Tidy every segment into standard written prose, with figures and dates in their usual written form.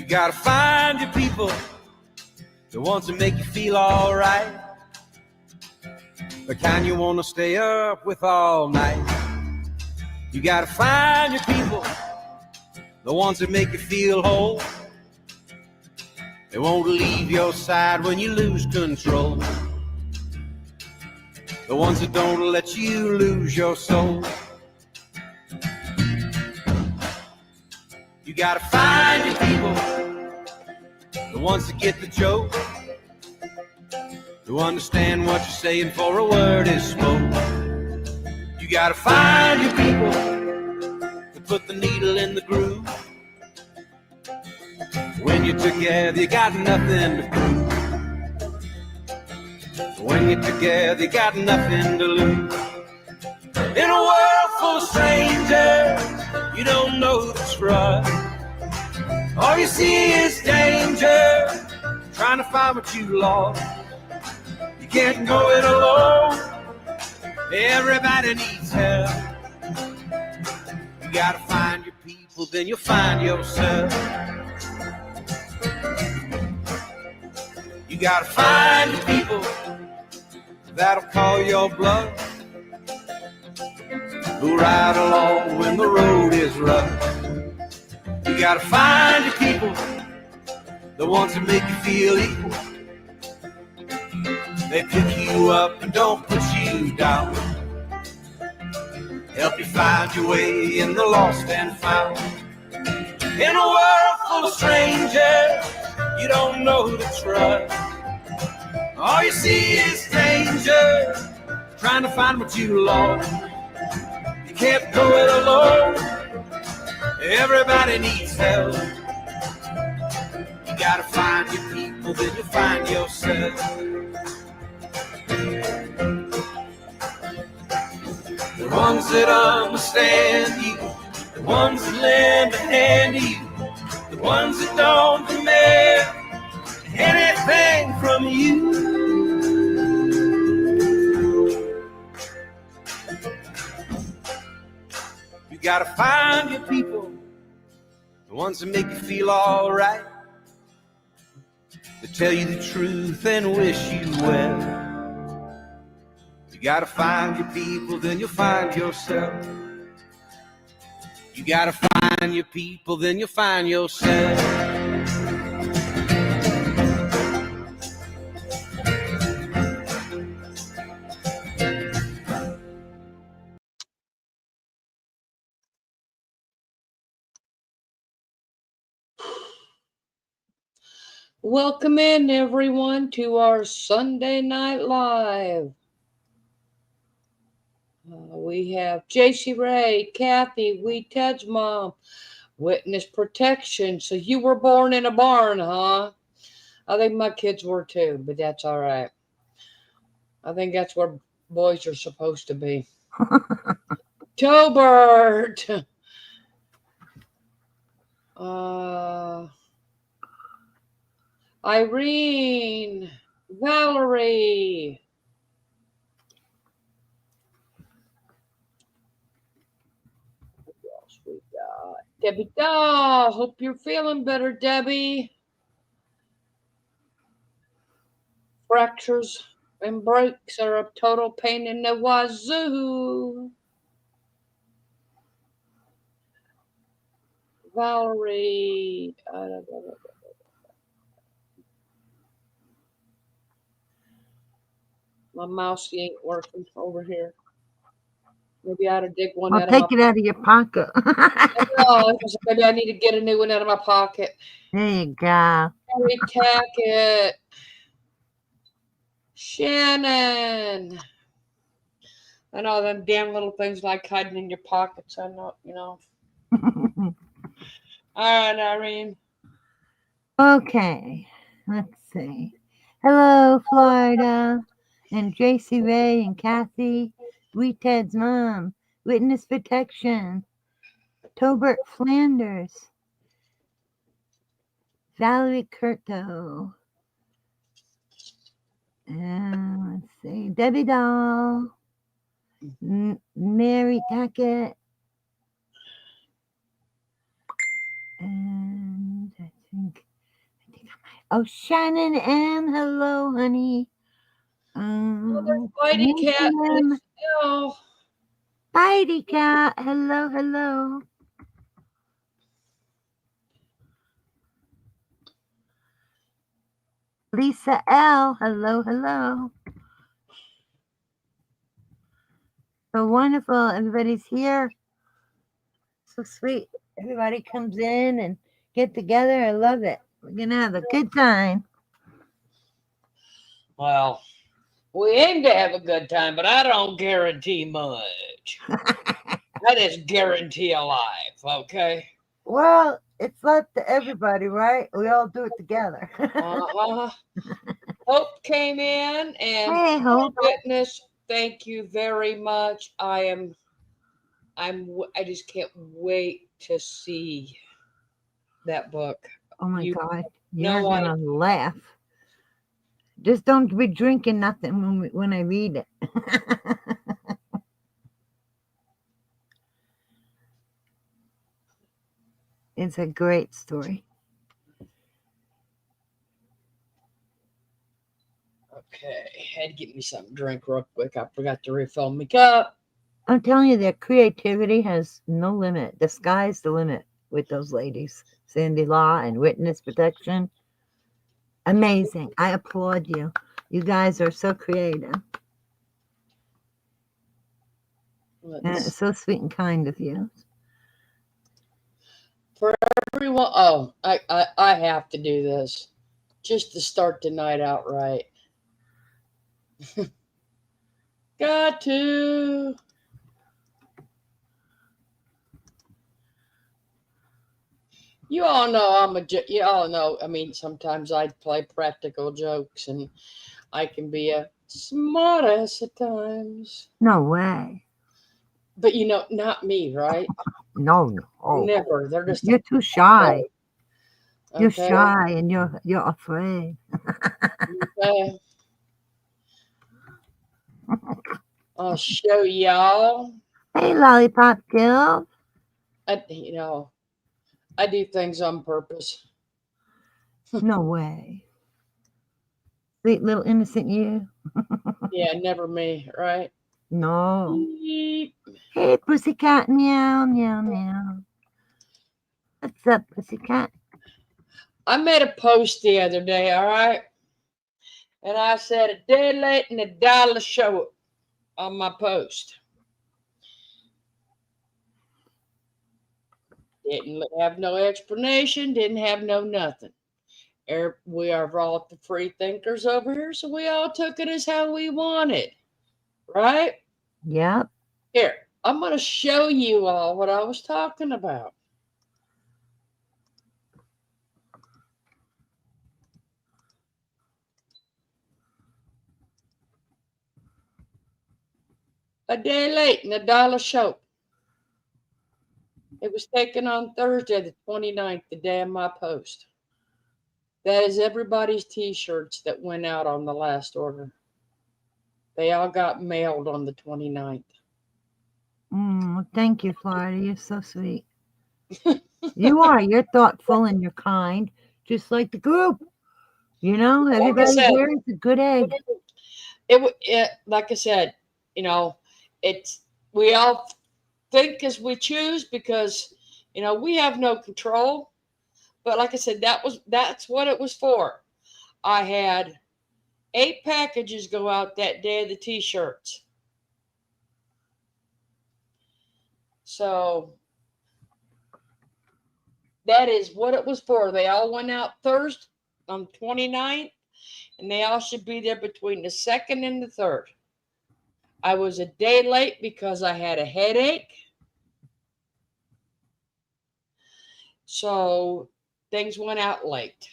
You gotta find your people, the ones that make you feel alright, the kind you wanna stay up with all night. You gotta find your people, the ones that make you feel whole. They won't leave your side when you lose control. The ones that don't let you lose your soul. You gotta find your people, the ones that get the joke, who understand what you're saying before a word is spoke. You gotta find your people to put the needle in the groove. When you're together, you got nothing to prove. When you're together, you got nothing to lose. In a world full of strangers, you don't know who to trust. All you see is danger, trying to find what you lost. You can't go it alone, everybody needs help. You gotta find your people, then you'll find yourself. You gotta find your people that'll call your bluff, who ride along when the road is rough. You gotta find your people, the ones that make you feel equal. They pick you up and don't put you down, help you find your way in the lost and found. In a world full of strangers, you don't know who to trust. All you see is danger, trying to find what you lost. You can't go it alone, everybody needs help. You gotta find your people, then you find yourself. The ones that understand you, the ones that lend a hand to you, the ones that don't demand anything from you. You gotta find your people, the ones that make you feel alright, that tell you the truth and wish you well. You gotta find your people, then you'll find yourself. You gotta find your people, then you'll find yourself. Welcome in, everyone, to our Sunday Night Live. We have JC Ray, Kathy, Ted's mom, witness protection. So you were born in a barn, huh? I think my kids were too, but that's all right. I think that's where boys are supposed to be. Tobert. Irene, Valerie. What else we got? Debbie Dahl. Hope you're feeling better, Debbie. Fractures and breaks are a total pain in the wazoo. Valerie. My mouse ain't working over here. Maybe I ought to dig one out of my pocket. Take it out of your pocket. Maybe I need to get a new one out of my pocket. There you go. Harry Tackett. Shannon. I know them damn little things like hiding in your pockets. I know, you know. All right, Irene. Okay, let's see. Hello, Florida, and JC Ray and Kathy, Sweet Ted's mom, witness protection, Tobert Flanders, Valerie Curto, and let's see, Debbie Dahl, Mary Tackett, and I think Oh, Shannon M. Hello, honey. Whitey Cat. William, Oh, Bitey Cat. Hello, hello. Lisa L. Hello, hello. So wonderful. Everybody's here. So sweet. Everybody comes in and get together. I love it. We're going to have a good time. well, we aim to have a good time, but I don't guarantee much. I just guarantee a life, okay? Well, it's up to everybody, right? We all do it together. Uh-huh. Hope came in, and Hey, Hope. Witness, thank you very much. I just can't wait to see that book. Oh my You God. know You're what? going to laugh. Just don't be drinking nothing when I read it. It's a great story. Okay, had to get me something to drink real quick. I forgot to refill my cup. I'm telling you, their creativity has no limit. The sky's the limit with those ladies. Sandy Law and Witness Protection. Amazing. I applaud you. You guys are so creative. And it's so sweet and kind of you. For everyone, oh, I have to do this just to start the night out right. Got to. You all know you all know. I mean, sometimes I play practical jokes, and I can be a smartass at times. No way. But not me, right? No. Oh, Never. They're just. you're too shy. You're Okay. shy and you're afraid. Okay. I'll show y'all. Hey, Lollipop Girl. I do things on purpose. No way. Sweet little innocent you. Yeah, never me, right? No. Beep. Hey, pussycat. Meow, meow, meow. What's up, pussycat? I made a post the other day, all right? And I said a day late and a dollar short on my post. Didn't have no explanation, didn't have no nothing. We are all the free thinkers over here, so we all took it as how we wanted, right? Yep. Here, I'm going to show you all what I was talking about. A day late and a dollar short. It was taken on Thursday, the 29th, the day of my post. That is everybody's t-shirts that went out on the last order. They all got mailed on the 29th. Thank you, Florida. You're so sweet. You are. You're thoughtful and you're kind, just like the group. Everybody here is a good egg. Like I said, we all think as we choose because we have no control. But like I said, that's what it was for. I had 8 packages go out that day of the t-shirts. So that is what it was for. They all went out Thursday on 29th, and they all should be there between the 2nd and the 3rd. I was a day late because I had a headache. So things went out late.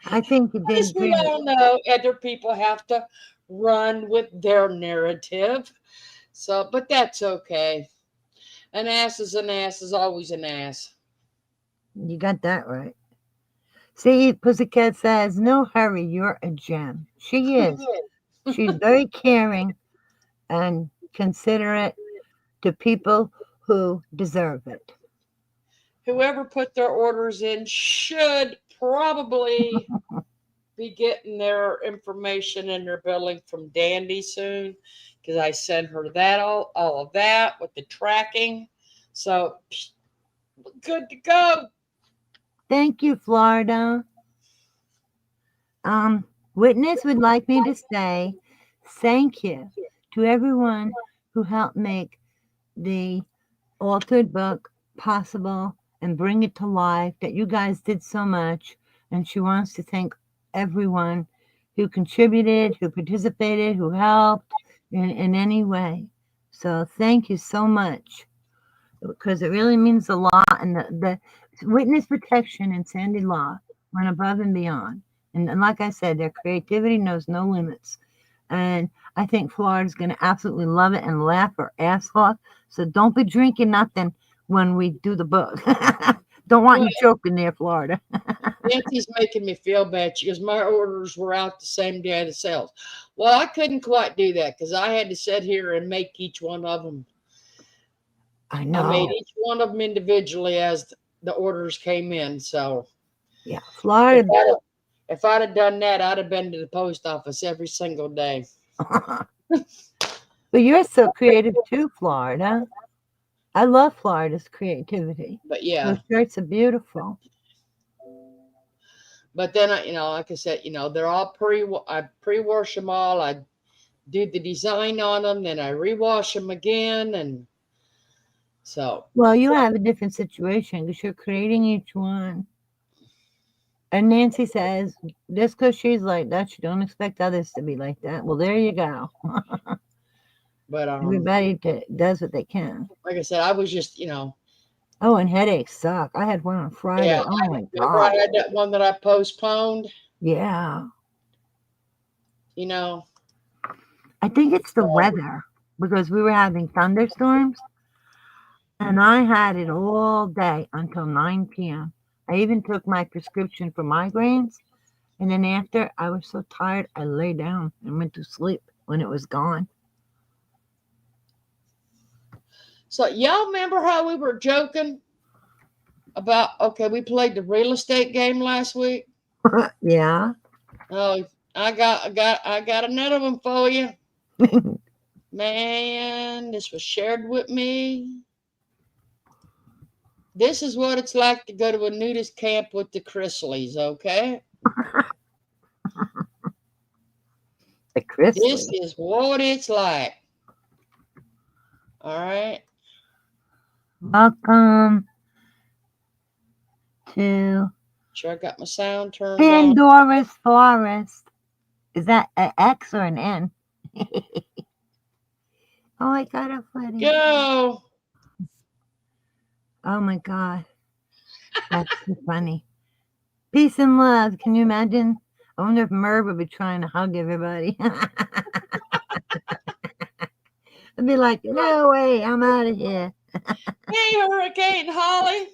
I think you did As we all know, other people have to run with their narrative. So, but that's okay. An ass is always an ass. You got that right. See, Pussycat says, no hurry, you're a gem. She is. She's very caring and considerate to people who deserve it. whoever put their orders in should probably be getting their information and their billing from Dandy soon, because I sent her that all of that with the tracking. So good to go. Thank you, Florida. Witness would like me to say thank you to everyone who helped make the altered book possible and bring it to life, that you guys did so much. And she wants to thank everyone who contributed, who participated, who helped in any way. So thank you so much, because it really means a lot. And the witness protection and Sandy Law went above and beyond. And like I said, their creativity knows no limits. And I think Florida's going to absolutely love it and laugh her ass off. So don't be drinking nothing when we do the book. Don't want you choking there, Florida. Nancy's making me feel bad because my orders were out the same day of the sales. Well, I couldn't quite do that because I had to sit here and make each one of them. I know. I made each one of them individually as the orders came in. So yeah, Florida. If I'd have done that, I'd have been to the post office every single day. But you're so creative too, Florida. I love Florida's creativity. But yeah, those shirts are beautiful. But then, like I said, they're all I pre-wash them all. I do the design on them, then I rewash them again, and so. Well, you have a different situation because you're creating each one. And Nancy says, just because she's like that, she don't expect others to be like that. Well, there you go. But everybody does what they can. Like I said, I was just, Oh, and headaches suck. I had one on Friday. Yeah, oh my God! I had that one that I postponed. Yeah. I think it's the weather, because we were having thunderstorms, and I had it all day until 9 p.m. I even took my prescription for migraines, and then after, I was so tired, I lay down and went to sleep when it was gone. So y'all remember how we were joking about, we played the real estate game last week? Yeah. Oh, I got another one for you. Man, this was shared with me. This is what it's like to go to a nudist camp with the Chrysleys, okay? The Chrysleys. This is what it's like. All right. Welcome to Sure, I got my sound turned Pandora's Forest. Is that an X or an N? Oh, I got a funny. Go. Oh my God. That's so funny. Peace and love. Can you imagine? I wonder if Merv would be trying to hug everybody. I'd be like, no way, I'm out of here. Hey, Hurricane Holly.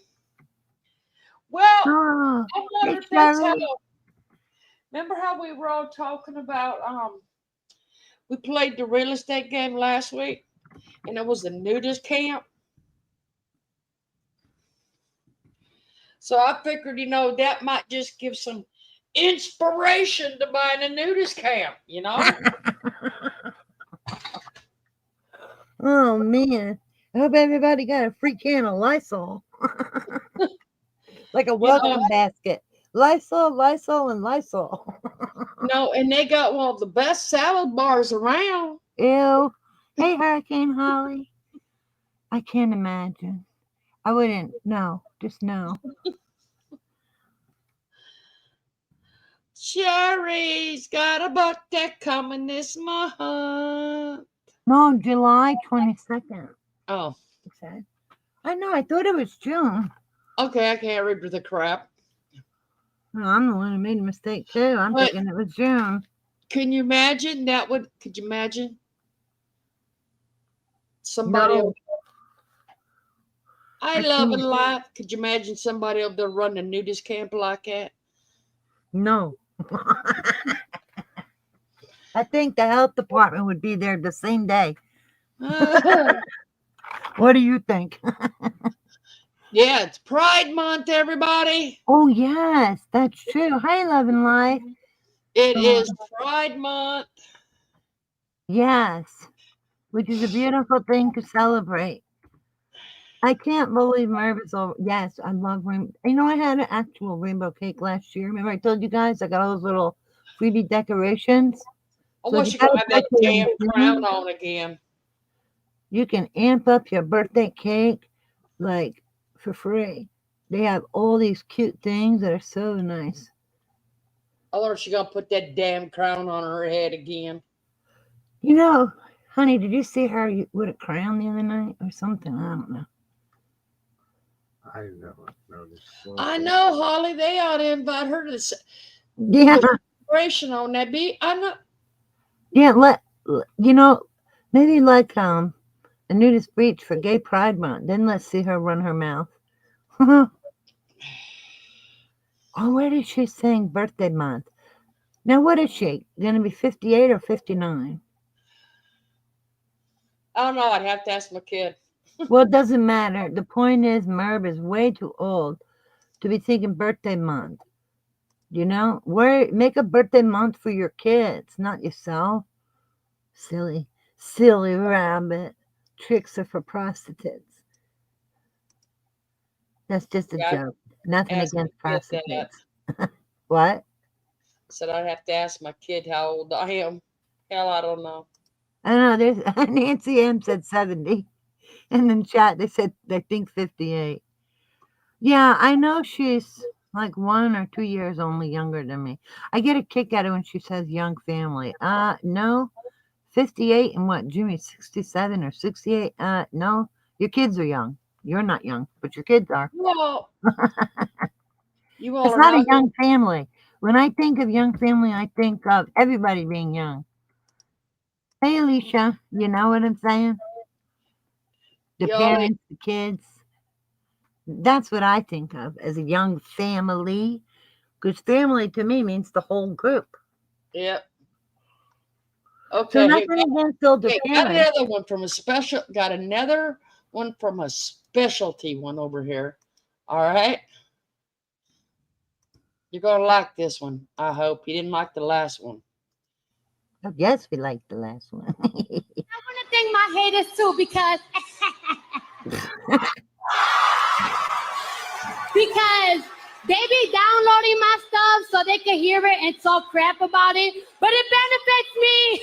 Well, Oh, I wonder if that's how. Remember how we were all talking about? We played the real estate game last week, and it was a nudist camp. So I figured, that might just give some inspiration to buying a nudist camp, Oh, man. I hope everybody got a free can of Lysol. Like a welcome basket. Lysol, Lysol, and Lysol. No, and they got one of the best salad bars around. Ew. Hey, Hurricane Holly. I can't imagine. I wouldn't. No. Just no. Sherry's got a birthday coming this month. No, July 22nd. Oh. Okay. I know. I thought it was June. Okay, I can't read the crap. No, I'm the one who made a mistake too. I'm thinking it was June. Can you imagine that? Could you imagine? Somebody. No. I love and life. Could you imagine somebody up there running a nudist camp like that? No. I think the health department would be there the same day. What do you think? Yeah, it's Pride Month, everybody. Oh, yes, that's true. Hi, Love and Life. It is Pride Month. Yes, which is a beautiful thing to celebrate. I can't believe Merv is over. Yes, I love rainbow. You know, I had an actual rainbow cake last year. Remember I told you guys I got all those little freebie decorations? I So if wish you you got could a have that birthday in damn crown June, on again. you can amp up your birthday cake like for free. They have all these cute things that are so nice. I wonder if she's gonna put that damn crown on her head again. You know, honey, did you see her with a crown the other night or something? I don't know. I never noticed. I know, Holly. They ought to invite her to this Yeah, celebration on that beat. I know. yeah. You know, maybe like a nudist beach for Gay Pride Month. Then let's see her run her mouth. Already she's saying birthday month. Now what is she? Gonna be 58 or 59? I don't know. I'd have to ask my kid. Well, it doesn't matter. The point is Merv is way too old to be thinking birthday month. You know? Make a birthday month for your kids, not yourself. Silly rabbit. Tricks are for prostitutes. That's just a Yeah, joke. Nothing ask against my kid that. prostitutes. What? Said I'd have to ask my kid how old I am. Hell, I don't know. I don't know. There's Nancy M said 70. And in chat they said they think 58. Yeah, I know she's like 1 or 2 years only younger than me. I get a kick out of when she says young family. No. 58 and what, Jimmy, 67 or 68? No. Your kids are young. You're not young, but your kids are. Well, you all It's are not a not. young family. When I think of young family, I think of everybody being young. Hey, Alicia, you know what I'm saying? The Y'all ain't. parents, the kids. That's what I think of as a young family. Because family to me means the whole group. Yep. So Okay. Here, nothing against older got parents. another one from a special. Got another one from a specialty one over here. All right. You're gonna like this one. I hope you didn't like the last one. I guess we like the last one. I want to thank my haters too because they be downloading my stuff so they can hear it and talk crap about it, but it benefits me.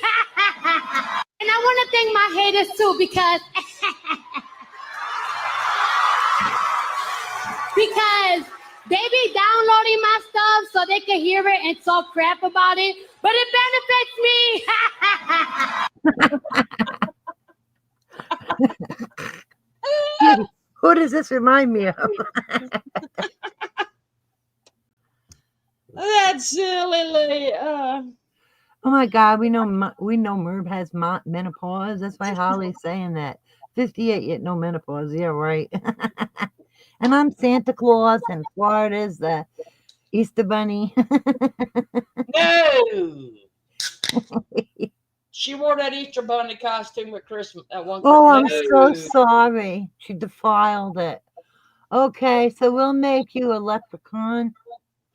And I want to thank my haters too because they be downloading my stuff so they can hear it and talk crap about it, but it benefits me. Who does this remind me of? That's silly. Oh my God, we know Merv has menopause. That's why Holly's saying that. 58 yet no menopause. Yeah, right. And I'm Santa Claus, and Florida's the Easter Bunny. No. She wore that Easter bunny costume at Christmas at one. Oh, I'm so No. sorry. She defiled it. Okay, so we'll make you a leprechaun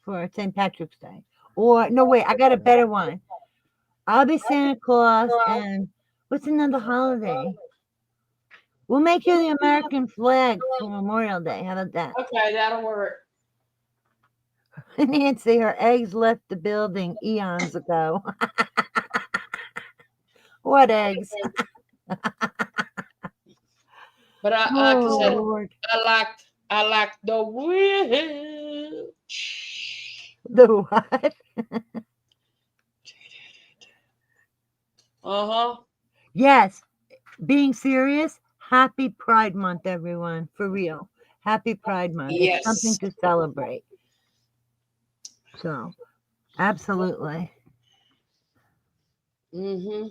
for St. Patrick's Day. Or, no, wait, I got a better one. I'll be Santa Claus, and what's another holiday? We'll make you the American flag for Memorial Day. How about that? Okay, that'll work. Nancy, her eggs left the building eons ago. What eggs? But like I Oh, said, Lord. I liked the witch. The what? Uh-huh. Yes, being serious, happy Pride Month, everyone. For real. Happy Pride Month. It's something Yes. to celebrate. So, absolutely. Mm-hmm.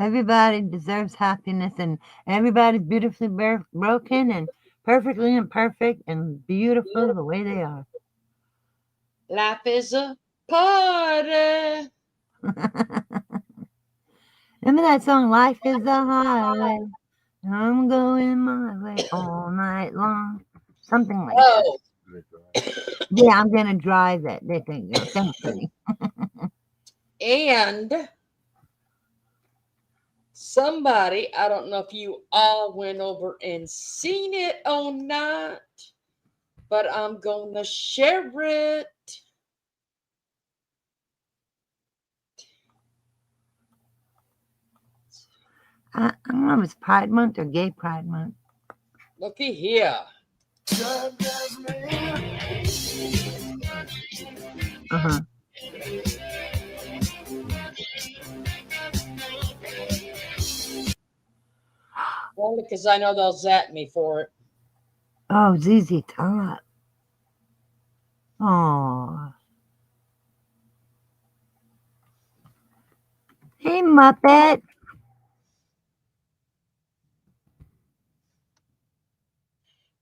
Everybody deserves happiness, and everybody's beautifully broken and perfectly imperfect and beautiful the way they are. Life is a party. Remember that song, Life is a Highway? I'm going my way all night long. Something like Oh, that. Yeah, I'm gonna drive it. They think thanks, honey. and somebody, I don't know if you all went over and seen it or not, but I'm gonna share it. I don't know if it's Pride Month or Gay Pride Month. Looky here. Uh-huh. Only because I know they'll zap me for it. Oh, ZZ Top. Oh. Hey, Muppet.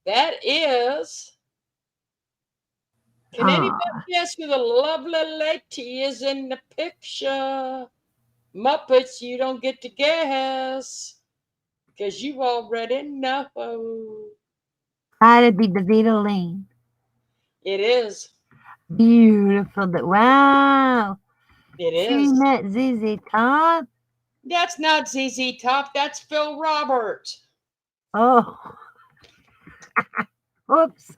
That is. Can anybody guess who the lovely lady is in the picture? Muppets, you don't get to guess. Because you already know. That'd be DeVito Lane. It is. Beautiful. Wow. It She is. met ZZ Top. That's not ZZ Top. That's Phil Roberts. Oh. Oops.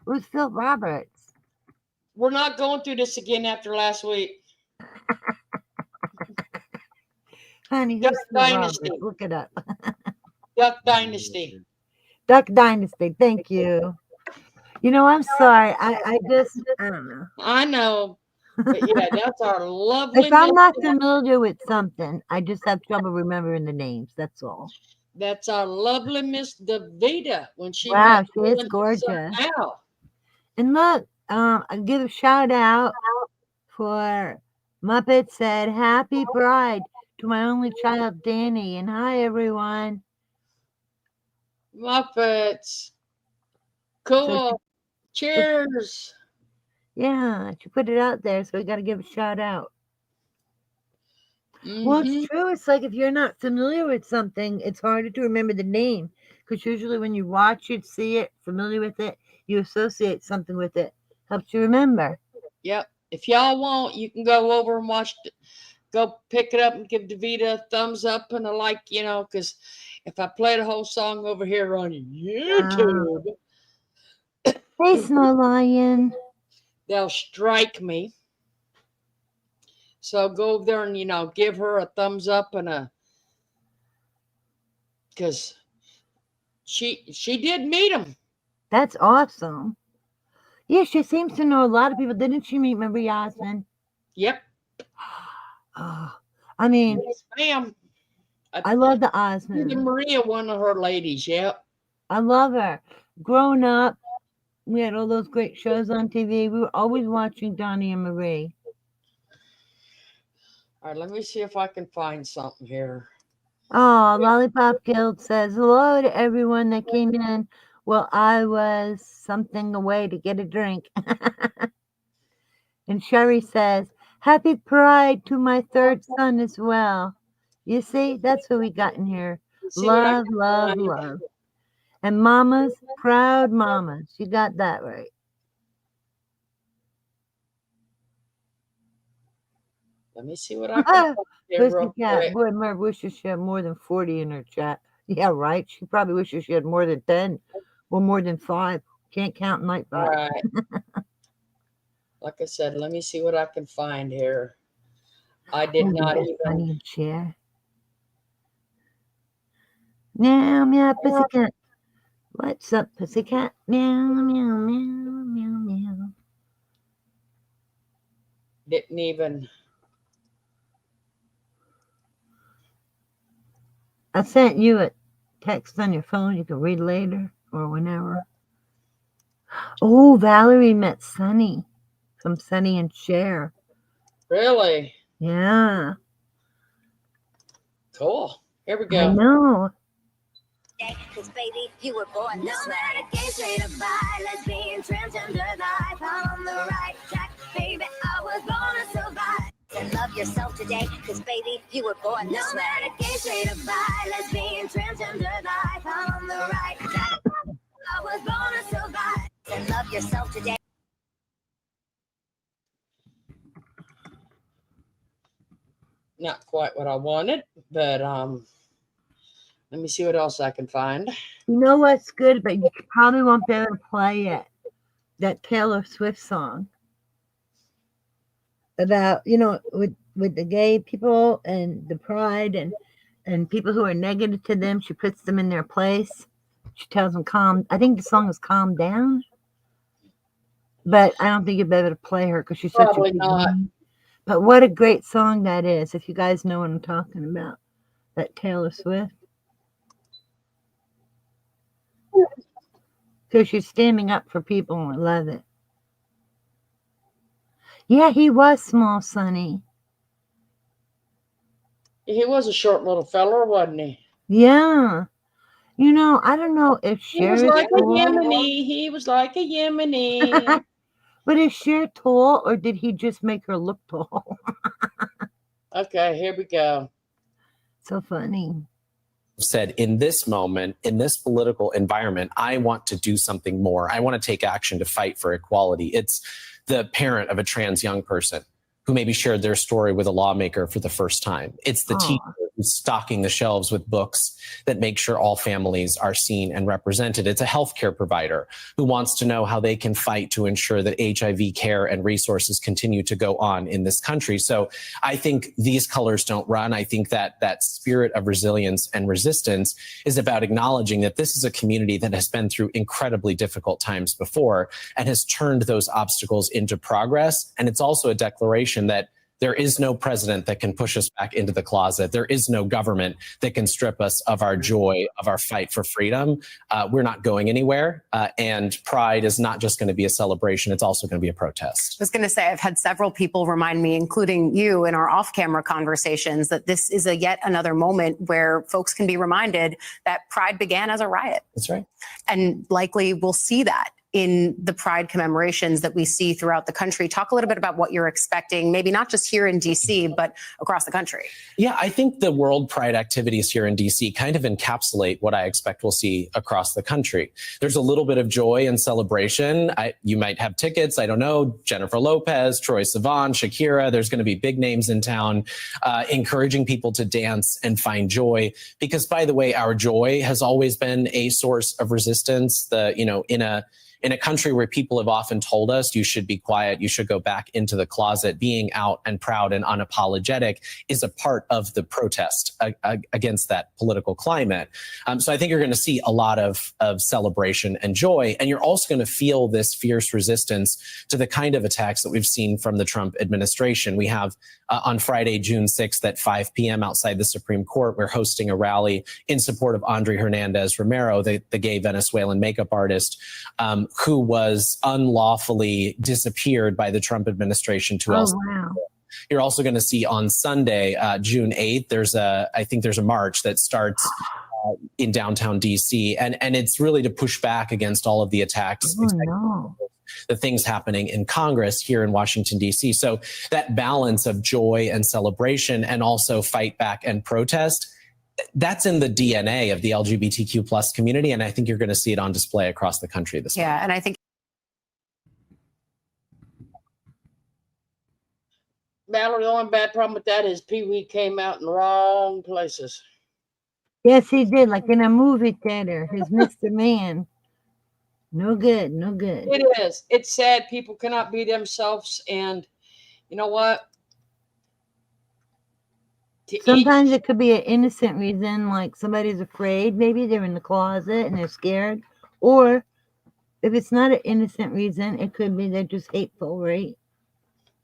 Who's Phil Roberts? We're not going through this again after last week. Honey, Duck who's Phil Roberts? Dynasty. Look it up. Duck Dynasty. Duck Dynasty. Thank you. You know, I'm sorry. I don't know. I know. But yeah, that's our lovely. If I'm not Miss- familiar with something, I just have trouble remembering the names. That's all. That's our lovely Miss Davida when she Wow, met she is Melissa gorgeous. Al. And look, I give a shout out for Muppet said Happy Pride to my only child Danny, and hi everyone. Muppets. Cool. Cheers. Yeah, she put it out there, so we got to give a shout out. Well, Mhm. it's true. It's like if you're not familiar with something, it's harder to remember the name because usually when you watch it, see it, familiar with it, you associate something with it. Helps you remember. Yep. If y'all want, you can go over and watch. Go pick it up and give Davida a thumbs up and a like, you know, because if I play the whole song over here on YouTube, Hey, Snow Lion. they'll strike me. So go over there and, you know, give her a thumbs up and a, because she did meet him. That's awesome. Yeah, she seems to know a lot of people. Didn't she meet Marie Osmond? Yep. Oh, I mean, Yes, ma'am. I love the Even Osmond. Maria, one of her ladies. Yep. I love her. Growing up, we had all those great shows on TV. We were always watching Donnie and Marie. All right, let me see if I can find something here. Oh, Lollipop Guild says hello to everyone that came in while I was something away to get a drink. And Sherry says, Happy Pride to my third son as well. You see, that's what we got in here. See what I Love, can love, find. love. And mamas, proud mamas. You got that right. Let me see what I can find here real Pussycat. quick. Boy, Merv wishes she had more than 40 in her chat. Yeah, right. She probably wishes she had more than 10 or more than 5. Can't count All Nightbot. right. Like I said, let me see what I can find here. I did not even. Funny chair. Meow, meow, pussycat. What's up, pussycat? Meow, meow, meow, meow, meow. Didn't even. I sent you a text on your phone. You can read later or whenever. Oh, Valerie met Sunny from Sunny and Cher. Really? Yeah. Cool. Here we I go. know. Cause baby, you were born this way. No matter gay, straight or bi, lesbian, transgender life, I'm on the right track. Baby, I was born to survive. And love yourself today, cause baby, you were born this way. No matter gay, straight or bi, lesbian, transgender not quite what I wanted, but let me see what else I can find. You know what's good, but you probably won't be able to play it. That Taylor Swift song about, with the gay people and the pride and people who are negative to them. She puts them in their place. She tells them I think the song is Calm Down. But I don't think you'll be able to play her because she's such a Probably big not. woman. But what a great song that is, if you guys know what I'm talking about. That Taylor Swift. So she's standing up for people, and I love it. Yeah, he was small, Sonny. He was a short little feller, wasn't he? Yeah. I don't know if He was Cher is like a tall. Yemeni. He was like a Yemeni. But is Cher tall, or did he just make her look tall? Okay, here we go. So funny. Said, in this moment, in this political environment, I want to do something more. I want to take action to fight for equality. It's the parent of a trans young person who maybe shared their story with a lawmaker for the first time. It's the teacher who's stocking the shelves with books that make sure all families are seen and represented. It's a healthcare provider who wants to know how they can fight to ensure that HIV care and resources continue to go on in this country. So I think these colors don't run. I think that that spirit of resilience and resistance is about acknowledging that this is a community that has been through incredibly difficult times before and has turned those obstacles into progress. And it's also a declaration that there is no president that can push us back into the closet. There is no government that can strip us of our joy, of our fight for freedom. We're not going anywhere. And Pride is not just going to be a celebration. It's also going to be a protest. I was going to say, I've had several people remind me, including you in our off-camera conversations, that this is a yet another moment where folks can be reminded that Pride began as a riot. That's right. And likely we'll see that in the Pride commemorations that we see throughout the country. Talk a little bit about what you're expecting, maybe not just here in DC, but across the country. Yeah, I think the World Pride activities here in DC kind of encapsulate what I expect we'll see across the country. There's a little bit of joy and celebration. You might have tickets, I don't know, Jennifer Lopez, Troye Sivan, Shakira. There's going to be big names in town encouraging people to dance and find joy. Because, by the way, our joy has always been a source of resistance. In a country where people have often told us you should be quiet, you should go back into the closet, being out and proud and unapologetic is a part of the protest against that political climate. So I think you're going to see a lot of celebration and joy. And you're also going to feel this fierce resistance to the kind of attacks that we've seen from the Trump administration. We have on Friday, June 6th at 5 p.m. outside the Supreme Court, we're hosting a rally in support of Andre Hernandez Romero, the gay Venezuelan makeup artist, who was unlawfully disappeared by the Trump administration to El Salvador. Wow. You're also going to see on Sunday, June 8th, I think there's a march that starts in downtown DC. And it's really to push back against all of the attacks. The things happening in Congress here in Washington, D.C. So that balance of joy and celebration and also fight back and protest, that's in the DNA of the LGBTQ plus community. And I think you're going to see it on display across the country this week. Yeah, and I think Mallory, the only bad problem with that is Pee Wee came out in the wrong places. Yes, he did, like in a movie theater. His Mr. Man. No good, no good. It is. It's sad people cannot be themselves. And you know what? Sometimes it could be an innocent reason, like somebody's afraid. Maybe they're in the closet and they're scared. Or if it's not an innocent reason, it could be they're just hateful, right?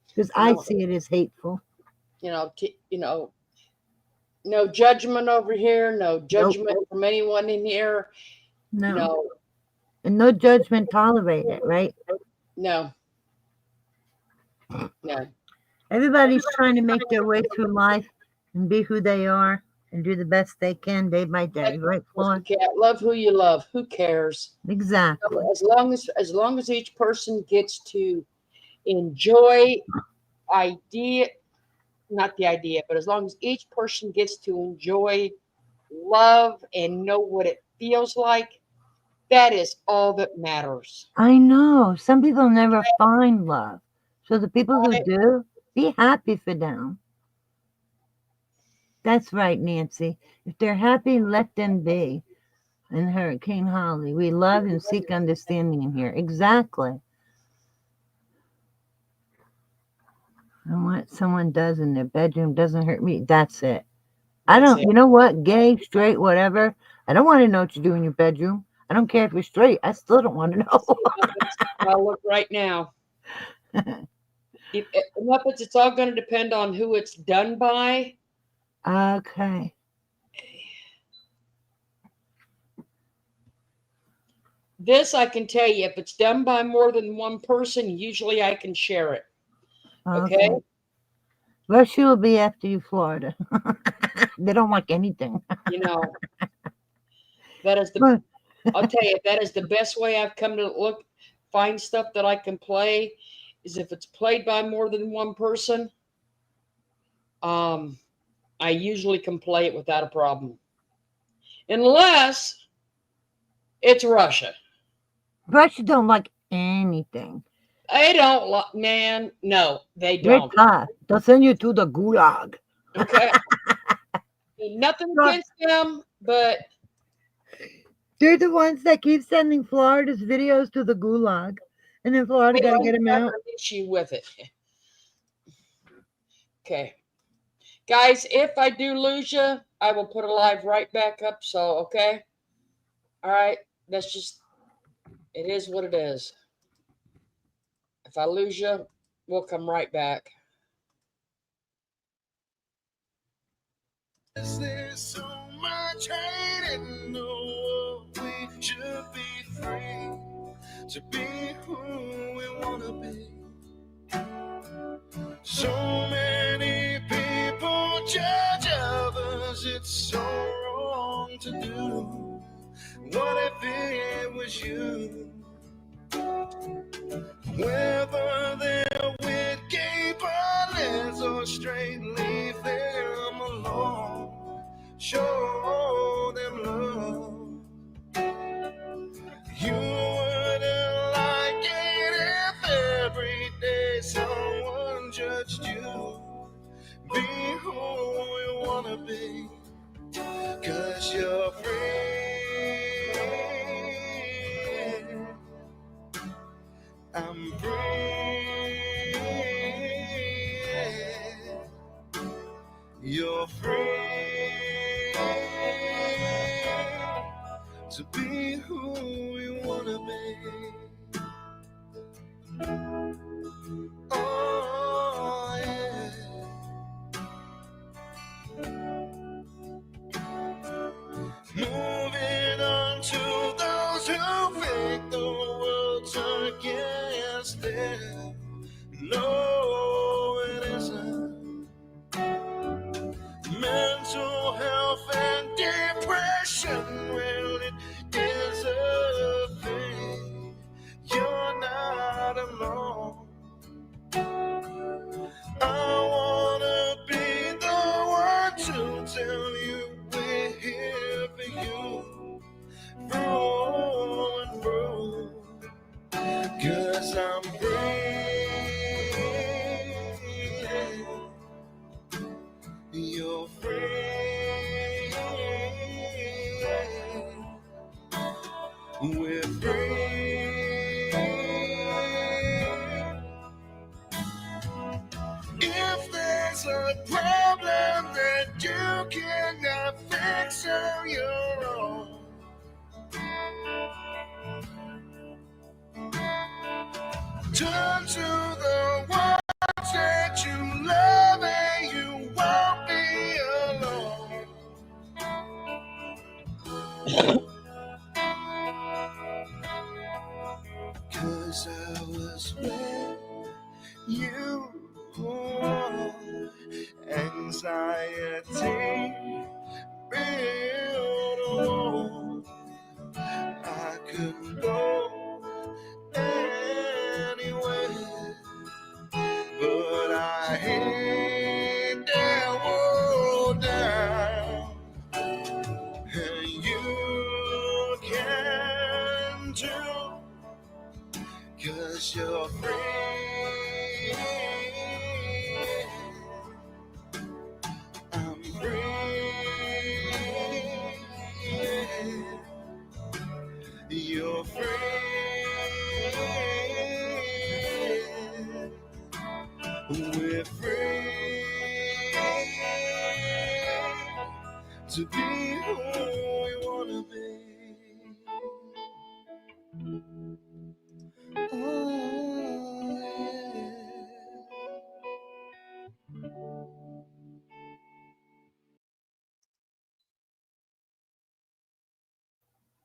Because I see it as hateful. No judgment over here. No judgment from anyone in here. No. And no judgment tolerated, right? No. Everybody's trying to make their way through life and be who they are and do the best they can day by day, right, Floyd? Love who you love. Who cares? Exactly. As long as each person gets to enjoy but as long as each person gets to enjoy love and know what it feels like, that is all that matters. I know. Some people never find love. So the people who do, be happy for them. That's right, Nancy. If they're happy, let them be. And Hurricane Holly, we love and seek understanding in here. Exactly. And what someone does in their bedroom doesn't hurt me. That's it. I That's don't, it. you know what? Gay, straight, whatever. I don't want to know what you do in your bedroom. I don't care if you're straight. I still don't want to know. I'll look right now. Muppets, it's all going to depend on who it's done by. Okay. This I can tell you, if it's done by more than one person, usually I can share it. Okay? Russia will be after you, Florida. They don't like anything. You know, that is the, But I'll tell you, that is the best way I've come to find stuff that I can play is if it's played by more than one person. I usually can play it without a problem. Unless it's Russia. Russia don't like anything. They don't like, man. No, they They're don't. tough. They'll send you to the gulag. Okay. Nothing against them, but They're the ones that keep sending Florida's videos to the gulag. And then Florida got to get them I have out. an issue with it. Okay. Guys, if I do lose you, I will put a live right back up. So, okay. All right. That's just, it is what it is. If I lose you, we'll come right back. There's so much hate in the world. We should be free to be who we want to be. So many people judge others. It's so wrong to do. What if it was you? Whether they're with gay partners or straight, leave them alone. Show them love. You wouldn't like it if every day someone judged you. Be who you wanna be, 'cause you're free. I'm free. You're free to be who you wanna be. Oh yeah. Moving on to those who think the world's against them. No, it isn't. Mental health and depression, well, it is a thing. You're not alone. I wanna be the one to tell you we're here for you, through and through. 'Cause I'm free. You're free. We're free. If there's a problem that you cannot fix on your own, turn to the ones that you love and you won't be alone. 'Cause I was with you. Anxiety built a wall. I couldn't go anywhere, but I hit that wall down, and you can too, 'cause you're free. I'm free.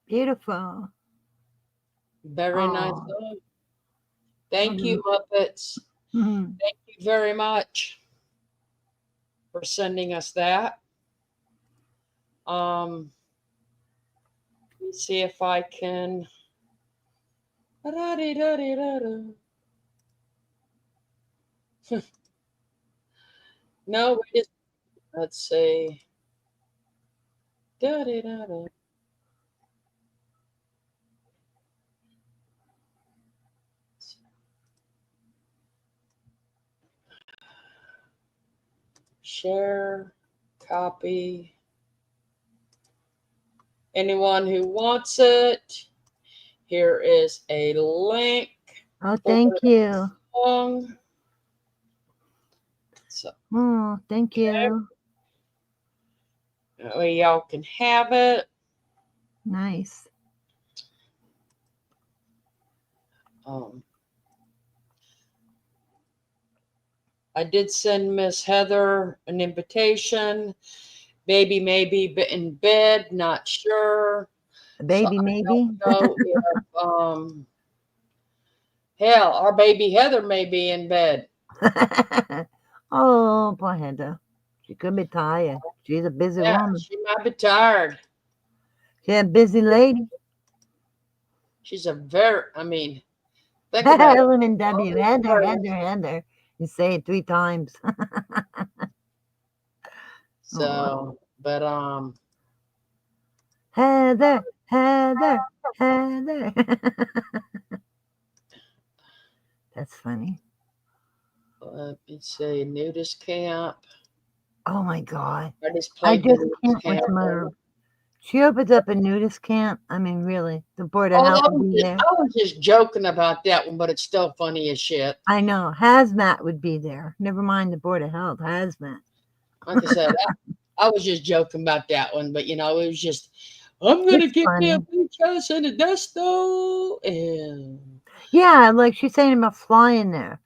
Beautiful. Very nice Aw. song. Thank you, Muppets. Mhm. Thank you very much for sending us that. Let me see if I can. No, we just, let's see. Da-da-da-da. Share, copy. Anyone who wants it, here is a link Oh, for thank the you. song. So Oh, thank you. that way y'all can have it. Nice. I did send Miss Heather an invitation. Baby may be in bed, not sure. A So baby, I maybe. don't know if, hell, our baby Heather may be in bed. Oh, poor Heather. She could be tired. She's a busy Yeah, woman. she might be tired. She's a busy lady. She's a very, I mean, think about it. Element W. Heather, Her- Heather, Heather. You say it 3 times. So, but Heather, Heather, Heather. That's funny. let me see, Nudist Camp. Oh my God. I just I played the just Nudist can't with Camp. Murder. She opens up a nudist camp. I mean, really. The Board of Oh, Health would be there. I was just joking about that one, but it's still funny as shit. I know. Hazmat would be there. Never mind the Board of Health. Hazmat. Like I said, I was just joking about that one, but it was just, I'm gonna It's get me a funny. beach house and a dusto, and Yeah, like she's saying about flying there.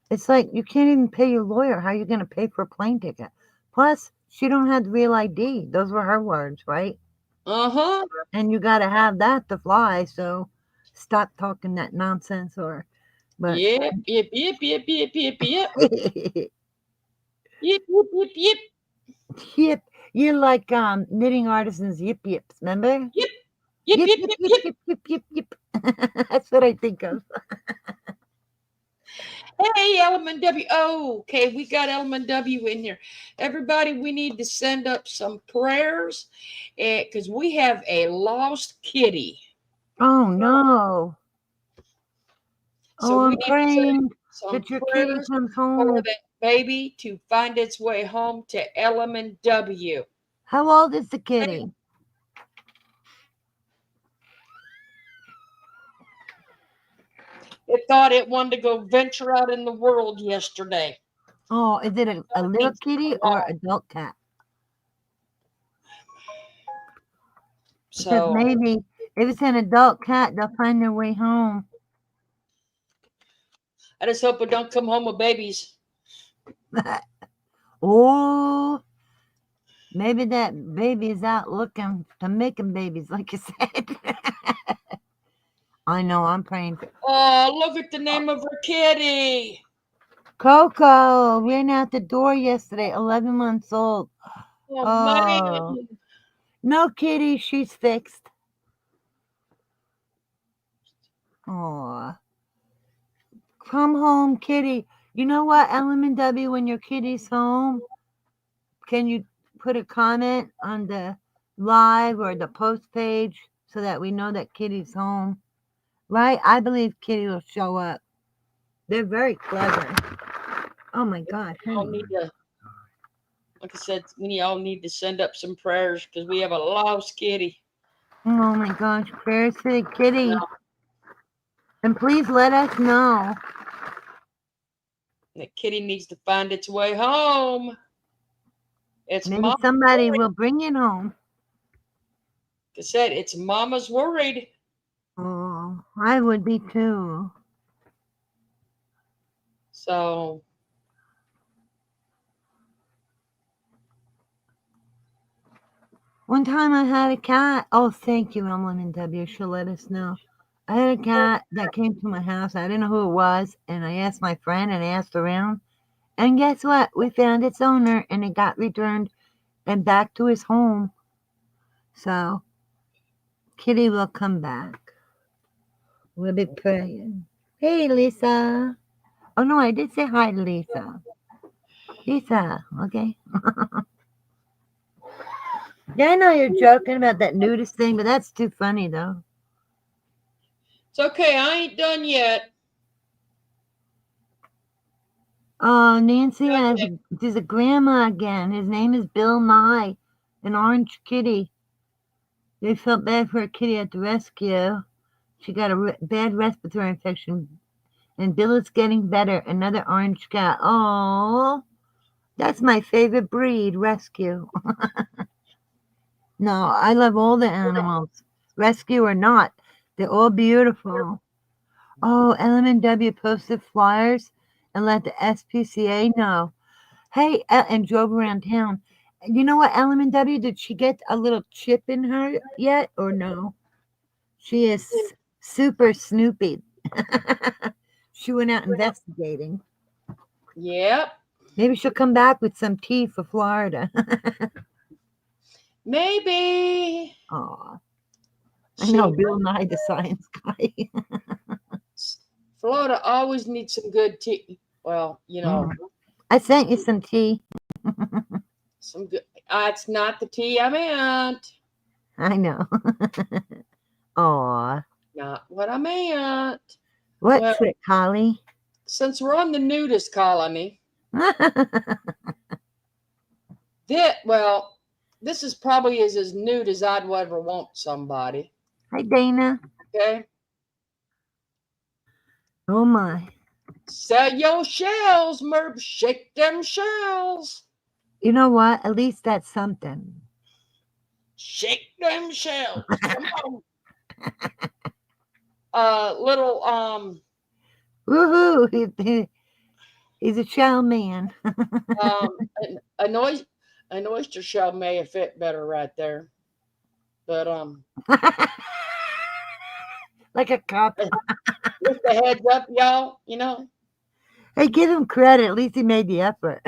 It's like you can't even pay your lawyer. How are you going to pay for a plane ticket? Plus, she don't have the real ID. Those were her words, right? uh-huh. And you got to have that to fly. So stop talking that nonsense. But Yep, yep, yep, yep, yep, yep, yep. yep, Yep, yep, yep, yep. you're like knitting artisans. Yip yips. Remember? Yep, yep, Yip yep, yip yep, yip yep. yip yip yip yip. That's what I think of. Hey, Element W. Oh, okay, we got Element W in here. Everybody, we need to send up some prayers because we have a lost kitty. Oh no! So Oh, we I'm need to send praying some that your kitty prayers comes for home. that baby to find its way home to Element W. How old is the kitty? It thought it wanted to go venture out in the world yesterday. Oh, is it a little kitty or adult cat? Because So maybe if it's an adult cat, they'll find their way home. I just hope it don't come home with babies. Oh, maybe that baby is out looking to making babies, like you said. I know, I'm praying for Oh, look at the name of her kitty. Coco. Ran out the door yesterday, 11 months old. Oh, Oh, man. no, kitty, she's fixed. Oh, come home, kitty. You know what, Element W, when your kitty's home, can you put a comment on the live or the post page so that we know that Kitty's home? Right? I believe Kitty will show up. They're very clever. Oh my God, Y'all honey. need to, like I said, we all need to send up some prayers because we have a lost kitty. Oh my gosh, prayers for the kitty. Now, And please let us know. the kitty needs to find its way home. It's Maybe mom. somebody will bring it home. Like I said, it's mama's worried. Oh, I would be too. So One time I had a cat. Oh, thank you, Emily and W. She'll let us know. I had a cat that came to my house. I didn't know who it was, and I asked my friend and asked around. And guess what? We found its owner, and it got returned and back to his home. So, Kitty will come back. We'll be praying. Hey, Lisa. Oh, no, I did say hi to Lisa. Lisa, okay. Yeah, I know you're joking about that nudist thing, but that's too funny, though. It's okay. I ain't done yet. Oh, Nancy there's a grandma again. His name is Bill Nye, an orange kitty. They felt bad for a kitty at the rescue. She got a bad respiratory infection, and Bill is getting better. Another orange cat. Oh, that's my favorite breed, rescue. No, I love all the animals, rescue or not. They're all beautiful. Oh, LMNW posted flyers and let the SPCA know. Hey, and drove around town. You know what, LMNW, did she get a little chip in her yet or no? She is super Snoopy. She went out investigating. Yep. Maybe she'll come back with some tea for Florida. Maybe. Aw. I know, Bill Nye, the science guy. Florida always needs some good tea. Well, you know. I sent you some tea. Some good. It's not the tea I meant. I know. Aw. Not what I meant. What trick, Holly? Since we're on the nudist colony, this is probably as nude as I'd ever want somebody. Hi, Dana. Okay. Oh, my. Sell your shells, Merv. Shake them shells. You know what? At least that's something. Shake them shells. Come on. Little Woohoo! He's a shell man. an oyster shell may have fit better right there, but like a cup. With the heads up, y'all. You know. Hey, give him credit. At least he made the effort.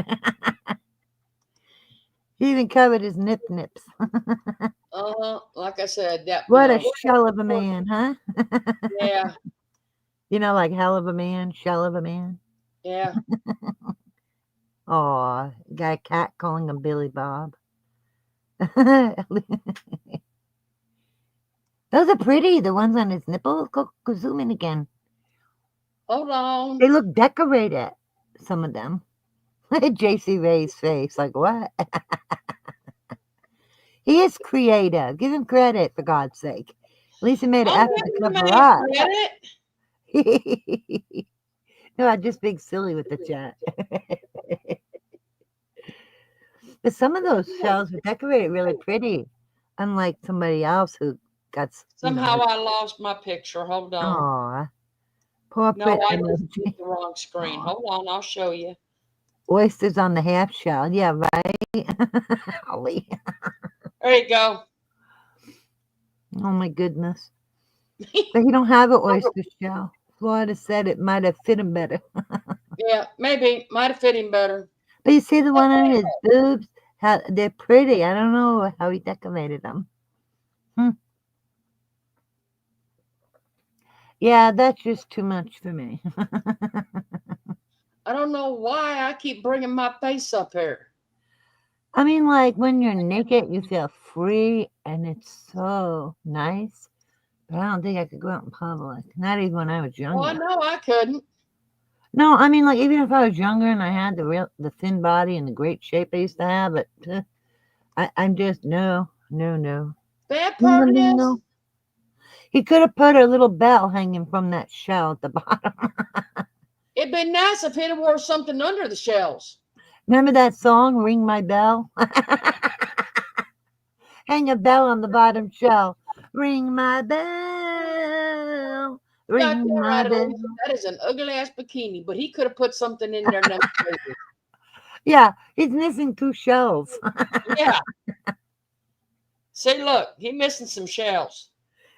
He even covered his nips. Like I said, that. What a shell of a man, huh? Yeah. You know, like hell of a man, shell of a man. Yeah. Aw, got a cat calling him Billy Bob. Those are pretty, the ones on his nipples. Go zoom in again. Hold on. They look decorated, some of them. Look at JC Ray's face. Like, what? He is creative. Give him credit, for God's sake. At least he made an effort to cover up. No, I'm just being silly with the chat. But some of those shells are decorated really pretty, unlike somebody else who got. Somehow I lost my picture. Hold on. Aw. Poor no, I just hit the wrong screen. Hold on, I'll show you. Oysters on the half shell. Yeah, right? Holly. There you go. Oh, my goodness. But he don't have an oyster shell. Florida said it might have fit him better. Yeah, maybe. Might have fit him better. But you see the one on his boobs? How they're pretty. I don't know how he decorated them. Yeah, that's just too much for me. I don't know why I keep bringing my face up here. I mean, like when you're naked, you feel free and it's so nice. But I don't think I could go out in public. Not even when I was younger. Well, I know I couldn't. No, I mean, like even if I was younger and I had the thin body and the great shape I used to have, but I'm just no. Bad part is, he could have put a little bell hanging from that shell at the bottom. it'd been nice if he'd have wore something under the shells. Remember that song, Ring My Bell? Hang a bell on the bottom shell. Ring my bell. Ring my bell. That is an ugly ass bikini, but he could have put something in there. Yeah, he's missing two shells. Yeah. See, look, he missing some shells.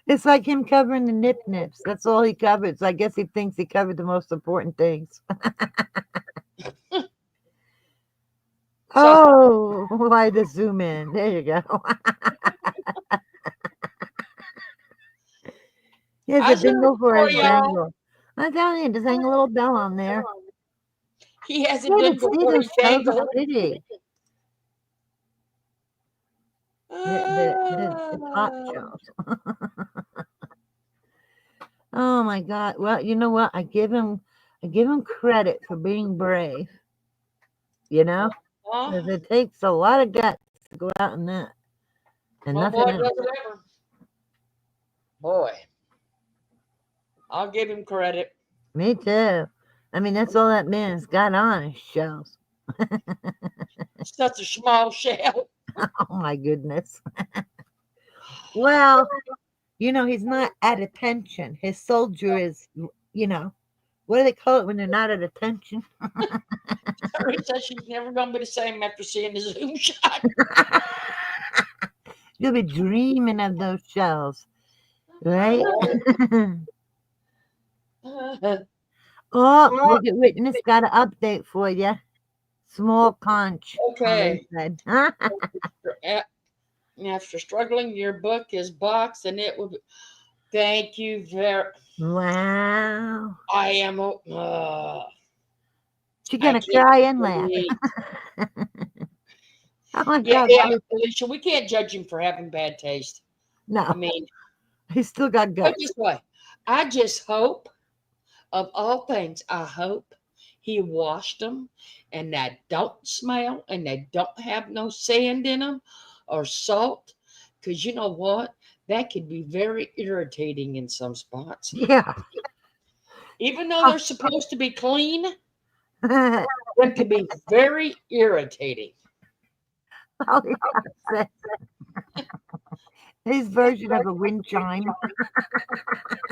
It's like him covering the nip-nips. That's all he covered. So I guess he thinks he covered the most important things. Oh, why the zoom in? There you go. Here's I a bingo for for his y'all. dangle. I'm telling you, just hang a little bell on there. He has a Yeah, but dingle see, for those his shells dangle. are pretty. The top shells. Oh my God. Well, you know what? I give him credit for being brave. You know? Because it takes a lot of guts to go out in that. And Well, nothing boy, else. does it ever. Boy, I'll give him credit. Me too. I mean, that's all that man's got on his shells. Such a small shell. Oh my goodness. Well, you know, he's not at attention. His soldier is, you know, what do they call it when they're not at attention? Terry says she's never going to be the same after seeing the Zoom shot. You'll be dreaming of those shells, right? Oh, look at Witness got an update for you. Small conch. Okay. Said. After struggling, your book is boxed, and it will be. Thank you very. Wow. I am. She's gonna cry and laugh. Oh my God. Alicia, we can't judge him for having bad taste. No. I mean, he's still got guts. Put it this way, I just hope, of all things, I hope he washed them and that don't smell and they don't have no sand in them or salt. Because you know what? That could be very irritating in some spots. Yeah. Even though they're supposed to be clean, it could be very irritating. His version of a wind chime.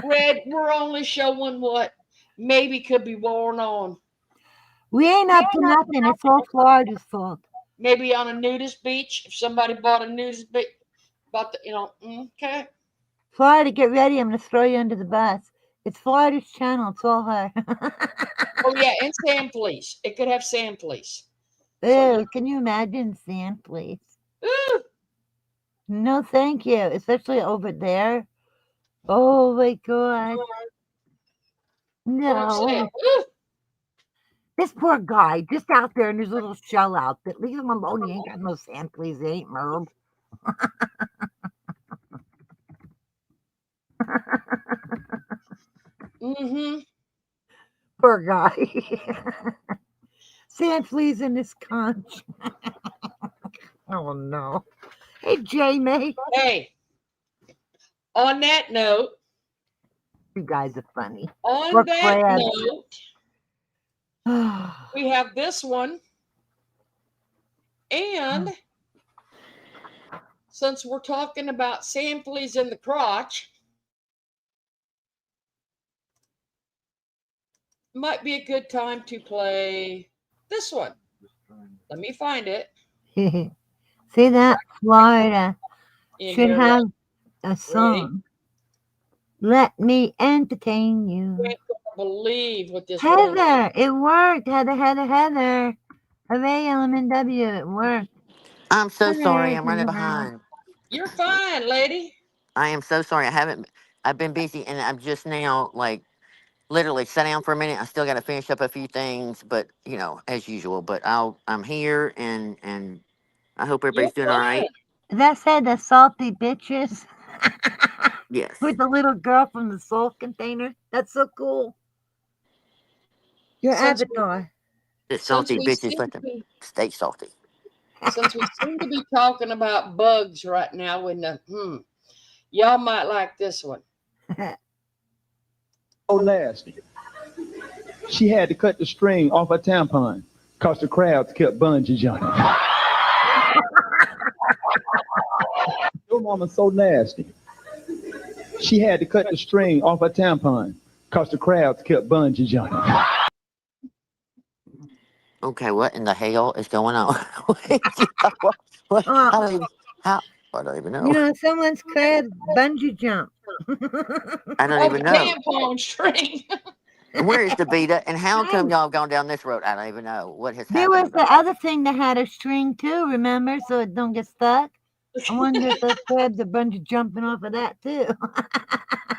Red, we're only showing what maybe could be worn on. We ain't up to nothing. It's all Florida's fault. Maybe on a nudist beach. If somebody bought a nudist beach, okay. Florida, get ready. I'm going to throw you under the bus. It's Florida's channel. It's all her. Oh, yeah, and sand fleas. It could have sand fleas. Ew, can you imagine sand fleas? Ooh. No, thank you. Especially over there. Oh, my God. No. This poor guy just out there in his little shell outfit. Leave him alone. He ain't got no sand fleas. He ain't Merb. Mm-hmm. Poor guy. Sand fleas in this conch. Oh no. Hey Jamie. Hey. On that note. You guys are funny. On that note, we have this one. And since we're talking about sand fleas in the crotch, might be a good time to play this one. Let me find it. See that? Florida should have a song. Let me entertain you. I can't believe what this Heather, it worked. Heather. Hooray, LMNW, it worked. I'm so sorry. I'm running behind. You're fine, lady. I am so sorry. I've been busy and I'm just now literally sat down for a minute. I still got to finish up a few things, but you know, as usual, but I'm here and I hope everybody's doing all right. That said, the salty bitches. Yes. With the little girl from the salt container. That's so cool. Your avatar. The salty bitches, but stay salty. Since we seem to be talking about bugs right now, y'all might like this one. So nasty. She had to cut the string off her tampon because the crowds kept bungee jumping. Your mama's so nasty. She had to cut the string off her tampon because the crowds kept bungee jumping. Okay, what in the hell is going on? I don't even You know. know, someone's crab bungee jump. I don't Oh, even the know. tampon string. Where is Davita? And how come Hey, y'all have gone down this road? I don't even know what has there happened was with the that. other thing that had a string too, remember? So it don't get stuck. I wonder if those crabs are bungee jumping off of that too.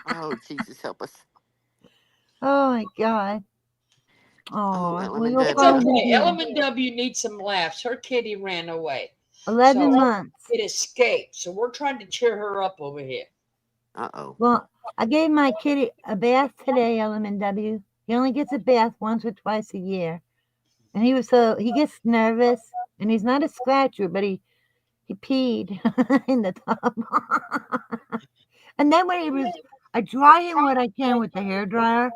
Oh, Jesus, help us. Oh my God. Oh, Oh, well, Element you'll It's W. find it okay. here. Element W needs some laughs. Her kitty ran away. 11 So months. it escaped. So we're trying to cheer her up over here. Uh-oh. Well, I gave my kitty a bath today, LMNW. He only gets a bath once or twice a year. And he gets nervous, and he's not a scratcher, but he peed in the tub. And then I dry him what I can with the hair dryer.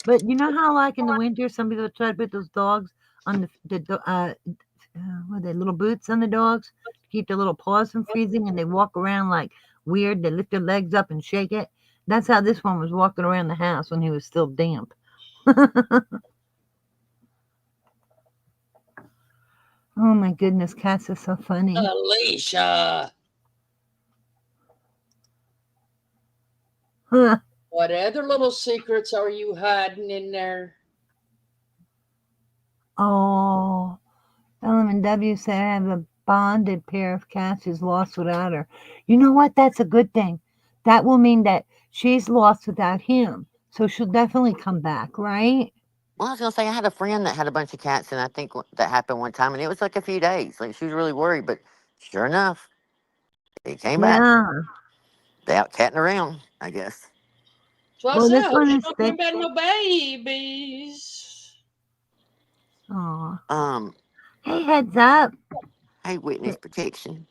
But you know how, like in the winter, some people try to put those dogs on what are they, little boots on the dogs to keep their little paws from freezing, and they walk around like weird. They lift their legs up and shake it. That's how this one was walking around the house when he was still damp. Oh my goodness, cats are so funny. Alicia. Huh. What other little secrets are you hiding in there? Oh, LMW said I have a bonded pair of cats who's lost without her. You know what? That's a good thing. That will mean that she's lost without him. So she'll definitely come back, right? Well, I was gonna say I had a friend that had a bunch of cats, and I think that happened one time, and it was like a few days. Like she was really worried, but sure enough, he came back. Yeah. They out catting around, I guess. So I Well, said, I this hope one you is don't bring back fixed. no babies. Oh. Um, Hey, heads up. hey, witness protection.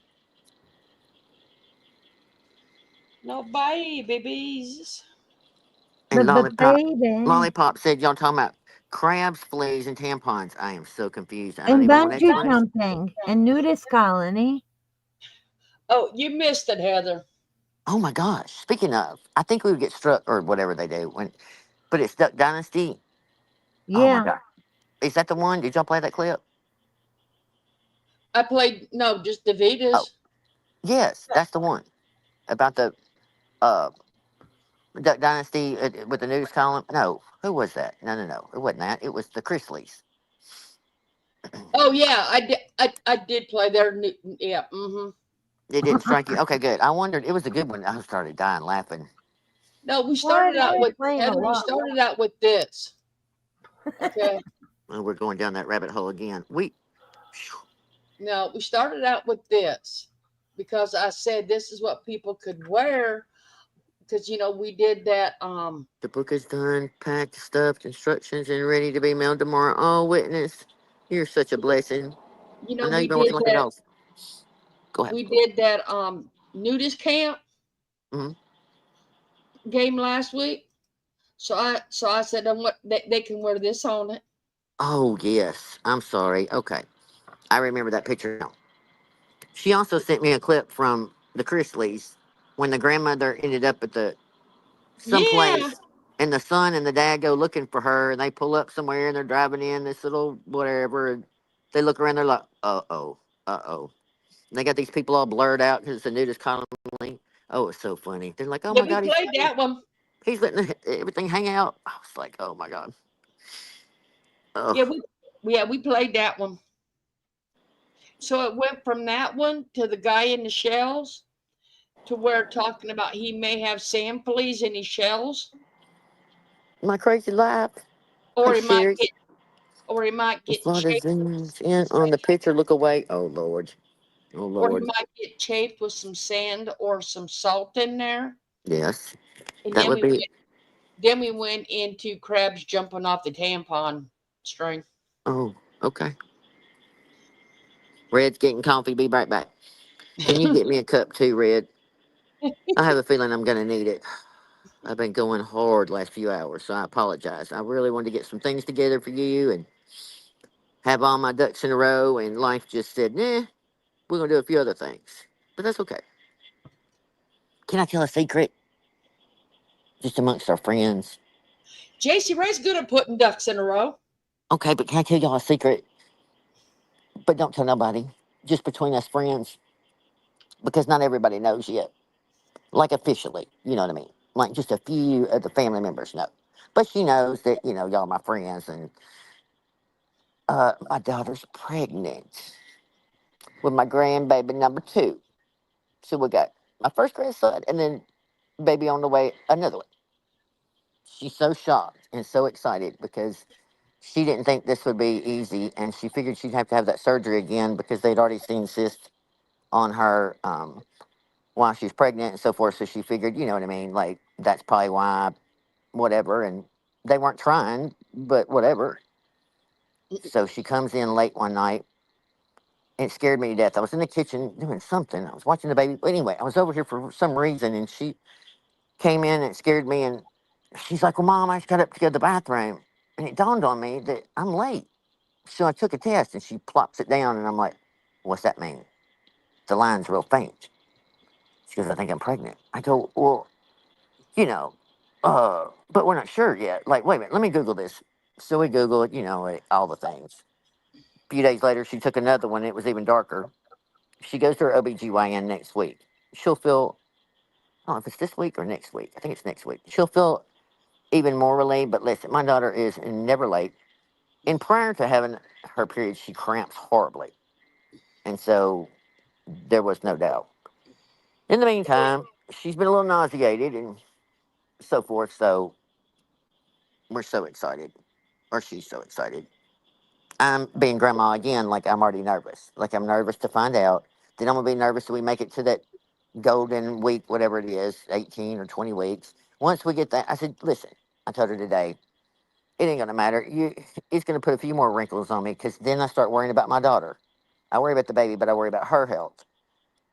No babies. And But baby. Lollipop said y'all talking about crabs, fleas, and tampons. I am so confused. I don't And even want bungee explanation. jumping. And nudist colony. Oh, you missed it, Heather. Oh my gosh! Speaking of, I think we would get struck or whatever they do but it's Duck Dynasty. Oh my Yeah. god, is that the one? Did y'all play that clip? I played, no, just the Oh Vitas. yes, that's the one about the uh Duck Dynasty with the news column. No, who was that? No, it wasn't that. It was the Chrisleys. Oh, yeah, I did play their, yeah, mm-hmm. It didn't strike you? Okay, good. I wondered. It was a good one. I started dying laughing. No, we Why started are out they with, playing a Heather, we lot? started out with this. Okay. Well, we're going down that rabbit hole again. No, we started out with this because I said this is what people could wear because we did that The book is done, packed, stuffed, instructions, and ready to be mailed tomorrow. Oh, witness, you're such a blessing. I know we you've been working did like a that dog. Go ahead. Nudist Camp Hmm. game last week. So I said what they can wear this on it. Oh, yes. I'm sorry. Okay. I remember that picture now. She also sent me a clip from the Chrisleys when the grandmother ended up at the Yeah. someplace and the son and the dad go looking for her and they pull up somewhere and they're driving in this little whatever and they look around, they're like, uh-oh. And they got these people all blurred out because it's a nudist colony. Oh, it's so funny. They're like, oh Yeah, my we God, played that one. he's letting everything hang out. I was like, oh my God. Yeah, Ugh. we played that one. So it went from that one to the guy in the shells to where talking about he may have sand fleas in his shells, My crazy life. Hey, or he might Sherry. get or he might The get flutter chafed, zooms in on the picture. Look away. Oh, Lord. Oh, or he Lord. might get chafed with some sand or some salt in there. Yes. And That would be. then we went into crabs jumping off the tampon string. Oh, okay. Red's getting coffee. Be right back. Can you get me a cup too, Red? I have a feeling I'm going to need it. I've been going hard last few hours, so I apologize. I really wanted to get some things together for you and have all my ducks in a row, and life just said, nah, we're going to do a few other things. But that's okay. Can I tell a secret? Just amongst our friends. JC Ray's good at putting ducks in a row. Okay, but can I tell y'all a secret? But don't tell nobody. Just between us friends. because not everybody knows yet, like officially, you know what I mean? Like just a few of the family members know. But she knows that, y'all are my friends, and my daughter's pregnant with my grandbaby number 2. So we got my first grandson and then baby on the way, another one. She's so shocked and so excited because she didn't think this would be easy, and she figured she'd have to have that surgery again because they'd already seen cysts on her while she was pregnant and so forth. So she figured, you know what I mean, like that's probably why, whatever. And they weren't trying, but whatever. So she comes in late one night. And it scared me to death. I was in the kitchen doing something. I was watching the baby. But anyway, I was over here for some reason, and she came in and it scared me. And she's like, "Well, Mom, I just got up to go to the bathroom." And it dawned on me that I'm late. So I took a test, and she plops it down, and I'm like, "What's that mean?" The line's real faint. She goes, "I think I'm pregnant." I go, "Well, you know, but we're not sure yet. Like, wait a minute, let me Google this." So we Google it, all the things. A few days later, she took another one. It was even darker. She goes to her OBGYN next week. She'll feel, I don't know if it's this week or next week. I think it's next week. She'll feel even more relieved. But listen, my daughter is never late. And prior to having her period, she cramps horribly. And so there was no doubt. In the meantime, she's been a little nauseated and so forth. So we're so excited, or she's so excited. I'm being grandma again, like I'm already nervous. Like I'm nervous to find out. Then I'm gonna be nervous till we make it to that golden week, whatever it is, 18 or 20 weeks. Once we get that, I said, listen, I told her today, it ain't gonna matter. It's gonna put a few more wrinkles on me because then I start worrying about my daughter. I worry about the baby, but I worry about her health.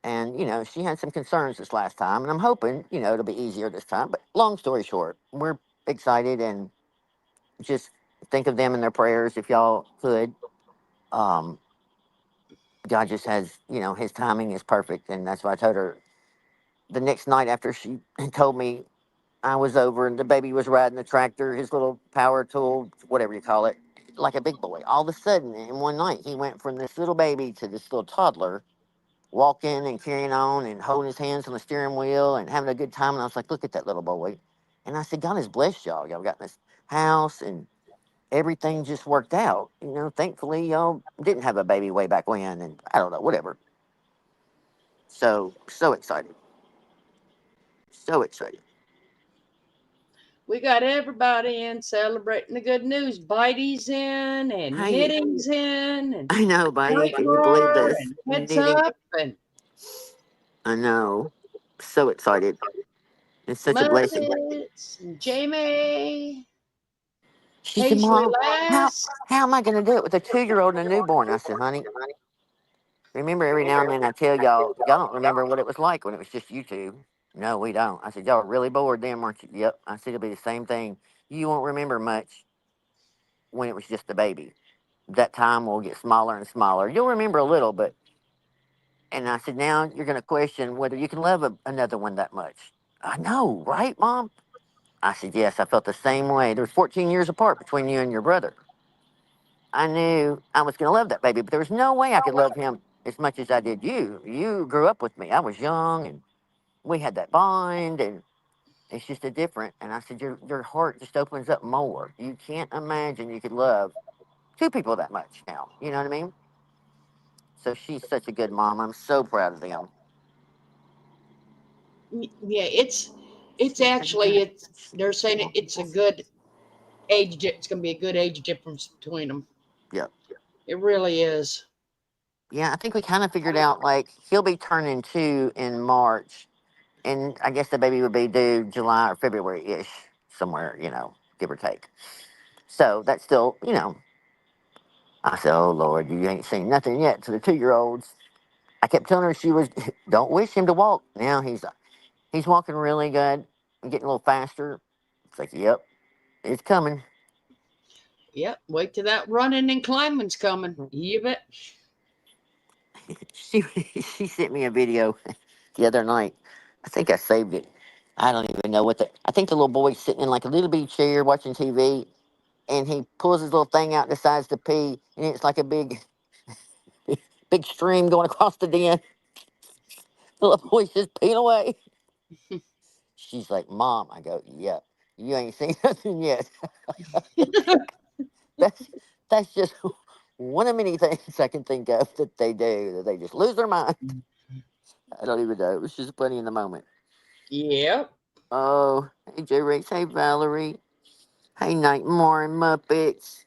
And she had some concerns this last time, and I'm hoping it'll be easier this time. But long story short, we're excited, and just think of them in their prayers if y'all could. Um, God just has, His timing is perfect, and that's why I told her the next night after she told me I was over and the baby was riding the tractor, his little power tool, whatever you call it, like a big boy. All of a sudden, in one night, he went from this little baby to this little toddler, walking and carrying on and holding his hands on the steering wheel and having a good time. And I was like, look at that little boy. And I said, God has blessed y'all. Y'all got this house and everything just worked out. Thankfully, y'all didn't have a baby way back when. And I don't know, whatever. So excited. So excited. We got everybody in celebrating the good news. Bitey's in, and Hey, Knitting's in, and I know, buddy. Can you believe Nightmare, this? and Heads Knitting. Up, and I know. So excited. It's such a blessing. Muppets, and Jamie. She said, Paisley Mom, how Lass. how am I going to do it with a 2-year-old and a newborn? I said, honey, remember every now and then I tell y'all don't remember what it was like when it was just you two. No, we don't. I said, y'all were really bored then, weren't you? Yep. I said, it'll be the same thing. You won't remember much when it was just a baby. That time will get smaller and smaller. You'll remember a little, but, and I said, now you're going to question whether you can love another one that much. I know, right, Mom? I said, yes, I felt the same way. There was 14 years apart between you and your brother. I knew I was going to love that baby, but there was no way I could love him as much as I did you. You grew up with me. I was young, and we had that bond, and it's just a different. And I said, your heart just opens up more. You can't imagine you could love 2 people that much now. You know what I mean? So she's such a good mom. I'm so proud of them. Yeah, it's actually they're saying it's a good age. It's going to be a good age difference between them. Yep. It really is. Yeah, I think we kind of figured out like he'll be turning 2 in March, and I guess the baby would be due July or February ish, somewhere, give or take. So that's still, I said, oh Lord, you ain't seen nothing yet to the 2-year-olds. I kept telling her she was, don't wish him to walk. Now he's walking really good, getting a little faster. It's like, yep, it's coming. Yep. Wait till that running and climbing's coming. You bet. She she sent me a video the other night. I think I saved it. I don't even know I think the little boy's sitting in like a little bitty chair watching TV, and he pulls his little thing out and decides to pee, and it's like a big stream going across the den. The little boy's just peeing away. She's like, Mom. I go, yeah. You ain't seen nothing yet. That's that's just one of many things I can think of that they do that they just lose their mind. I don't even know. It was just funny in the moment. Yep. Oh, hey J Rex, hey Valerie, hey Nightmare and Muppets.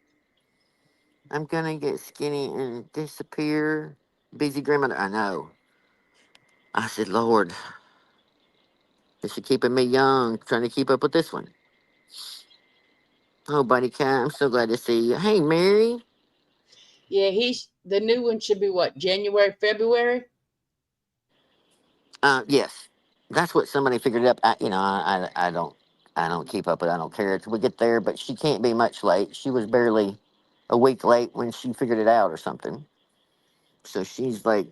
I'm gonna get skinny and disappear. Busy grandmother. I know. I said, Lord, this is keeping me young, trying to keep up with this one. Oh, buddy cat, I'm so glad to see you. Hey, Mary. Yeah, he's the new one should be what, January, February? Yes, that's what somebody figured up. I don't keep up with. It. I don't care till we get there. But she can't be much late. She was barely a week late when she figured it out or something. So she's like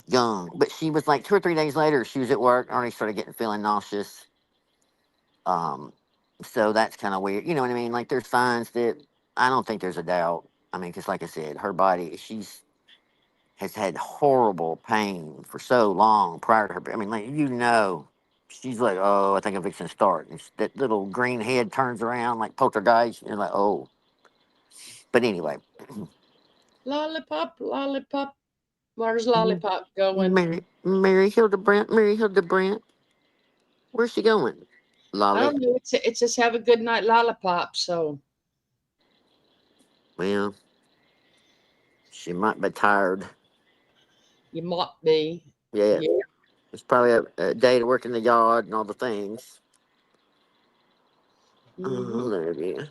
young, but she was like 2 or 3 days later. She was at work, already started getting feeling nauseous. Um, so that's kind of weird. You know what I mean? Like there's signs that I don't think there's a doubt. I mean, because like I said, her body, she's has had horrible pain for so long prior to her. I mean, like she's like, oh, I think I'm fixing to start. And that little green head turns around like poltergeist. And you're like, oh. But anyway, Lollipop, lollipop. Where's Lollipop going? Mary Hildebrandt, Mary Hildebrandt. Where's she going? I Lolly. don't know. It's just have a good night, Lollipop. So Well, she might be tired. you might be. Yeah. Yeah. It's probably a day to work in the yard and all the things. Mm-hmm. Oh, there it is.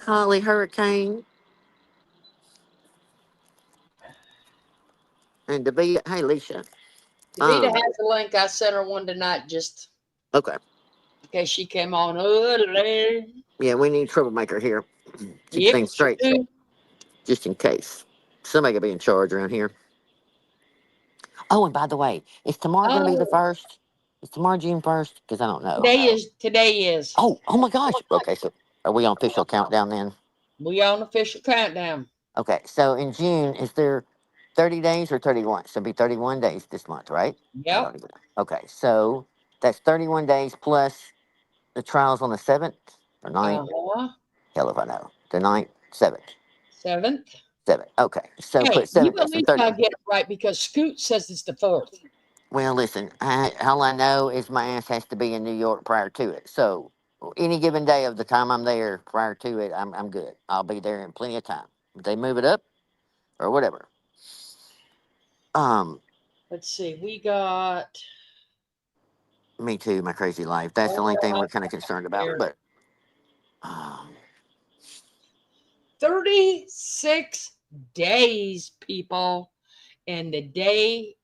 Holly Hurricane and Davita. Hey, Alicia. Davita Um, has a link. I sent her one tonight just okay. in case she came on early. Yeah, we need troublemaker here. Keep Yep, things sure straight, do. just in case. Somebody could be in charge around here. Oh, and by the way, is tomorrow going to be the Oh, first? Is tomorrow June 1st? Because I don't know. today is. Oh my gosh. Okay, so are we on official countdown then? We on official countdown. Okay, so in June, is there 30 days or 31? So it'll be 31 days this month, right? I Yep. don't even know. Okay, so that's 31 days plus the trials on the 7th or 9th. Uh-huh. Hell if I know. The 9th, 7th. 7th. 7th. Okay, so Hey, put you 7 at days. So least 30. gotta get it right because Scoot says it's the 4th. Well, listen, all I know is my ass has to be in New York prior to it. So any given day of the time I'm there prior to it, I'm good. I'll be there in plenty of time. If they move it up or whatever. Um, Let's see. We got Me too, my crazy life. That's the only thing we're kind of concerned about. here But 36 days, people. And the day,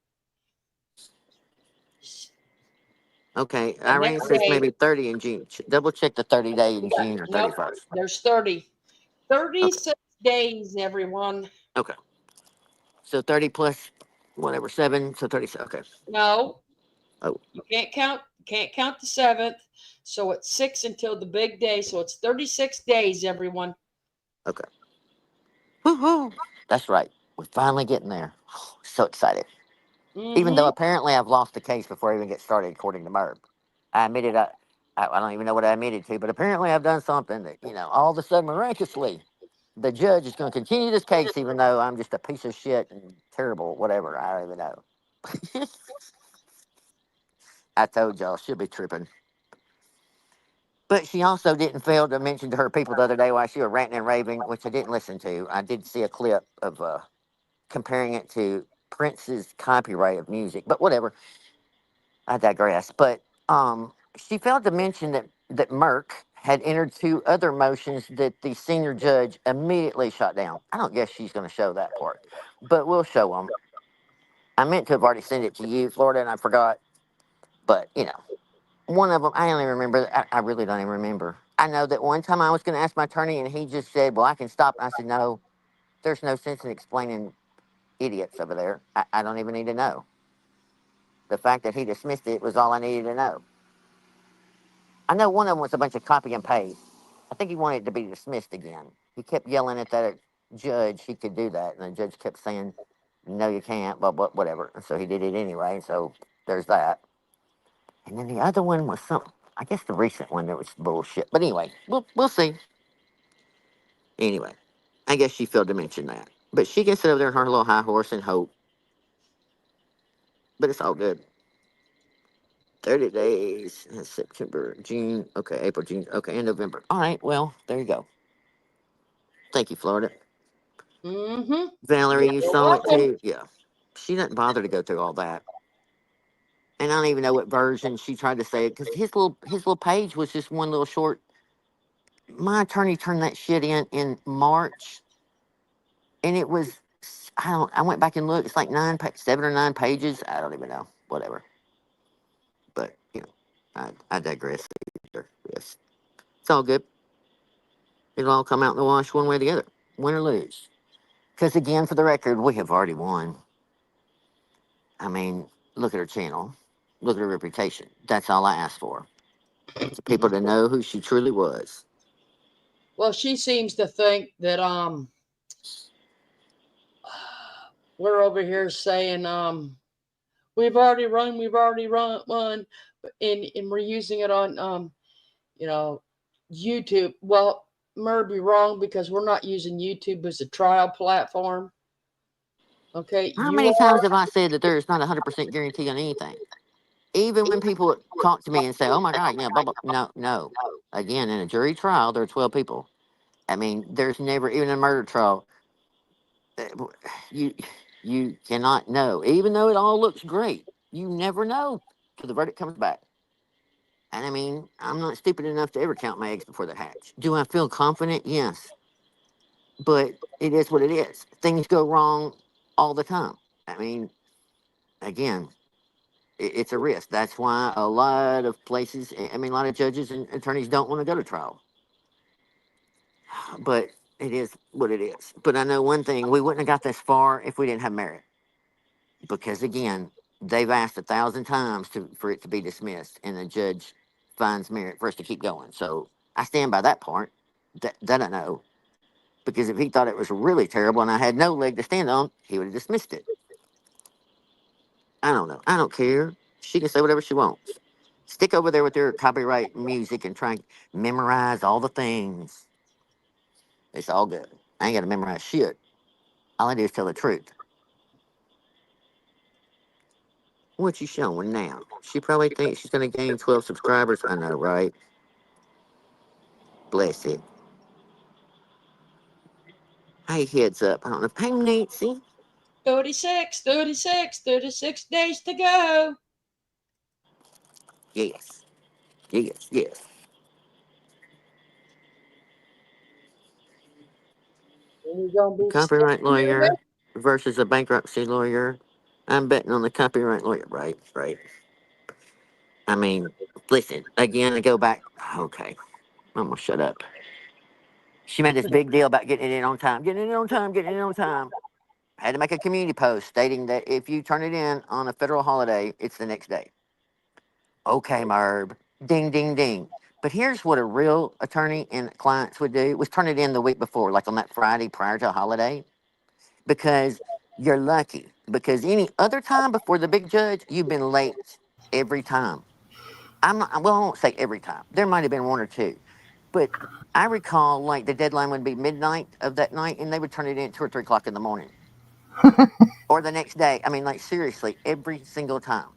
okay, the Irene next says day, maybe 30 in June. Double check the 30 day in yeah, June or nope, 31st. there's 30. Okay, 36 days, everyone. okay. So 30 plus whatever 7, so 30. Okay. No, Oh, you can't count the 7th. So it's 6 until the big day. So it's 36 days, everyone. okay. Woohoo! That's right. We're finally getting there. So excited. Even though Mm-hmm. apparently I've lost the case before I even get started, according to Merv. I admitted I don't even know what I admitted to, but apparently I've done something that, all of a sudden miraculously, the judge is going to continue this case even though I'm just a piece of shit and terrible, whatever. I don't even know. I told y'all she'll be tripping. But she also didn't fail to mention to her people the other day while she was ranting and raving, which I didn't listen to. I did see a clip of comparing it to Prince's copyright of music, but whatever. I digress. But she failed to mention that Merck had entered two other motions that the senior judge immediately shot down. I don't guess she's going to show that part, but we'll show them. I meant to have already sent it to you, Florida, and I forgot. But one of them I don't even remember. I really don't even remember. I know that one time I was going to ask my attorney, and he just said, "Well, I can stop." And I said, "No, there's no sense in explaining idiots over there. I don't even need to know. The fact that he dismissed it was all I needed to know." I know one of them was a bunch of copy and paste. I think he wanted it to be dismissed again. He kept yelling at that judge he could do that, and the judge kept saying, No, you can't, but whatever. So he did it anyway. So there's that. And then the other one was some. I guess the recent one that was bullshit. But anyway, we'll see. Anyway, I guess she failed to mention that. But she gets over there on her little high horse and hope. But it's all good. 30 days. That's September, June. Okay, April, June. Okay, and November. All right, well, there you go. Thank you, Florida. Mm-hmm. Valerie, you You're saw it welcome. too? Yeah. She doesn't bother to go through all that. And I don't even know what version she tried to say it because his little page was just one little short. My attorney turned that shit in March, and it was I went back and looked. It's like 7 or 9 pages. I don't even know. Whatever. But I digress. Yes, it's all good. It'll all come out in the wash one way or the other, win or lose. Because again, for the record, we have already won. I mean, look at her channel. Look at her reputation. That's all I asked for. For people to know who she truly was. Well, she seems to think that we're over here saying we've already won, and we're using it on YouTube. Well, Murby, wrong, because we're not using YouTube as a trial platform. Okay, How you many are. times have I said that there is not a 100% guarantee on anything? Even when people talk to me and say, "Oh my God, blah, blah." No, no. Again, in a jury trial, there are 12 people. I mean, there's never even a murder trial. You you cannot know, even though it all looks great. You never know till the verdict comes back. And I mean, I'm not stupid enough to ever count my eggs before they hatch. Do I feel confident? Yes, but it is what it is. Things go wrong all the time. I mean, again, it's a risk. That's why a lot of places, I mean, a lot of judges and attorneys don't want to go to trial. But it is what it is. But I know one thing: we wouldn't have got this far if we didn't have merit. Because again, they've asked 1,000 times for it to be dismissed, and the judge finds merit for us to keep going. So I stand by that part. That I know, because if he thought it was really terrible and I had no leg to stand on, he would have dismissed it. I don't know. I don't care. She can say whatever she wants. Stick over there with your copyright music and try and memorize all the things. It's all good. I ain't got to memorize shit. All I do is tell the truth. What you showing now? She probably thinks she's going to gain 12 subscribers. I know, right? Bless it. Hey, heads up. I don't know. Hey, Nancy. 36 days to go. Yes. Yes. Yes. And you're gonna be Copyright sitting here with lawyer versus a bankruptcy lawyer. I'm betting on the copyright lawyer. Right. Right. I mean, listen. Again, I go back. Okay. I'm going to shut up. She made this big deal about getting it in on time. Getting it in on time. Getting it in on time. Had to make a community post stating that if you turn it in on a federal holiday, it's the next day. Okay, Merb. Ding, ding, ding. But here's what a real attorney and clients would do: was turn it in the week before, like on that Friday prior to a holiday, because you're lucky. Because any other time before the big judge, you've been late every time. I'm not, well, I won't say every time. There might have been one or two, but I recall like the deadline would be midnight of that night, and they would turn it in at 2 or 3 o'clock in the morning, or the next day. I mean, like seriously, every single time.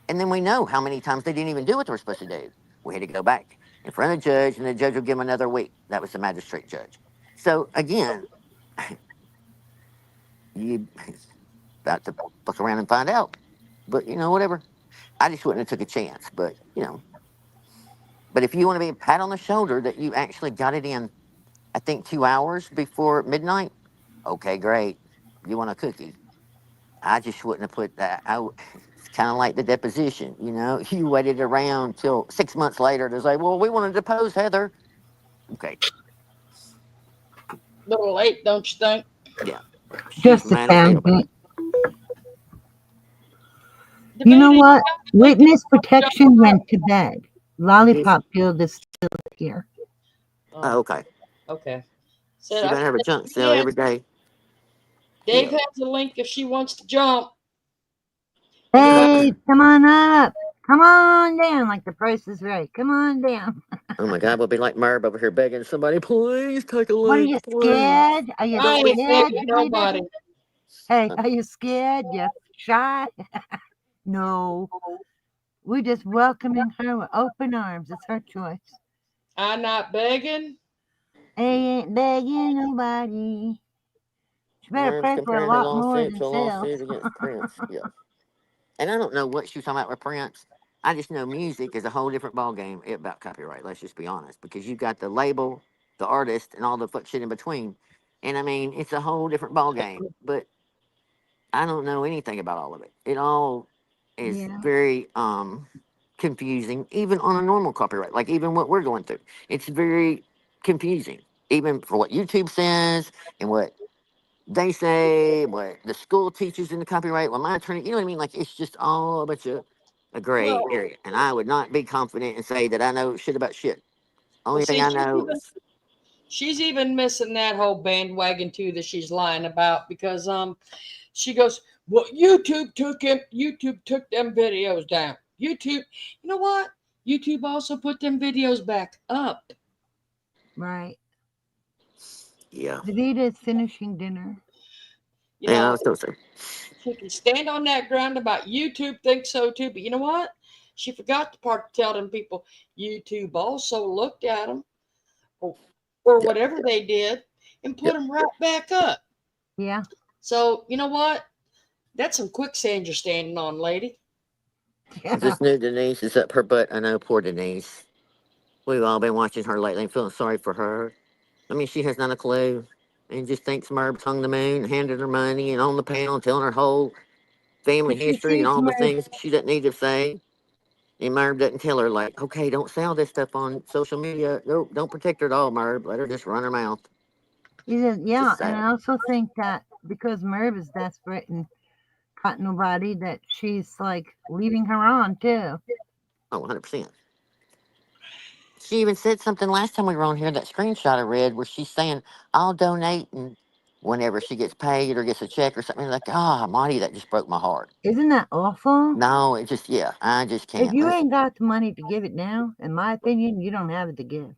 And then we know how many times they didn't even do what they were supposed to do. We had to go back in front of the judge, and the judge would give them another week. That was the magistrate judge. So again, you about to look around and find out. But whatever. I just wouldn't have took a chance. But but if you want to be a pat on the shoulder that you actually got it in, I think 2 hours before midnight. Okay, great. You want a cookie? I just wouldn't have put that. It's kind of like the deposition, You waited around till 6 months later to say, "Well, we want to depose Heather." Okay, a little late, don't you think? yeah, she's Just a mad as hell about it. tangent. You know what? Witness protection went to bed. Lollipop Field is still here. Oh, okay. Okay. She I better have a said junk sale again. every day. Dave Yeah. has a link if she wants to jump. Hey, come on up. Come on down, like the price is right. Come on down. Oh my God, we'll be like Merv over here begging somebody, please take a What are you link, please. scared? Are you I ain't scared begging to be there? nobody. Hey, are you scared? You shy? No. We're just welcoming her with open arms. It's her choice. I'm not begging. I ain't begging nobody. She better Merv's pray for a comparing her lot more lawsuit than to a sales. lawsuit against Prince. Yeah. And I don't know what she was talking about with Prince. I just know music is a whole different ballgame about copyright. Let's just be honest, because you've got the label, the artist, and all the fuck shit in between. And I mean, it's a whole different ballgame. But I don't know anything about all of it. It all is Yeah. very confusing, even on a normal copyright. Like even what we're going through, it's very confusing, even for what YouTube says and what they say, what the school teachers in the copyright, what my attorney, you know what I mean? Like it's just all a bunch of a gray Well, area. And I would not be confident and say that I know shit about shit. well, Only thing see, I know is she's even missing that whole bandwagon too that she's lying about because she goes, well, YouTube took them videos down. YouTube, you know what? YouTube also put them videos back up. Right. yeah. Davida is finishing dinner. You Yeah, I know, was still saying. she can stand on that ground about YouTube thinks so too, but you know what? She forgot the part to tell them people YouTube also looked at them or Yeah. whatever they did and put Yep. them right back up. Yeah. So you know what? That's some quicksand you're standing on, lady. Yeah. This new Denise is up her butt. I know, poor Denise. We've all been watching her lately and feeling sorry for her. I mean, she has not a clue and just thinks Merb's hung the moon, handed her money and on the panel and telling her whole family But she history and sees all the Merv. things she doesn't need to say. And Merb doesn't tell her, like, okay, don't sell this stuff on social media. No, don't protect her at all, Merb. Let her just run her mouth. Yeah, Just and sad. I also think that because Merv is desperate and caught nobody, that she's like leaving her on too. Oh, 100%. She even said something last time we were on here, that screenshot I read, where she's saying, I'll donate and whenever she gets paid or gets a check or something. Like, ah, Marty, that just broke my heart. Isn't that awful? No, it just, yeah, I just If can't. you ain't got the money to give it now, in my opinion, you don't have it to give.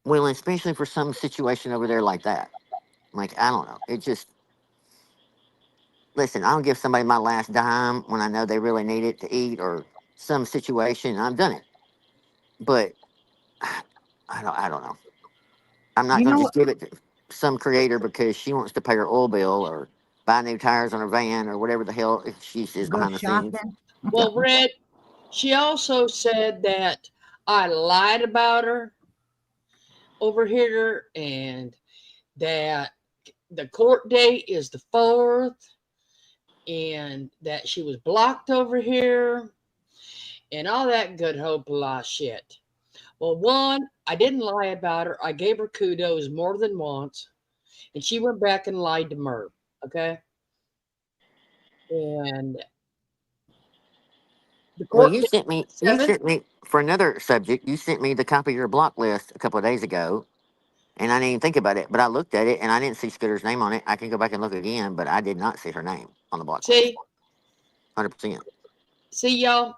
Well, especially for some situation over there like that. Like, I don't know. It just, listen, I'll give somebody my last dime when I know they really need it to eat or some situation. I've done it. But I don't know. I'm not You going know to what? just give it to some creator because she wants to pay her oil bill or buy new tires on her van or whatever the hell she is Go behind the scenes. shopping. Yeah. Well, Red, she also said that I lied about her over here and that the court date is the 4th and that she was blocked over here and all that good hoopla shit. Well, one, I didn't lie about her. I gave her kudos more than once, and she went back and lied to Merv. Okay, and the Well, court date you 7th. sent me for another subject. You sent me the copy of your block list a couple of days ago, and I didn't even think about it. But I looked at it, and I didn't see Scooter's name on it. I can go back and look again, but I did not see her name on the block list. See, 100%. y'all.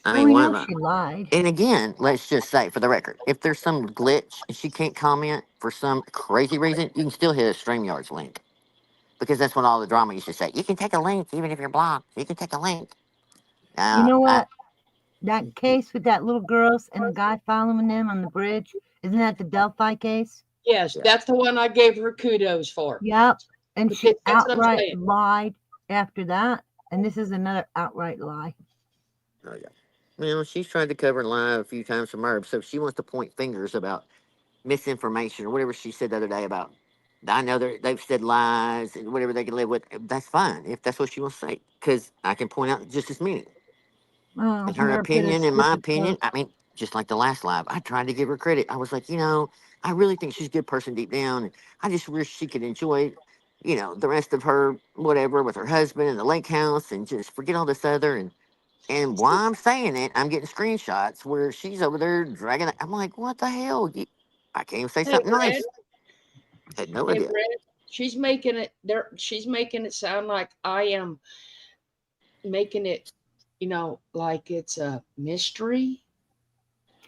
I Well, mean, we why know am I? she lied. And again, let's just say for the record, if there's some glitch and she can't comment for some crazy reason, you can still hit a StreamYards link because that's what all the drama used to say. You can take a link even if you're blocked. You can take a link. You know I what? That case with that little girls and the guy following them on the bridge, isn't that the Delphi case? Yes, yeah. that's the one I gave her kudos for. Yep. And Because she that's what I'm outright saying. lied after that. And this is another outright lie. Oh yeah. Well, she's tried to cover and lie a few times from Herb, so she wants to point fingers about misinformation or whatever she said the other day about. I know they've said lies and whatever they can live with. That's fine if that's what she wants to say, because I can point out just as many. Oh, In her Merv did a opinion, in my stupid opinion, post. I mean, just like the last live, I tried to give her credit. I was like, I really think she's a good person deep down. And I just wish she could enjoy, the rest of her whatever with her husband and the lake house and just forget all this other. And while I'm saying it, I'm getting screenshots where she's over there dragging it. I'm like, what the hell? I can't even say Hey, something Red. nice. Had no Hey, idea. Red. she's making it there. She's making it sound like I am making it, like it's a mystery.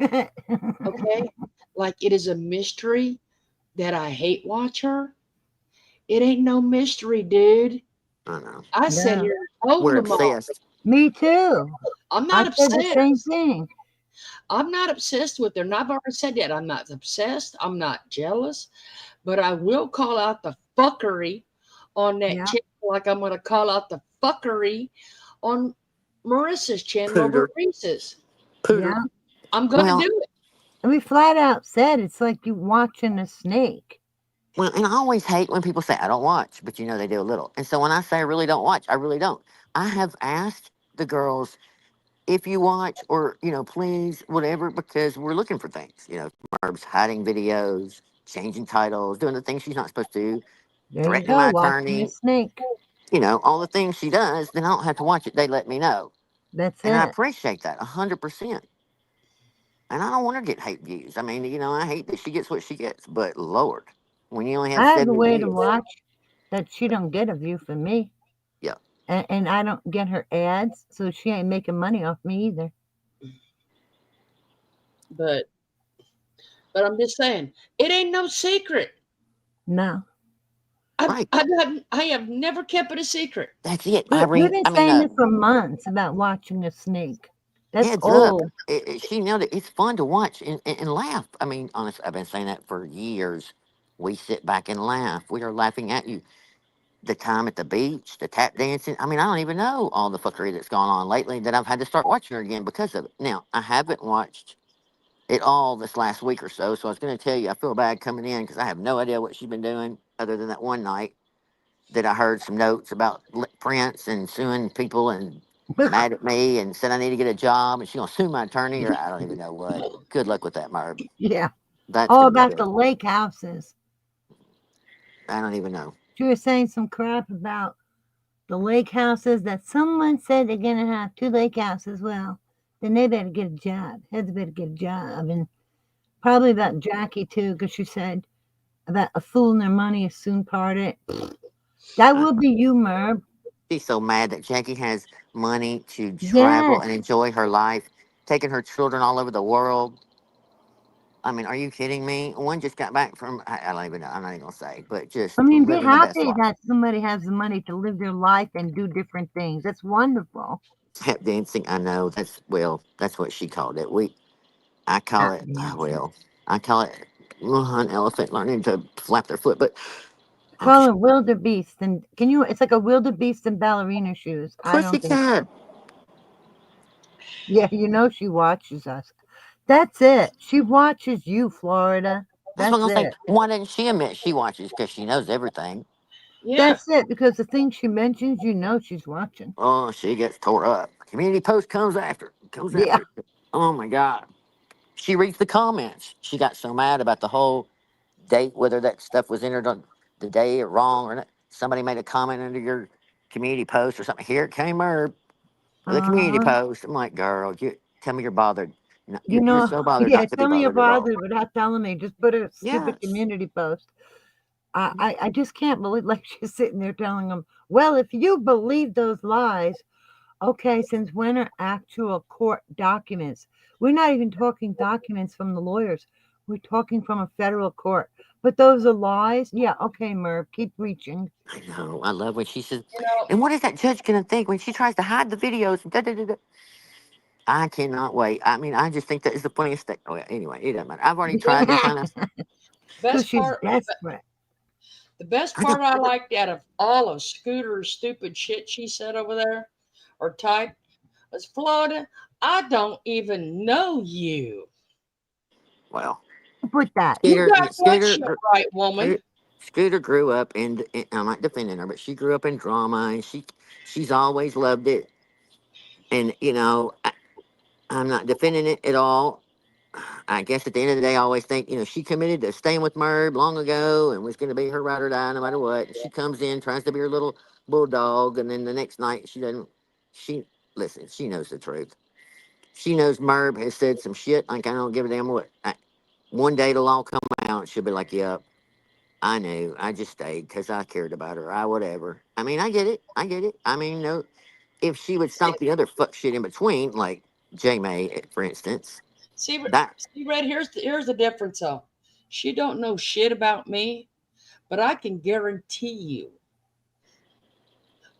Okay, like it is a mystery that I hate watch her. It ain't no mystery, dude. I know. I sat No, here and told We're them all. obsessed. me too. I'm I not said the same obsessed. thing. I'm not obsessed with her. And I've already said that. I'm not obsessed. I'm not jealous. But I will call out the fuckery on that Yeah. channel, like I'm going to call out the fuckery on Marissa's channel over Pooter. Reese's. Pooter. Yeah. I'm going to Well, do it. And we flat out said it's like you watching a snake. well, and I always hate when people say I don't watch, but they do a little. And so when I say I really don't watch, I really don't. I have asked the girls if you watch or please whatever, because we're looking for things. Marb's hiding videos, changing titles, doing the things she's not supposed to do, There you threatening go, my watching a attorney. snake. All the things she does. Then I don't have to watch it. They let me know, That's and I it. appreciate that 100%. And I don't want her to get hate views. I mean, I hate that she gets what she gets, but Lord, when you only have I have a 70 way to views, watch that she don't get a view from me. yeah. And I don't get her ads, so she ain't making money off me either. But I'm just saying, it ain't no secret. No. Right. I have never kept it a secret. That's it. We've been I mean, saying it for months about watching a snake. That's heads up. old. She nailed it. It's fun to watch and laugh. I mean, honestly, I've been saying that for years. We sit back and laugh. We are laughing at you. The time at the beach, the tap dancing. I mean, I don't even know all the fuckery that's gone on lately that I've had to start watching her again because of it. Now, I haven't watched it all this last week or so. So I was going to tell you, I feel bad coming in because I have no idea what she's been doing other than that one night that I heard some notes about Prince and suing people and mad at me and said I need to get a job and she's going to sue my attorney or I don't even know what. Good luck with that, Merv. Yeah. That's Oh, going to be about good. the lake houses. I don't even know. She was saying some crap about the lake houses that someone said they're going to have 2 lake houses. Well, then they better get a job. Heads better get a job. And probably about Jackie, too, because she said about a fool and their money is soon parted. That will be you, Merv. She's so mad that Jackie has money to travel Yes. and enjoy her life, taking her children all over the world. I mean, are you kidding me? One just got back from, I don't even know, I'm not even going to say, but just I mean, be living the best happy life. that somebody has the money to live their life and do different things. That's wonderful. Tap dancing, I know, that's what she called it. I call Tap it, dancing. I call it an elephant learning to flap their foot, but okay. Call it wildebeest. And it's like a wildebeest in ballerina shoes. I don't think. Pussycat. Yeah, she watches us. That's it. She watches you, Florida. That's what That's I'm going to it. say. Why didn't she admit she watches? Because she knows everything. Yeah. That's it. Because the things she mentions, she's watching. Oh, she gets tore up. Community post comes after. Yeah. Oh, my God. She reads the comments. She got so mad about the whole date, whether that stuff was entered on the day or wrong or not. Somebody made a comment under your community post or something. Here it came, Herb, with a community Uh-huh. post. I'm like, girl, tell me you're bothered. No, you're so bothered Yeah, not to be tell me you're bothered at all. bothered without telling me. Just put a stupid Yes. community post. I just can't believe, like, she's sitting there telling them, well, if you believe those lies, okay, since when are actual court documents? We're not even talking documents from the lawyers. We're talking from a federal court. But those are lies? Yeah, okay, Merv, keep reaching. I know. I love when she says, and what is that judge going to think when she tries to hide the videos? Da, da, da, da. I cannot wait. I mean, I just think that is the funniest thing. Oh, yeah, anyway, it doesn't matter. I've already tried to kind of. Because Best she's part, desperate. the best part I liked out of all of Scooter's stupid shit she said over there or typed was, Florida, I don't even know you. Well, Put that. You got what shit right, woman. Scooter grew up I'm not defending her, but she grew up in drama and she's always loved it. And, I'm not defending it at all. I guess at the end of the day, I always think, she committed to staying with Merv long ago and was going to be her ride or die no matter what. And she comes in, tries to be her little bulldog. And then the next night, she doesn't, listen, she knows the truth. She knows Merv has said some shit. Like, I don't give a damn what. One day it'll all come out. She'll be like, yep. I knew. I just stayed because I cared about her. I whatever. I mean, I get it. I get it. I mean, no, if she would stop the other fuck shit in between, like J May, for instance, See, that see, Red. Here's the difference, though. She don't know shit about me, but I can guarantee you,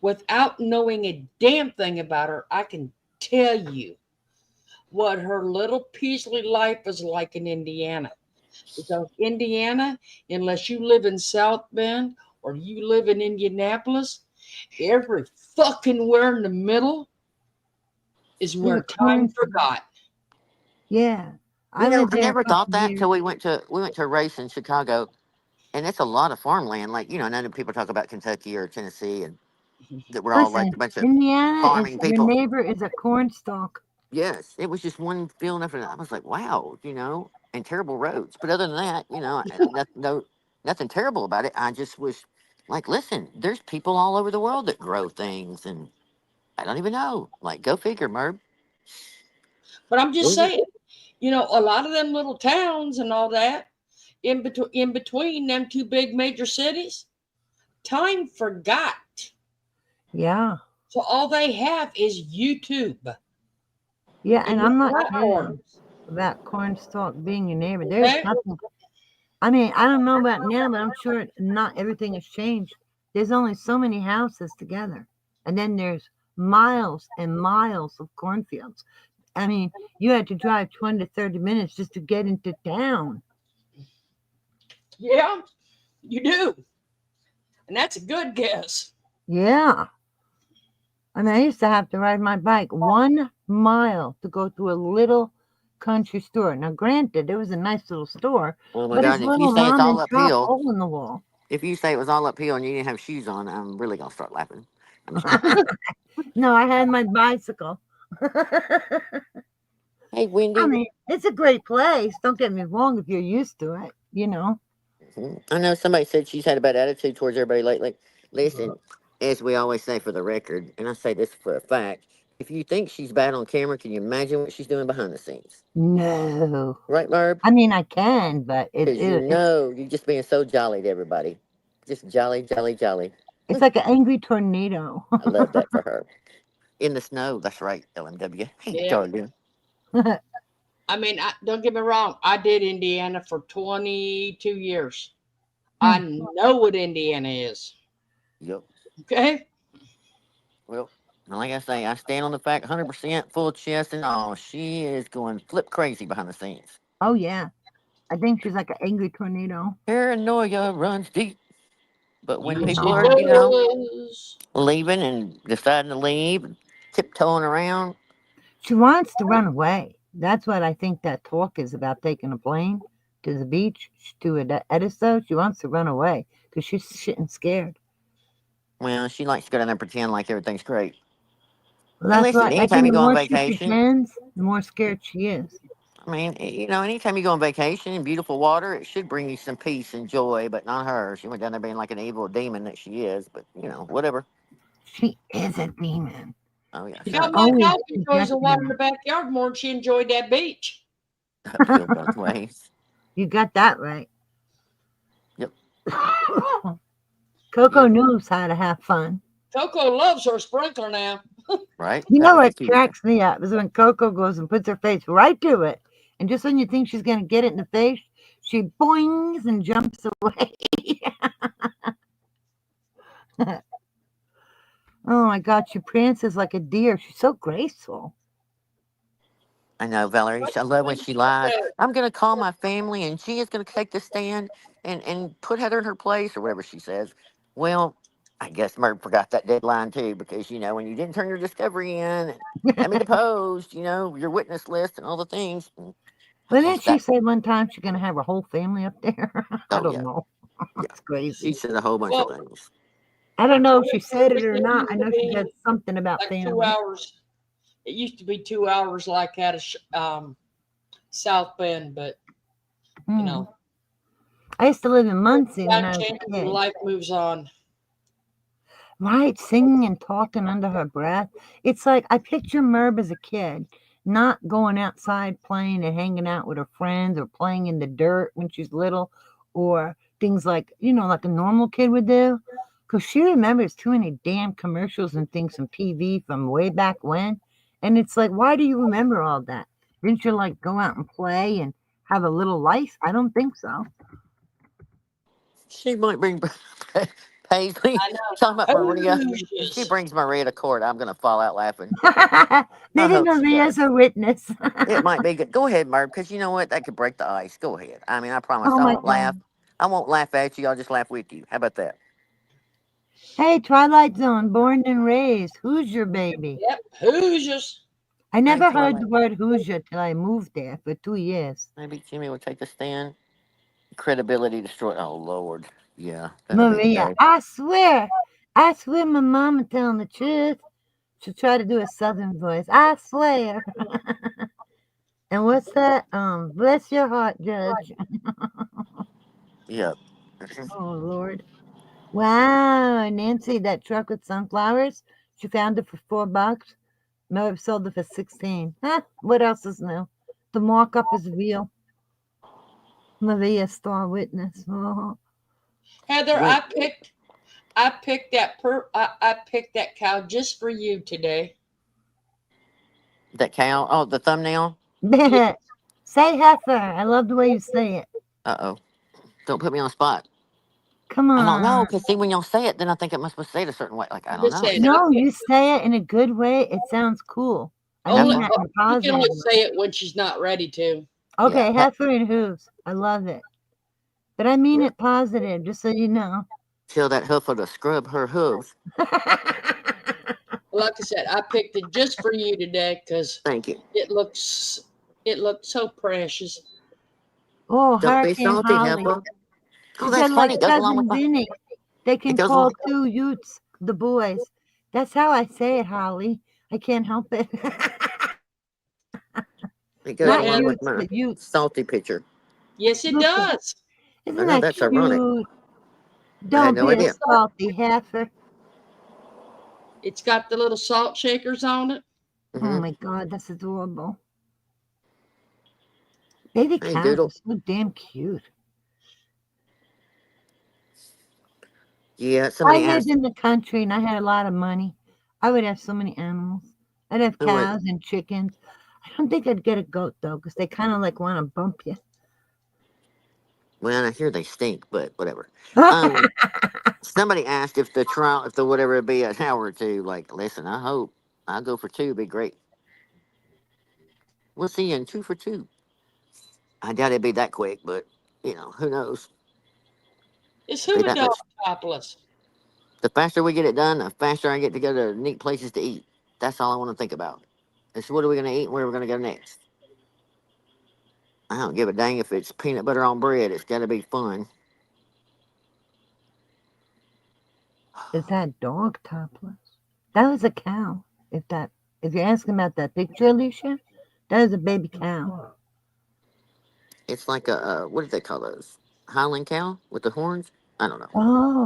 without knowing a damn thing about her, I can tell you what her little Peasley life is like in Indiana. Because Indiana, unless you live in South Bend or you live in Indianapolis, every fucking where in the middle is where time forgot. Yeah. you I know, lived I there a never thought couple that years. until we went to a race in Chicago, and it's a lot of farmland. Like you know, none of people talk about Kentucky or Tennessee, and that we're all like Listen, a bunch of Indiana is farming your people. neighbor is a cornstalk. Yes, it was just one field after that. I was like, wow, you know, and terrible roads. But other than that, you know, nothing terrible about it. I just was like, listen, there's people all over the world that grow things, and I don't even know. Like, go figure, Merb. But I'm just Was it? saying, a lot of them little towns and all that in between them two big major cities, time forgot. Yeah. So all they have is YouTube Yeah, and and the I'm not kidding platforms. about cornstalk being your neighbor. There's Okay? nothing. I mean, I don't know about now, but I'm sure not everything has changed. There's only so many houses together, and then there's miles and miles of cornfields. I mean, you had to drive 20 to 30 minutes just to get into town. Yeah, you do. And that's a good guess. Yeah. I mean, I used to have to ride my bike 1 mile to go to a little country store. Now, granted, it was a nice little store, Oh my but it's God! If you little say it's mom all and pop uphill, hole in the wall. if you say it was all uphill and you didn't have shoes on, I'm really gonna start laughing. I'm just gonna. No, I had my bicycle. Hey, I Wendy. mean, it's a great place. Don't get me wrong if you're used to it, you know. I know somebody said she's had a bad attitude towards everybody lately. Listen, as we always say for the record, and I say this for a fact, if you think she's bad on camera, can you imagine what she's doing behind the scenes? No. Right, Barb? I mean, I can, but Because you know you're just being so jolly to everybody. Just jolly, jolly, jolly. it's like an angry tornado. I love that for her. In the snow, that's right, LMW. Hey, Yeah. darling. I mean, don't get me wrong. I did Indiana for 22 years. Hmm. I know what Indiana is. Yep. Okay? Well, like I say, I stand on the fact 100% full chest and all. She is going flip crazy behind the scenes. Oh, yeah. I think she's like an angry tornado. Paranoia runs deep. But when Yes, people she are, you know, does. leaving and deciding to leave and tiptoeing around, She wants to run away. That's what I think that talk is about, taking a plane to the beach to Edisto. She wants to run away because she's shitting scared. well, she likes to go down there and pretend like everything's great. Well, And that's listen, right. I anytime think you the go on more she vacation, pretends, the more scared she is. I mean, you know, anytime you go on vacation in beautiful water, it should bring you some peace and joy, but not her. She went down there being like an evil demon that she is, but, you know, whatever. She is a demon. Oh, yeah, She's she's Now, a my always dog enjoys the water in projecting the backyard more than she enjoyed that beach. uphill both ways. You got that right. Yep. Coco Yep. knows how to have fun. Coco loves her sprinkler now. Right? You That know was the what key. cracks me up is when Coco goes and puts her face right to it, and just when you think she's going to get it in the face, she boings and jumps away. Oh my God, she prances like a deer. She's so graceful. I know, Valerie. I love when she lies. I'm going to call my family, and she is going to take the stand and put Heather in her place, or whatever she says. Well, I guess Merv forgot that deadline too, because you know when you didn't turn your discovery in and have me deposed, you know your witness list and all the things. I But guess didn't she that. say one time she's going to have her whole family up there? I Oh don't yeah, know. yeah. It's She crazy. said a whole bunch of Well, things. I don't know if she said it or it not. used I to know she be said something about like 2 family. hours. It used to be 2 hours like out of South Bend, but, you know, I used to live in Muncie when life I was a changes and kid. life moves on. Right, singing and talking under her breath. It's like I picture Merb as a kid, not going outside playing and hanging out with her friends or playing in the dirt when she's little, or things like, like a normal kid would do. Because she remembers too many damn commercials and things from TV from way back when. And it's like, why do you remember all that? Didn't you like go out and play and have a little life? I don't think so. She might bring Paisley. I know. Talking about Maria. If she Hoosh. brings Maria to court, I'm gonna fall out laughing. I Maybe hope she Maria's does. a witness. It might be good. Go ahead, Merv, because you know what? That could break the ice. Go ahead. I mean, I promise Oh I my won't laugh. God. I won't laugh at you. I'll just laugh with you. How about that? Hey, Twilight Zone, born and raised. Who's your baby? Yep. Hoosiers. I Hey, never heard Twilight. the word Hoosier till I moved there for 2 years. Maybe Jimmy will take the stand. Credibility destroyed. Oh Lord. Yeah, that'll be the Maria, day. I swear my mama telling the truth. She'll try to do a southern voice. I swear. And what's that? Bless your heart, Judge. Yeah. Oh Lord. Wow, Nancy, that truck with sunflowers. She found it for $4. Merv sold it for 16. Huh? What else is new? The markup is real. Maria, star witness. Oh. Heather, Wait, I picked I picked that cow just for you today. that cow. Oh, the thumbnail. Yeah. Say heifer. I love the way you say it. Oh. Don't put me on the spot. Come I don't know, on. because see, when y'all say it, then I think it must be said a certain way. Like, I I'm don't just know. saying, I No, picked you say it in a good way. It sounds cool. I Heifer. mean that in a you can positive only way. say it when she's not ready to. Yeah. Okay, heifer and hooves. I love it. But I mean Yeah. it positive, just so you know. Tell that heifer to scrub her hooves. Like I said, I picked it just for you today because Thank you. it looks so precious. Oh, Don't be Hurricane salty, Holly. heifer. Oh, She that's said funny. like It goes along with cousin my. Vinny. They It can goes along. call 2 Utes the boys. That's how I say it, Holly. I can't help it. It goes Good, Not along Heather. with Utes, my but Utes. salty picture. Yes, it Look at, does. I isn't know that that's ironic. cute? I had Don't no be a idea. salty heifer. It's got the little salt shakers on it. Oh Hmm. my God, that's adorable. Baby Hey, cows are Doodle. so damn cute. Yeah, I somebody lived asked. in the country and I had a lot of money. I would have so many animals. I'd have Who was? cows and chickens. I don't think I'd get a goat though, because they kind of like want to bump you. Well, I hear they stink, but whatever. Um, Somebody asked if the trial, if the whatever it be, an hour or two. Like, listen, I hope I'll go for two. It'd be great. We'll see you in 2 for 2. I doubt it'd be that quick, but who knows? Is Be who a that dog much. topless? The faster we get it done, the faster I get to go to neat places to eat. That's all I want to think about. Is what are we going to eat and where are we going to go next? I don't give a dang if it's peanut butter on bread. It's got to be fun. Is that dog topless? That was a cow. If you're asking about that picture, Alicia, that is a baby cow. It's like a what do they call those? Highland cow with the horns? I don't know.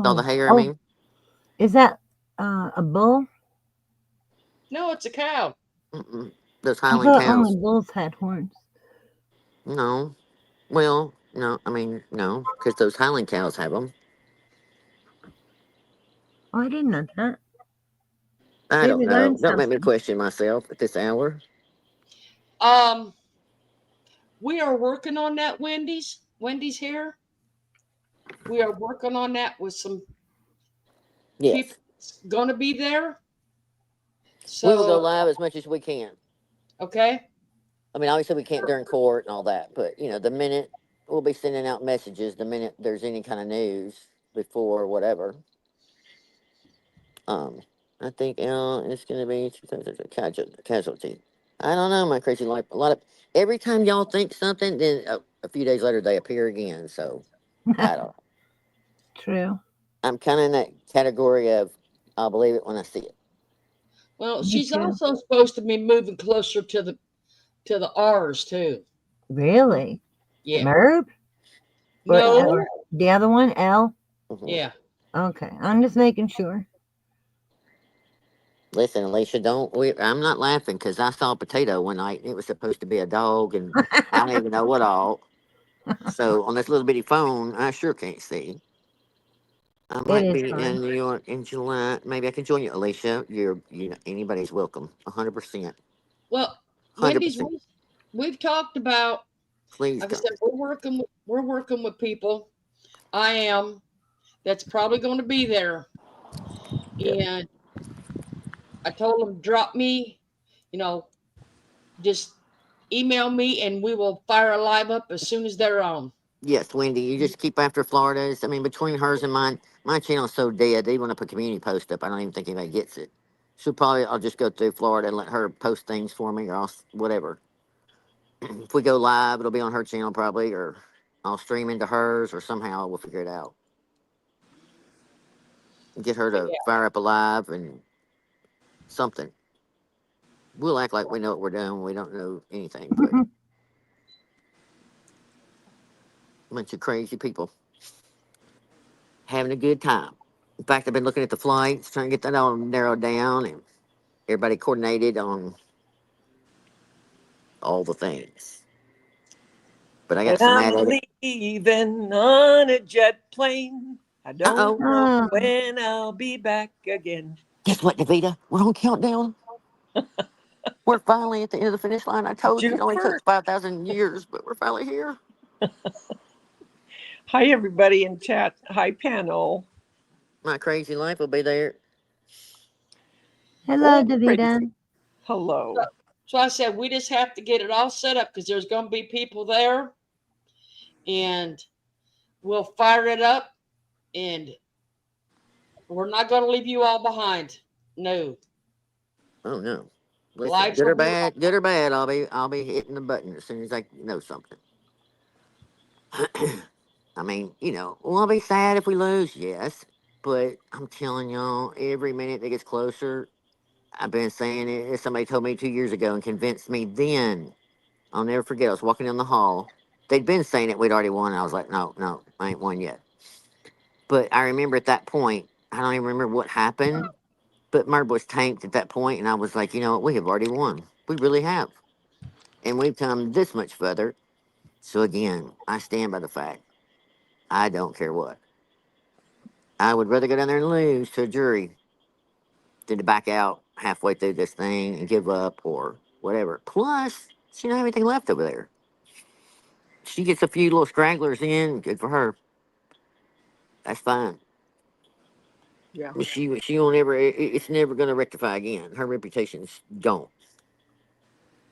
All the Oh, hair. I oh, mean, is that a bull? No, it's a cow. mm-mm. Those I Highland thought only cows. bulls had horns. No. Well, no. I mean, no, because those Highland cows have them. Oh, I didn't know that. I Maybe don't we know. learned Don't make me something. question myself at this hour. Um, we are working on that, Wendy's. Wendy's here. We are working on that with some people Yes, gonna be there. we will go So, live as much as we can. okay. I mean, obviously we can't during court and all that, but the minute we'll be sending out messages, the minute there's any kind of news before whatever. Um, I think it's gonna be a casualty. I don't know, my crazy life. A lot of every time y'all think something, then a few days later they appear again. So I don't. True. I'm kind of in that category of I'll believe it when I see it. Well, Me she's too. also supposed to be moving closer to the R's too. Really? Yeah. Merb? No. Or the other one, L? Hmm. Yeah. Okay, I'm just making sure. Listen, Alicia, don't. I'm not laughing because I saw a potato one night and it was supposed to be a dog, and I don't even know what all. So on this little bitty phone, I sure can't see. I It might is be fun. in New York in July. Maybe I can join you, Alicia. Anybody's welcome. 100%. Well, Wendy's, 100%. we've talked about. Please Like I come. said, we're working with people. I am. That's probably going to be there. Yeah. And I told them, drop me, you know, just email me and we will fire a live up as soon as they're on. Yes, Wendy, you just keep after Florida's. I mean, between hers and mine, my channel's so dead. Even when I put community post up, I don't even think anybody gets it. I'll just go through Florida and let her post things for me, or whatever. If we go live, it'll be on her channel probably, or I'll stream into hers, or somehow we'll figure it out. Get her But to yeah, fire up a live and something. We'll act like we know what we're doing when we don't know anything, but a bunch of crazy people having a good time. In fact, I've been looking at the flights, trying to get that all narrowed down, and everybody coordinated on all the things. But I And got so mad I'm at it. leaving on a jet plane. I don't Uh-oh. know Oh, when I'll be back again. Guess what, Davita? We're on countdown. We're finally at the end of the finish line. I told you June it only took 1st. 5,000 years, but we're finally here. Hi, everybody in chat. Hi, panel. My crazy life will be there. hello, Oh, crazy. Davida. Hello. so I said we just have to get it all set up because there's going to be people there, and we'll fire it up, and we're not going to leave you all behind. No, Oh no. Listen, lives will be on. good or bad, I'll be hitting the button as soon as I know something. I mean, we'll be sad if we lose, yes. But I'm telling y'all, every minute that gets closer, I've been saying it. Somebody told me 2 years ago and convinced me then. I'll never forget. I was walking down the hall. They'd been saying it. We'd already won. I was like, no, no, I ain't won yet. But I remember at that point, I don't even remember what happened. But Murd was tanked at that point, and I was like, you know what? We have already won. We really have. And we've come this much further. So again, I stand by the fact. I don't care what. I would rather go down there and lose to a jury than to back out halfway through this thing and give up or whatever. Plus, she don't have anything left over there. She gets a few little stragglers in, good for her. That's fine. Yeah. She won't ever. It's never going to rectify again. Her reputation's gone.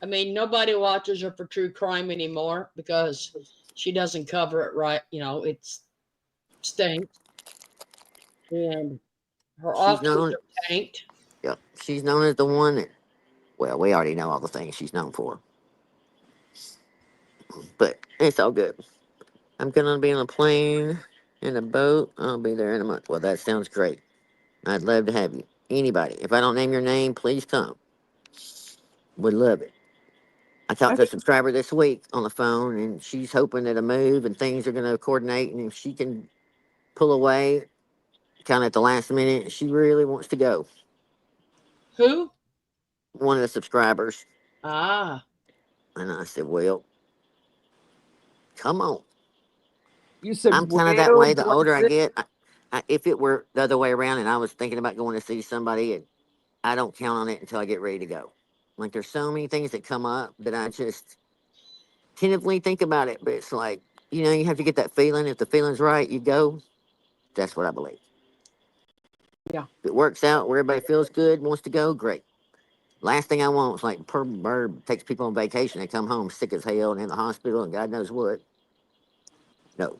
I mean, nobody watches her for true crime anymore because she doesn't cover it right. It's stinks, and her She's auctions known. are tanked. Yep. She's known as the one that. Well, we already know all the things she's known for, but it's all good. I'm gonna be on a plane in a boat. I'll be there in a month. Well, that sounds great. I'd love to have you. Anybody. If I don't name your name, please come. Would love it. I talked I to a think, subscriber this week on the phone, and she's hoping that a move and things are going to coordinate. And if she can pull away kind of at the last minute, she really wants to go. Who? One of the subscribers. Ah, And I said, well, come on. you said, I'm kind of that well, way. The older bless I it. get, if it were the other way around and I was thinking about going to see somebody, and I don't count on it until I get ready to go. Like there's so many things that come up that I just tentatively think about it. But it's like, you have to get that feeling. If the feeling's right, you go. That's what I believe. Yeah. If it works out where everybody feels good, wants to go, great. Last thing I want is like per bird takes people on vacation. They come home sick as hell and in the hospital and God knows what. No.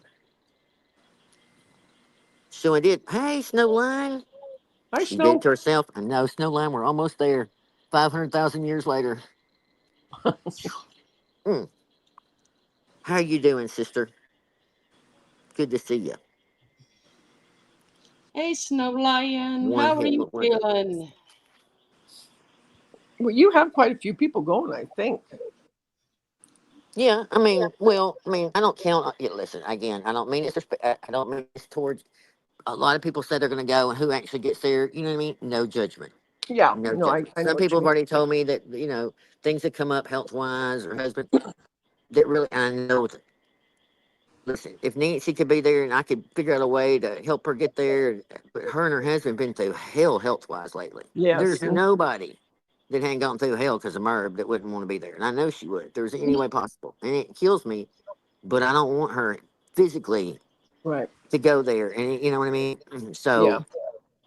So I did. Hey, Snowline. Hi, She did it Snow. to herself. I know, Snowline. We're almost there. 500,000 years later. Mm. How you doing, sister? Good to see you. hey, Snow Lion, One how are hell you of a wonder. feeling? Well, you have quite a few people going, I think. Yeah, I mean, I don't count. Yeah, listen, again, I don't mean it's. I don't mean it's towards. A lot of people say they're going to go, and who actually gets there? You know what I mean? No judgment. Yeah. No No, judgment. I know Some what you people have mean. already told me that things that come up health wise or husband that really I know listen, if Nancy could be there and I could figure out a way to help her get there, but her and her husband been through hell health wise lately. Yes. There's nobody that hadn't gone through hell because of Merv that wouldn't want to be there. And I know she would if there was any way possible. And it kills me, but I don't want her physically Right. to go there. And you know what I mean? So, Yeah.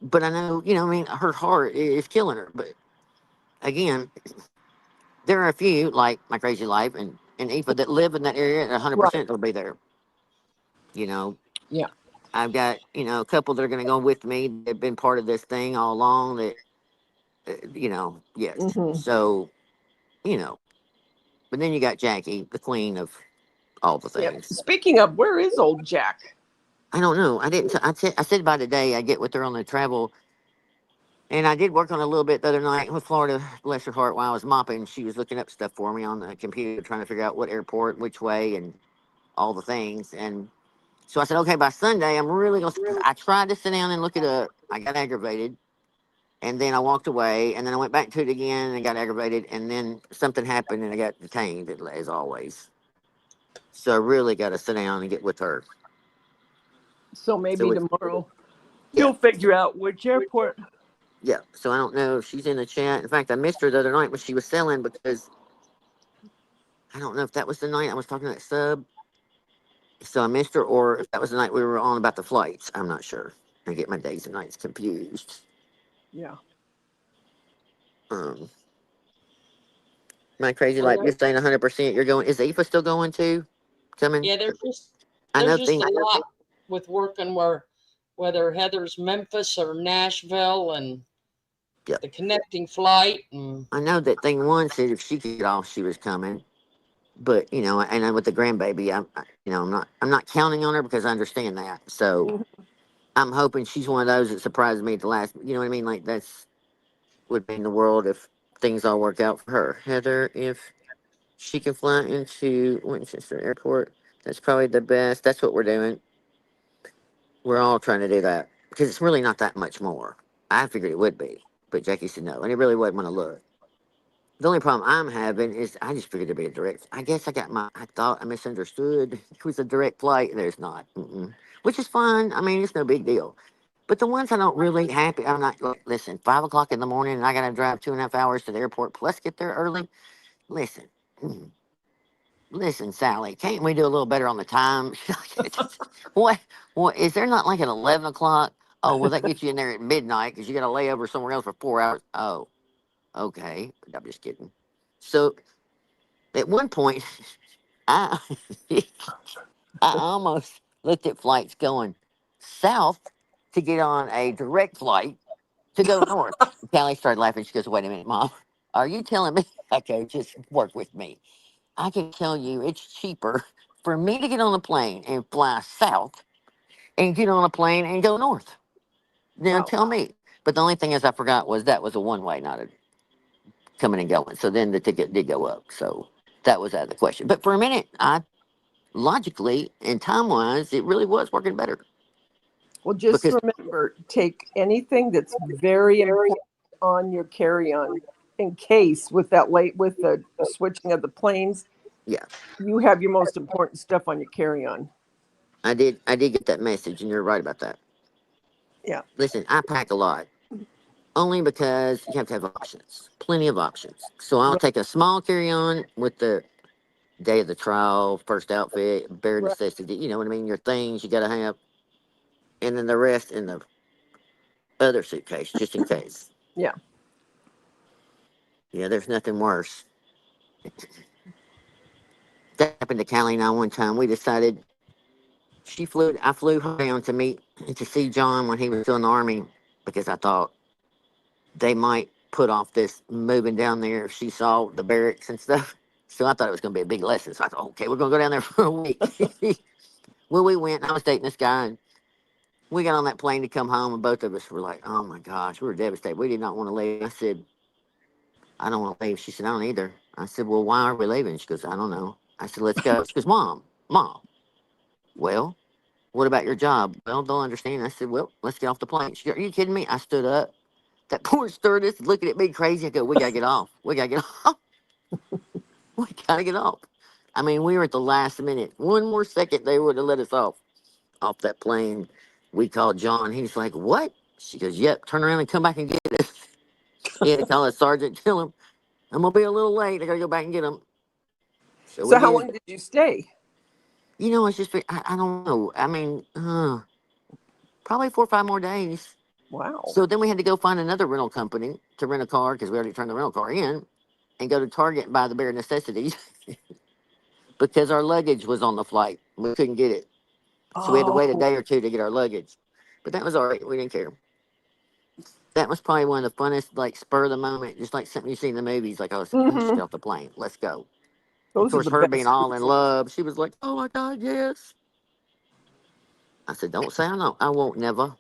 but I know, you know, I mean, her heart is killing her. But again, there are a few like My Crazy Life and Aoife that live in that area and 100% will be there. You know, Yeah. I've got, you know, a couple that are going to go with me. They've been part of this thing all along that, you know, yes. Mhm. So, you know, but then you got Jackie, the queen of all the Yeah. things. Speaking of, where is old Jack? I don't know. I didn't, I said by today I get with her on the travel. And I did work on it a little bit the other night with Florida, bless her heart, while I was mopping. She was looking up stuff for me on the computer, trying to figure out what airport, which way, and all the things. And so I said, okay, by Sunday, I'm really going to, I tried to sit down and look it up. I got aggravated. And then I walked away. And then I went back to it again and got aggravated. And then something happened and I got detained, as always. So I really got to sit down and get with her. So maybe So tomorrow Yeah. you'll figure out which airport. Yeah. So I don't know if she's in the chat. In fact, I missed her the other night when she was selling because I don't know if that was the night I was talking to that sub. So I missed her, or if that was the night we were on about the flights. I'm not sure. I get my days and nights confused. Yeah. My Crazy Life, you're saying 100%. You're going. Is Aoife still going too? Coming? Yeah, I know there's just things. a lot with working whether Heather's Memphis or Nashville and Yep. the connecting flight. And I know that thing one said if she could get off, she was coming. But you know, and with the grandbaby, you know, I'm not counting on her because I understand that. So I'm hoping she's one of those that surprises me at the last. You know what I mean? Like that's would mean the world if things all work out for her. Heather, if she can fly into Winchester Airport, that's probably the best. That's what we're doing. We're all trying to do that because it's really not that much more. I figured it would be, but Jackie said no, and it really wasn't when I looked. The only problem I'm having is I just figured it'd be a direct. I guess I thought I misunderstood. It was a direct flight. There's not, which is fine. I mean, it's no big deal. But the ones I don't really happy, I'm not, like, listen, 5 o'clock in the morning and I got to drive 2.5 hours to the airport plus get there early. Listen, listen, Sally, can't we do a little better on the time? what, what, is there not like an 11 o'clock? Oh, well, that gets you in there at midnight because you got to lay over somewhere else for 4 hours. Oh, okay. I'm just kidding. So at one point, I, I almost looked at flights going south to get on a direct flight to go north. Callie started laughing. She goes, wait a minute, Mom. Are you telling me? Okay, just work with me. I can tell you it's cheaper for me to get on a plane and fly south and get on a plane and go north. Now Wow. tell me. But the only thing is I forgot was that was a one way, not a coming and going. So then the ticket did go up. So that was out of the question. But for a minute, I logically and time wise, it really was working better. Well, just Because remember, take anything that's very important on your carry-on in case with the switching of the planes. yeah, You have your most important stuff on your carry-on. I did get that message and you're right about that. Yeah. Listen, I pack a lot. Only because you have to have options, plenty of options. So I'll take a small carry-on with the day of the trial, first outfit, bare Right. necessity. You know what I mean? Your things you got to have, and then the rest in the other suitcase, just in case. Yeah. Yeah, there's nothing worse. That happened to Callie and I one time. We decided I flew her down to meet to see John when he was still in the army because I thought they might put off this moving down there if she saw the barracks and stuff. So I thought it was going to be a big lesson. So I thought, okay, we're going to go down there for a week. Well, we went, and I was dating this guy, and we got on that plane to come home, and both of us were like, oh my gosh, we were devastated. We did not want to leave. I said, I don't want to leave. She said, I don't either. I said, well, why are we leaving? She goes, I don't know. I said, let's go. She goes, Mom. Well, what about your job? Well, they'll understand. I said, well, let's get off the plane. She goes, are you kidding me? I stood up. That poor stewardess looking at me crazy. I go, we got to get off. We got to get off. We got to get off. I mean, we were at the last minute. One more second, they would have let us off that plane. We called John. He's like, "What?" She goes, "Yep, turn around and come back and get us." He had to call his sergeant, tell him, "I'm gonna be a little late. I gotta go back and get him." So we So how did. long did you stay? You know, it's just I don't know. I mean, probably 4 or 5 more days. Wow. So then we had to go find another rental company to rent a car because we already turned the rental car in, and go to Target and buy the bare necessities because our luggage was on the flight. We couldn't get it. So we had to wait a Oh. day or two to get our luggage. But that was all right. We didn't care. That was probably one of the funnest, like, spur of the moment, just like something you see in the movies. Like, oh, we just Hmm. got off the plane. Let's go. Of Those are course, the her being best all in cruises. love, she was like, "Oh my God, yes." I said, "Don't say I know. I won't never."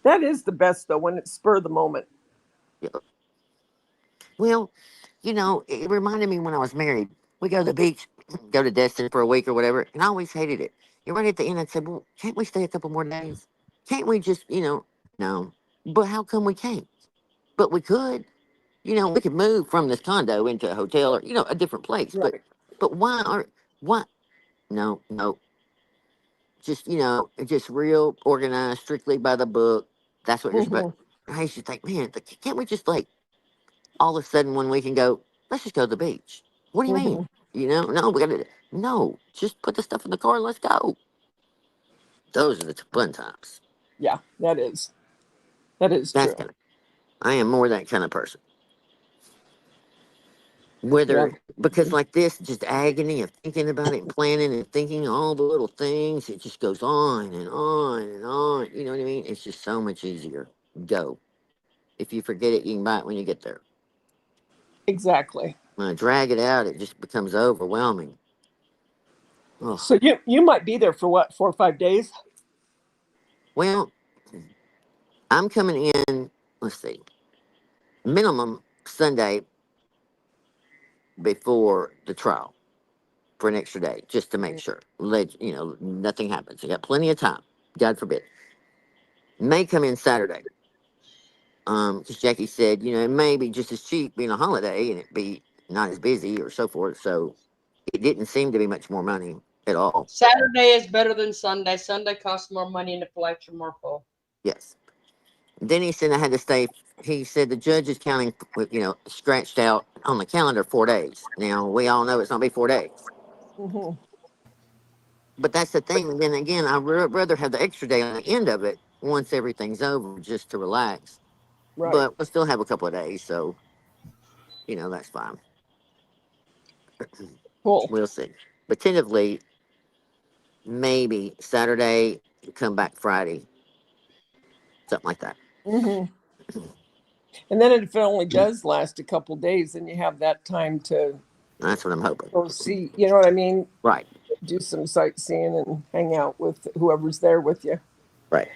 That is the best though, when it's spur of the moment. Yeah. Well, you know, it reminded me when I was married. We go to the beach, go to Destin for a week or whatever, and I always hated it. And right at the end, I'd say, "Well, can't we stay a couple more days? Can't we just, no." But how come we can't? But we could. You know, we could move from this condo into a hotel or, a different place. Right. But why? No, no. Just, just real organized, strictly by the book. That's what you're supposed. Hmm. I used to think, man, can't we just like all of a sudden one week and go, let's just go to the beach? What do you mean? Hmm. No, we got to. No, just put the stuff in the car and let's go. Those are the fun times. Yeah, that is. That is That's true. kind of. I am more that kind of person. Yeah. Whether because like this, just agony of thinking about it and planning and thinking all the little things, it just goes on and on and on. You know what I mean? It's just so much easier. Go. If you forget it, you can buy it when you get there. Exactly. When I drag it out, it just becomes overwhelming. Ugh. So you might be there for what, 4 or 5 days? Well, I'm coming in, let's see, minimum Sunday before the trial for an extra day, just to make sure. Nothing happens. I got plenty of time. God forbid. May come in Saturday. Because Jackie said, it may be just as cheap being a holiday and it be not as busy or so forth. So it didn't seem to be much more money at all. Saturday is better than Sunday. Sunday costs more money and the flights are more full. Yes. Then he said I had to stay. He said the judge is counting, with, scratched out on the calendar 4 days. Now, we all know it's not be 4 days. Hmm. But that's the thing. And then again, I'd rather have the extra day on the end of it once everything's over just to relax. Right. But we'll still have a couple of days. So, that's fine. Cool. We'll see. But tentatively, maybe Saturday, come back Friday, something like that. Hmm. And then if it only does last a couple days, then you have that time to That's what I'm hoping. go see, you know what I mean? Right, Do some sightseeing and hang out with whoever's there with you. right.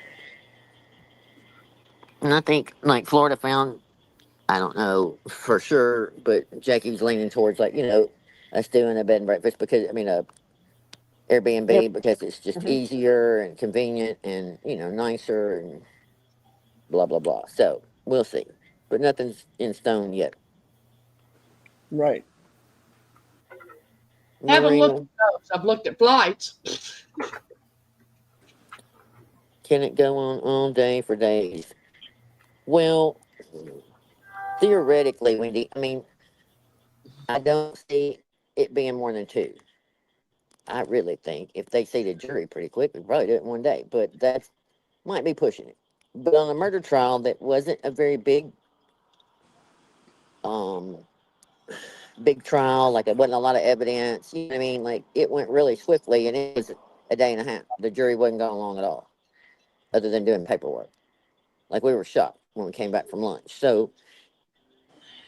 And I think, like, Florida found, I don't know for sure, but Jackie's leaning towards, like, us doing a bed and breakfast because, Yep. Airbnb because it's just Hmm. easier and convenient and, nicer and blah, blah, blah. So we'll see. But nothing's in stone yet. Right. Haven't looked Marina, at those. I've looked at flights. can it go on all day for days? Well, theoretically, Wendy, I don't see it being more than two. I really think if they see the jury pretty quick, we probably do it in one day. But that might be pushing it. But on a murder trial that wasn't a very um, big trial, like it wasn't a lot of evidence. You know what I mean? Like it went really swiftly, and it was a day and a half. The jury wasn't going long at all, other than doing paperwork. Like we were shocked when we came back from lunch. So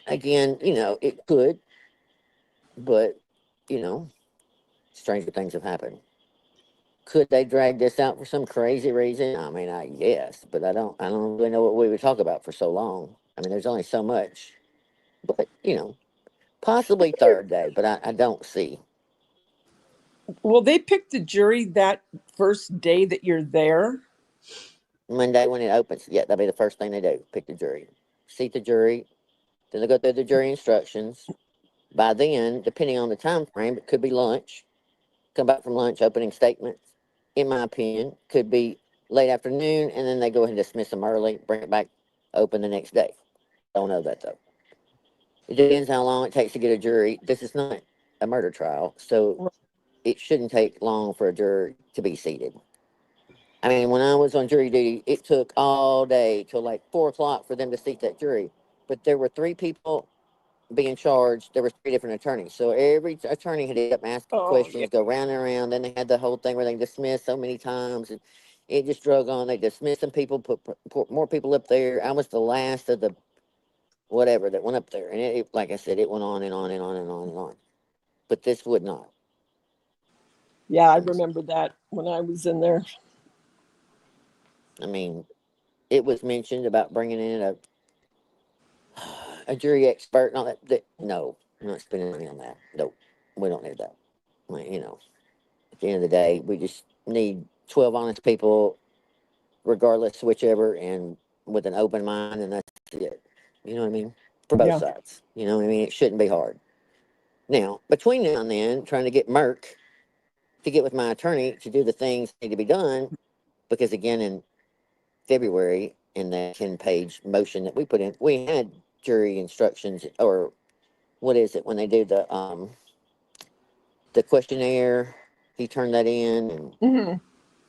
again, it could, but stranger things have happened. Could they drag this out for some crazy reason? I guess, but I don't really know what we would talk about for so long. There's only so much, but possibly third day, but I don't see Will they pick the jury that first day that you're there? Monday when it opens. Yeah, that'll be the first thing they do. Pick the jury, seat the jury, then they go through the jury instructions, By then, depending on the time frame, it could be lunch. Come back from lunch, opening statements. In my opinion, could be late afternoon, and then they go ahead and dismiss them early, bring it back, open the next day. Don't know that though. It depends how long it takes to get a jury. This is not a murder trial, so it shouldn't take long for a jury to be seated. I mean, when I was on jury duty, it took all day till like 4 o'clock for them to seat that jury. But there were 3 people being charged. There were 3 different attorneys, so every attorney had to get up and ask questions, go round and around. Then they had the whole thing where they dismissed so many times, and it just drug on. They dismissed some people, put more people up there. I was the last of the whatever that went up there, and it like I said, it went on and on and on and on and on. But this would not. Yeah, I remember that when I was in there. I mean, it was mentioned about bringing in a jury expert and all that. No, I'm not spending money on that. Nope, we don't need that. I mean, at the end of the day, we just need 12 honest people, regardless whichever, and with an open mind, and that's it. You know what I mean? For both sides. You know what I mean? It shouldn't be hard. Now, between now and then, trying to get Merck to get with my attorney to do the things that need to be done, because again, in February, in that 10-page motion that we put in, we had jury instructions, or what is it when they do the questionnaire? He turned that in, and Mm-hmm.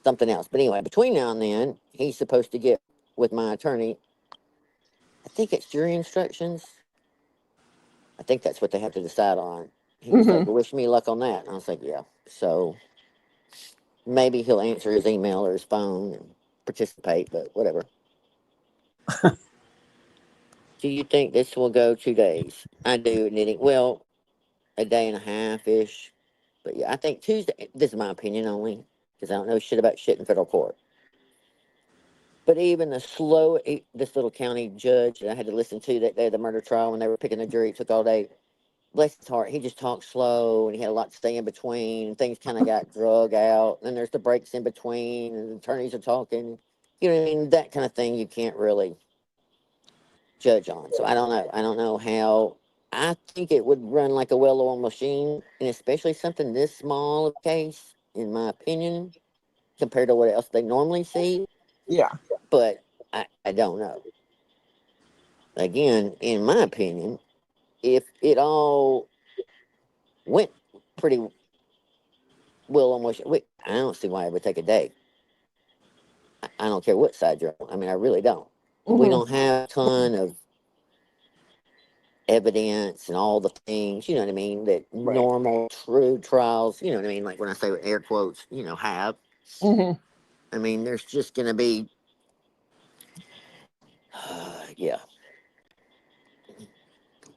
something else. But anyway, between now and then, he's supposed to get with my attorney. I think it's jury instructions. I think that's what they have to decide on. He was like, well, wish me luck on that. And I was like, yeah. So maybe he'll answer his email or his phone and participate, but whatever. Do you think this will go 2 days? I do, knitting. Well, a day and a half ish. But yeah, I think Tuesday, this is my opinion only, because I don't know shit about shit in federal court. But even this little county judge that I had to listen to that day of the murder trial when they were picking the jury, it took all day. Bless his heart, he just talked slow and he had a lot to say in between. And things kind of got drug out. And then there's the breaks in between, and the attorneys are talking. You know what I mean? That kind of thing you can't really judge on. So I don't know. I don't know how. I think it would run like a well-oiled machine, and especially something this small of a case, in my opinion, compared to what else they normally see. Yeah. But I don't know. Again, in my opinion, if it all went pretty well, almost, I don't see why it would take a day. I don't care what side you're on. I mean, I really don't. We don't have a ton of evidence and all the things, you know what I mean, that normal, true trials, you know what I mean, like when I say with air quotes, have. I mean, there's just going to be, yeah.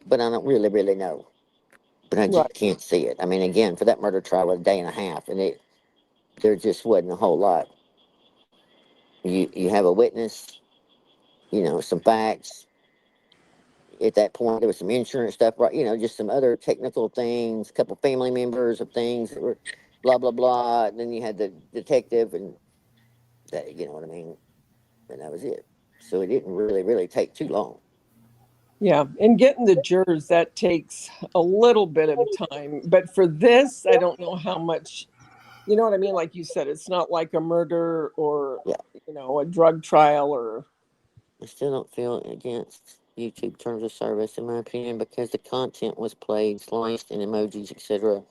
But I don't really know. But I just can't see it. I mean, again, for that murder trial, a day and a half, and there just wasn't a whole lot. You have a witness, some facts. At that point, there was some insurance stuff, right? Just some other technical things, a couple family members of things that were blah, blah, blah. And then you had the detective, and that, you know what I mean? And that was it. So it didn't really take too long. Yeah. And getting the jurors, that takes a little bit of time. But for this, I don't know how much, you know what I mean? Like you said, it's not like a murder or, a drug trial or. I still don't feel against YouTube terms of service, in my opinion, because the content was played, sliced, and emojis, etc.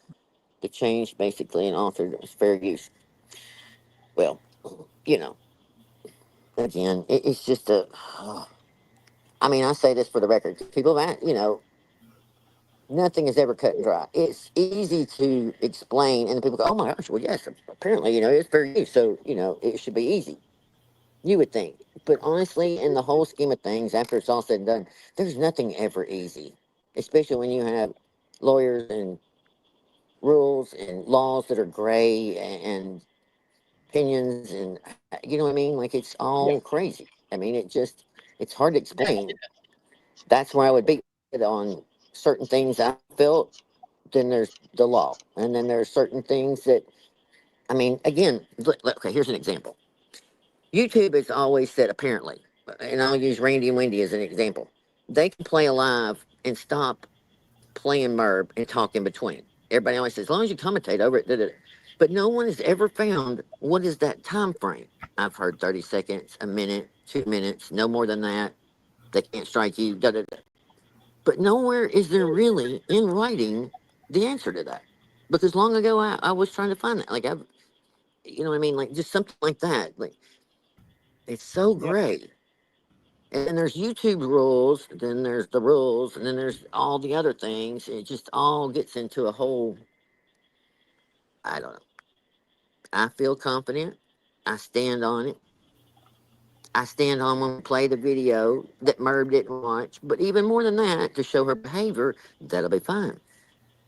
The change basically and authored was fair use. Well, again, it's just I mean, I say this for the record. People that, nothing is ever cut and dry. It's easy to explain, and people go, oh my gosh, well, yes, apparently, it's fair use. So, it should be easy. You would think. But honestly, in the whole scheme of things, after it's all said and done, there's nothing ever easy, especially when you have lawyers and rules and laws that are gray and opinions, and you know what I mean? Like, it's all crazy. I mean, it's hard to explain. That's where I would be on certain things I felt. Then there's the law. And then there's certain things that, I mean, again, okay, here's an example. YouTube has always said, apparently, and I'll use Randy and Wendy as an example. They can play alive and stop playing Merv and talk in between. Everybody always says, as long as you commentate over it, da, da, da. But no one has ever found what is that time frame. I've heard 30 seconds, a minute, 2 minutes, no more than that. They can't strike you, da, da, da. But nowhere is there really in writing the answer to that. Because long ago I was trying to find that. Like I've, you know what I mean? Like just something like that. Like it's so Yeah. great. And then there's YouTube rules, then there's the rules, and then there's all the other things. It just all gets into a whole, I don't know. I feel confident. I stand on it. I stand on when we play the video that Merv didn't watch. But even more than that, to show her behavior, that'll be fine.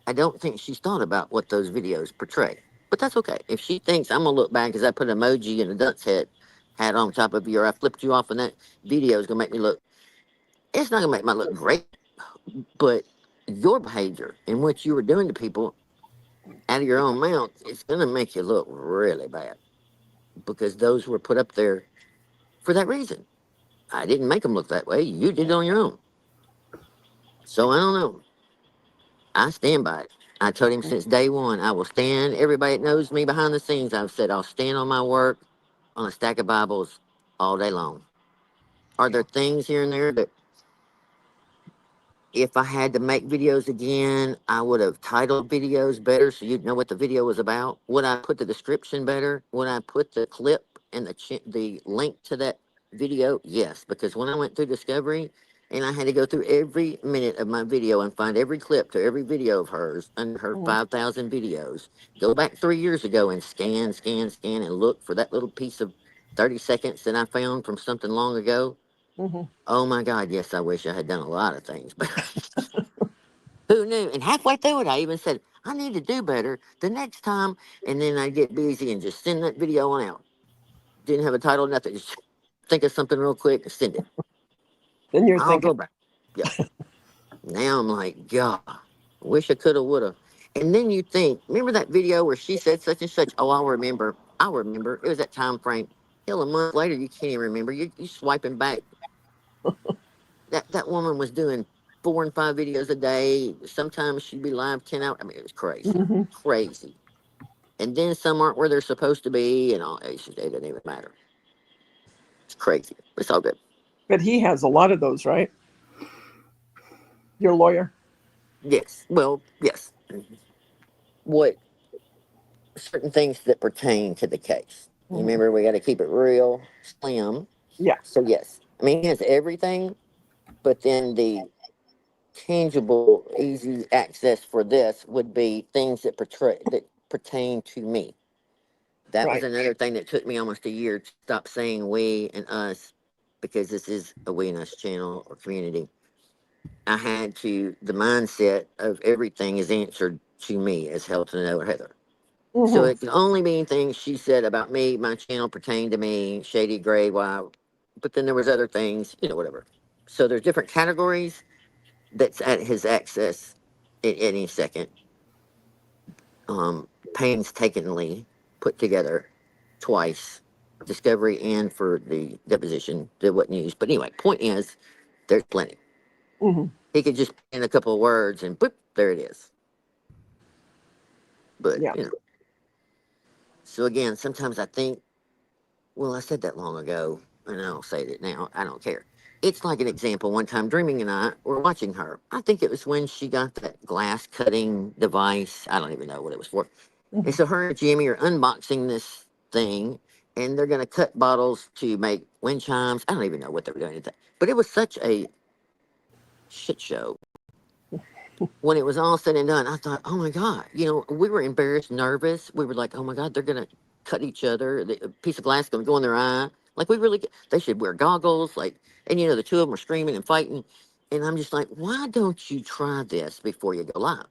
I don't think she's thought about what those videos portray. But that's okay. If she thinks I'm going to look back because I put an emoji and a dunce head hat on top of you or I flipped you off and that video is going to make me look, it's not going to make my look great. But your behavior and what you were doing to people out of your own mouth, it's going to make you look really bad because those were put up there for that reason. I didn't make them look that way. You did it on your own. So I don't know. I stand by it. I told him since day one, I will stand. Everybody that knows me behind the scenes, I've said I'll stand on my work on a stack of Bibles all day long. Are there things here and there that if I had to make videos again, I would have titled videos better so you'd know what the video was about? Would I put the description better? Would I put the clip and the link to that video? Yes, because when I went through Discovery and I had to go through every minute of my video and find every clip to every video of hers under her 5,000 videos, go back 3 years ago and scan, and look for that little piece of 30 seconds that I found from something long ago. Mm-hmm. Oh my God, yes, I wish I had done a lot of things, but who knew? And halfway through it, I even said, I need to do better the next time. And then I'd get busy and just send that video on out. Didn't have a title, nothing. Just think of something real quick and send it. Then you're I'll thinking, go back. Yeah. Now I'm like, God, wish I could have, would have. And then you think, remember that video where she said such and such? Oh, I'll remember. I'll remember. It was that time frame. Hell, a month later, you can't even remember. You swiping back. That woman was doing 4 and 5 videos a day. Sometimes she'd be live 10 hours. I mean, it was crazy, mm-hmm. crazy. And then some aren't where they're supposed to be, and all. It doesn't even matter. It's crazy. It's all good. But he has a lot of those, right? Your lawyer? Yes. Well, yes. What certain things that pertain to the case. You remember, we got to keep it real slim. Yeah. So yes, I mean, he has everything, but then the tangible, easy access for this would be things that pertain to me. That was Right. another thing that took me almost a year to stop saying we and us, because this is a we and us channel or community. I had to, the mindset of everything is answered to me as helps to know Heather. So it can only mean things she said about me, my channel pertained to me, Shady Gray, wow. But then there was other things, whatever. So there's different categories that's at his access at any second. Painstakingly put together twice, Discovery and for the deposition that wasn't used. But anyway, point is, there's plenty. Mm-hmm. He could just in a couple of words and boop, there it is. But Yeah. So again, sometimes I think, well, I said that long ago, and I don't say it now. I don't care. It's like an example. One time, Dreaming and I were watching her. I think it was when she got that glass cutting device. I don't even know what it was for. And so her and Jimmy are unboxing this thing, and they're going to cut bottles to make wind chimes. I don't even know what they were doing. But it was such a shit show. When it was all said and done, I thought, oh my God, we were embarrassed, nervous. We were like, oh my God, they're going to cut each other. A piece of glass going to go in their eye. Like, they should wear goggles. Like, and the two of them were screaming and fighting. And I'm just like, why don't you try this before you go live?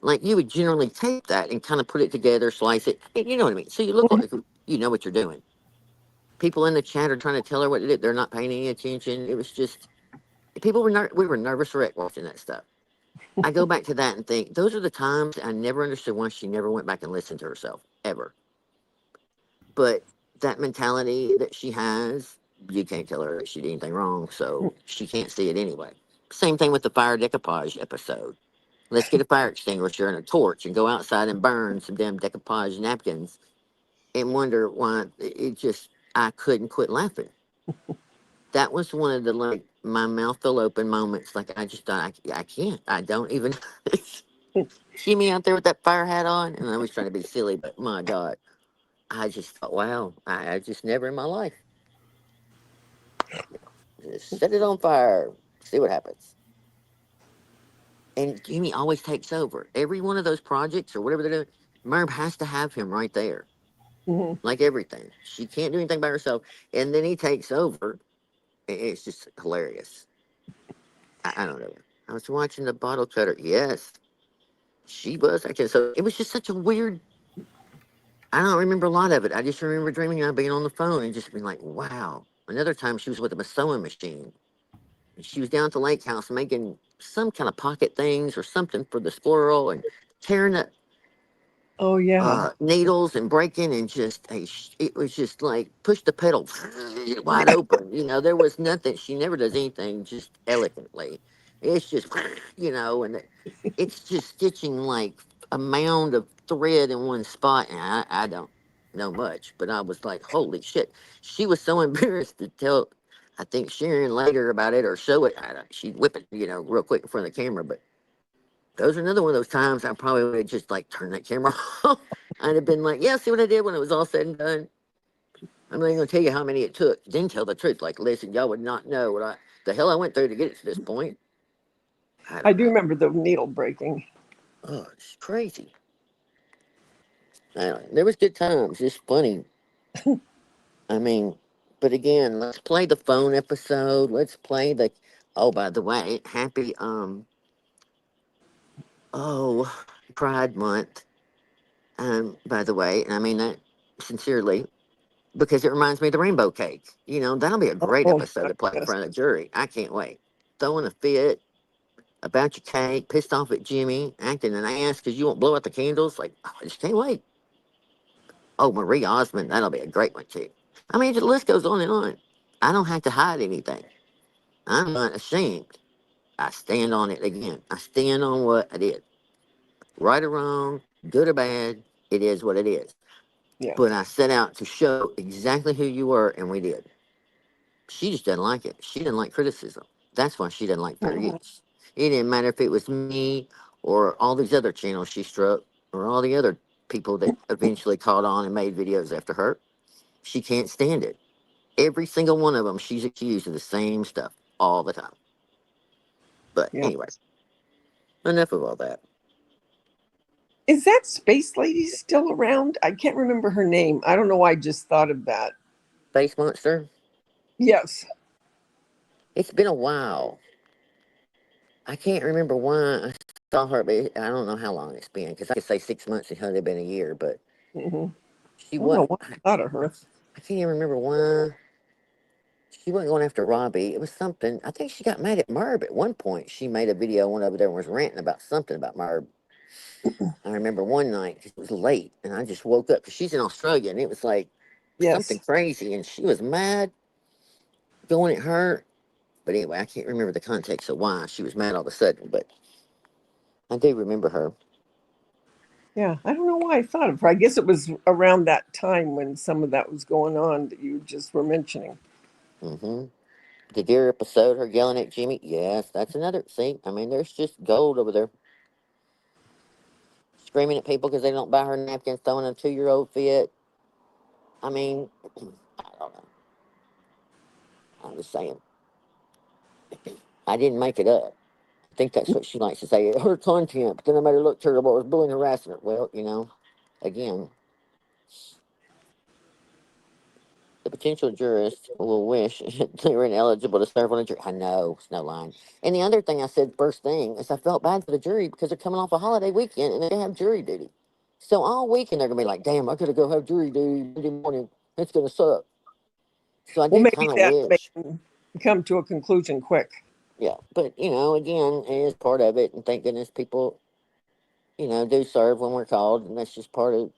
Like, you would generally tape that and kind of put it together, slice it. You know what I mean? So you look like you know what you're doing. People in the chat are trying to tell her what to do. They're not paying any attention. It was just, we were nervous wreck watching that stuff. I go back to that and think, those are the times I never understood why she never went back and listened to herself, ever. But that mentality that she has, you can't tell her that she did anything wrong, so she can't see it anyway. Same thing with the fire decoupage episode. Let's get a fire extinguisher and a torch and go outside and burn some damn decoupage napkins and wonder why it just, I couldn't quit laughing. That was one of the, like, my mouth fell open moments. Like, I just thought, I can't. I don't even. See me out there with that fire hat on? And I was trying to be silly, but my God. I just thought, wow, I just never in my life. Just set it on fire, see what happens. And Jimmy always takes over. Every one of those projects or whatever they're doing, Merv has to have him right there. Hmm. Like everything. She can't do anything by herself. And then he takes over. It's just hilarious. I don't know. I was watching the bottle cutter. Yes, she was. Actually, so it was just such a weird. I don't remember a lot of it. I just remember dreaming of being on the phone and just being like, wow. Another time she was with a sewing machine. And she was down at the lake house making some kind of pocket things or something for the squirrel and tearing the Oh yeah. needles and breaking and just it was just like push the pedal wide open. There was nothing. She never does anything just elegantly. It's just and it's just stitching like a mound of thread in one spot. And I don't know much, but I was like, holy shit. She was so embarrassed to tell, I think, Sharon later about it or show it. She'd whip it, real quick in front of the camera, but those are another one of those times I probably would have just like turned that camera off. I'd have been like, yeah, see what I did when it was all said and done? I'm not even going to tell you how many it took. Then tell the truth. Like, listen, y'all would not know what the hell I went through to get it to this point. I I don't do know. remember the needle breaking. Oh, it's crazy. I don't know. There was good times. It's funny. I mean, but again, let's play the phone episode. Let's play the, oh, by the way, happy, oh, Pride Month. By the way, and I mean that sincerely, because it reminds me of the rainbow cake. That'll be a great Oh episode to play in yes. front of the jury. I can't wait. Throwing a fit about your cake, pissed off at Jimmy, acting an ass because you won't blow out the candles. Like, oh, I just can't wait. Oh, Marie Osmond, that'll be a great one too. I mean, the list goes on and on. I don't have to hide anything. I'm not ashamed. I stand on it again. I stand on what I did. Right or wrong, good or bad, it is what it is. Yeah. But I set out to show exactly who you were, and we did. She just doesn't like it. She didn't like criticism. That's why she doesn't like fair Mhm. use. It didn't matter if it was me or all these other channels she struck or all the other people that eventually caught on and made videos after her. She can't stand it. Every single one of them, she's accused of the same stuff all the time. But Yeah. anyway, enough of all that. Is that space lady still around? I can't remember her name. I don't know why I just thought of that. Face Monster, Yes. it's been a while. I can't remember why I saw her, but I don't know how long it's been because I could say 6 months. It could have been a year, but Hmm. she I don't know was. why I thought of her. I can't even remember why she wasn't going after Robbie. It was something. I think she got mad at Merb at one point. She made a video. One over there was ranting about something about Merb. I remember one night 'cause it was late, and I just woke up because she's in Australia, and it was like something Yes. crazy, and she was mad, going at her. But anyway, I can't remember the context of why she was mad all of a sudden, but I do remember her. Yeah. I don't know why I thought of her. I guess it was around that time when some of that was going on that you just were mentioning. Mm-hmm. The deer episode, her yelling at Jimmy. Yes, that's another. See, I mean, there's just gold over there. Screaming at people because they don't buy her napkins, throwing a 2-year-old fit. I mean, I don't know. I'm just saying. I didn't make it up. I think that's what she likes to say. Her content, but then I made her look terrible. It was bullying, harassing her. Well, again, the potential jurist will wish they were ineligible to serve on a jury. I know, it's no line. And the other thing I said first thing is I felt bad for the jury because they're coming off a holiday weekend and they have jury duty. So all weekend they're gonna be like, damn, I gotta go have jury duty Monday morning. It's gonna suck. So I Well, do maybe kind of that made wish. them come to a conclusion quick. Yeah, but again, it is part of it, and thank goodness people, do serve when we're called, and that's just part of.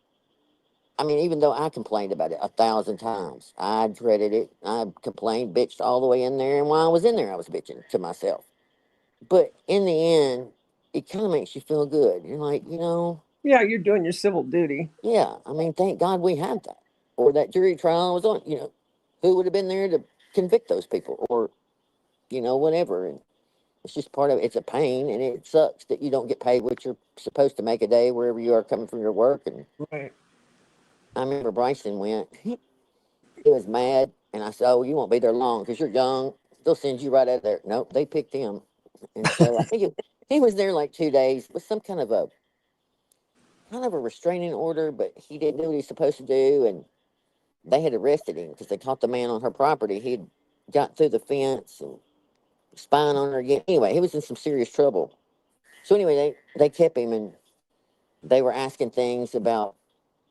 I mean, even though I complained about it 1,000 times, I dreaded it. I complained, bitched all the way in there, and while I was in there, I was bitching to myself. But in the end, it kind of makes you feel good. You're like, Yeah, you're doing your civil duty. yeah, I mean, thank God we have that. Or that jury trial was on, who would have been there to convict those people or, whatever. And it's just part of it. It's a pain and it sucks that you don't get paid what you're supposed to make a day wherever you are coming from your work. And Right. I remember Bryson went, he was mad. And I said, oh, you won't be there long because you're young. They'll send you right out of there. Nope, they picked him. And so I think he was there like 2 days with some kind of a restraining order, but he didn't do what he's supposed to do. And they had arrested him because they caught the man on her property. He'd got through the fence and spying on her again. Anyway, he was in some serious trouble. So anyway, they kept him and they were asking things about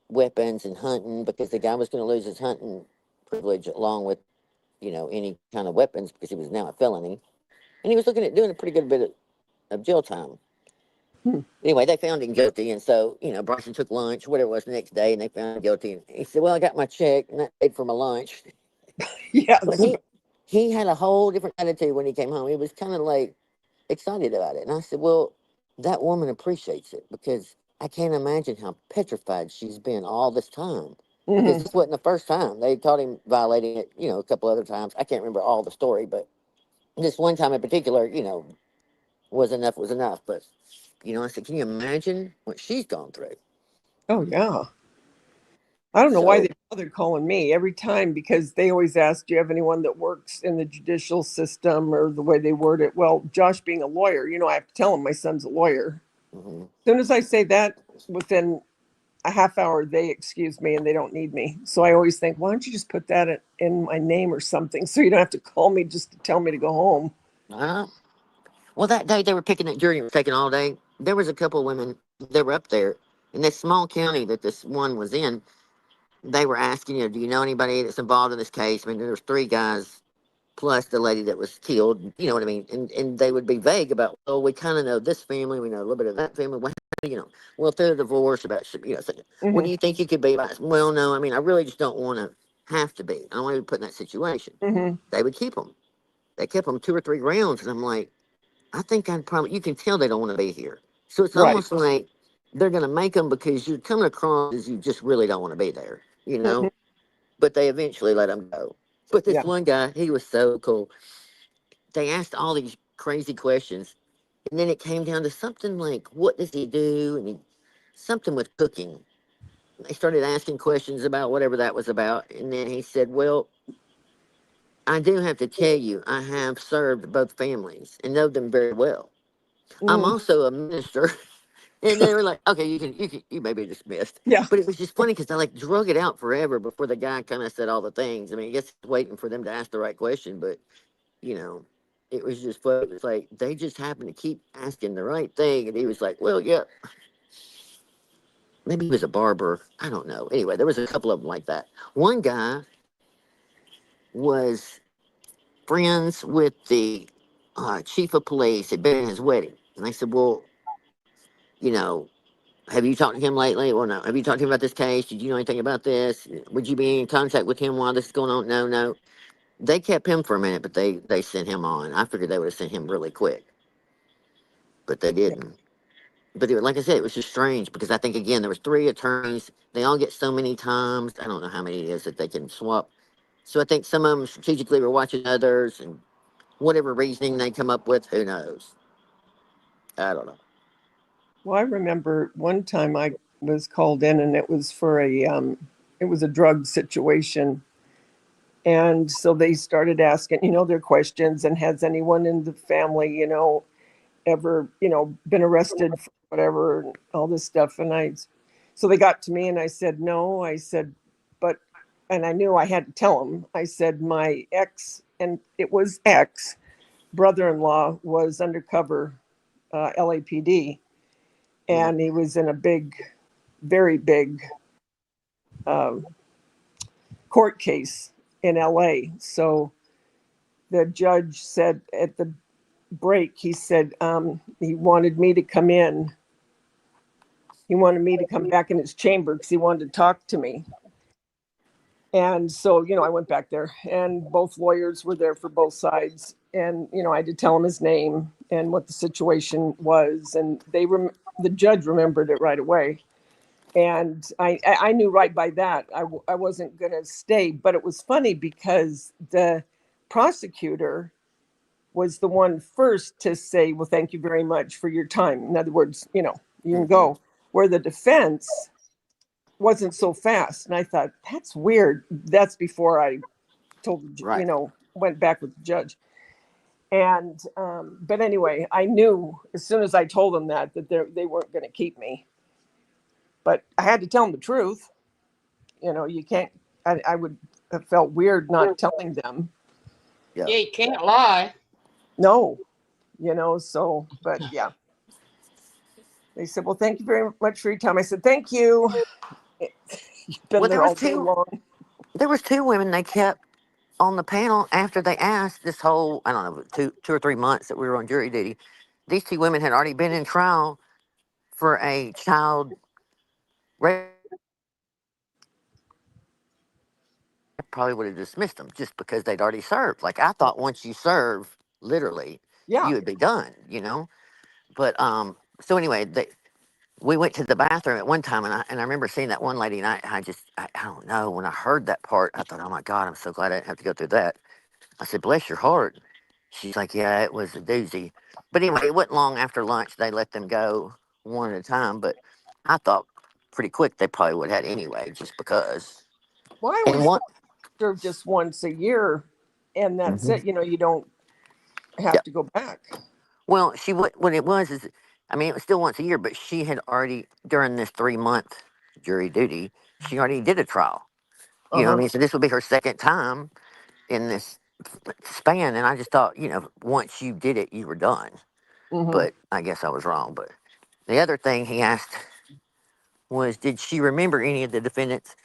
weapons and hunting because the guy was going to lose his hunting privilege along with, any kind of weapons because he was now a felony. And he was looking at doing a pretty good bit of jail time. Anyway, they found him guilty. And so, Bryson took lunch, whatever it was, the next day, and they found him guilty. And he said, well, I got my check and that paid for my lunch. Yeah. But he had a whole different attitude when he came home. He was kind of like excited about it. And I said, well, that woman appreciates it because I can't imagine how petrified she's been all this time. Because this wasn't the first time. They caught him violating it, a couple other times. I can't remember all the story, but this one time in particular, was enough. But, I said, can you imagine what she's gone through? Oh, yeah. I don't know why So- they bothered calling me every time because they always ask, do you have anyone that works in the judicial system or the way they word it? Well, Josh being a lawyer, I have to tell him my son's a lawyer. Mhm. As soon as I say that, within a half hour, they excuse me and they don't need me. So I always think, why don't you just put that in my name or something so you don't have to call me just to tell me to go home. Well, that day they were picking that jury, it was taking all day. There was a couple of women that were up there in this small county that this one was in. They were asking, do you know anybody that's involved in this case? I mean, there was 3 guys plus the lady that was killed. You know what I mean? And they would be vague about, well, we kind of know this family, we know a little bit of that family. Well, if they're divorced about, so, what do you think you could be? Well, no, I mean, I really just don't want to have to be. I don't want to be put in that situation. They would keep them. They kept them 2 or 3 rounds, and I'm like, I think I'd probably, you can tell they don't want to be here. So it's Right. almost like they're going to make them because you're coming across as you just really don't want to be there, But they eventually let them go. But this Yeah. one guy, he was so cool. They asked all these crazy questions. And then it came down to something like, what does he do? And something with cooking. They started asking questions about whatever that was about. And then he said, well, I do have to tell you, I have served both families and know them very well. I'm also a minister. And they were like, okay, you may be dismissed. Yeah. But it was just funny because they drug it out forever before the guy kind of said all the things. I mean, I guess waiting for them to ask the right question, but it was just fun. It's like they just happened to keep asking the right thing. And he was like, well, yeah. Maybe he was a barber. I don't know. Anyway, there was a couple of them like that. One guy was friends with the chief of police, had been at his wedding. And I said, well, have you talked to him lately? Well, no. Have you talked to him about this case? Did you know anything about this? Would you be in contact with him while this is going on? No. They kept him for a minute, but they sent him on. I figured they would have sent him really quick, but they didn't. But like I said, it was just strange because I think, again, there was 3 attorneys. They all get so many times. I don't know how many it is that they can swap. So I think some of them strategically were watching others, and whatever reasoning they come up with, who knows? I don't know. Well, I remember one time I was called in and it was for it was a drug situation. And so they started asking, their questions and has anyone in the family, ever, been arrested for whatever, and all this stuff. And so they got to me and I said, no, I said, and I knew I had to tell them, I said, my ex, and it was ex brother-in-law was undercover LAPD. And he was in a very big court case in LA. So the judge said at the break, he said he wanted me to come in. He wanted me to come back in his chamber because he wanted to talk to me. And so, I went back there and both lawyers were there for both sides. And, I had to tell him his name and what the situation was, and the judge remembered it right away. And I knew right by that I wasn't going to stay. But it was funny because the prosecutor was the one first to say, well, thank you very much for your time. In other words, you can go. Where the defense wasn't so fast. And I thought, that's weird. That's before I told, Right. went back with the judge. And, but anyway, I knew as soon as I told them that they weren't going to keep me. But I had to tell them the truth. You can't, I would have felt weird not telling them. Yeah, you can't lie. No, so, but yeah. They said, well, thank you very much for your time. I said, thank you. You've been there all day long. There was two women they kept on the panel after they asked this whole, I don't know, two or 3 months that we were on jury duty. These two women had already been in trial for a child rape. I probably would have dismissed them just because they'd already served. Like, I thought once you serve, literally, Yeah. you would be done, But so anyway, we went to the bathroom at one time, and I remember seeing that one lady, and I don't know, when I heard that part, I thought, oh my God, I'm so glad I didn't have to go through that. I said, bless your heart. She's like, yeah, it was a doozy. But anyway, it wasn't long after lunch they let them go one at a time. But I thought pretty quick they probably would have had anyway, just because. Well, I And always one, serve just once a year, and that's it. You don't have yeah. to go back. Well, what it was is, I mean, it was still once a year, but she had already, during this 3-month jury duty, she already did a trial. You know what I mean? So this would be her second time in this span. And I just thought, once you did it, you were done. But I guess I was wrong. But the other thing he asked was, did she remember any of the defendants?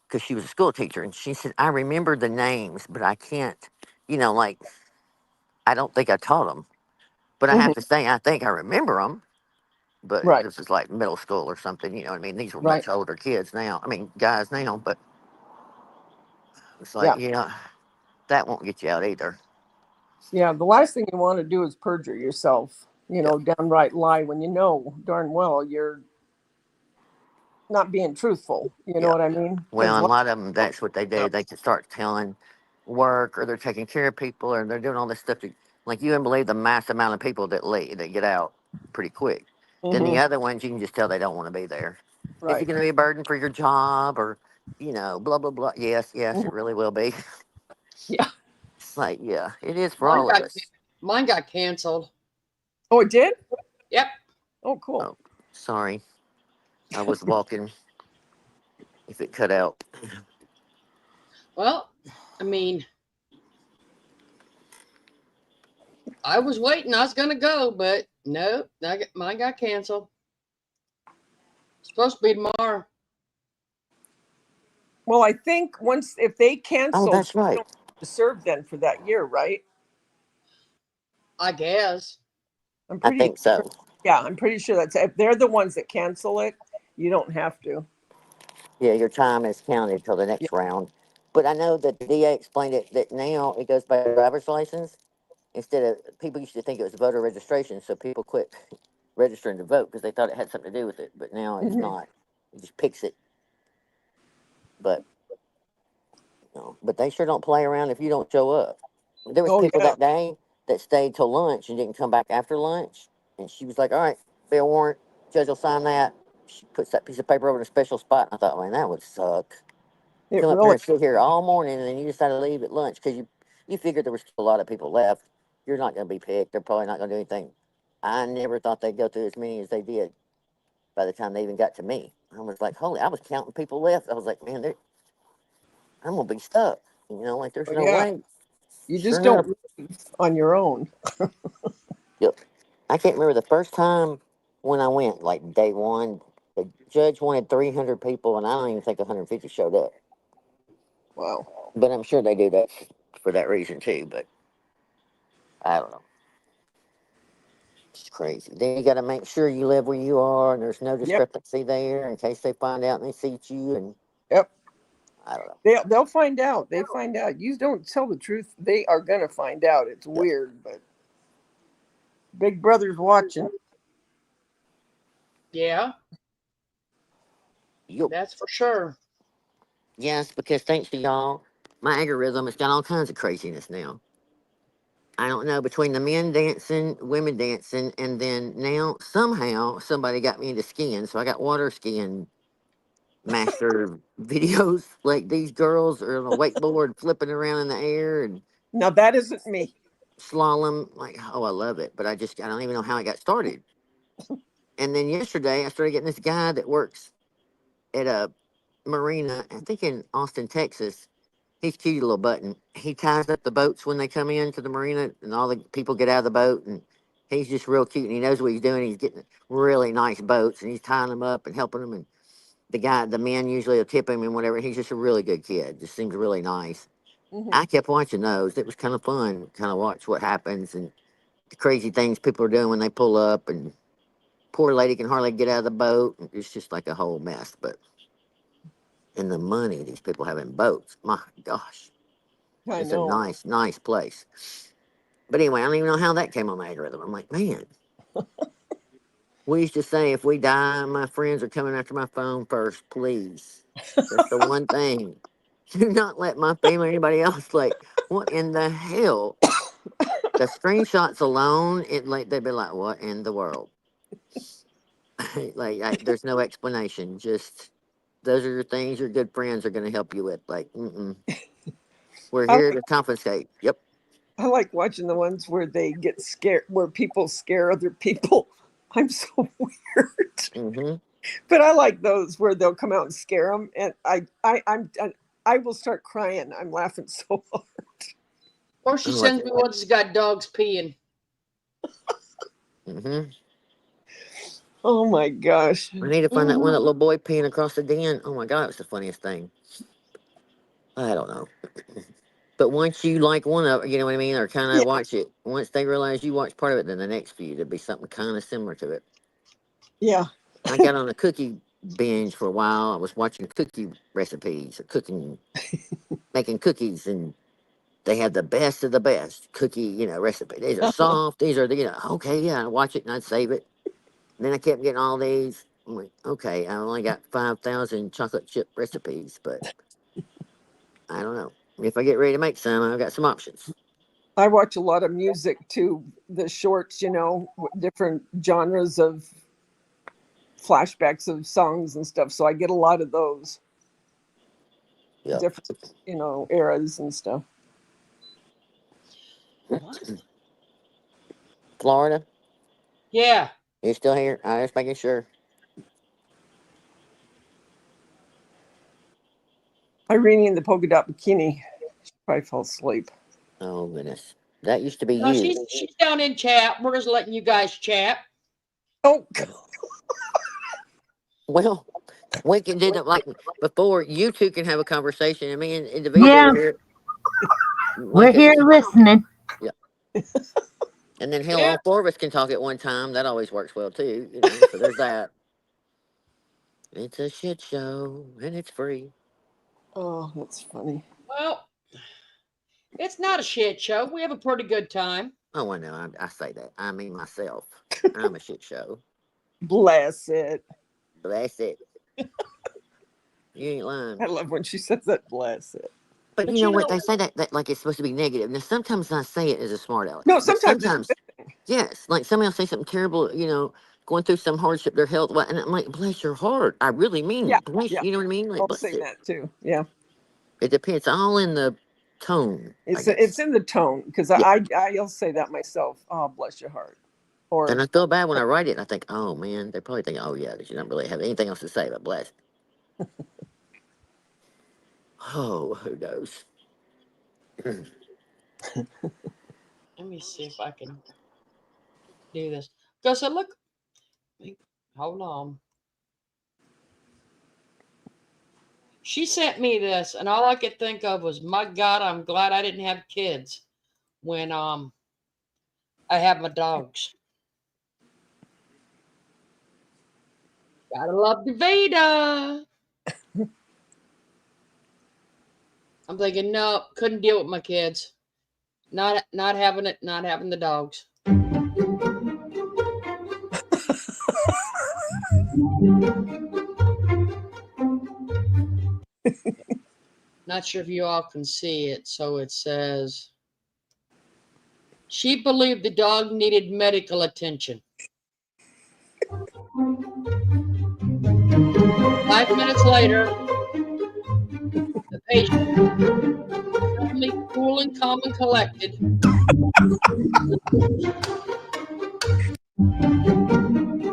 Because she was a school teacher. And she said, I remember the names, but I can't, like, I don't think I taught them. But I have to say, I think I remember them. But Right. this is like middle school or something, you know what I mean? These were Right. much older kids now. I mean, guys now, but it's like, yeah, that won't get you out either. Yeah. The last thing you want to do is perjure yourself, downright lie when you know darn well you're not being truthful. You know what I mean? Well, and a lot of them, that's what they do. They can start telling work, or they're taking care of people, or they're doing all this stuff. Like, you wouldn't believe the mass amount of people that leave, that get out pretty quick. Then the other ones, you can just tell they don't want to be there. Is it Right. going to be a burden for your job, or, blah, blah, blah? Yes, it really will be. Yeah. It's like, yeah, it is for all of us. Mine got canceled. Oh, it did? Yep. Oh, cool. Oh, sorry. I was walking. If it cut out. Well, I mean, I was waiting. I was going to go, but no, mine got canceled. It's supposed to be tomorrow. Well, I think if they cancel, that's right. you don't have to serve then for that year, right? I guess. I think so. Yeah, I'm pretty sure that's if they're the ones that cancel it, you don't have to. Yeah, your time is counted till the next round. But I know that the DA explained it that now it goes by driver's license instead of, people used to think it was voter registration, so people quit registering to vote because they thought it had something to do with it. But now it's not. It just picks it. But but they sure don't play around if you don't show up. There was people that day that stayed till lunch and didn't come back after lunch, and she was like, "All right, bail warrant, judge will sign that." She puts that piece of paper over in a special spot, and I thought, man, that would suck. Come up here and sit here all morning, and then you decide to leave at lunch because you figured there was still a lot of people left. You're not going to be picked. They're probably not going to do anything. I never thought they'd go through as many as they did by the time they even got to me. I was like, holy, I was counting people left. I was like, man, I'm going to be stuck. Like, there's no way. You just don't leave on your own. Yep. I can't remember the first time when I went, like day one, the judge wanted 300 people, and I don't even think 150 showed up. Wow. But I'm sure they do that for that reason too, but I don't know. It's crazy. Then you got to make sure you live where you are, and there's no discrepancy there in case they find out and they seat you. And I don't know. They'll find out. They find out. You don't tell the truth, they are gonna find out. It's weird, but Big Brother's watching. Yeah, Yup. that's for sure. Yes, because thanks to y'all, my algorithm has got all kinds of craziness now. I don't know, between the men dancing, women dancing, and then now somehow somebody got me into skiing. So I got water skiing master videos, like these girls are on a wakeboard flipping around in the air and Now that isn't me. slalom. Like, oh, I love it. But I don't even know how I got started. And then yesterday I started getting this guy that works at a marina, I think in Austin, Texas. He's cute little button. He ties up the boats when they come into the marina, and all the people get out of the boat. And he's just real cute, and he knows what he's doing. He's getting really nice boats, and he's tying them up and helping them. And the men usually will tip him and whatever. He's just a really good kid. Just seems really nice. Mhm. I kept watching those. It was kind of fun, kind of watch what happens and the crazy things people are doing when they pull up. And poor lady can hardly get out of the boat. It's just like a whole mess. But and the money these people have in boats, my gosh. I It's a know. nice, nice place. But anyway, I don't even know how that came on my algorithm. I'm like, man, we used to say if we die, my friends are coming after my phone first, please. That's the one thing. Do not let my family or anybody else, like, what in the hell? The screenshots alone, they'd be like, what in the world? There's no explanation. Just those are your things your good friends are going to help you with. Like, we're I here like, to confiscate. Yep. I like watching the ones where they get scared, where people scare other people. I'm so weird. Mm-hmm. But I like those where they'll come out and scare them, and I will start crying. I'm laughing so hard. Or she I like sends me one that's got dogs peeing. Mm-hmm. Oh my gosh! I need to find that one, that little boy peeing across the den. Oh my God, it was the funniest thing. I don't know. But once you like one of, you know what I mean, or kind Yeah, of watch it, once they realize you watch part of it, then the next few, there'll be something kind of similar to it. yeah. I got on a cookie binge for a while. I was watching cookie recipes, or cooking, making cookies, and they had the best of the best cookie, recipe. These are soft. These are okay, yeah, I watch it and I'd save it. And then I kept getting all these. I'm like, okay, I only got 5,000 chocolate chip recipes, but I don't know. If I get ready to make some, I've got some options. I watch a lot of music too. The shorts, different genres of flashbacks of songs and stuff. So I get a lot of those Yep. different, eras and stuff. What? Florida, Yeah. you still here? I was making sure. Irene in the polka dot bikini. She probably fell asleep. Oh goodness, that used to be No, you. she's down in chat. We're just letting you guys chat. Oh, Well, we can do that like before. You two can have a conversation, and me and Davida Yeah, are here. we're Like here listening. yeah. And then hell, Yeah. all four of us can talk at one time. That always works well too. So there's that. It's a shit show, and it's free. oh, that's funny. Well, it's not a shit show. We have a pretty good time. Oh, I know. I say that. I mean myself. I'm a shit show. Bless it. Bless it. You ain't lying. I love when she says that. Bless it. But But you know you what? know, They say that like it's supposed to be negative. Now, sometimes I say it as a smart aleck. No, But sometimes it's sometimes, yes, like somebody will say something terrible, going through some hardship, their health, and I'm like, bless your heart. I really mean, yeah, bless, yeah. you know what I mean? Like, I'll bless say it. that too. Yeah, It depends. All in the tone, I it's guess. in the tone because Yeah. I'll say that myself. Oh, bless your heart. Or And I feel bad when I write it. And I think, oh man, they probably think, oh yeah, that you don't really have anything else to say but bless. Oh, who knows? let me see if I can do this. Because I look, hold on. She sent me this, and all I could think of was, my God, I'm glad I didn't have kids when I have my dogs. Gotta love Davida. I'm thinking, no, couldn't deal with my kids. Not having it, not having the dogs. Not sure if you all can see it. So it says, she believed the dog needed medical attention. 5 minutes later, the patient, suddenly cool and calm and collected,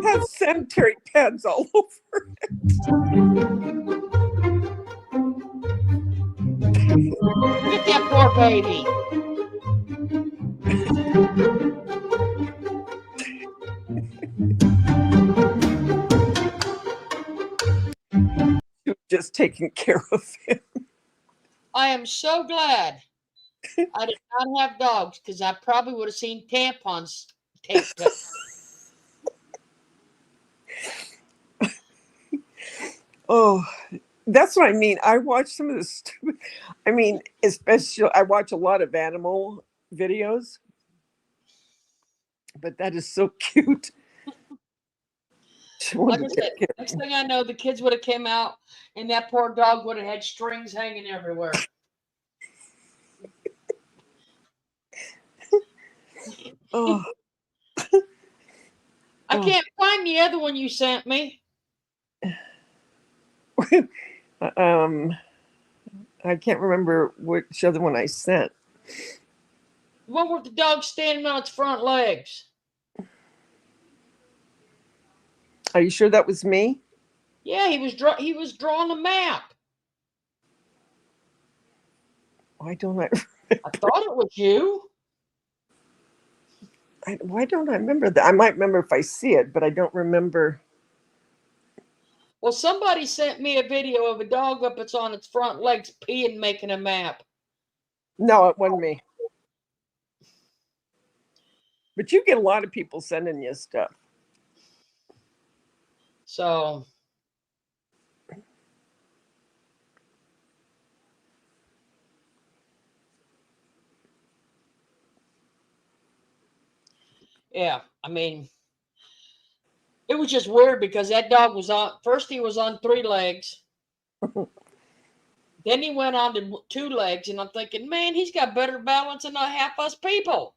Has sanitary pads all over. look at that poor baby. She was just taking care of him. I am so glad I did not have dogs, because I probably would have seen tampons taped up. Oh, that's what I mean. I watch some of the stupid. I mean, especially I watch a lot of animal videos, but that is so cute. She Like wanted I to said, take care of next him. thing I know, the kids would have came out, and that poor dog would have had strings hanging everywhere. Oh, I can't find the other one you sent me. I can't remember which other one I sent. The one with the dog standing on its front legs. Are you sure that was me? Yeah, he was drawing a map. Why don't I? I thought it was you. Why don't I remember that? I might remember if I see it, but I don't remember. Well, somebody sent me a video of a dog up it's on its front legs peeing, making a map. No, it wasn't me. But you get a lot of people sending you stuff. So yeah, I mean, it was just weird because that dog was on, first he was on 3 legs. Then he went on to 2 legs, and I'm thinking, man, he's got better balance than half us people.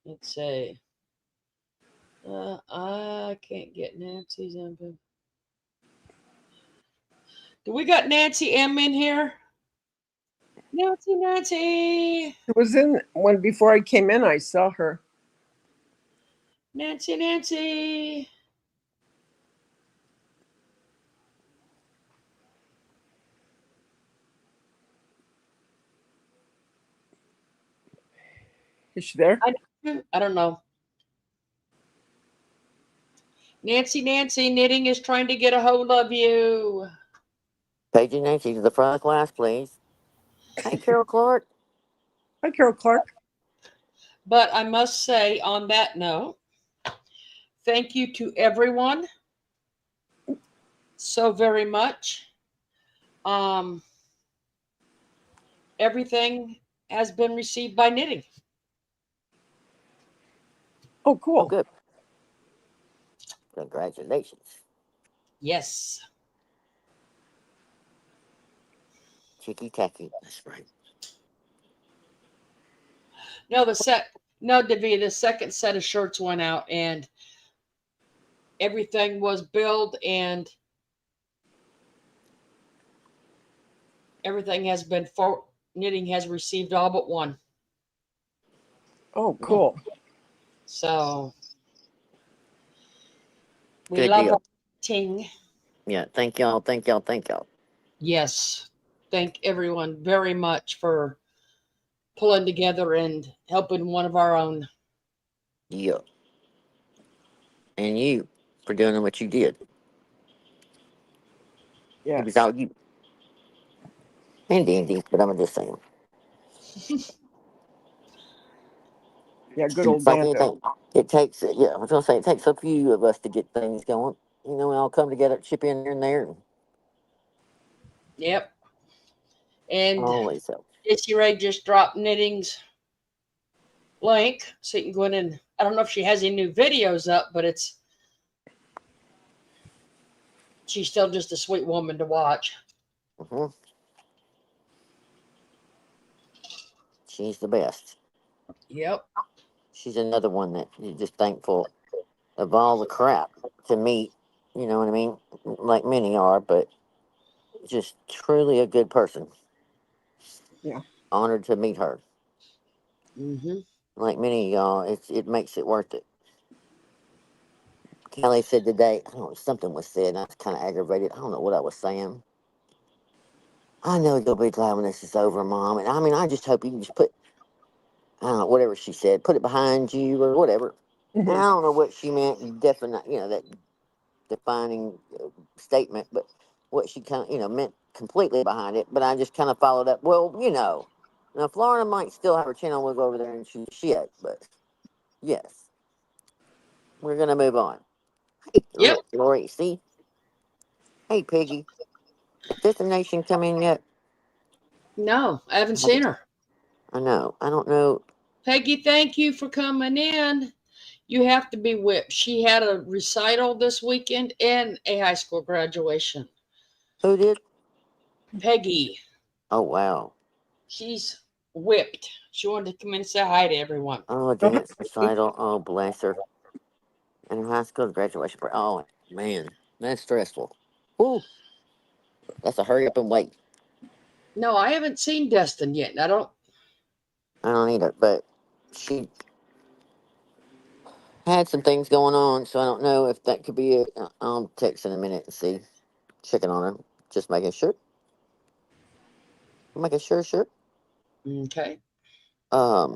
Let's see. I can't get Nancy's info. Do we got Nancy M in here? Nancy. It was in when before I came in, I saw her. Nancy. Is she there? I don't know. Nancy, knitting is trying to get a hold of you. Paige and Nancy to the front of the class, please. Hey, Carol Clark. Hi, Carol Clark. But I must say, on that note, thank you to everyone so very much. Everything has been received by knitting. Oh, cool. Oh, good. Congratulations. Yes. Chicky tacky. That's right. No, the second set of shirts went out, and everything was billed, and everything has been knitting has received all but one. Oh, cool. So we Good love deal. knitting. Yeah, thank y'all. Yes. Thank everyone very much for pulling together and helping one of our own. Yeah. And you for doing what you did. Yeah. It was all you. And Dandy, but I'm just saying. Yeah, good old It's like Bando. anything. It takes, I was going to say, it takes a few of us to get things going. You know, we all come together, chip in here and there. And Yep. And always help. Issy Ray just dropped knittings link so you can go in and I don't know if she has any new videos up, but she's still just a sweet woman to watch. Hmm. She's the best. Yep. She's another one that you're just thankful of all the crap to meet. You know what I mean? Like many are, but just truly a good person. Yeah. Honored to meet her. Mm-hmm. Like many of y'all, it makes it worth it. Kelly said today, I don't know, something was said, and I was kind of aggravated. I don't know what I was saying. I know you'll be glad when this is over, Mom. And I mean, I just hope you can just put, I don't know, whatever she said, put it behind you or whatever. And I don't know what she meant, definitely, that defining statement, but what she kind of, meant completely behind it. But I just kind of followed up, well, now Florida might still have her channel. We'll go over there and shoot shit, but yes, we're going to move on. Hey, Yep. look, Lori, see? Hey, Piggy. Has Destination come in yet? No, I haven't seen her. I know. I don't know. Peggy, thank you for coming in. You have to be whipped. She had a recital this weekend and a high school graduation. Who did? Peggy. Oh, wow. She's whipped. She wanted to come in and say hi to everyone. Oh, dance recital. Oh, bless her. And high school graduation. Oh, man. That's stressful. Woo. That's a hurry up and wait. No, I haven't seen Destin yet. I don't either, but she had some things going on, so I don't know if that could be it. I'll text in a minute and see. Checking on her. Just making sure. Making sure. Okay. I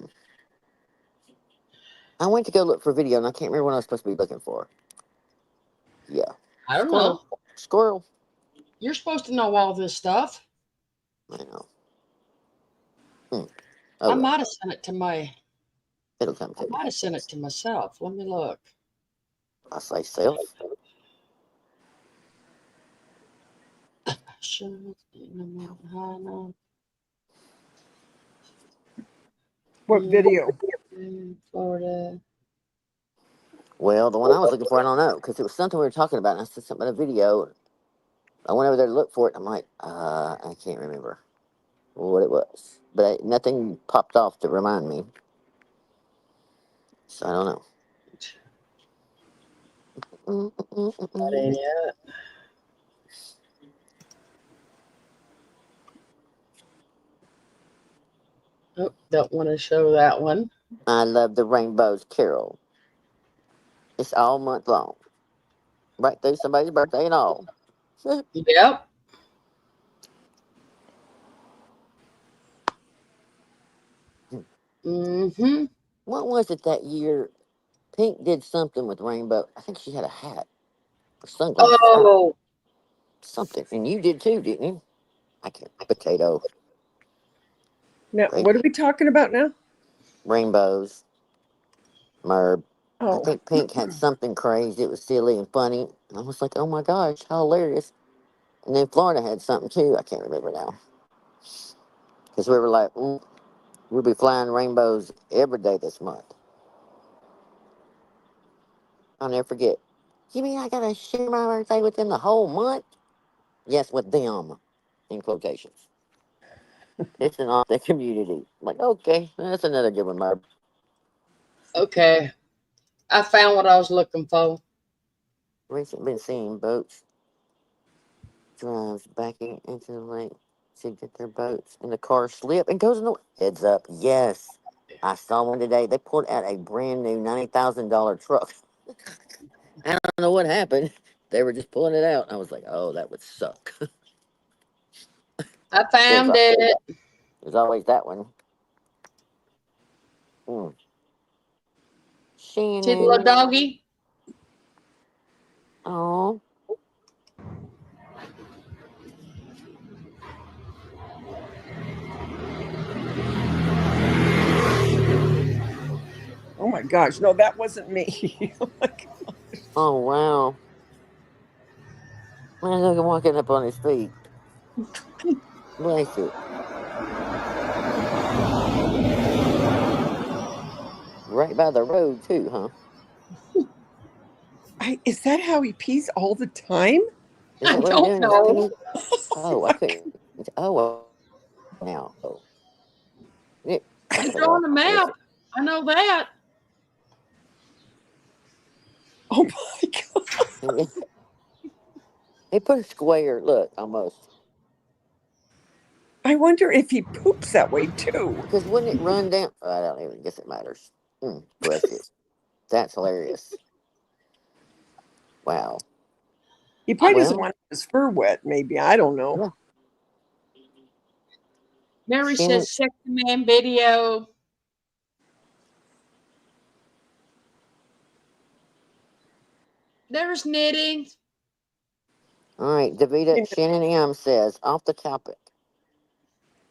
went to go look for video, and I can't remember what I was supposed to be looking for. Yeah. I don't know. Squirrel. You're supposed to know all this stuff. I know. I well, might have sent it to it'll come I to me. might have sent it to myself. Let me look. I say self. What video? Florida. Well, the one I was looking for, I don't know, because it was something we were talking about, and I said something about a video. I went over there to look for it. I'm like, I can't remember what it was, but nothing popped off to remind me. So I don't know. That ain't it. Oh, don't want to show that one. I love the Rainbow's Carol. It's all month long, right through somebody's birthday and all. Yep. Mm-hmm. What was it that year? Pink did something with Rainbow. I think she had a hat or sunglasses. Oh. Something. And you did too, didn't you? I can't. Potato. Now, what are we talking about now? Rainbows. Merb. Oh. I think Pink had something crazy. It was silly and funny. And I was like, oh my gosh, how hilarious. And then Florida had something too. I can't remember now. Because we were like, we'll be flying rainbows every day this month. I'll never forget. You mean I gotta share my birthday with them the whole month? Yes, with them, in quotations. It's an authentic community. I'm like, okay, that's another good one, Merb. Okay. I found what I was looking for. Recently been seeing boats drives backing into the lake to get their boats, and the car slip and goes in the heads up. Yes, I saw one today. They pulled out a brand new $90,000 truck. I don't know what happened. They were just pulling it out. I was like, oh, that would suck. I found it. There's always that one. See the little doggy? Oh. Oh my gosh. No, that wasn't me. Oh my gosh. Oh, wow. Man, look at him walking up on his feet. Bless it. Right by the road too, huh? Is that how he pees all the time? Is I that what he's don't doing? Is know. peeing? Oh, I couldn't. Oh, well, now. Oh, yeah, He's knock it drawing off. a map. Listen. I know that. Oh my God. He put a square. Look, almost. I wonder if he poops that way too. Because wouldn't it run down? I don't even guess it matters. Bless it. That's hilarious. Wow. He probably doesn't Well, want his fur wet, maybe. I don't know. yeah. Mary Shannon, says, "Sexy man video." There's knitting. all right, Davita, Shannon M says, off the topic,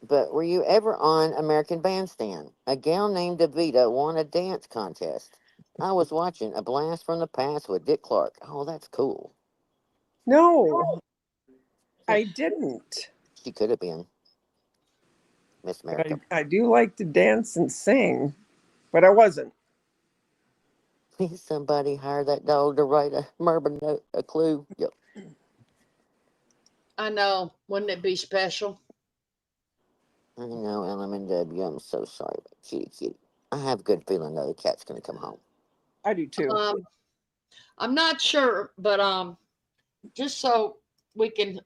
but were you ever on American Bandstand? A gal named Davita won a dance contest. I was watching A Blast from the Past with Dick Clark. Oh, that's cool. No, I didn't. She could have been Miss But America. I do like to dance and sing, but I wasn't. Somebody hire that dog to write a Mervin note, a clue. Yep. I know. Wouldn't it be special? I know, LMNW. I'm so sorry about Kitty Kitty. I have a good feeling though the cat's gonna come home. I do too. I'm not sure, but just so we can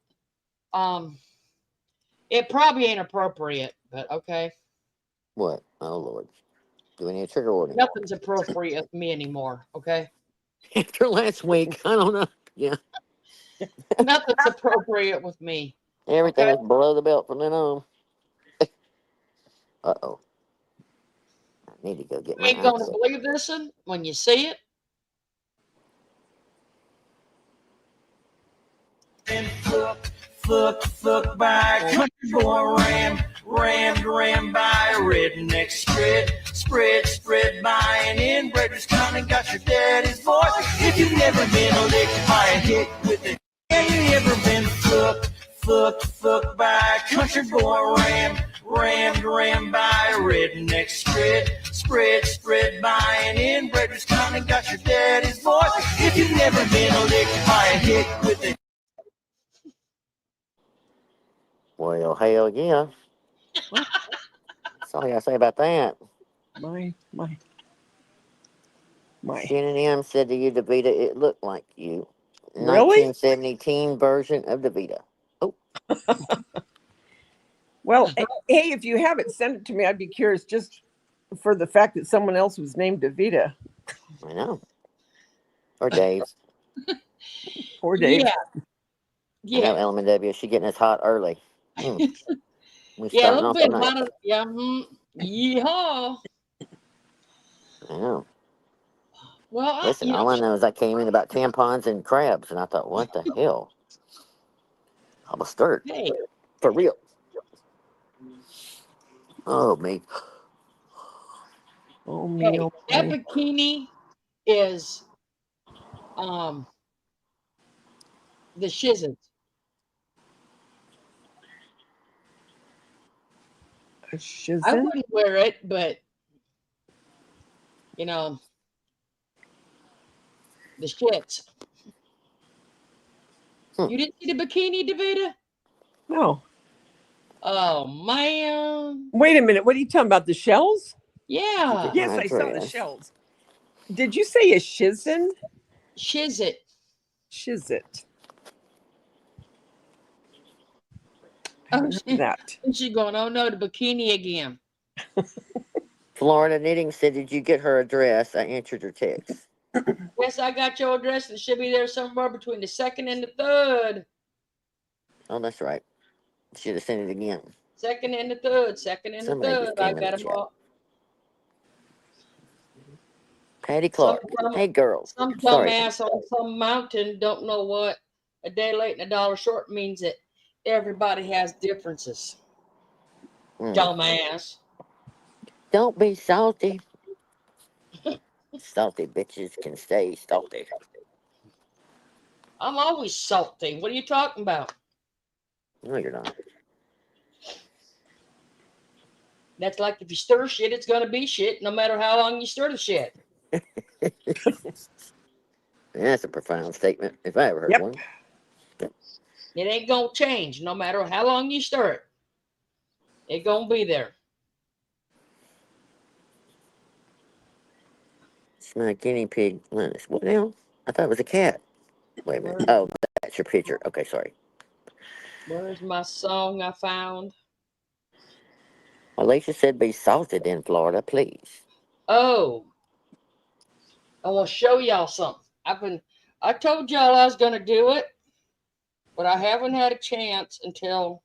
it probably ain't appropriate, but okay. What? Oh Lord. Do we need a trigger warning? Nothing's appropriate with me anymore, okay? After last week, I don't know. Yeah. Nothing's appropriate with me. Everything Okay. was below the belt from then on. Uh-oh. I need to go get You my ain't gonna outfit. believe this one when you see it. Fuck by country boy, ram by redneck, spread by an inbreeders kind of got your daddy's voice. If you've never been licked by a hick with it, yeah, you ever been fuck by country boy, ram by redneck, spread by an inbreeders kind of got your daddy's voice. If you've never been licked by a hick with it. Well, hell yeah. That's all I gotta say about that. My. Shannon M said to you, Davita, it looked like you. Really? 1970 teen version of Davita. Oh, Well, hey, if you have it, send it to me. I'd be curious just for the fact that someone else was named Davita. I know. Or Dave. Poor Dave. Yeah. I know Yeah. LMW. She getting us hot early. We Yeah, a starting little off bit tonight. about it. Yeah. Yeehaw. I know. Well, Listen, all I know is I came in about tampons and crabs, and I thought, what the hell? I'm a stirred. hey, For real. Oh, me. Oh, me. hey, Oh, that my. bikini is the shizzles. A I shizzin? wouldn't wear it, but you know, the shits. You didn't see the bikini, Davida? No. Oh man. Wait a minute. What are you talking about? The shells? Yeah. Yes, My I saw the dress. shells. Did you say a shizzin? Shizzit. Shizit. Oh, That. she's going, oh no, the bikini again. Florida Knitting said, did you get her address? I answered her text. Yes, I got your address. It should be there somewhere between the 2nd and the 3rd. Oh, that's right. Should have sent it again. 2nd and the 3rd. 2nd and Somebody the just 3rd. I came in got the them chat. all. Patty Clark. Hey, girls. Some Sorry. dumbass on some mountain don't know what a day late and a dollar short means that everybody has differences. Dumbass. Don't be salty. Salty bitches can stay salty. I'm always salty. What are you talking about? No, you're not. That's like if you stir shit, it's gonna be shit, no matter how long you stir the shit. That's a profound statement, if I ever heard Yep. one. It ain't gonna change, no matter how long you stir it. It gonna be there. It's my guinea pig, Linus. What now? I thought it was a cat. Wait a minute. Oh, that's your picture. Okay, sorry. Where's my song I found? Alicia said be salted in Florida, please. Oh, I want to show y'all something. I told y'all I was gonna do it, but I haven't had a chance until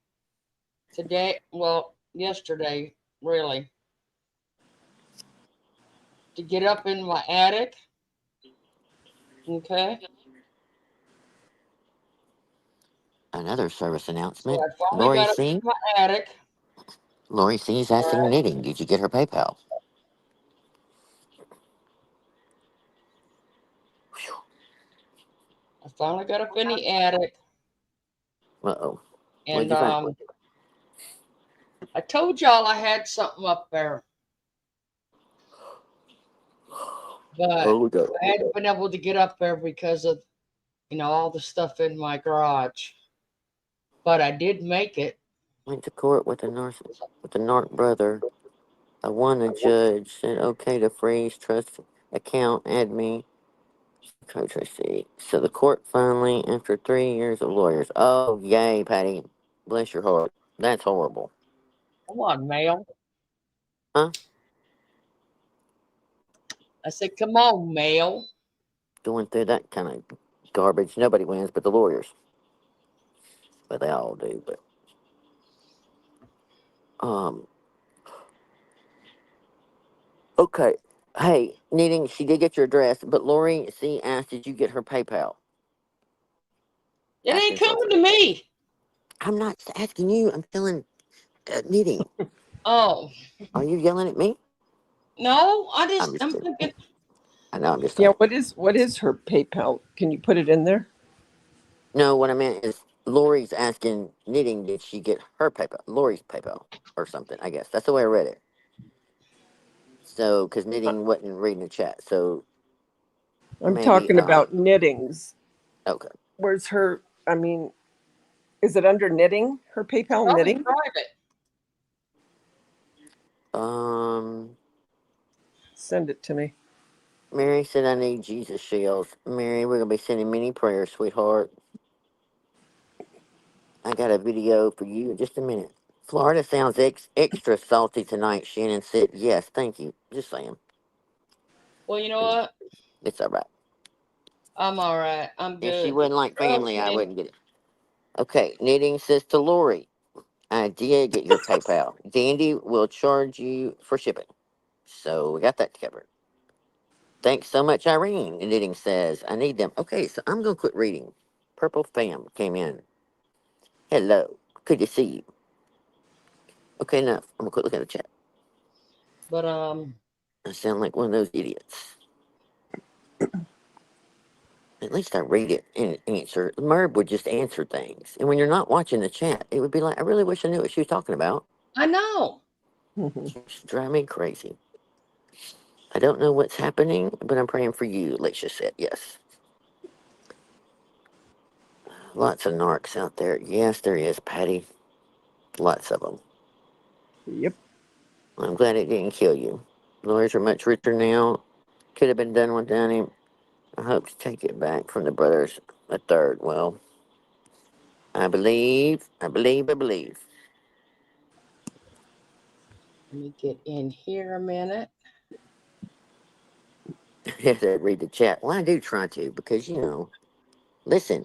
today. Well, yesterday, really, to get up in my attic. Okay. Another service So announcement. I finally Lori got up C. in my attic. Lori C is asking knitting. Did you get her PayPal? I finally got up in the attic, Uh-oh. What'd and you find? I told y'all I had something up there, but Oh, God. I hadn't been able to get up there because of all the stuff in my garage. But I did make it. Went to court with the narc brother. I won a judge. Said okay to freeze trust account. Add me. Coach receipt. So the court finally, after 3 years of lawyers. Oh, yay, Patty. Bless your heart. That's horrible. Come on, Mel. Huh? I said, come on, Mel. Going through that kind of garbage. Nobody wins but the lawyers. But they all do. But okay. Hey, Knitting, she did get your address, but Lori C asked, did you get her PayPal? It ain't Asking coming something. to me. I'm not asking you. I'm telling Knitting. Oh, Are you yelling at me? no. I'm just I'm kidding. thinking, I know. I'm just Yeah. saying. What is her PayPal? Can you put it in there? No, what I meant is Lori's asking Knitting, did she get her PayPal? Lori's PayPal or something. I guess that's the way I read it. So, because Knitting wasn't reading the chat, so I'm maybe talking about knittings. okay. Where's her? I mean, is it under knitting? Her PayPal probably knitting? private. Um, Send it to me. Mary said I need Jesus shells. Mary, we're gonna be sending many prayers, sweetheart. I got a video for you in just a minute. Florida sounds extra salty tonight. Shannon said, "Yes, thank you." Just saying, Well, you know what? it's all right. I'm all right. I'm If she good. wasn't like family, I Okay. wouldn't get it. Okay, Knitting says to Lori, I did get your PayPal. Dandy will charge you for shipping. So we got that covered. Thanks so much, Irene. Knitting says, I need them. Okay, so I'm going to quit reading. Purple Fam came in. Hello. Good to see you. Okay, enough. I'm going to quit looking at the chat. But I sound like one of those idiots. At least I read it and answer. Merb would just answer things. And when you're not watching the chat, it would be like, I really wish I knew what she was talking about. I know. It's driving me crazy. I don't know what's happening, but I'm praying for you, Alicia said. Yes. Lots of narcs out there. Yes, there is, Patty. Lots of them. Yep. I'm glad it didn't kill you. Lawyers are much richer now. Could have been done without him. I hope to take it back from the brothers. A third. Well, I believe. Let me get in here a minute. As I read the chat. Well, I do try to because, listen,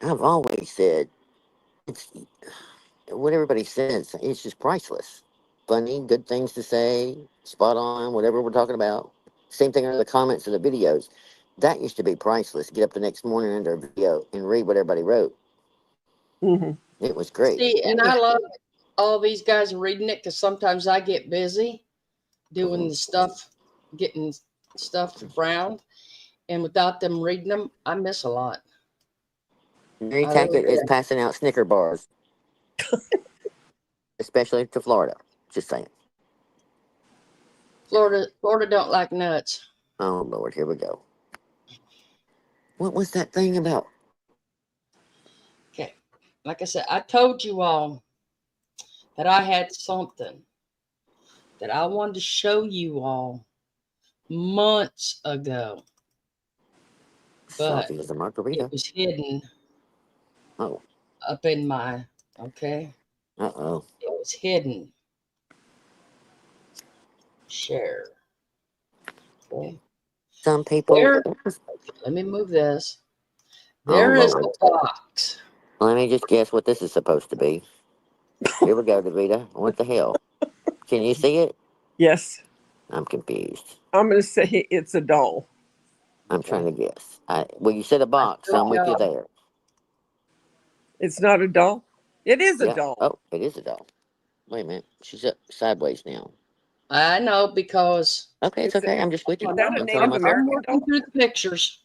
I've always said it's what everybody says. It's just priceless. Funny, good things to say, spot on, whatever we're talking about. Same thing under the comments of the videos. That used to be priceless. Get up the next morning under a video and read what everybody wrote. Mhm. It was great. See, and I love all these guys reading it because sometimes I get busy doing the stuff, getting stuff around, and without them reading them, I miss a lot. Mary I really Tackett is do. passing out Snicker bars, especially to Florida. Just saying. Florida don't like nuts. Oh Lord, here we go. What was that thing about? Okay. Like I said, I told you all that I had something that I wanted to show you all months ago, but Salty as a margarita. it was hidden Oh. up in my, okay? Uh-oh. It was hidden. Share. Okay. Some people. There, let me move this. Oh There is a Lord. box. Let me just guess what this is supposed to be. Here we go, Davita. What the hell? Can you see it? Yes. I'm confused. I'm going to say it's a doll. I'm trying to guess. Well, you said a box, so I'm with you there. It's not a doll? It is a Yeah. doll. Oh, it is a doll. Wait a minute. She's up sideways now. I know because Okay, it's okay. I'm just with you. Is that a I'm telling Native myself. I'm American working doll? through the pictures.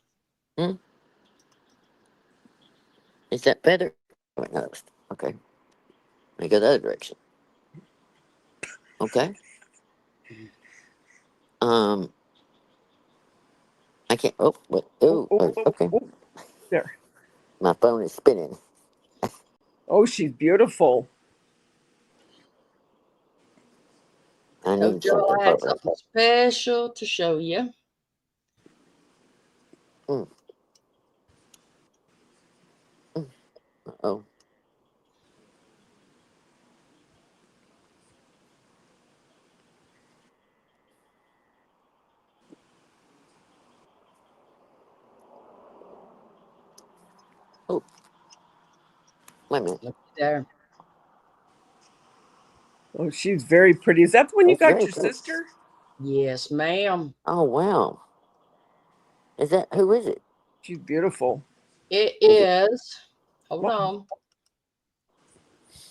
Is that feather? Wait, no. Okay. Let me go the other direction. Okay. I can't. Oh, wait. Oh, okay. There. My phone is spinning. Oh, she's beautiful. I So need Joe, something I had purple. something special to show you. Oh. Oh. Wait a minute. Look there. Oh, she's very pretty. Is that the one you It's got very your pretty. sister? Yes, ma'am. Oh, wow. Is that, who is it? She's beautiful. It Is it- is. Hold on.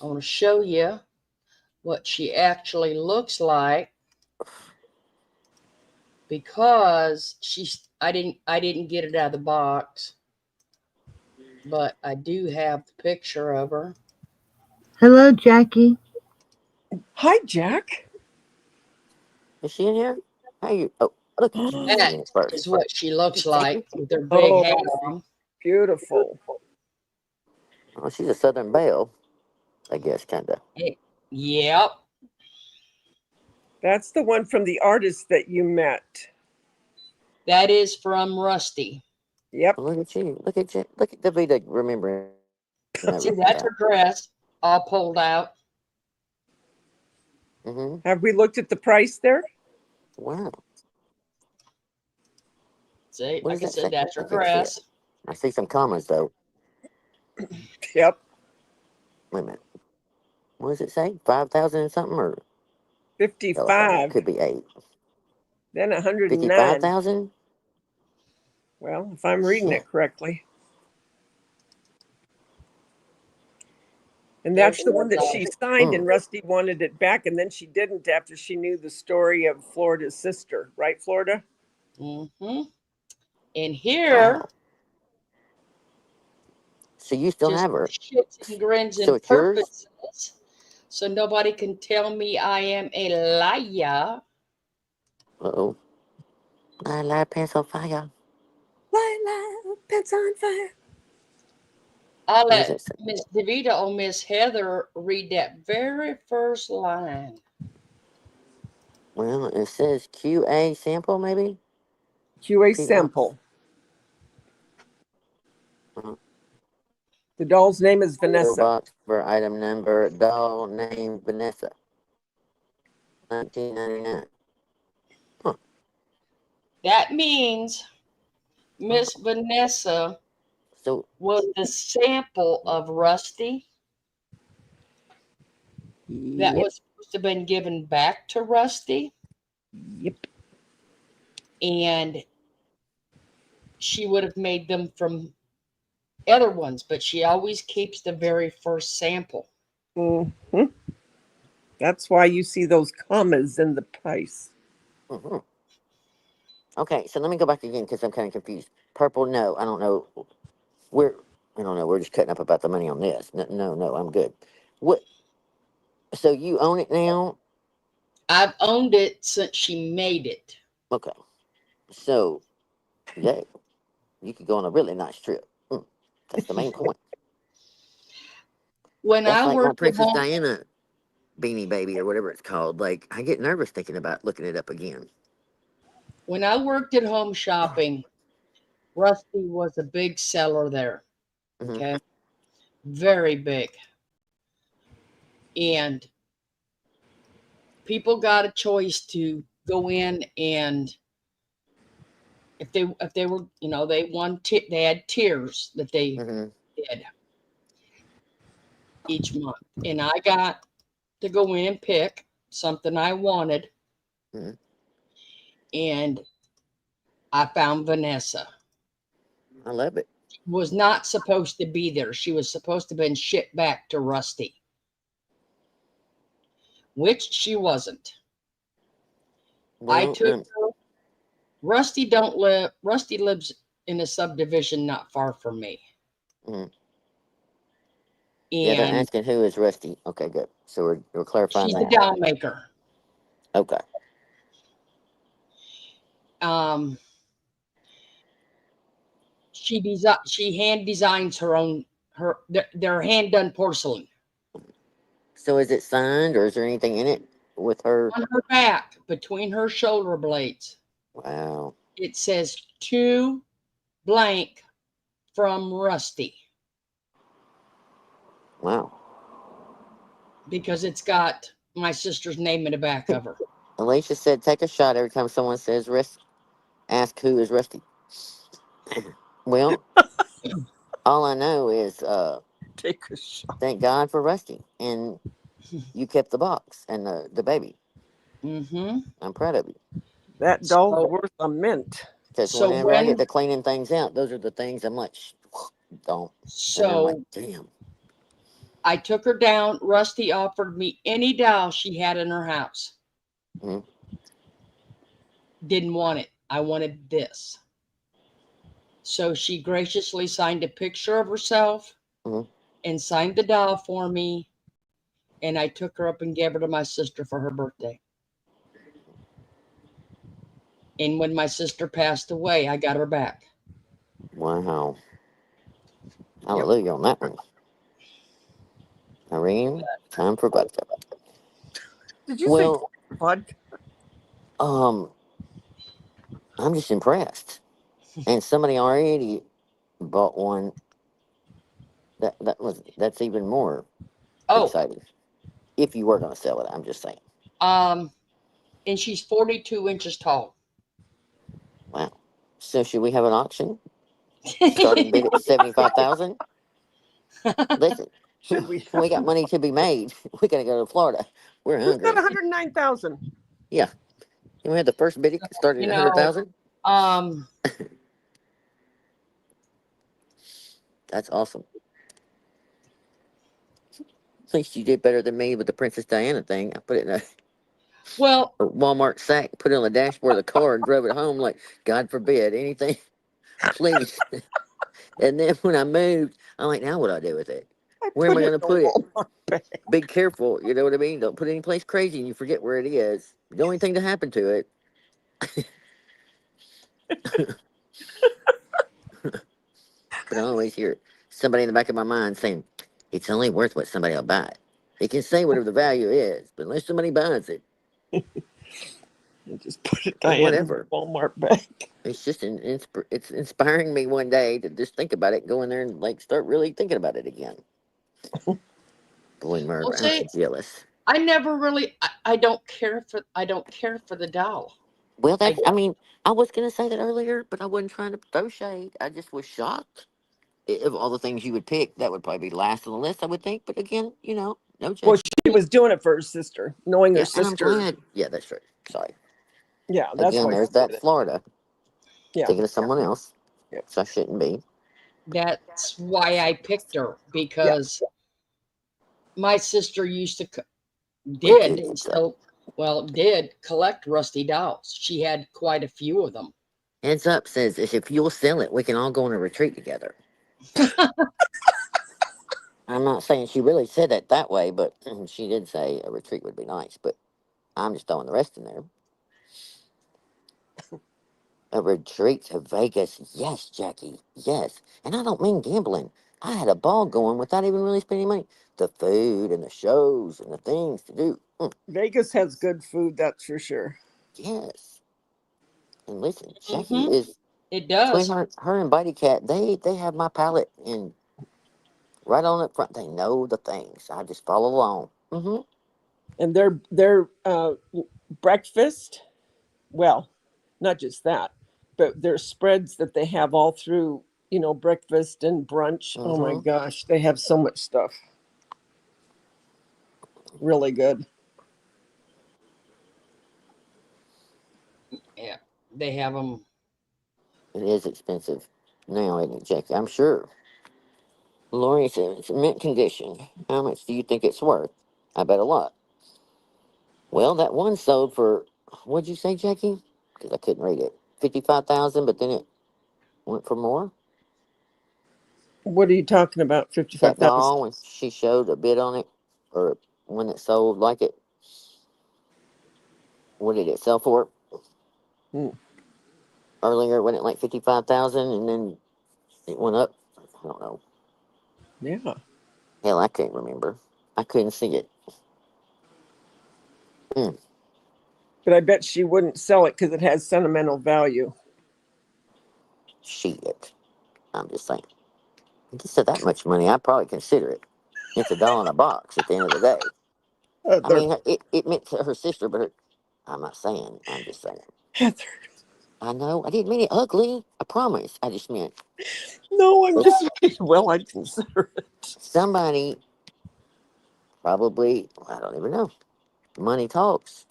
I want to show you what she actually looks like because I didn't get it out of the box, but I do have the picture of her. Hello, Jackie. Hi, Jack. Is she in here? How you? Oh, look at you. That In first. is what she looks like with her big Oh, hat on. beautiful. Oh, she's a Southern Belle, I guess, kind of. Yep. That's the one from the artist that you met. That is from Rusty. Yep. Look at you. Look at you. Look at Davida remembering. See, that's her dress all pulled out. Mm-hmm. Have we looked at the price there? Wow. See, What like does I that said, say? that's her I can't see it. dress. I see some commas, though. Yep. Wait a minute. What does it say? 5,000 and something? Or 55. could be 8. Then 109. 55,000? Well, if I'm reading it correctly. And that's the one that she signed, and Rusty wanted it back, and then she didn't after she knew the story of Florida's sister. Right, Florida? Mm-hmm. And here, Wow. So you still just have her? shits and grins So and it's yours? purposes, so nobody can tell me I am a liar. Uh-oh. Light pants on fire. Light pants on fire. I'll What does let it say? Miss DeVita or Miss Heather read that very first line. Well, it says QA sample, maybe? QA sample. The doll's name is Vanessa. Box for item number, doll name Vanessa. 1999. Huh. That means Miss Vanessa was the sample of Rusty that was supposed to have been given back to Rusty. Yep. And she would have made them from other ones, but she always keeps the very first sample. Mm-hmm. That's why you see those commas in the price. Mm-hmm. Okay, so let me go back again because I'm kind of confused. Purple, no, I don't know. I don't know. We're just cutting up about the money on this. No, I'm good. What? So you own it now? I've owned it since she made it. Okay. So, yeah, you could go on a really nice trip. That's the main point. When That's I like my worked at Princess home, Diana Beanie Baby or whatever it's called. Like, I get nervous thinking about looking it up again. when I worked at Home Shopping, Rusty was a big seller there. Hmm. Okay, very big, and people got a choice to go in and if they were they they had tiers that they Hmm. did each month, and I got to go in and pick something I wanted, Hmm. and I found Vanessa. I love it. Was not supposed to be there. She was supposed to have been shipped back to Rusty, which she wasn't. I Well, took her. Rusty lives in a subdivision not far from me. mhm. Yeah, they're And asking who is Rusty. Okay, good. So we're clarifying she's a that. doll maker. Okay. Um, she hand designs her own their hand done porcelain. So is it signed or is there anything in it with her? On her back, between her shoulder blades, Wow. it says to blank from Rusty. Wow. Because it's got my sister's name in the back of her. Alicia said take a shot every time someone says ask who is Rusty. Well, all I know is Take a shot. thank God for Rusty. And you kept the box and the baby. Mm-hmm. I'm proud of you. That doll's So, worth a mint. Because so whenever I get when to cleaning things out, those are the things I'm like, don't. And I'm like, so damn. I took her down. Rusty offered me any doll she had in her house. Mhm. Didn't want it. I wanted this. So she graciously signed a picture of herself Mhm. and signed the doll for me. And I took her up and gave her to my sister for her birthday. And when my sister passed away, I got her back. Wow. Hallelujah on that one. Irene, time for vodka. Did you Well, say vodka? I'm just impressed. And somebody already bought one. That's even more Oh, exciting. If you were going to sell it, I'm just saying. um, and she's 42 inches tall. Wow. So should we have an auction? Starting bid at 75,000. Listen, Should we? we got money to be made. We got to go to Florida. We're Who's got hungry. 109,000? Yeah. Can we have the first bid starting You at know, 100,000? um, That's awesome. At least you did better than me with the Princess Diana thing. I put it in a well, Walmart sack, put it on the dashboard of the car, and drove it home. Like, God forbid anything, please. And then when I moved, I'm like, now what do I do with it? I Where am put I it going to in a put it? Walmart bag. Be careful. You know what I mean? Don't put it any place crazy and you forget where it is. The only thing to happen to it. But I always hear somebody in the back of my mind saying, it's only worth what somebody will buy it. They can say whatever the value is, but unless somebody buys it, I just put it or in a whatever. Walmart bag. It's just it's inspiring me one day to just think about it, go in there and like start really thinking about it again. Boy, Merv, well, aren't see, you jealous? I never really. I don't care for. I don't care for the doll. Well, I I don't. mean, I was gonna say that earlier, but I wasn't trying to throw shade. I just was shocked. Of all the things you would pick, that would probably be last on the list, I would think. But again, no Well, judgment. she was doing it for her sister, knowing her Yeah, and I'm sister. glad. Yeah, that's true. Sorry. Yeah, that's Again, why there's she that did it. Florida. Yeah. Thinking of someone else, Yeah. so I shouldn't be. That's why I picked her Yeah. because my sister used to We did did and heads up. still did collect rusty dolls. She had quite a few of them. Heads up says if you'll sell it, we can all go on a retreat together. I'm not saying she really said it that way, but she did say a retreat would be nice. But I'm just throwing the rest in there. A retreat to Vegas. Yes, Jackie. Yes. And I don't mean gambling. I had a ball going without even really spending money. The food and the shows and the things to do. Vegas has good food, that's for sure. Yes. And listen, Jackie Mm-hmm. is It between does. her and Buddy Cat. They have my palate and right on up front. They know the things. I just follow along. Mm-hmm. And their breakfast, well, not just that, but their spreads that they have all through, breakfast and brunch. Oh my Mm-hmm. gosh, they have so much stuff. Really good. Yeah, they have them. It is expensive now, isn't it, Jackie? I'm sure. Lori said it's in mint condition. How much do you think it's worth? I bet a lot. Well, that one sold for, what'd you say, Jackie? Because I couldn't read it. 55,000, but then it went for more. What are you talking about? That 55,000. doll, when she showed a bid on it, or when it sold like it, what did it sell for? Hmm. Earlier, when it like 55,000, and then it went up. I don't know. Yeah. Hell, I can't remember. I couldn't see it. Mm, But I bet she wouldn't sell it because it has sentimental value. shit. I'm just saying. If you said that much money, I'd probably consider it. It's a doll in a box at the end of the day. I Heather, mean, it meant to her sister, but I'm not saying. I'm just saying. Heather. I know. I didn't mean it ugly. I promise. I just meant No, I'm if just well, I'd consider it. somebody probably, I don't even know. Money talks.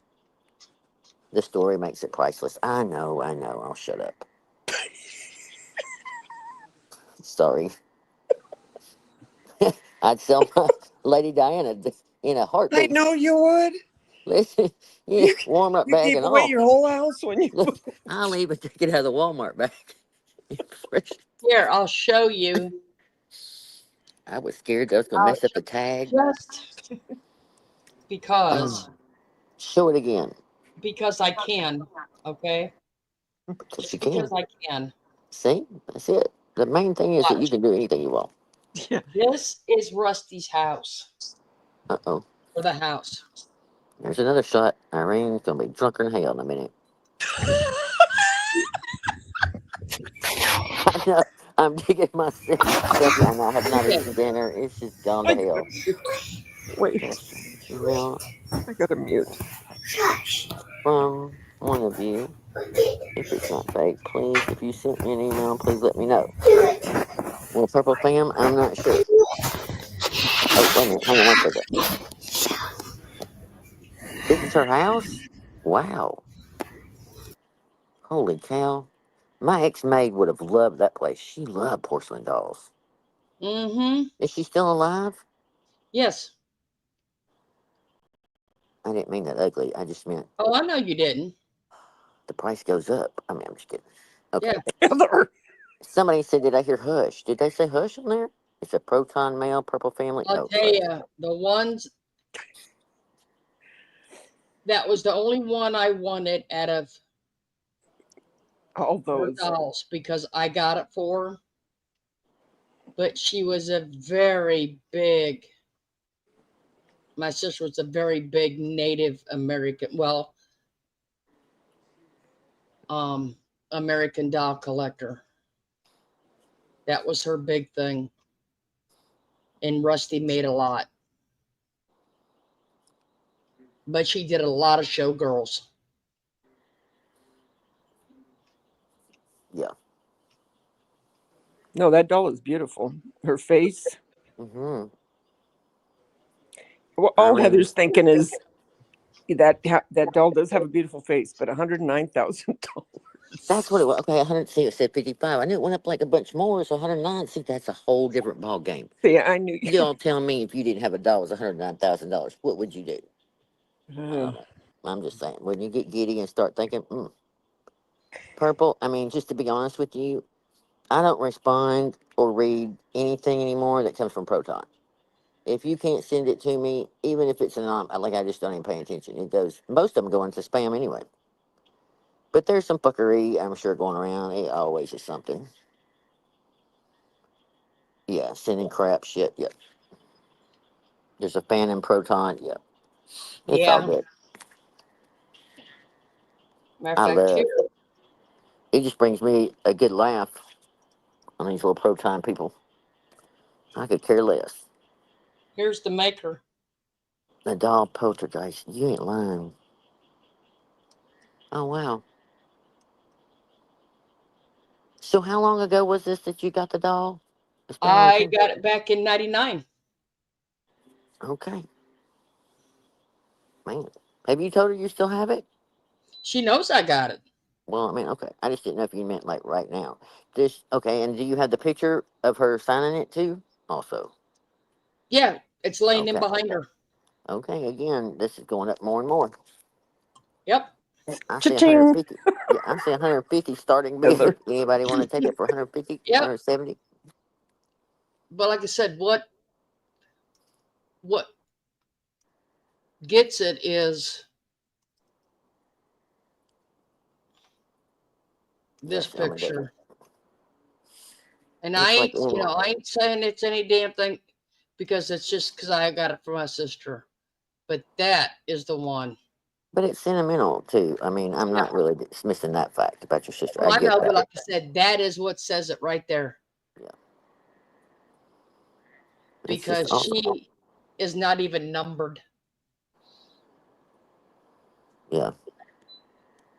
The story makes it priceless. I know. I know. I'll shut up. Sorry. I'd sell my Lady Diana in a I heartbeat. know you would. Listen, yeah, You Walmart you bag gave and away all. your whole house when you Look, I'll even take it out of the Walmart bag. Here, I'll show you. I was scared that I was going to I'll mess up the tag. just because Show it again. I can. Okay, Because just you because can. I can. See? That's it. The main thing is that you Watch. can do anything you want. yeah. This is Rusty's house Uh-oh. for the house. There's another shot. Irene's going to be drunker than hell in a minute. I know. I'm digging myself. Jackie, I know I have not Okay. eaten dinner. It's just gone I to gotta hell. mute. Wait, Question. Email I gotta mute. from one of you. If it's not fake, please, if you sent me an email, please let me know. Well, Purple Fam, I'm not sure. Oh, wait a minute. Hang on one second. This is her house? Wow. Holy cow. My ex-maid would have loved that place. She loved porcelain dolls. Mm-hmm. Is she still alive? Yes. I didn't mean that ugly. I just meant Oh, I know you didn't. the price goes up. I mean, I'm just kidding. Okay. Yeah. Heather. Somebody said, did I hear hush? Did they say hush on there? It's a proton male, purple family. I'll Oh, tell sorry. you, the ones that was the only one I wanted out of All her those. dolls because I got it for her. But she was a very big, my sister was a very big Native American, well, American doll collector. That was her big thing. And Rusty made a lot. But she did a lot of showgirls. Yeah. No, that doll is beautiful. Her face. Mm-hmm. Well, all Irene. Heather's thinking is that doll does have a beautiful face, but $109,000. That's what it was. Okay, 100. See, it said 55. I knew it went up like a bunch more, so 109. See, that's a whole different ball game. See, I knew. You all tell me if you didn't have a doll was $109,000, what would you do? I Uh, don't know. I'm just saying. When you get giddy and start thinking, purple. I mean, just to be honest with you, I don't respond or read anything anymore that comes from Proton. if you can't send it to me, even if it's like I just don't even pay attention. It goes. Most of them go into spam anyway. But there's some fuckery, I'm sure, going around. It always is something. Yeah, sending crap shit. Yep. There's a fan in Proton. Yep. It's all Yeah. good. Matter of I fact, love. It just brings me a good laugh on these little Proton people. I could care less. here's the maker. The doll poltergeist. You ain't lying. Oh wow. So how long ago was this that you got the doll? It's been a long I time. got it back in '99. Okay. Man. Have you told her you still have it? She knows I got it. Well, I mean, okay. I just didn't know if you meant like right now. Okay, and do you have the picture of her signing it too? Also. Yeah, it's laying in Okay. behind her. Okay, again, this is going up more and more. Yep. I say Cha-ching. 150. Yeah, I say 150 starting bid. Anybody want to take it for 150? Yep. 170? But like I said, what gets it is this Yes, I'm a picture. And It's like I ain't saying it's any damn thing because it's just because I got it from my sister. But that is the one. but it's sentimental too. I mean, I'm not really dismissing that fact about your sister. I Well, I get know, that. but like I said, that is what says it right there. Yeah. It's just Because awesome. she is not even numbered. Yeah.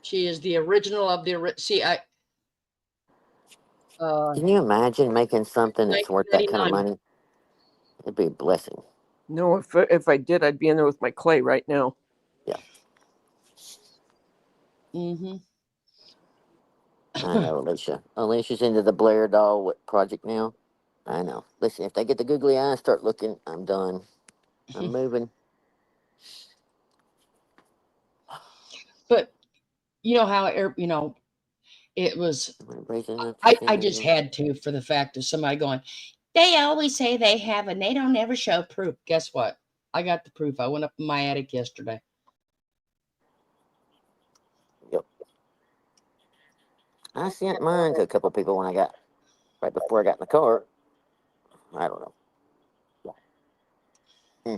She is the original of the see. Can you imagine making something that's worth that kind of 1999. money? It'd be a blessing. No, if I did, I'd be in there with my clay right now. Yeah. Mm-hmm. I know, Alicia. Alicia's into the Blair doll project now. I know. Listen, if they get the googly eyes, start looking, I'm done. I'm moving. But you know how it was. Raising up to I send just me. had to for the fact of somebody going. They always say they have, and they don't ever show proof. Guess what? I got the proof. I went up in my attic yesterday. Yep. I sent mine to a couple people when right before I got in the car. I don't know. Hmm.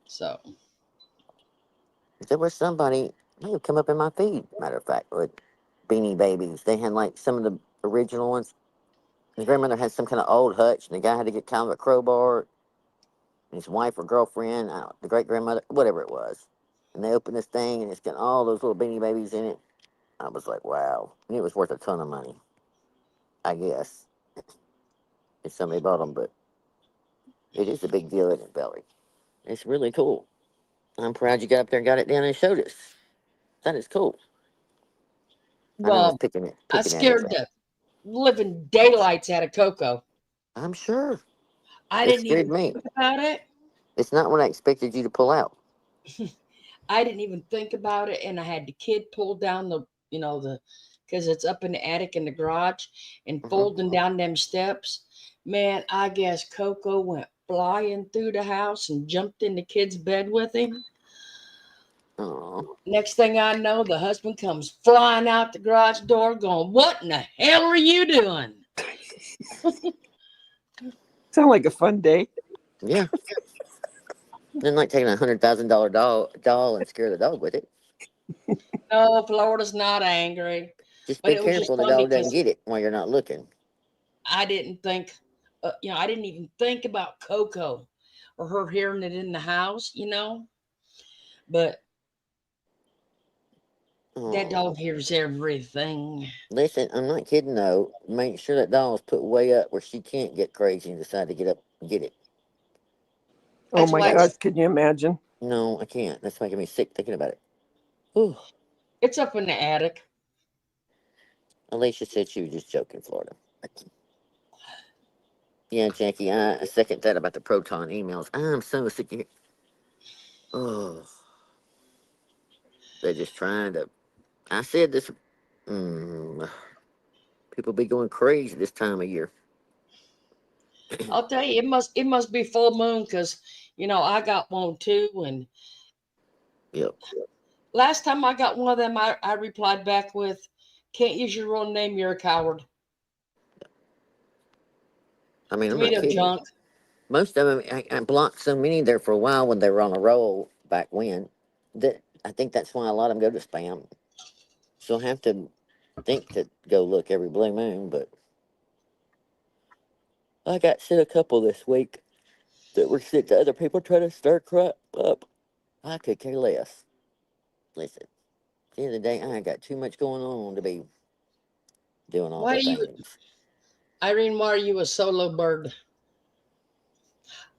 So There was somebody, they would come up in my feed, matter of fact, with Beanie Babies. They had like some of the original ones. His grandmother had some kind of old hutch, and the guy had to get kind of a crowbar. And his wife or girlfriend, the great grandmother, whatever it was. And they opened this thing, and it's got all those little Beanie Babies in it. I was like, wow. And it was worth a ton of money, I guess, if somebody bought them. But it is a big deal in it, Belly. It's really cool. I'm proud you got up there and got it down and showed us. That is cool. I know I was well, I picking at it. scared the living daylights out of Coco. I'm sure. I It didn't scared even me. think about it. It's not what I expected you to pull out. I didn't even think about it, and I had the kid pull down the because it's up in the attic in the garage and folding down them steps. Man, I guess Coco went flying through the house and jumped in the kid's bed with him. Oh, Next thing I know, the husband comes flying out the garage door, going, "What in the hell are you doing?" Sound like a fun day. yeah. Didn't like taking $100,000 doll and scare the dog with it. No, Florida's not angry, Just but be it was just careful the funny dog doesn't because get it while you're not looking. I didn't think, I didn't even think about Coco or her hearing it in the house, but that Oh, dog hears everything. listen, I'm not kidding though. Make sure that doll's put way up where she can't get crazy and decide to get up and get it. Oh That's my why gosh, can you imagine? No, I can't. That's making me sick thinking about it. Whew. it's up in the attic. Alicia said she was just joking, Florida. Yeah, Jackie, I second that about the Proton emails. I'm so sick of it. Oh, they're just trying to. I said this. Mm, people be going crazy this time of year. I'll tell you, it must be full moon because I got one too. And Yep. last time I got one of them, I replied back with, "Can't use your real name. You're a coward." I mean, I'm not Tomato kidding. junk. Most of them, I blocked so many there for a while when they were on a roll back when. That I think that's why a lot of them go to spam. So I have to think to go look every blue moon, but I got sent a couple this week that were sent to other people trying to stir crap up. I could care less. Listen, at the end of the day, I ain't got too much going on to be doing all Why the are you, things. Irene? Why are you a solo bird?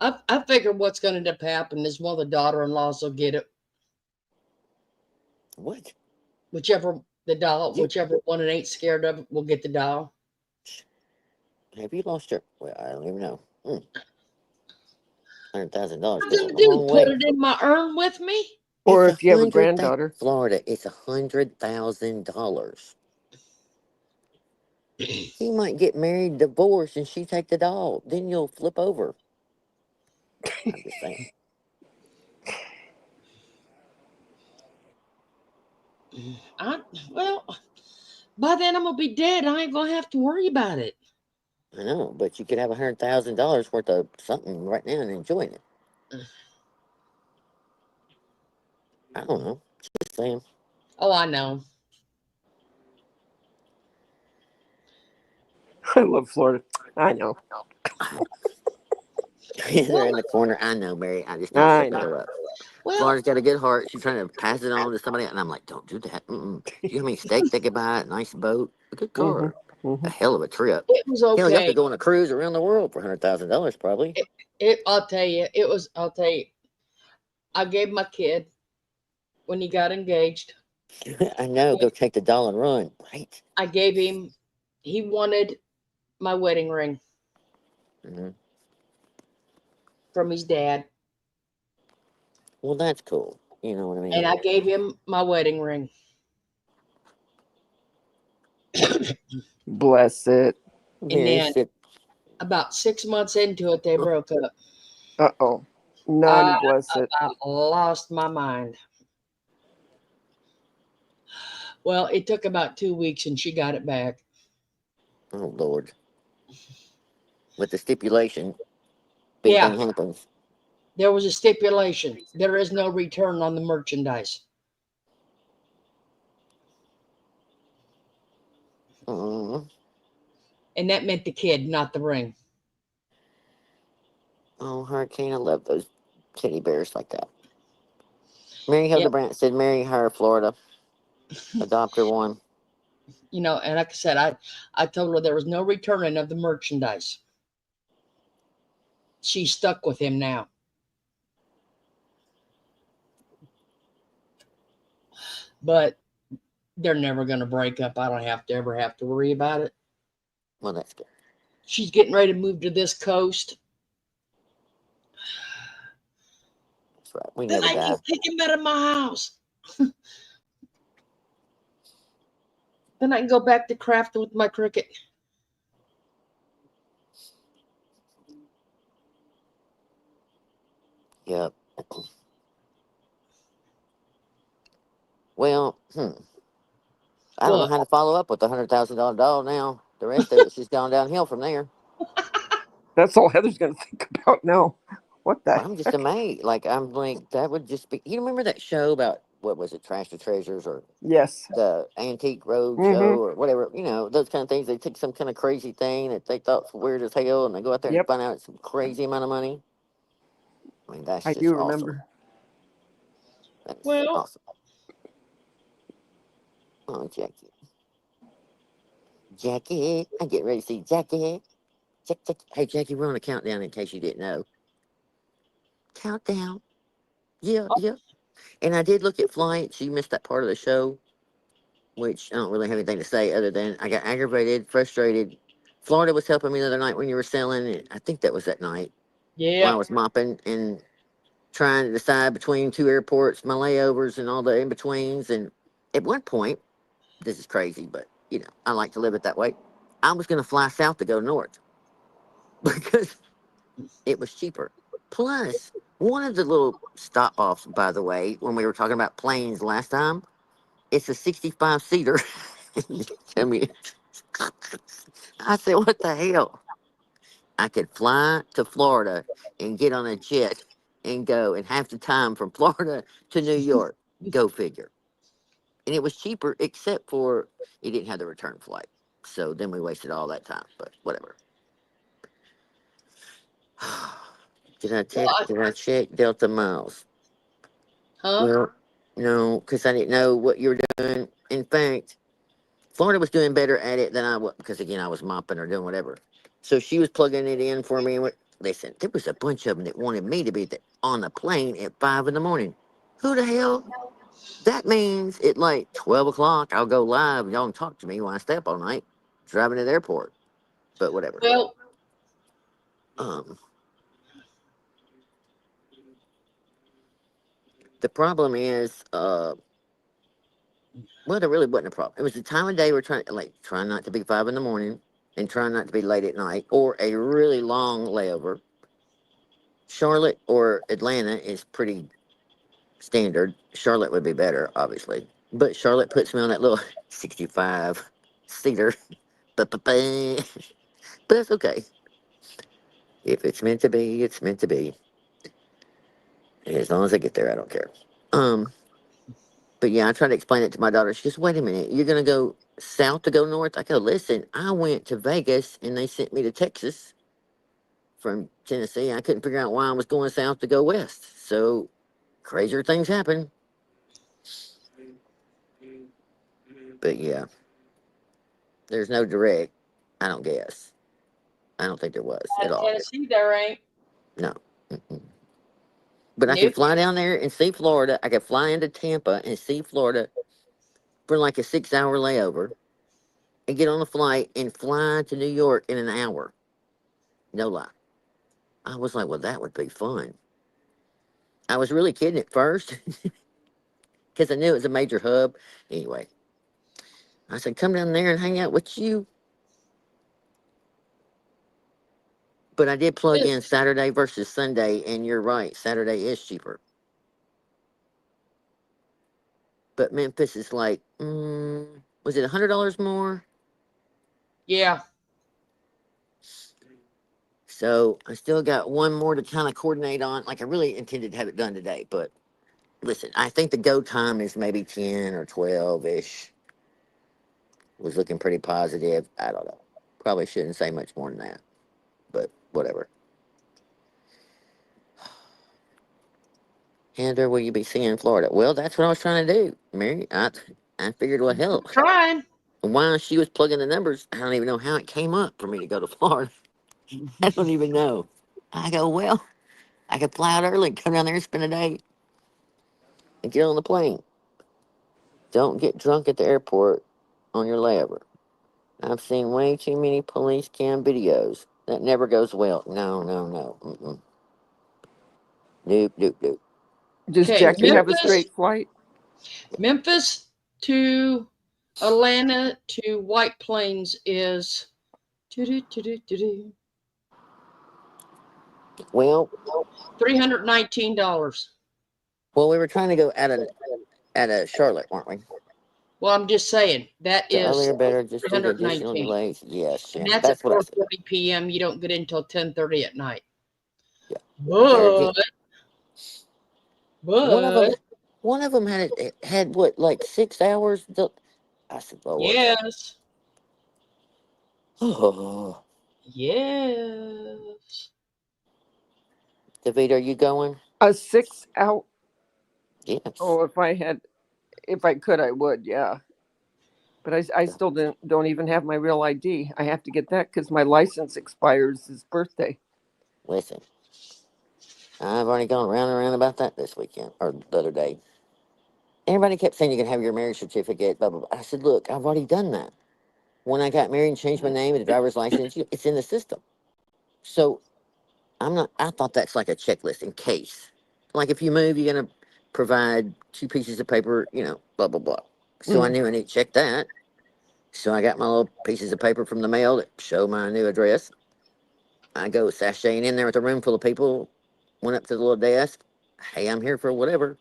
I figure what's going to end up happening is one of the daughter-in-laws will get it. What? Whichever the doll, You, whichever one that ain't scared of it will get the doll. have you lost your? Well, I don't even know. $100,000 I'm goes a gonna do long put way. it in my urn with me. Or It's if you have a 100,000. granddaughter. Florida, it's $100,000. He might get married, divorced, and she take the dog. Then you'll flip over. I'm just saying. I well, by then I'm gonna be dead. I ain't gonna have to worry about it. I know, but you could have $100,000 worth of something right now and enjoying it. I don't know. Just saying. Oh, I know. I love Florida. I know. They're Well, in the corner. I know, Mary. I just need to I shut the know. hell up. well, Florida's got a good heart. She's trying to pass it on to somebody, and I'm like, don't do that. Mm-mm. Do you know how many steaks they could buy? A nice boat, a good Hmm. car, a Hmm. hell of a trip. it was Hell, y'all okay. could go on a cruise around the world for $100,000 probably. I'll tell you, it was. I'll tell you. I gave my kid when he got engaged. I know. Go take the doll and run. Right. I gave him. He wanted my wedding ring Hmm. from his dad, Well, that's cool. You know what I and mean? I gave him my wedding ring. Bless it. And Mary then said, about 6 months into it, they broke up. Uh-oh. I None bless it. about lost my mind. Well, it took about 2 weeks, and she got it back. oh, Lord. With the stipulation, big Yeah, thing happens. there was a stipulation. There is no return on the merchandise. Uh, And that meant the kid, not the ring. oh, Hurricane, I love those teddy bears like that. Mary Yep. Hildebrandt said, marry her, Florida. Adopt her one. And like I said, I told her there was no returning of the merchandise. She's stuck with him now. But they're never going to break up. I don't ever have to worry about it. Well, that's good. She's getting ready to move to this coast. That's right. We Then never I die. can kick him out of my house. Then I can go back to crafting with my cricket. Yep. Well, I don't know What? how to follow up with the $100,000 doll now. The rest of it, she's gone downhill from there. That's all Heather's going to think about now. What the Well, I'm just heck? amazed. Like, I'm like, that would just be. You remember that show about, what was it, Trash to Treasures or Yes. the Antique Road Hmm. Show or whatever? Those kind of things. They take some kind of crazy thing that they thought was weird as hell and they go out there and Yep. find out it's some crazy amount of money. I mean, that's I just do awesome. remember. That's Well, awesome. Oh, Jackie. Jackie. I'm getting ready to see Jackie. Jackie. Hey, Jackie, we're on a countdown in case you didn't know. Countdown. Yeah, yeah. And I did look at flights. You missed that part of the show, which I don't really have anything to say other than I got aggravated, frustrated. Florida was helping me the other night when you were selling it. I think that was that night while I yeah. was mopping and trying to decide between two airports, my layovers, and all the in betweens. And at one point, this is crazy, but I like to live it that way. I was going to fly south to go north. because it was cheaper. Plus, one of the little stop offs, by the way, when we were talking about planes last time, it's a 65 seater. Tell me, I said, what the hell? I could fly to Florida and get on a jet and go, and half the time from Florida to New York. Go figure. And it was cheaper, except for it didn't have the return flight. So then we wasted all that time, but whatever. Did I check Delta miles? Huh? Well, no, because I didn't know what you were doing. In fact, Florida was doing better at it than I was, because again, I was mopping or doing whatever. So she was plugging it in for me. And listen, there was a bunch of them that wanted me to be on the plane at 5 in the morning. Who the hell? That means at like 12 o'clock, I'll go live. Y'all can talk to me while I stay up all night driving to the airport. But whatever. Well, Um, the problem is, well, there really wasn't a problem. It was the time of day we're trying not to be 5 in the morning and trying not to be late at night or a really long layover. Charlotte or Atlanta is pretty standard. Charlotte would be better, obviously. But Charlotte puts me on that little 65 seater. But that's okay. If it's meant to be, it's meant to be. As long as I get there, I don't care. Um, but yeah, I tried to explain it to my daughter. She goes, wait a minute, you're gonna go south to go north? I go, listen, I went to Vegas and they sent me to Texas from Tennessee. I couldn't figure out why I was going south to go west. So crazier things happen. But yeah, there's no direct, I don't guess. I don't think there was out at of all. Tennessee, there ain't. No. Mm-mm. But I could Nope. fly down there and see Florida. I could fly into Tampa and see Florida for like a 6 hour layover and get on a flight and fly to New York in an hour. No lie. I was like, well, that would be fun. I was really kidding at first because I knew it was a major hub. Anyway, I said, come down there and hang out with you. But I did plug in Saturday versus Sunday, and you're right, Saturday is cheaper. But Memphis is like, was it $100 more? Yeah. So I still got one more to kind of coordinate on. Like I really intended to have it done today, but listen, I think the go time is maybe 10 or 12 ish. Was looking pretty positive. I don't know. Probably shouldn't say much more than that, but whatever. Heather, will you be seeing Florida? Well, that's what I was trying to do, Mary. I figured, well, hell, Trying. while she was plugging the numbers, I don't even know how it came up for me to go to Florida. I don't even know. I go, well, I could fly out early, come down there and spend a day, and get on the plane. Don't get drunk at the airport on your layover. I've seen way too many police cam videos. That never goes well. No, no, no. Mm-mm. Nope, nope, nope. Does Okay, Jackie have a straight flight? Memphis to Atlanta to White Plains is Well, $319. well, we were trying to go at a Charlotte, weren't we? Well, I'm just saying that The is earlier better, just due to additional 319. delays. Yes, And Shannon. that's at That's what I said. 4:40 p.m. You don't get in until 10:30 at night. Yeah. But One of them had what, like 6 hours. I said, Lord. yes. Oh, Yes. David, are you going? A 6 hour. Yes. Oh, if I could, I would. Yeah. But I still don't even have my real ID. I have to get that because my license expires his birthday. Listen, I've already gone round and round about that this weekend or the other day. Everybody kept saying you can have your marriage certificate, blah, blah, blah. I said, look, I've already done that. When I got married and changed my name and the driver's license, it's in the system. So I thought that's like a checklist in case. Like if you move, you're going to provide 2 pieces of paper, blah, blah, blah. So I knew I need to check that. So I got my little pieces of paper from the mail that show my new address. I go sashaying in there with a room full of people. Went up to the little desk. Hey, I'm here for whatever.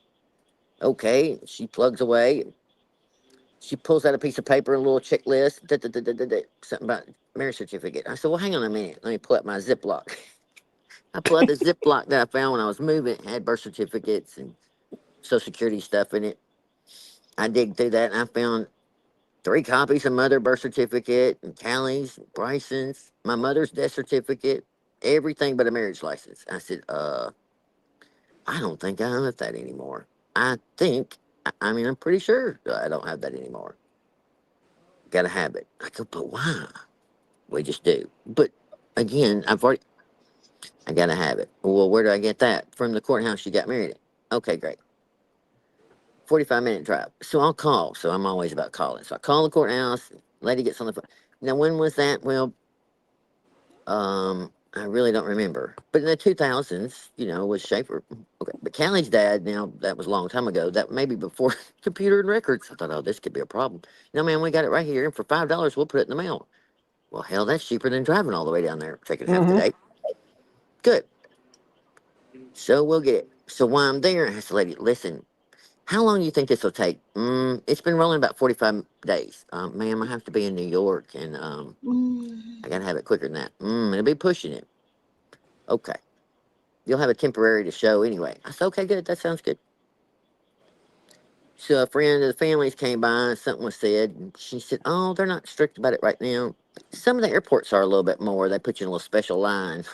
Okay. She plugs away. She pulls out a piece of paper, a little checklist, something about marriage certificate. I said, well, hang on a minute. Let me pull out my Ziploc. I pulled out the Ziploc that I found when I was moving. It had birth certificates and Social Security stuff in it. I digged through that and I found 3 copies of mother birth certificate and Callie's, Bryson's, my mother's death certificate, everything but a marriage license. I said, I don't think I have that anymore. I mean, I'm pretty sure I don't have that anymore. Gotta have it. I go, but why? We just do. But again, I gotta have it. Well, where do I get that? From the courthouse you got married at. Okay, great. 45-minute drive. So I'll call. So I'm always about calling. So I call the courthouse. Lady gets on the phone. Now, when was that? Well, I really don't remember. But in the 2000s, was Schaefer. Okay. But Callie's dad, now that was a long time ago. That maybe before computer and records. I thought, oh, this could be a problem. No, man, we got it right here. And for $5, we'll put it in the mail. Well, hell, that's cheaper than driving all the way down there, taking half the day. Good. So we'll get it. So while I'm there, I asked the lady, listen, how long do you think this will take? It's been rolling about 45 days. Ma'am, I have to be in New York, and I got to have it quicker than that. It'll be pushing it. Okay. You'll have a temporary to show anyway. I said, okay, good. That sounds good. So a friend of the family's came by, and something was said, and she said, oh, they're not strict about it right now. Some of the airports are a little bit more. They put you in a little special line.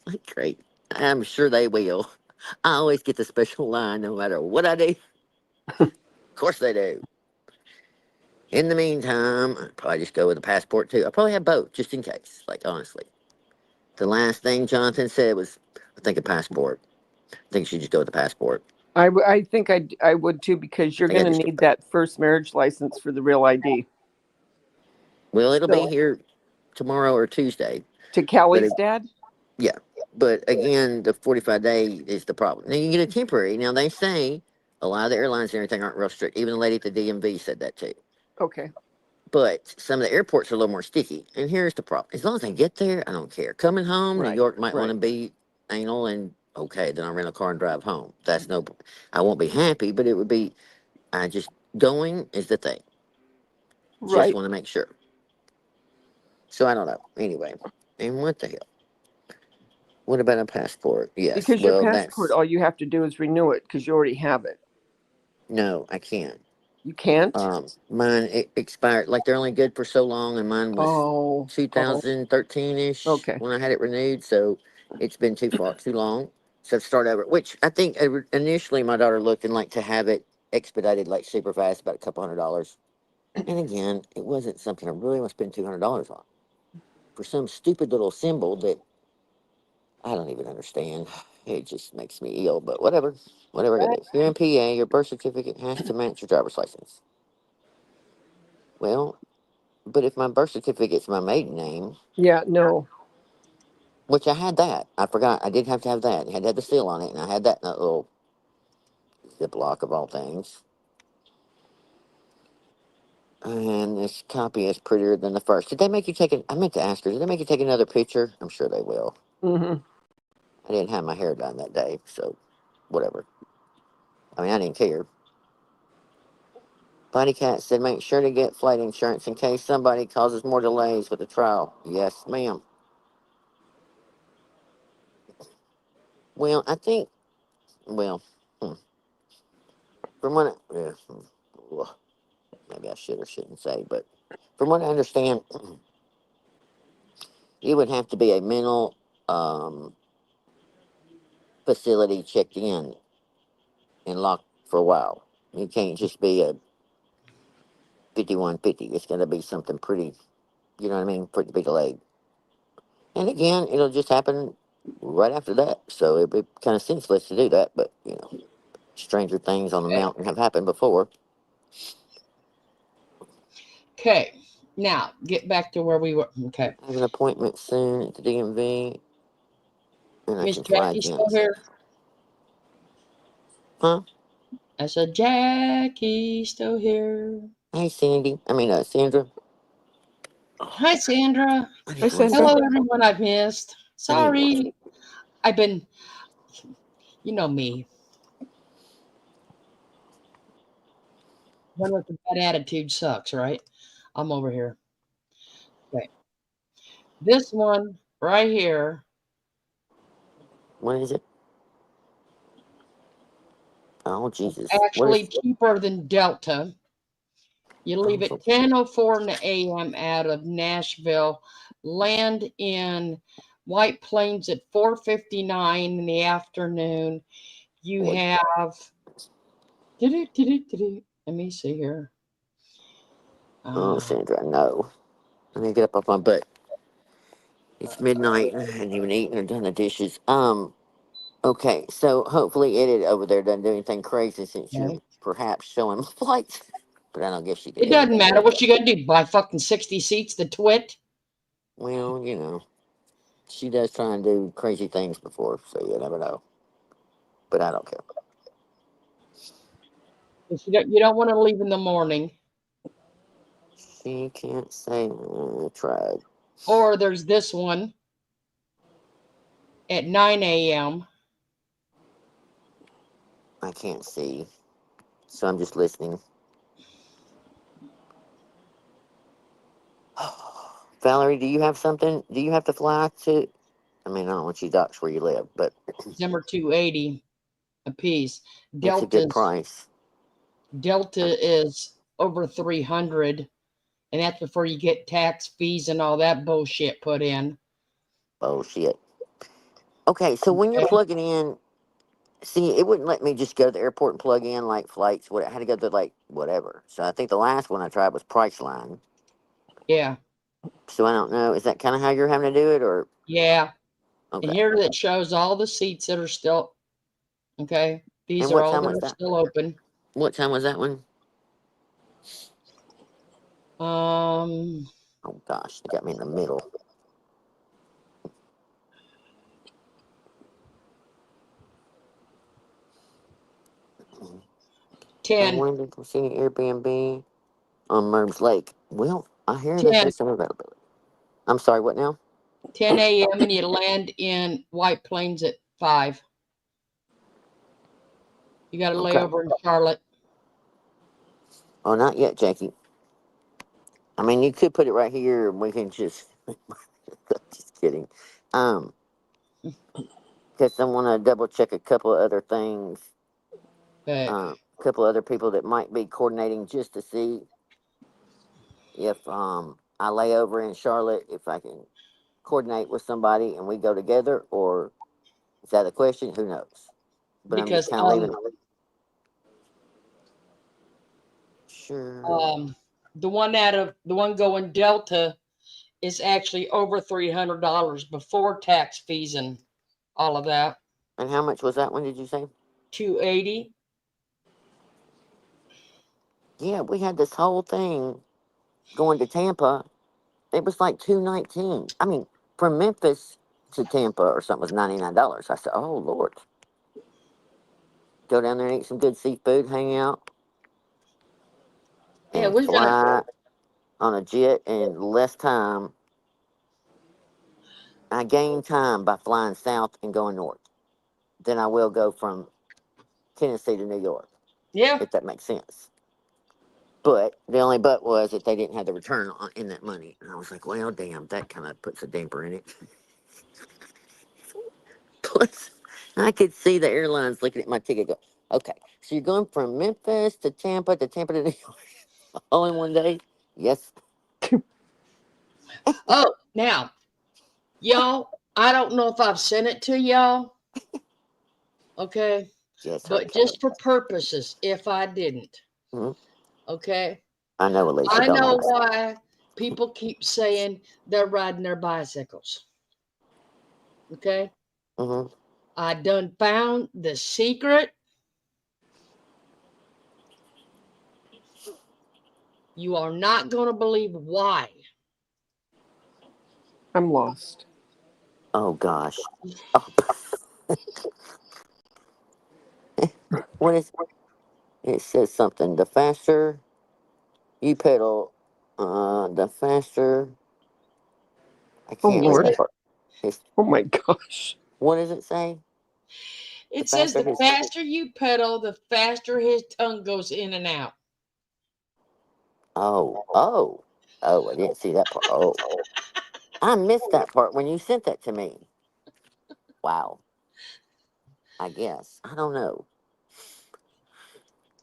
Like, great. I'm sure they will. I always get the special line no matter what I do. Of course they do. In the meantime, I'd probably just go with a passport too. I probably have both, just in case. Like, honestly. The last thing Jonathan said was, I think a passport. I think you should just go with the passport. I think I would too, because you're going to need that first marriage license for the real ID. Well, it'll be here tomorrow or Tuesday. To Callie's dad? Yeah. But again, the 45-day is the problem. Now, you get a temporary. Now, they say a lot of the airlines and everything aren't real strict. Even the lady at the DMV said that too. Okay. But some of the airports are a little more sticky. And here's the problem. As long as I get there, I don't care. Coming home, New York might want to be anal, and okay, then I'll rent a car and drive home. That's no, I won't be happy, but it would be, going is the thing. Just want to make sure. So I don't know. Anyway, and what the hell? What about a passport? Yes. Because your passport, all you have to do is renew it because you already have it. No, I can't. You can't? Mine expired. Like, they're only good for so long, and mine was 2013-ish when I had it renewed. So it's been too long. So I've started over. Which I think initially my daughter looked and to have it expedited like super fast, about a couple $100. And again, it wasn't something I really want to spend $200 on for some stupid little symbol that I don't even understand. It just makes me ill, but whatever. Whatever I gotta do. Here in PA, your birth certificate has to match your driver's license. Well, but if my birth certificate's my maiden name. Yeah, no. Which I had that. I forgot. I did have to have that. It had to have the seal on it, and I had that in that little Ziploc of all things. And this copy is prettier than the first. Did they make you take I meant to ask her, did they make you take another picture? I'm sure they will. I didn't have my hair done that day, so whatever. I mean, I didn't care. Buddy Cat said, make sure to get flight insurance in case somebody causes more delays with the trial. Yes, ma'am. Well, I think, from what maybe I should or shouldn't say, but from what I understand, you would have to be a mental facility checked in and locked for a while. You can't just be a 5150. It's going to be something pretty, you know what I mean, for it to be delayed. And again, it'll just happen right after that. So it'd be kind of senseless to do that, but, stranger things on the mountain have happened before. Okay. Now, get back to where we were. Okay. I have an appointment soon at the DMV. And Miss Jackie still here? Huh? I said, Jackie still here. Hey, Sandy. Sandra. Hi, Sandra. Hi, Sandra. Hello, everyone I've missed. Sorry. I've been, you know me. One with a bad attitude sucks, right? I'm over here. Okay. This one right here. What is it? Oh, Jesus. Actually cheaper than Delta. You leave at 10:04 in the a.m. out of Nashville, land in White Plains at 4:59 in the afternoon. You have. Let me see here. Oh, Sandra, no. I need to get up off my butt. It's midnight and I hadn't even eaten or done the dishes. Okay, so hopefully Edit over there doesn't do anything crazy since you're perhaps showing flights. But I don't guess she did. It doesn't matter. What's she gonna do? Buy fucking 60 seats to twit? Well, you know, she does try and do crazy things before, so you never know. But I don't care. You don't want to leave in the morning. She can't say I tried. Or there's this one at 9 a.m. I can't see, so I'm just listening. Valerie, do you have something? Do you have to fly to? I mean, I don't want you to dox where you live, but December 280 a piece. it's a good price. Delta is over 300, and that's before you get tax, fees, and all that bullshit put in. Bullshit. Okay, so when you're plugging in, see, it wouldn't let me just go to the airport and plug in like flights. I had to go to like whatever. So I think the last one I tried was Priceline. Yeah. So I don't know. Is that kind of how you're having to do it, or? Yeah. Okay. And here that shows all the seats that are still. Okay. These And are what all time that was are that? still open. What time was that one? Um. Oh gosh, you got me in the middle. Ten. When did you see Airbnb on Murms Lake? Well, I hear that 10. there's some availability. I'm sorry, what now? 10 a.m. and you land in White Plains at 5. You got to lay over in Charlotte. Oh, not yet, Jackie. I mean, you could put it right here, and we can just. Just kidding. Because I want to double check a couple of other things. A couple other people that might be coordinating just to see if I lay over in Charlotte, if I can coordinate with somebody and we go together, or is that a question? Who knows? But I'm just kind of leaving. Sure. The one going Delta is actually over $300 before tax, fees, and all of that. And how much was that one? Did you say? 280. Yeah, we had this whole thing going to Tampa. It was like $219. I mean, from Memphis to Tampa or something was $99. I said, "Oh Lord." Go down there and eat some good seafood, hang out, Yeah, and we've got fly on a jet in less time. I gain time by flying south and going north than I will go from Tennessee to New York. Yeah. If that makes sense. But the only but was that they didn't have the return in that money. And I was like, well, damn, that kind of puts a damper in it. Plus, I could see the airlines looking at my ticket go, okay, so you're going from Memphis to Tampa to New York all in one day? Yes. Oh, now, y'all, I don't know if I've sent it to y'all. Okay. Yes, but just for purposes, if I didn't. Mm-hmm. Okay. I know, Alicia. I know why people keep saying they're riding their bicycles. Okay. Mm-hmm. I done found the secret. You are not going to believe why. I'm lost. Oh, gosh. Oh. What is it? Says something. The faster you pedal, the faster. I can't read that part. Oh my gosh. What does it say? It says faster the his- faster you pedal, the faster his tongue goes in and out. Oh, I didn't see that part. Oh, I missed that part when you sent that to me. Wow. I guess. I don't know.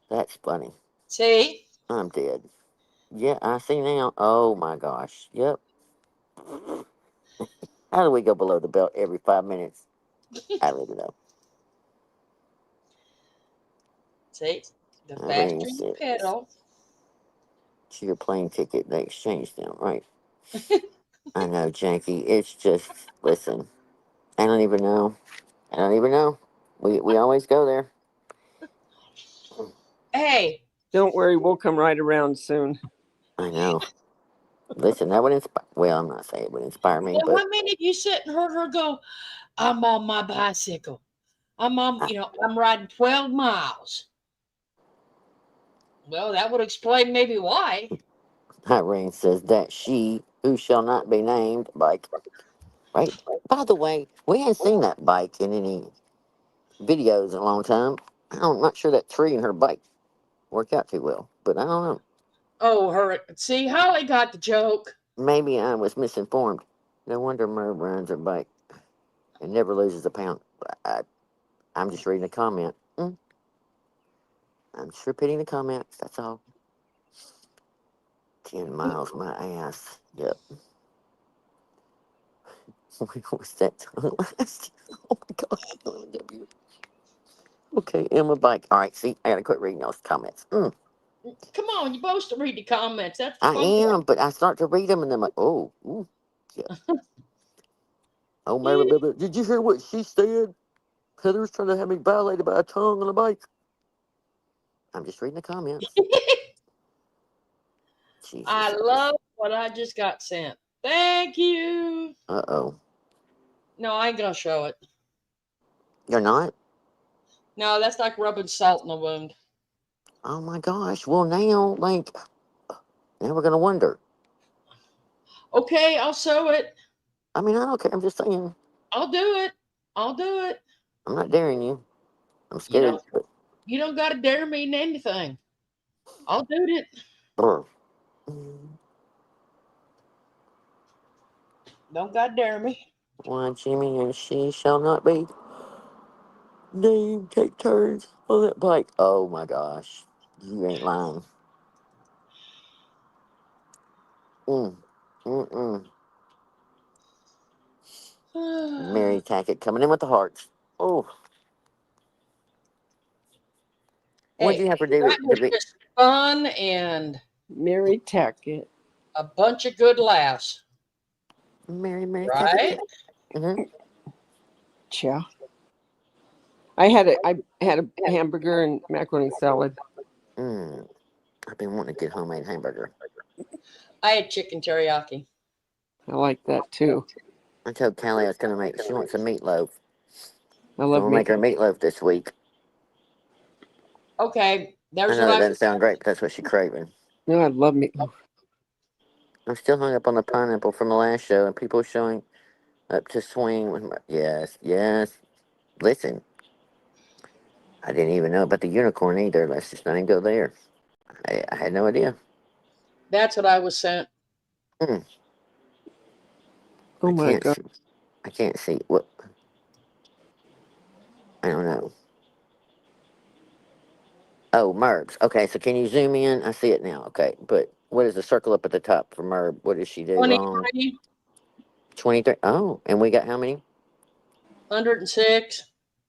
That's funny. See? I'm dead. Yeah, I see now. Oh my gosh. Yep. How do we go below the belt every 5 minutes? I don't know. See? The Irene faster you said, pedal. to your plane ticket, they exchanged them, right? I know, Jackie. It's just, listen, I don't even know. I don't even know. We always go there. Hey, Don't worry, we'll come right around soon. I know. Listen, that would inspire, well, I'm not saying it would inspire me, now but how many of you sit and heard her go, I'm on my bicycle. I'm on, I'm riding 12 miles. Well, that would explain maybe why. Irene says that she, who shall not be named, bike, right? By the way, we ain't seen that bike in any videos in a long time. I'm not sure that tree and her bike work out too well, but I don't know. Oh, her. See, Holly got the joke. Maybe I was misinformed. No wonder Merv runs her bike and never loses a pound. I'm just reading a comment. I'm just repeating the comments. That's all. 10 miles, my ass. Yep. When was that time last? Oh my gosh. Okay, Emma bike. All right, see, I gotta quit reading those comments. Come on, you're supposed to read the comments. That's the I fun am, but I start to read them and then I'm like, oh, yeah. Oh, Mary, baby, did you hear what she said? Heather's trying to have me violated by a tongue on a bike. I'm just reading the comments. Jesus. I love what I just got sent. Thank you. Uh-oh. No, I ain't gonna show it. You're not? No, that's like rubbing salt in the wound. Oh my gosh. Well, now, like, now we're gonna wonder. Okay, I'll show it. I mean, I don't care. I'm just saying. I'll do it. I'll do it. I'm not daring you. I'm You scared. don't. You don't got to dare me in anything. I'll do it. Brr. Don't got to dare me. Why, Jimmy and she shall not be named. Take turns on that bike. Oh my gosh. You ain't lying. Mm. Mm-mm. Mary Tackett coming in with the hearts. Oh. What'd Hey, you have for that was David? just fun and Mary Tackett. a bunch of good laughs. Mary Right? Tackett. Mm-hmm. Yeah. I had a hamburger and macaroni salad. I've been wanting to get homemade hamburger. I had chicken teriyaki. I like that too. I told Callie I was gonna make. She wants a meatloaf. I So love we'll make her meatloaf this week. Okay, I there's know what that I. doesn't sound great, but that's what she's craving. No, I love meatloaf. I'm still hung up on the pineapple from the last show, and people showing up to swing with my. Yes. Listen, I didn't even know about the unicorn either. Let's just not even go there. I had no idea. That's what I was sent. Mm, Oh my God. I can't see. What? I don't know. Oh, Merbs. Okay, so can you zoom in? I see it now. Okay, but what is the circle up at the top for Merb? What does she do wrong? 23, 23. Oh, and we got how many? 106.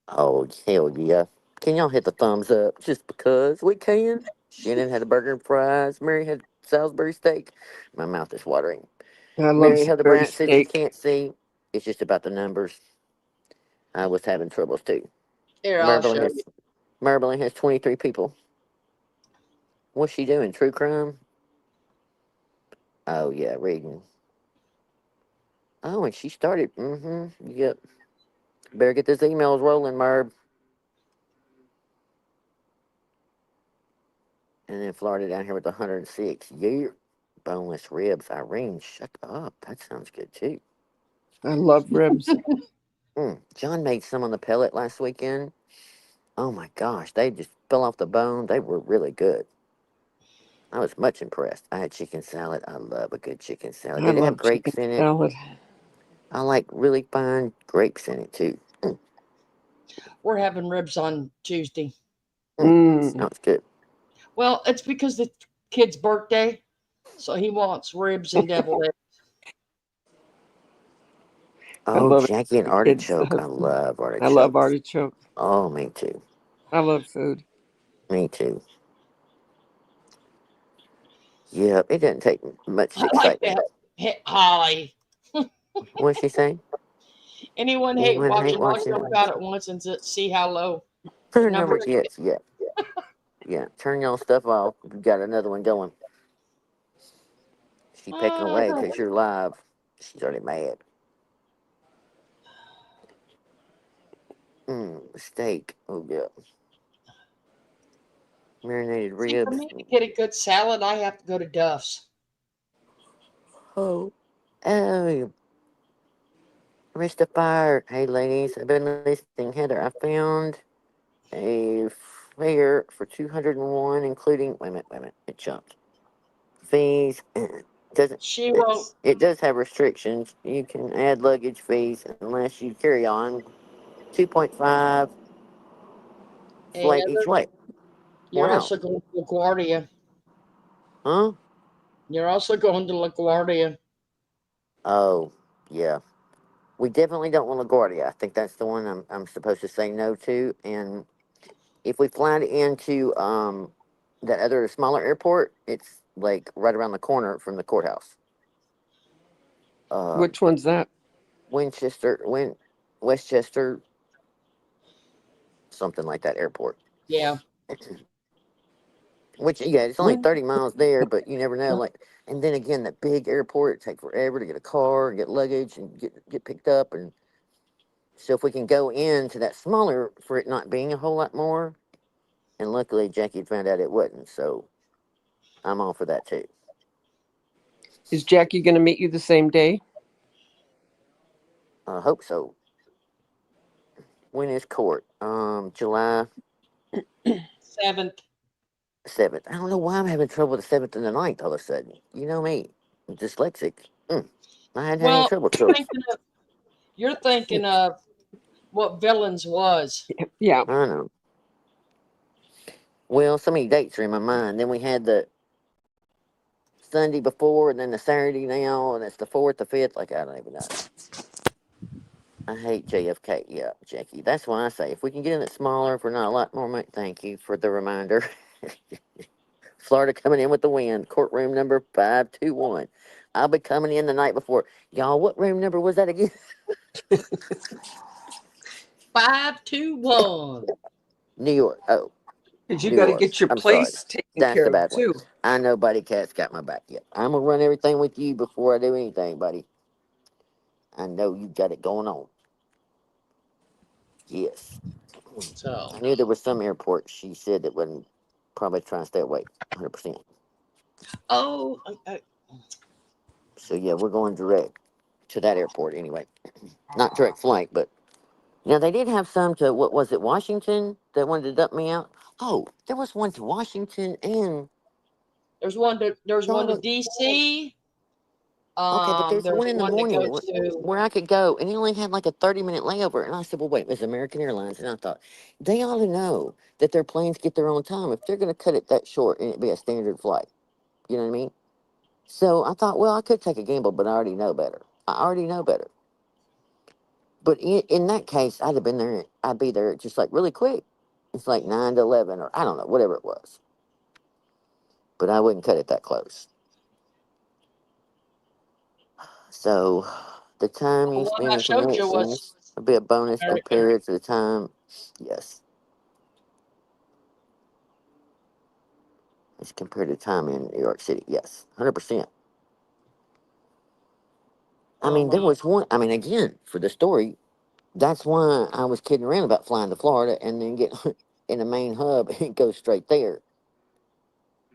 Oh, hell yeah. Can y'all hit the thumbs up just because we can? Shannon had a burger and fries. Mary had Salisbury steak. My mouth is watering. I love Mary Salisbury Hildebrandt said she steak. can't see. It's just about the numbers. I was having troubles too. Here, I'll show you. Merbeling has 23 people. What's she doing? True crime? Oh, yeah, reading. Oh, and she started. Yep. Better get those emails rolling, Merb. And then Florida down here with 106. Yeah. Boneless ribs. Irene, shut up. That sounds good too. I love ribs. John made some on the pellet last weekend. Oh my gosh, they just fell off the bone. They were really good. I was much impressed. I had chicken salad. I love a good chicken salad. I Did it have love chicken grapes in it? salad. I like really fine grapes in it too. We're having ribs on Tuesday. Sounds good. Well, it's because the kid's birthday, so he wants ribs and deviled eggs. I Oh, love it. Jackie and The kids, the artichoke. I husband. love I love artichokes. artichoke. Oh, me too. I love food. Me too. Yep, it doesn't take much I like excitement. that. Holly. What's she saying? Anyone hate Anyone hate watching us watching? jump out at once and see how low the Her numbers numbers, get? yes, yeah. Yeah, turn y'all stuff off. We got another one going. She pecking away because you're live. She's already mad. Steak. Oh, yeah. Marinated See, for ribs. me to get a good salad, I have to go to Duff's. Oh. Oh. Wrist of fire. Hey, ladies. I've been listening. Heather, I found a fare for 201, including. Wait a minute. It jumped. Fees. Doesn't. She won't. It does have restrictions. You can add luggage fees unless you carry on 2.5 Hey, flight each Heather, way. you're Wow. also going to LaGuardia. Huh? You're also going to LaGuardia. Oh, yeah. We definitely don't want LaGuardia. I think that's the one I'm supposed to say no to. And if we fly into that other smaller airport, it's like right around the corner from the courthouse. Um, Which one's that? Westchester, something like that airport. Yeah. Which yeah, it's only Where? 30 miles there, but you never know. Like, and then again, that big airport, it take forever to get a car and get luggage and get picked up. And so if we can go into that smaller for it not being a whole lot more, and luckily Jackie had found out it wasn't, so I'm all for that too. Is Jackie going to meet you the same day? I hope so. When is court? July 7th. 7th. I don't know why I'm having trouble with the 7th and the 9th all of a sudden. You know me, I'm dyslexic. I hadn't had any Well, trouble till. you're thinking of what Villains was. Yeah. I know. Well, so many dates are in my mind. Then we had the Sunday before, and then the Saturday now, and it's the 4th, the 5th. Like, I don't even know. I hate JFK. Yeah, Jackie. That's why I say if we can get in it smaller, if we're not a lot more money. Thank you for the reminder. Florida coming in with the win. Courtroom number 521. I'll be coming in the night before. Y'all, what room number was that again? 521. New York. Oh, Because you New got to Orleans. get your I'm sorry. place taken That's care the of bad one. too. I know Buddy Cat's got my back yet. I'm going to run everything with you before I do anything, buddy. I know you got it going on. Yes. So, I knew there was some airport she said that wouldn't probably try and stay away 100%. oh, So, yeah, we're going direct to that airport anyway. Not direct flight, but. Now, they did have some to, what was it, Washington that wanted to dump me out? Oh, there was one to Washington and. there's one to Charlotte. DC. Okay, but there's There's one in the one that morning goes to. where I could go, and he only had like a 30-minute layover. And I said, well, wait, it's American Airlines. And I thought, they ought to know that their planes get their own time if they're going to cut it that short and it be a standard flight. You know what I mean? So I thought, well, I could take a gamble, but I already know better. I already know better. But in that case, I'd have been there. I'd be there just like really quick. It's like 9 to 11 or I don't know, whatever it was. But I wouldn't cut it that close. So the time The you one spend I in showed you was connections will be a bonus American. compared to the time. Yes. It's compared to time in New York City. Yes. 100%. I Oh mean, there my. was one. I mean, again, for the story, that's why I was kidding around about flying to Florida and then get in the main hub and go straight there.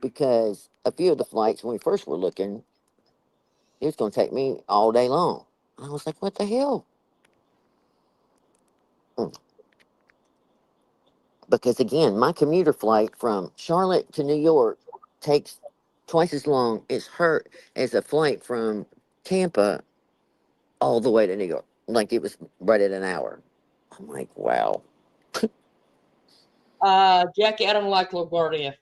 Because a few of the flights when we first were looking, it was going to take me all day long. I was like, what the hell? Mm. Because again, my commuter flight from Charlotte to New York takes twice as long as a flight from Tampa all the way to New York. Like it was right at an hour. I'm like, wow. Jackie, I don't like LaGuardia.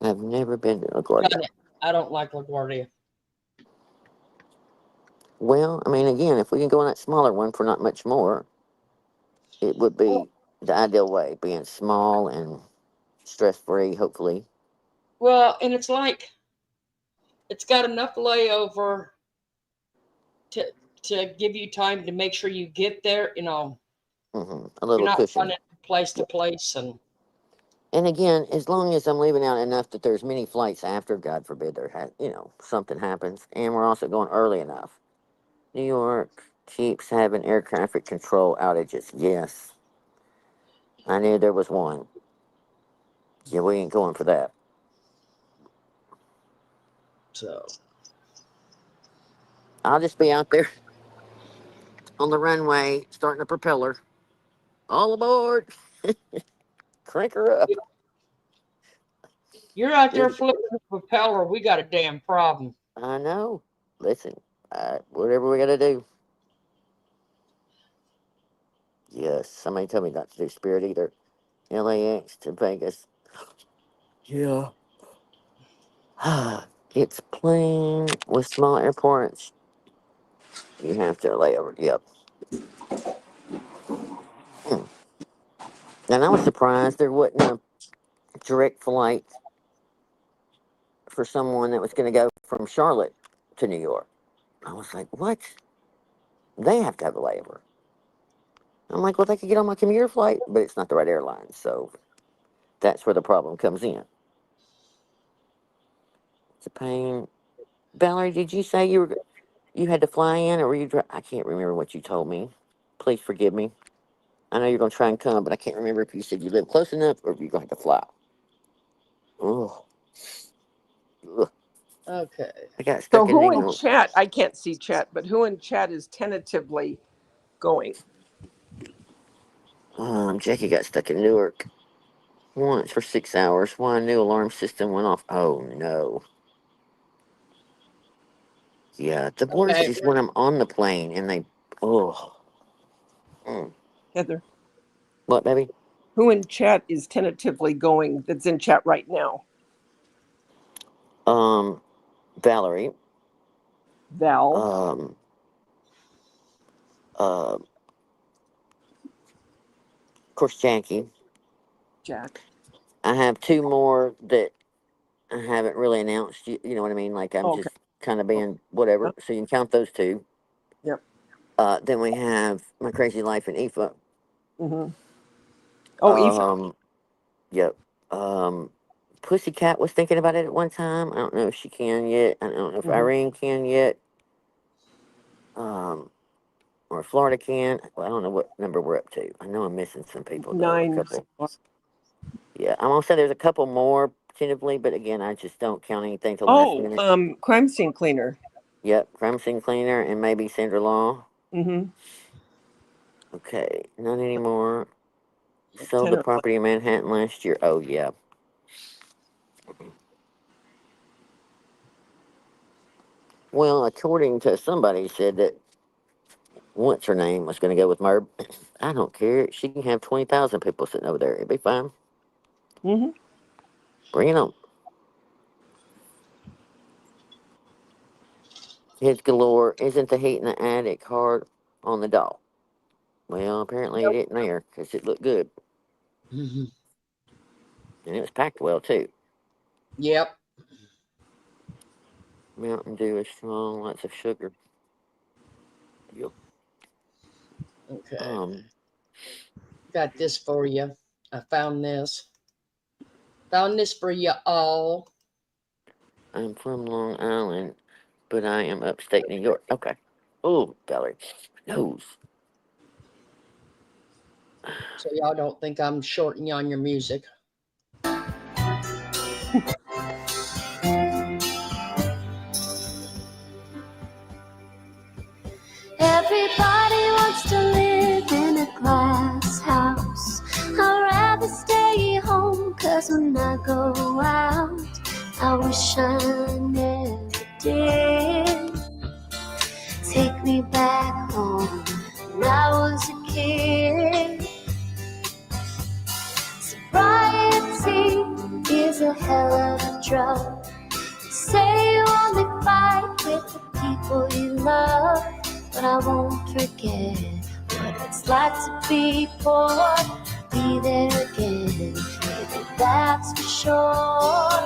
I've never been to LaGuardia. Got it. I don't like LaGuardia. Well, I mean, again, if we can go on that smaller one for not much more, it would be the ideal way, being small and stress-free, hopefully. Well, and it's like it's got enough layover to give you time to make sure you get there. You know, A you're little not cushion. running place to place, and And again, as long as I'm leaving out enough that there's many flights after, God forbid something happens, and we're also going early enough. New York keeps having air traffic control outages. Yes, I knew there was one. Yeah, we ain't going for that. so I'll just be out there on the runway, starting the propeller. All aboard! Crank her up. you're out there flipping the propeller. We got a damn problem. I know. Listen, whatever we got to do. Yes, somebody told me not to do Spirit either. LAX to Vegas. Yeah. It's plain with small airports. You have to lay over. Yep. Hmm. And I was surprised there wasn't a direct flight for someone that was going to go from Charlotte to New York. I was like, what? They have to have a layover. I'm like, well, they could get on my commuter flight, but it's not the right airline. So that's where the problem comes in. It's a pain. Valerie, did you say you had to fly in, or were you? I can't remember what you told me. Please forgive me. I know you're gonna try and come, but I can't remember if you said you live close enough or if you're going to have to fly. Oh, Okay. I got So stuck in who in England. chat? I can't see chat, but who in chat is tentatively going? Jackie got stuck in Newark once for 6 hours. Why a new alarm system went off? Oh no. Yeah, the worst Okay. is when I'm on the plane and they. Oh. Mm. Heather, What, baby? who in chat is tentatively going that's in chat right now? Valerie. Val, Um. Of course, Jackie. Jack. I have two more that I haven't really announced. You know what I mean? Like I'm Okay. just kind of being whatever. So you can count those two. Yep. Then we have My Crazy Life in Aoife. Mm-hmm. Oh, Aoife. Yep. Um, Pussycat was thinking about it at one time. I don't know if she can yet. I don't know if Mm-hmm. Irene can yet. Or Florida can. Well, I don't know what number we're up to. I know I'm missing some people though. A 9. couple. Yeah, I'm gonna say there's a couple more tentatively, but again, I just don't count anything till last Oh, minute. crime scene cleaner. Yep, crime scene cleaner and maybe Sandra Law. Mm-hmm. Okay, not anymore. Sold 10 the or 11. property in Manhattan last year. Oh yeah. Well, according to somebody said that what's her name was going to go with Merb. I don't care. She can have 20,000 people sitting over there. It'd be fine. Mm-hmm. Bring it on. Kids galore. Isn't the heat in the attic hard on the doll? Well, apparently it didn't there because it looked good. Mm-hmm. And it was packed well, too. Yep. Mountain Dew is strong. Lots of sugar. Yep. Okay. Got this for you. I found this. Found this for you all. I'm from Long Island, but I am upstate New York. Okay. Oh, Valerie. Nose. So y'all don't think I'm shorting you on your music. Everybody wants to live in a glass house. I'd rather stay home, 'cause when I go out, I wish I never did. Take me back home when I was a kid. Sobriety is a hell of a drug. They say you only fight with the people you love, but I won't forget what it's like to be poor, be there again, maybe that's for sure.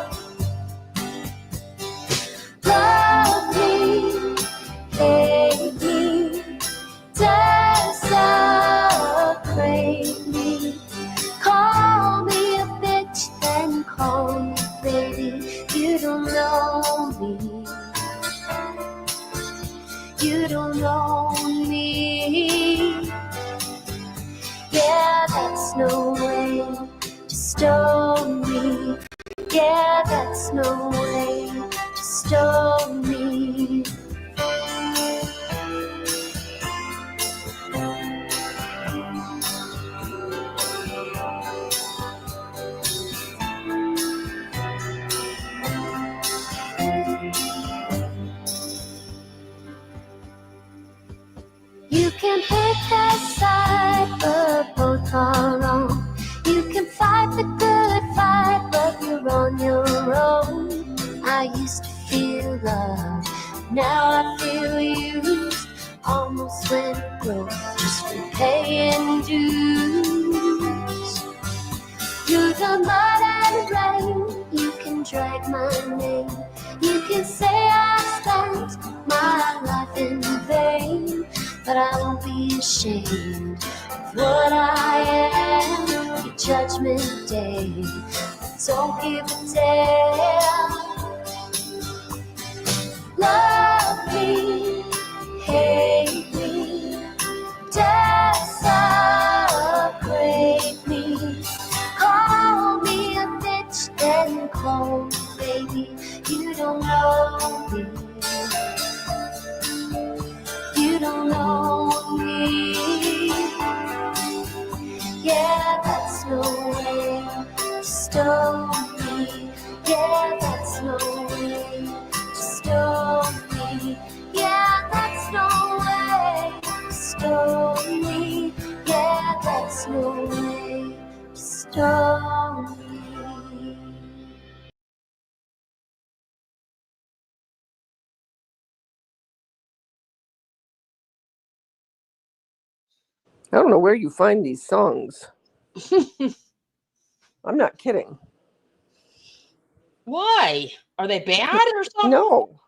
Love me, hate me, desecrate me, call me a bitch, then call me baby. You don't know me, you don't know me. Yeah, that's no way to stone me. Yeah, that's no way to stone me. You can pick a side, but both are wrong. You can fight the good fight, but you're on your own. I used to feel love, now I feel used. Almost went broke just for paying dues. Through the mud and rain, you can drag my name. You can say I spent my life in vain, but I won't be ashamed of what I am. Your judgment day, don't give a damn. Love me, hate me, desecrate me, call me a bitch, then call me baby. You don't know me, you don't know me. Yeah, that's no way to stone me. Yeah, that's no way to stone me. Yeah, that's no way to stone me. Yeah, that's no way to stone me. I don't know where you find these songs. I'm not kidding. Why? Are they bad or something?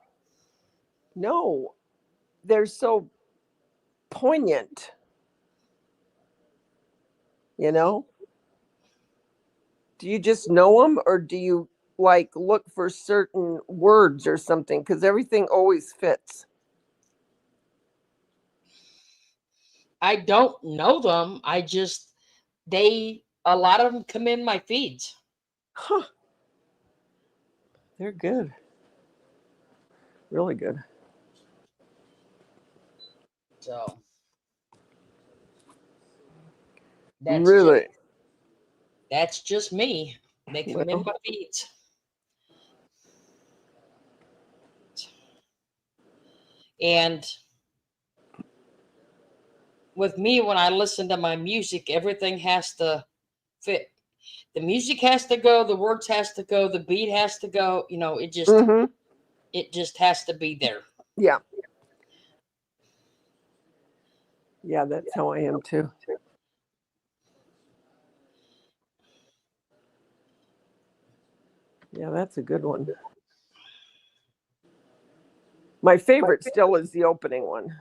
No, they're so poignant. You know? Do you just know them, or do you like look for certain words or something? Because everything always fits. I don't know them. A lot of them come in my feeds. Huh. They're good. Really good. So Really? That's just me. They come in my feeds. And with me, when I listen to my music, everything has to fit. The music has to go, the words has to go, the beat has to go. You know, it just has to be there. Yeah. Yeah, that's how I am too. Yeah, that's a good one. My favorite still is the opening one.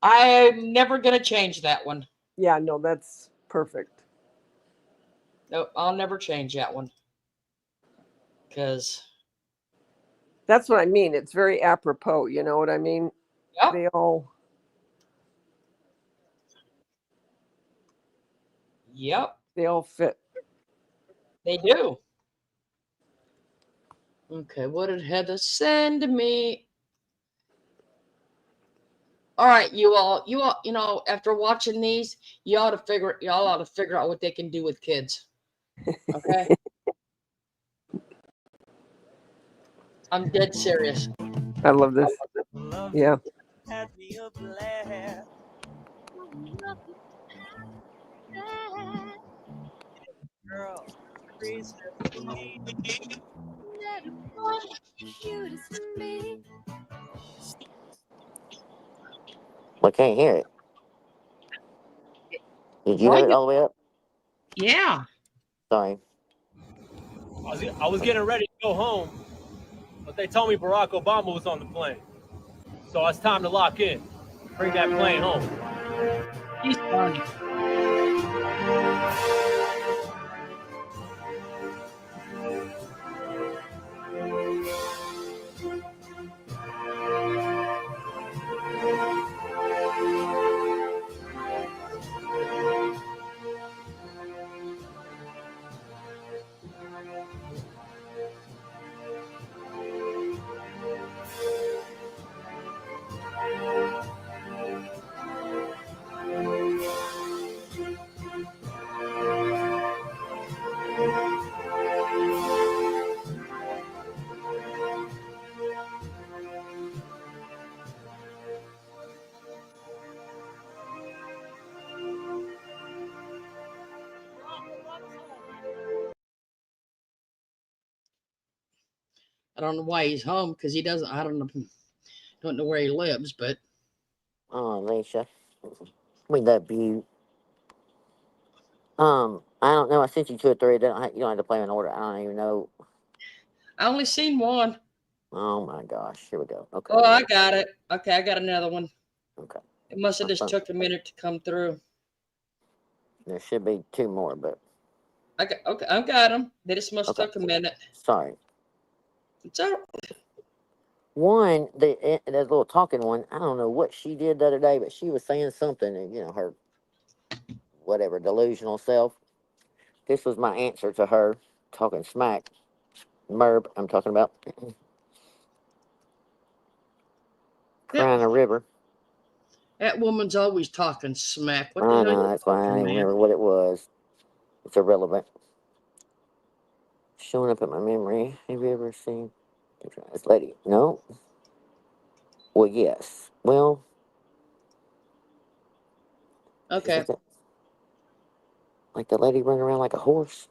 I'm never going to change that one. Yeah, no, that's perfect. No, I'll never change that one. Because that's what I mean. It's very apropos. You know what I mean? Yep. They all. Yep. They all fit. They do. Okay, what did Heather send me? All right, you all, you know, after watching these, y'all ought to figure out what they can do with kids. Okay, I'm dead serious. I love this. Yeah. Had me a blast. Girl, please let me. I can't hear it. Did you Why have it you- all the way up? Yeah. Sorry. I was getting ready to go home, but they told me Barack Obama was on the plane. So it's time to lock in. Bring that plane home. He's funny. I don't know why he's home because he doesn't. I don't know where he lives, but Oh, Alicia. We love you. I don't know. I sent you 2 or 3. You don't have to play in order. I don't even know. I only seen one. Oh my gosh. Here we go. Okay. Oh, I got it. Okay, I got another one. Okay. It must have just took a minute to come through. There should be 2 more, but Okay, I got them. They just must okay. took a minute. Sorry. It's all right. One, that little talking one, I don't know what she did the other day, but she was saying something, and her whatever delusional self. This was my answer to her talking smack. Merb, I'm talking about. Crying a river. That woman's always talking smack. What the I hell know, you that's why I talking, don't even man? remember what it was. It's irrelevant. Showing up in my memory. Have you ever seen this lady? No? Well, yes. Well, Okay. like the lady running around like a horse.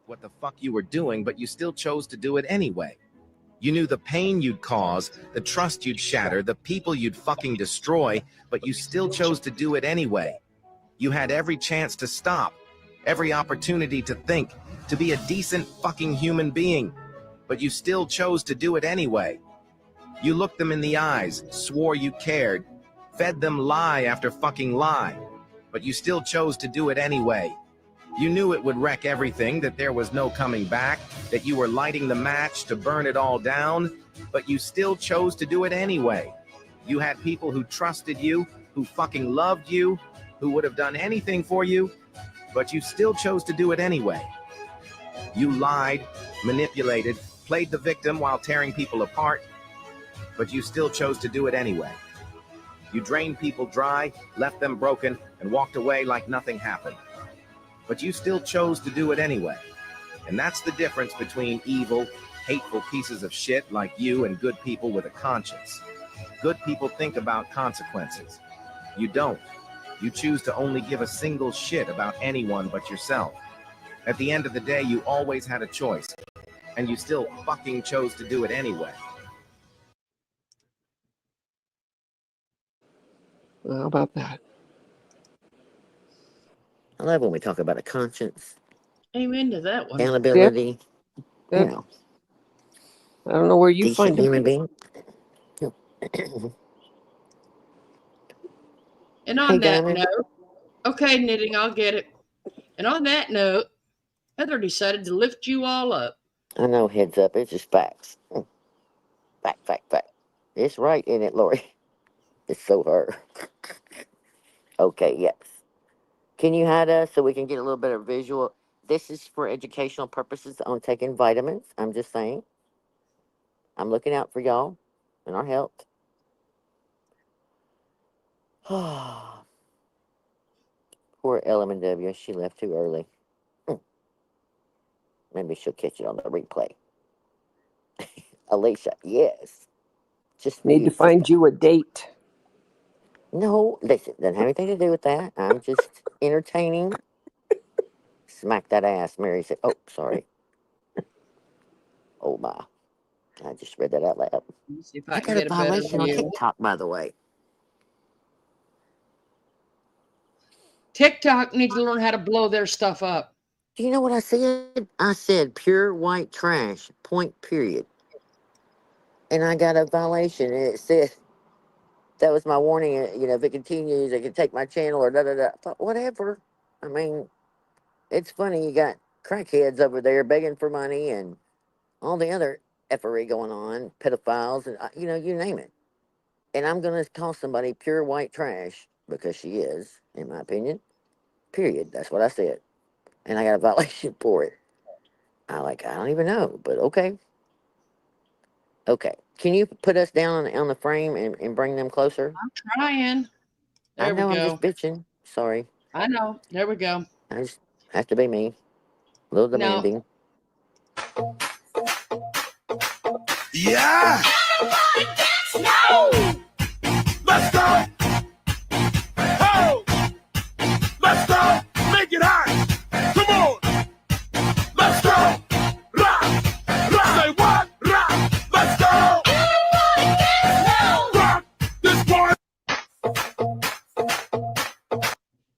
What the fuck you were doing, but you still chose to do it anyway. You knew the pain you'd cause, the trust you'd shatter, the people you'd fucking destroy, but you still chose to do it anyway. You had every chance to stop, every opportunity to think, to be a decent fucking human being, but you still chose to do it anyway. You looked them in the eyes, swore you cared, fed them lie after fucking lie, but you still chose to do it anyway. You knew it would wreck everything, that there was no coming back, that you were lighting the match to burn it all down, but you still chose to do it anyway. You had people who trusted you, who fucking loved you, who would have done anything for you, but you still chose to do it anyway. You lied, manipulated, played the victim while tearing people apart, but you still chose to do it anyway. You drained people dry, left them broken, and walked away like nothing happened. But you still chose to do it anyway. And that's the difference between evil, hateful pieces of shit like you and good people with a conscience. Good people think about consequences. You don't. You choose to only give a single shit about anyone but yourself. At the end of the day, you always had a choice, and you still fucking chose to do it anyway. How about that? I love when we talk about a conscience, Amen to that one. accountability, Yeah. you know, I don't know where you decent find human it. being. And on Hey, that Diamond. note, okay, knitting, I'll get it. And on that note, Heather decided to lift you all up. I know, heads up, it's just facts. Fact. It's right, isn't it, Lori? It's so her. Okay, yes. Can you hide us so we can get a little bit of visual? This is for educational purposes on taking vitamins. I'm just saying. I'm looking out for y'all and our health. Poor LM&W. She left too early. Maybe she'll catch it on the replay. Alicia, yes. Just for Need you, to find sister. you a date. No, listen, doesn't have anything to do with that. I'm just entertaining. Smack that ass, Mary said. Oh, sorry. Oh, my. I just read that out loud. Let me see if I I can got a get a better violation on view. TikTok, by the way. TikTok needs to learn how to blow their stuff up. Do you know what I said? I said pure white trash, point, period. And I got a violation. And it said, that was my warning. If it continues, it can take my channel or da-da-da. I thought, whatever. I mean, it's funny. You got crackheads over there begging for money and all the other effery going on, pedophiles, and, you name it. And I'm going to call somebody pure white trash because she is, in my opinion. Period. That's what I said. And I got a violation for it. I don't even know, but okay. Okay. Can you put us down on the frame and bring them closer? I'm trying. I There we know I'm just go. bitching. Sorry. I know. There we go. I just have to be me. A little No. demanding. Yeah! No! Let's go! Oh! Let's go! Make it hot! Come on! Let's go! Rock! Rock! Say what? Rock! Let's go! Rock! This part!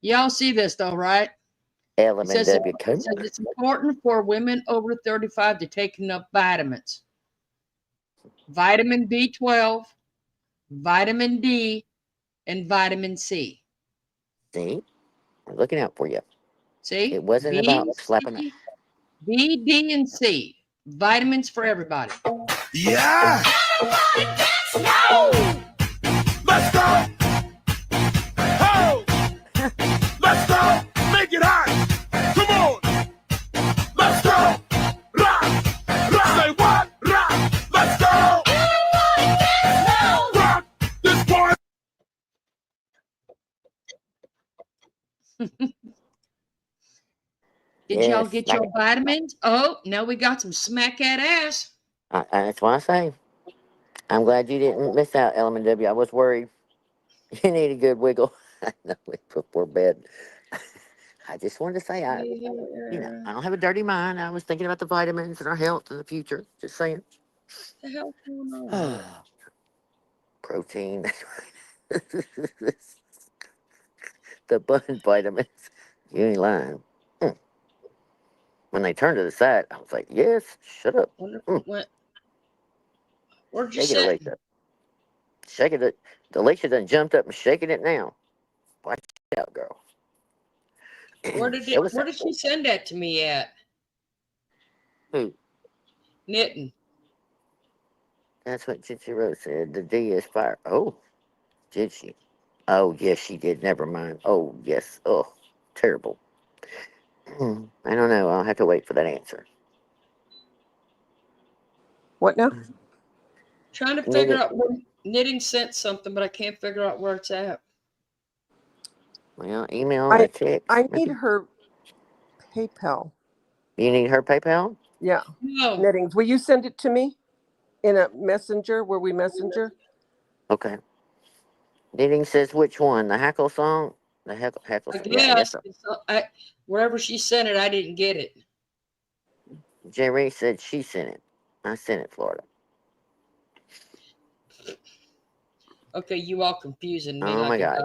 Y'all see this though, right? It says LM&W code. it's important for women over 35 to take enough vitamins. Vitamin B12, vitamin D, and vitamin C. See? I'm looking out for you. See? It wasn't B, about slapping C, B, D, and C. Vitamins for everybody. Yeah! No! Let's go! Oh! Let's go! Make it hot! Come on! Let's go! Rock! Rock! Say what? Rock! Let's go! Rock! This part! Did y'all get your vitamins? Oh, now we got some smack that ass. That's what I say. I'm glad you didn't miss out, LM&W. I was worried. You need a good wiggle. I know it before bed. I just wanted to say I don't have a dirty mind. I was thinking about the vitamins and our health in the future. Just saying. What the hell's going on? Protein. The bun vitamins. You ain't lying. When they turned to the side, I was like, yes, shut up. Where'd you Shake it, sit? Alicia. Shaking it. Alicia done jumped up and shaking it now. Watch out, girl. Where did she send that to me at? Who? Knitting. That's what Chichi Rose said. The D is fire. Oh, did she? Oh, yes, she did. Never mind. Oh, yes. Oh, terrible. I don't know. I'll have to wait for that answer. What now? Trying to figure out where Knitting sent something, but I can't figure out where it's at. Well, email or text. I need her PayPal. You need her PayPal? Yeah. No. Knittings. Will you send it to me in a messenger where we messenger? Okay. Knitting says which one? The Hackle song? The Hackle I song. Yeah, I guess guess. so. Wherever she sent it, I didn't get it. Jerry said she sent it. I sent it, Florida. Okay, you all confusing me. Oh my God.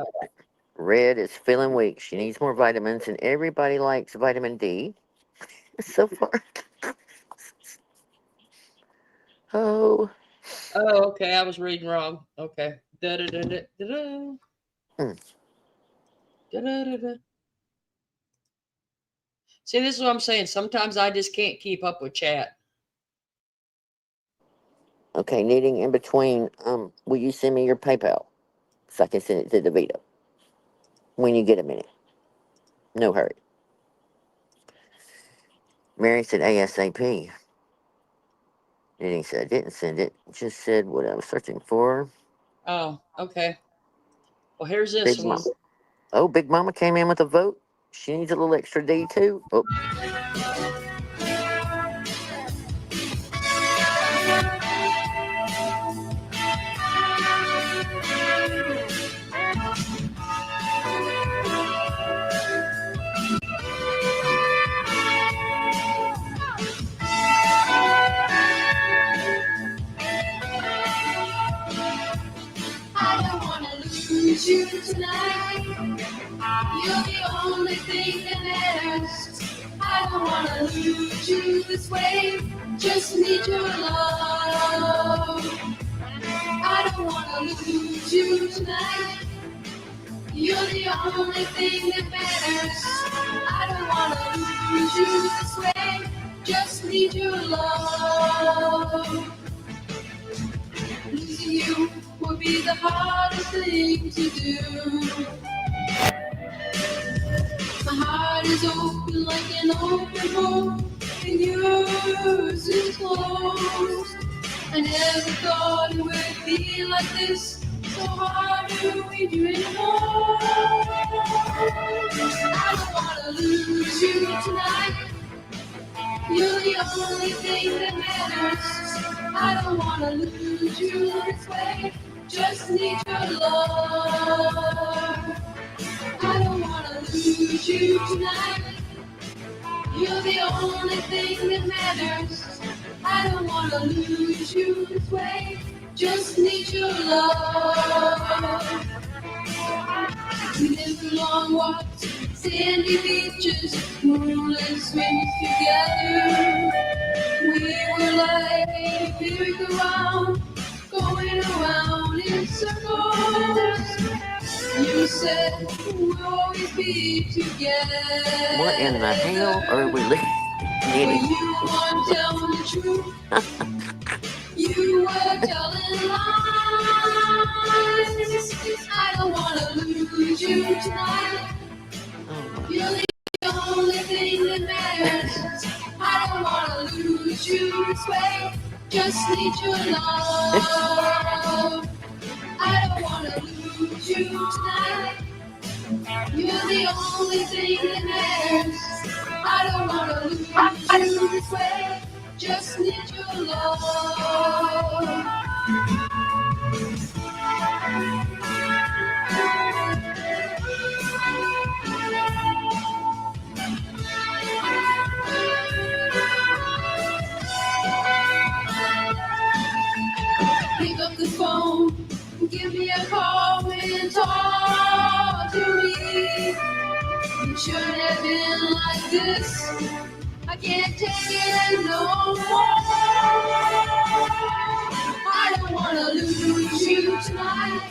Red is feeling weak. She needs more vitamins, and everybody likes vitamin D. So far. Oh. Oh, okay. I was reading wrong. Okay. Da da da da da da. Da da da da. See, this is what I'm saying. Sometimes I just can't keep up with chat. Okay, knitting in between. Will you send me your PayPal so I can send it to DeVito when you get a minute? No hurry. Mary said ASAP. Didn't say I didn't send it. Just said what I was searching for. Oh, okay. Well, here's this Big one. Mama. Oh, Big Mama came in with a vote. She needs a little extra D too. Oh, I don't wanna lose you tonight. You're the only thing that matters. I don't wanna lose you this way. Just need your love. I don't wanna lose you tonight. You're the only thing that matters. I don't wanna lose you this way. Just need your love. Losing you would be the hardest thing to do. My heart is open like an open book, and yours is closed. I never thought it would be like this, so hard to read you anymore. I don't wanna lose you tonight. You're the only thing that matters. I don't wanna lose you this way. Just need your love. I don't wanna lose you tonight. You're the only thing that matters. I don't wanna lose you this way. Just need your love. We lived long walks, sandy beaches, moonlit swims together. We were like a merry-go-round, going around in circles. You said we'll always be together. what in the hell are we But needing? you weren't telling the truth. You were telling lies. I don't wanna lose you tonight. You're the only thing that matters. I don't wanna lose you this way. Just need your love. I don't wanna lose you tonight. You're the only thing that matters. I don't wanna lose you this way. Just need your love. Pick up the phone, give me a call and talk to me. It shouldn't have been like this. I can't take it no more. I don't wanna lose you tonight.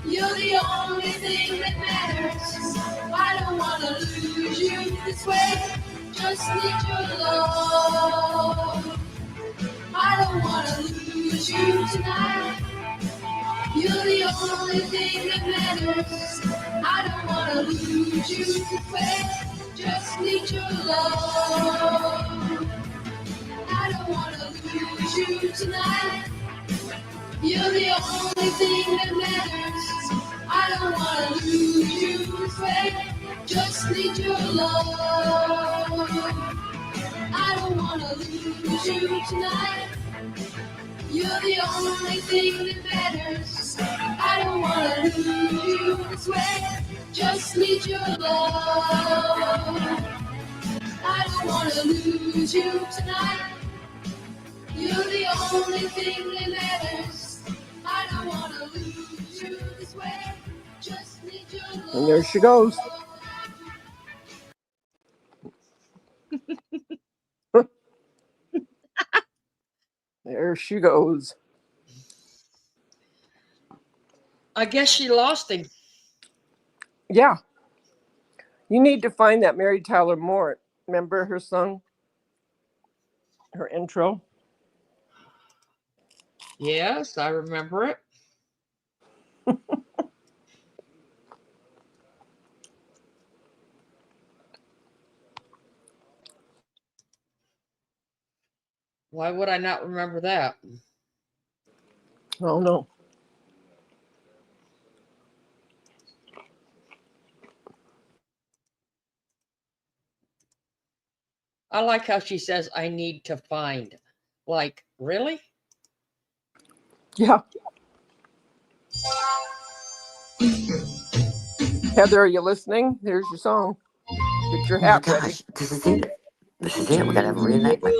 You're the only thing that matters. I don't wanna lose you this way. Just need your love. I don't wanna lose you tonight. You're the only thing that matters. I don't wanna lose you this way. Just need your love. I don't wanna lose you tonight. You're the only thing that matters. I don't wanna lose you this way. Just need your love. I don't wanna lose you tonight. You're the only thing that matters. I don't wanna lose you this way. Just need your love. I don't wanna lose you tonight. You're the only thing that matters. I don't wanna lose you this way. Just need your love. And there she goes. There she goes. I guess she lost him. Yeah. You need to find that Mary Tyler Moore. Remember her song? Her intro? Yes, I remember it. Why would I not remember that? Oh no. I like how she says, I need to find. Like, really? Yeah. Heather, are you listening? Here's your song. Get your Oh my hat ready. gosh, this is it. This is it. We gotta have a reenactment.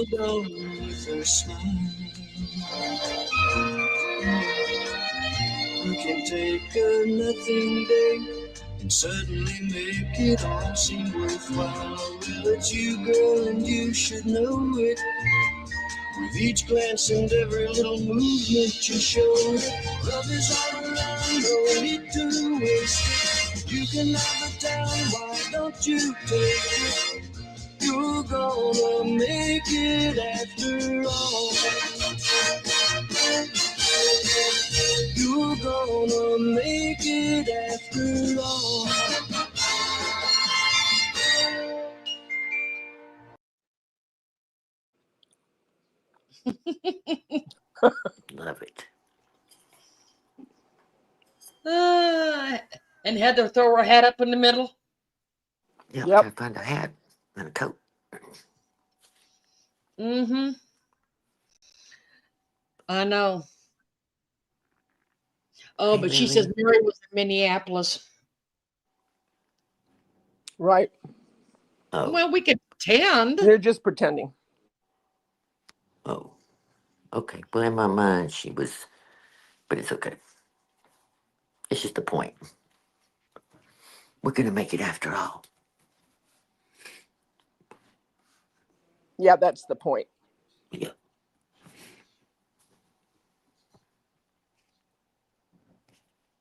You can take a nothing day and suddenly make it all seem worthwhile. Well, it's you, girl, and you should know it. With each glance and every little movement you show, love is all around, no need to waste it. You can have it down, why don't you take it? You're gonna make it after all. You're gonna make it after all. Love it. And Heather throw her hat up in the middle. Yeah, Yep. try to find a hat and a coat. Mm-hmm. I know. Oh, Hey, but she says Lily. Mary was in Minneapolis. Right. Oh, Well, we could pretend. They're just pretending. oh. Okay. Well, in my mind, she was, but it's okay. It's just the point. We're gonna make it after all. Yeah, that's the point. Yeah.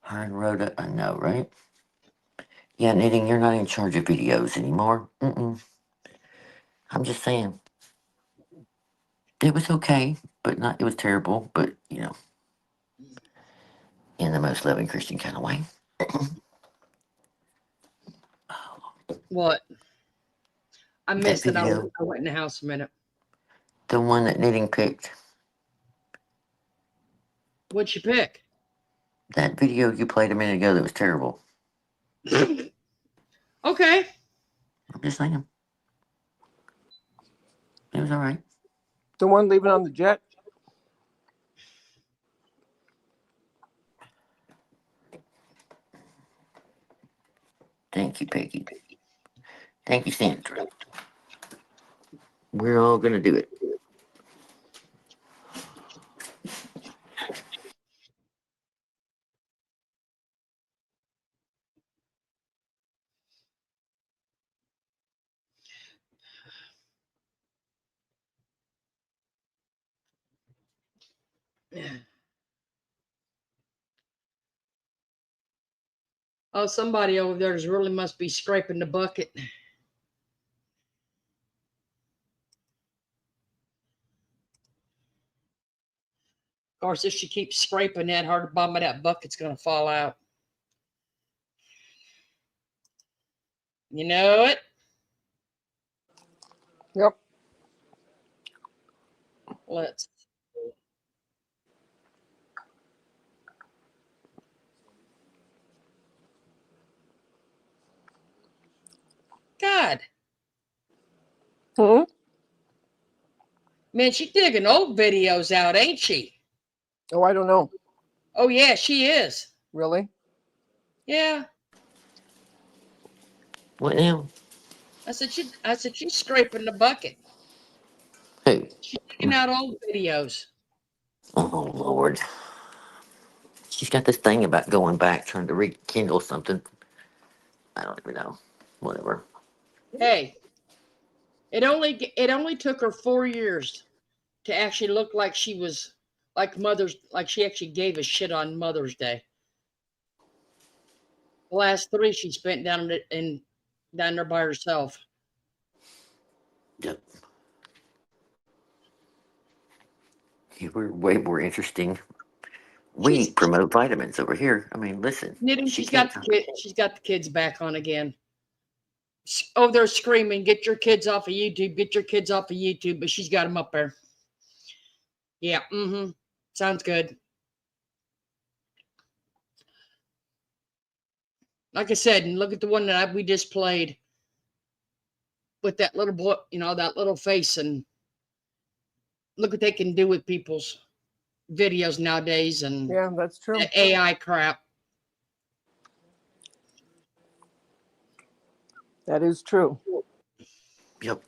Her and Rhoda, I know, right? Yeah, Knitting, you're not in charge of videos anymore. I'm just saying. It was okay, but not, it was terrible, but, you know, in the most loving Christian kind of way. What? I That missed it. I video, went in the house a minute. the one that Knitting picked, What'd you pick? that video you played a minute ago that was terrible. Okay. I'm just saying. It was all right. The one leaving on the jet. Thank you, Peggy. Thank you, Sandra. We're all gonna do it. Oh, somebody over there really must be scraping the bucket. Of course, if she keeps scraping that hard, the bottom of that bucket's going to fall out. You know it? Yep. Let's. God. Hmm? Man, she's digging old videos out, ain't she? Oh, I don't know. Oh, yeah, she is. Really? Yeah. What now? I said she's scraping the bucket. Who? She's digging out old videos. Oh, Lord. She's got this thing about going back, trying to rekindle something. I don't even know. Whatever. Hey, it only took her 4 years to actually look like she was like she actually gave a shit on Mother's Day. The last 3 she spent down there by herself. Yep. You were way more interesting. We promote vitamins over here. I mean, listen. Knitting, She she's got the kids back on again. Oh, they're screaming, get your kids off of YouTube, get your kids off of YouTube, but she's got them up there. Yeah. Sounds good. Like I said, and look at the one that we just played with that little boy, that little face, and look what they can do with people's videos nowadays and Yeah, that's true. the AI crap. That is true. Yep.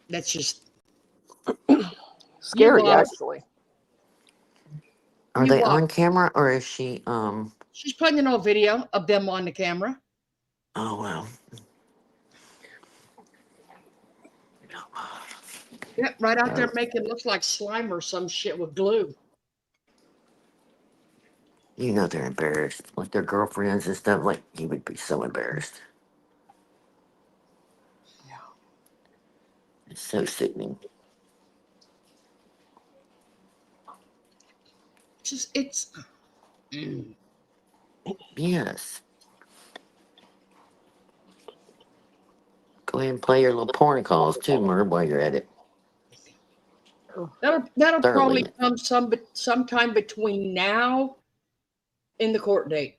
That's just scary, actually. Are they on camera or is she She's putting in a video of them on the camera. Oh wow. Yep, right out there making it look like slime or some shit with glue. You know they're embarrassed. Like their girlfriends and stuff, like he would be so embarrassed. Yeah. It's so sickening. It's Yes. Go ahead and play your little porn calls too, Merv, while you're at it. That'll Thoroughly. probably come sometime between now and the court date.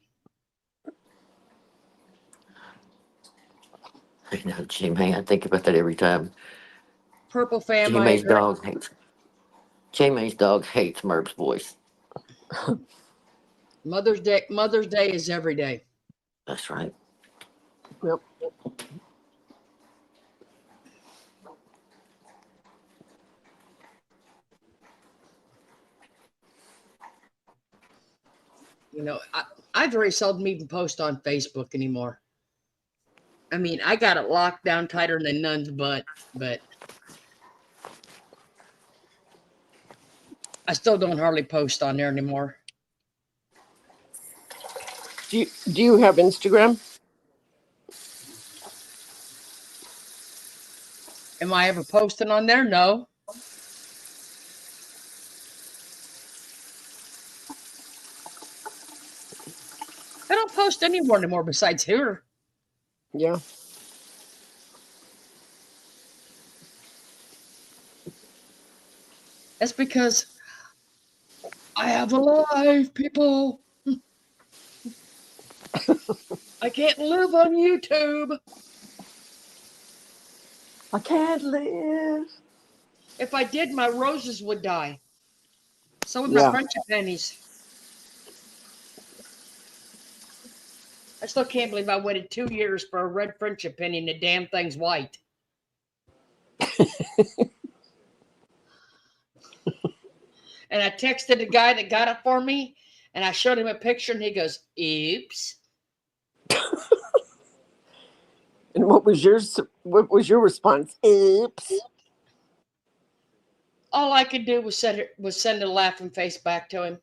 I know, J-May, I think about that every time. Purple fam, I J-May's agree. dog hates Merv's voice. Mother's Day is every day. That's right. Yep. I very seldom even post on Facebook anymore. I mean, I got it locked down tighter than nuns, but I still don't hardly post on there anymore. Do you have Instagram? Am I ever posting on there? No. I don't post anywhere anymore besides here. Yeah. That's because I have a life, people. I can't live on YouTube. I can't live. If I did, my roses would die. So would Yeah. my friendship pennies. I still can't believe I waited 2 years for a red friendship penny and the damn thing's white. And I texted the guy that got it for me, and I showed him a picture, and he goes, "Oops." And what was your response? Oops. All I could do was send a laughing face back to him.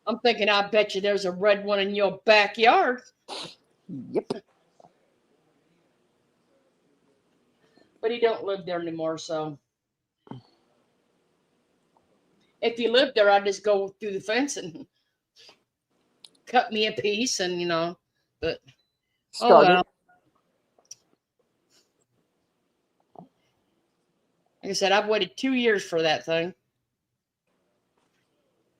I'm thinking, I bet you there's a red one in your backyard. Yep. But he don't live there anymore, so if he lived there, I'd just go through the fence and cut me a piece, and but oh well. Like I said, I've waited 2 years for that thing.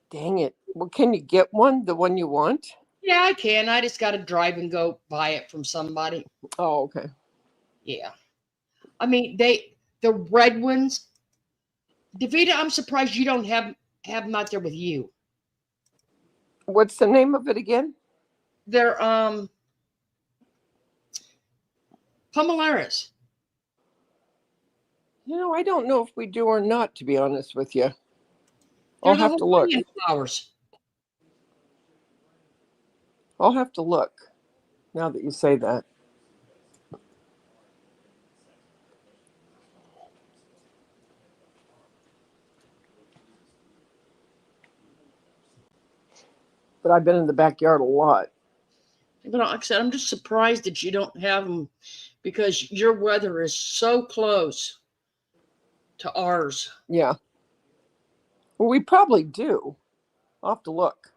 Dang it. Well, can you get one? The one you want? Yeah, I can. I just got to drive and go buy it from somebody. Oh, okay. Yeah. I mean, the red ones. Davita, I'm surprised you don't have them out there with you. What's the name of it again? They're Pomelaris. I don't know if we do or not, to be honest with you. I'll have to look. Flowers. I'll have to look now that you say that. But I've been in the backyard a lot. But like I said, I'm just surprised that you don't have them because your weather is so close to ours. Yeah. Well, we probably do. I'll have to look.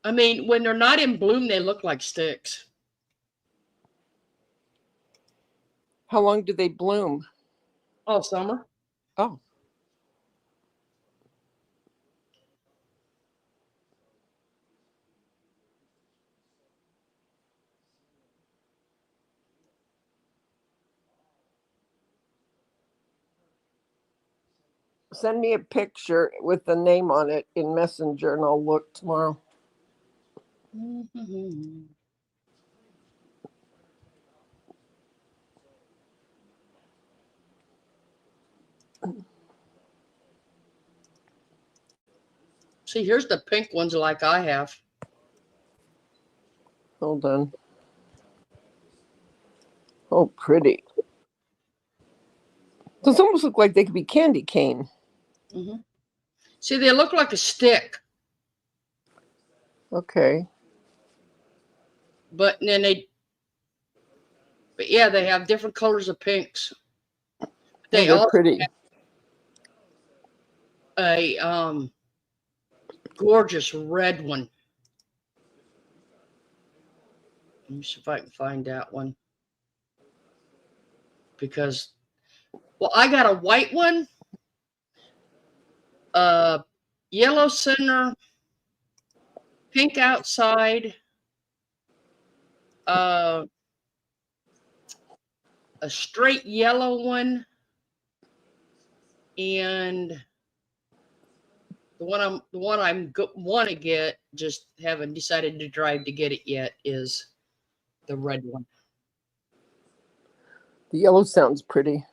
I mean, when they're not in bloom, they look like sticks. How long do they bloom? All summer. Oh. Send me a picture with the name on it in Messenger and I'll look tomorrow. Mm-hmm. See, here's the pink ones like I have. Hold on. Oh, pretty. Those almost look like they could be candy cane. Mm-hmm. See, they look like a stick. Okay. But then they have different colors of pinks. They they're also pretty. have a gorgeous red one. Let me see if I can find that one. Because, well, I got a white one, yellow center, pink outside, a straight yellow one, and the one I'm want to get, just haven't decided to drive to get it yet, is the red one. The yellow sounds pretty.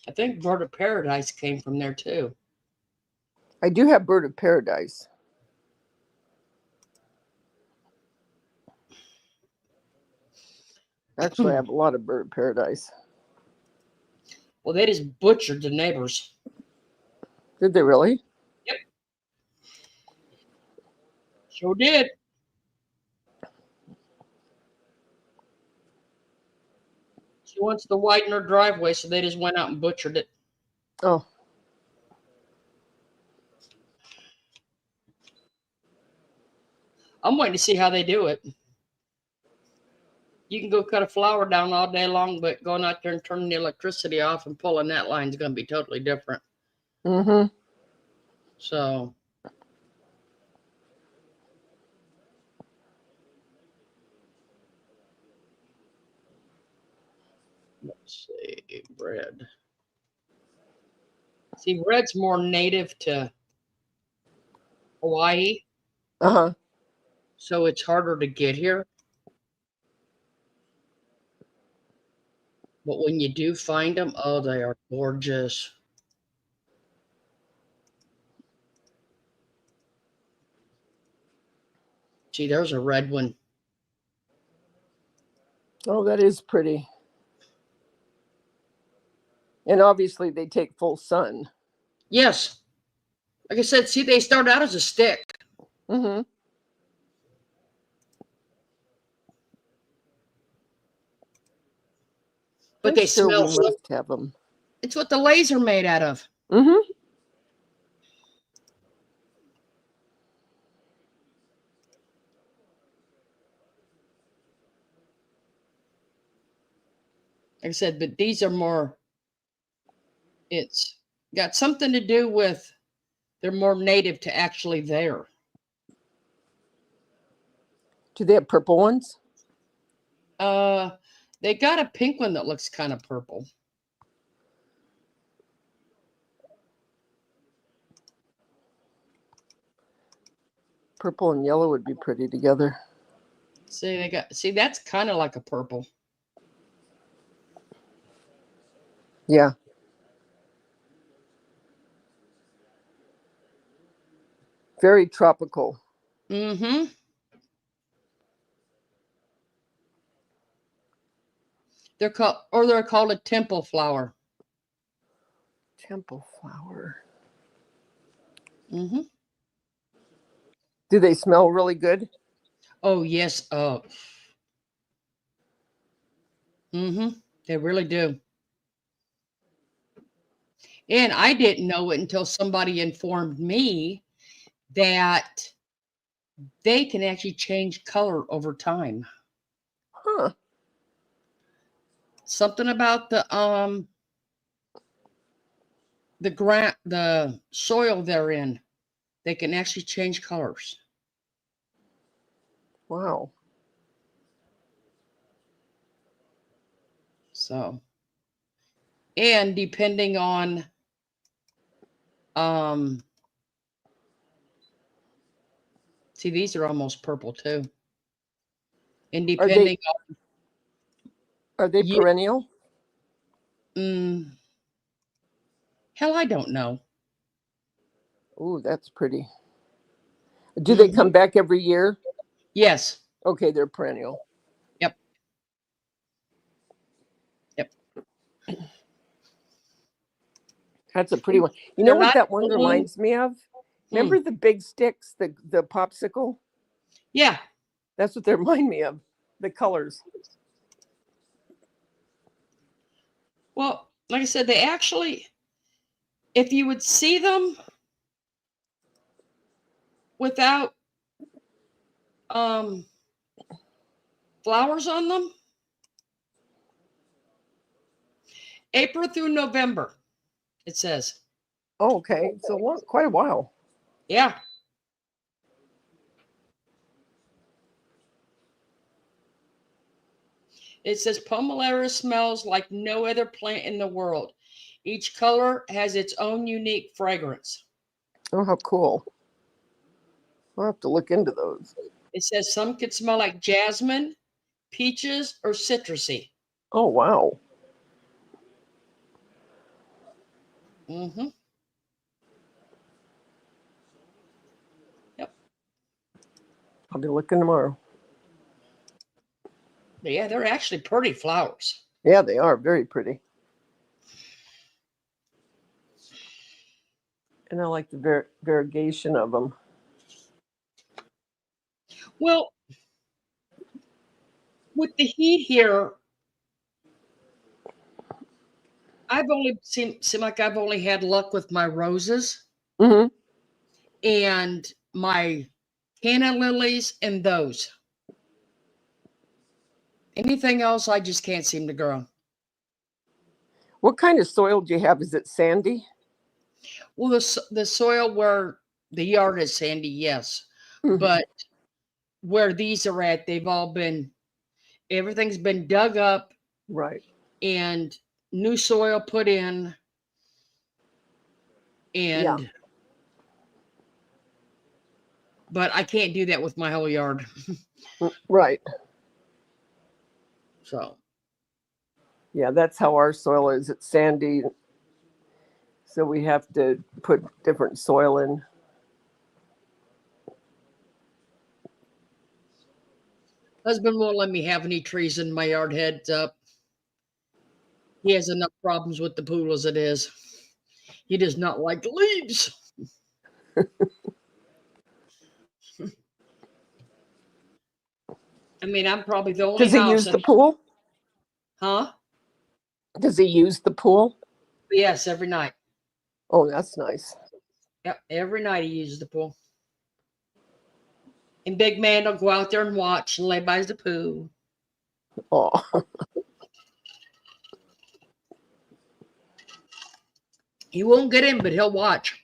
I think Bird of Paradise came from there too. I do have Bird of Paradise. Actually, I have a lot of Bird of Paradise. Well, they just butchered the neighbors. Did they really? Yep. Sure did. She wants to widen her driveway, so they just went out and butchered it. Oh. I'm waiting to see how they do it. You can go cut a flower down all day long, but going out there and turning the electricity off and pulling that line is going to be totally different. Mm-hmm. So, let's see, bread. See, bread's more native to Hawaii. Uh-huh. So it's harder to get here. But when you do find them, oh, they are gorgeous. See, there's a red one. Oh, that is pretty. And obviously they take full sun. Yes. Like I said, see, they start out as a stick. Mm-hmm. But they sure smell. We must have them. It's what the laser made out of. Mm-hmm. Like I said, but these are more, it's got something to do with, they're more native to actually there. Do they have purple ones? They got a pink one that looks kind of purple. Purple and yellow would be pretty together. See, that's kind of like a purple. Yeah. Very tropical. Mm-hmm. They're called a temple flower. Temple flower. Mm-hmm. Do they smell really good? Oh, yes. Oh. Mm-hmm. They really do. And I didn't know it until somebody informed me that they can actually change color over time. Huh. Something about the soil they're in. They can actually change colors. Wow. So, and depending on see, these are almost purple too. And Are depending they on perennial? hell, I don't know. Ooh, that's pretty. Do they come back every year? Yes. Okay, they're perennial. Yep. Yep. That's a pretty one. You know They're what not that one green. reminds me of? Remember the big sticks, the popsicle? Yeah. That's what they remind me of. The colors. Well, like I said, they actually, if you would see them without flowers on them, April through November, it says. Oh, okay. So quite a while. Yeah. It says Pomelaris smells like no other plant in the world. Each color has its own unique fragrance. Oh, how cool. I'll have to look into those. It says some could smell like jasmine, peaches, or citrusy. Oh, wow. Mm-hmm. Yep. I'll be looking tomorrow. Yeah, they're actually pretty flowers. Yeah, they are very pretty. And I like the variegation of them. Well, with the heat here, I've only seem like I've only had luck with my roses and my canna lilies and those. Anything else, I just can't seem to grow. What kind of soil do you have? Is it sandy? Well, the soil where the yard is sandy, yes, but where these are at, everything's been dug up, right, and new soil put in, and but I can't do that with my whole yard. Right. So. Yeah, that's how our soil is. It's sandy. So we have to put different soil in. Husband won't let me have any trees in my yard, heads up. He has enough problems with the pool as it is. He does not like leaves. I mean, I'm probably the only Does he house. use the pool? Huh? Does he use the pool? Yes, every night. Oh, that's nice. Yep, every night he uses the pool. And Big Man will go out there and watch and lay by the pool. Oh. He won't get in, but he'll watch.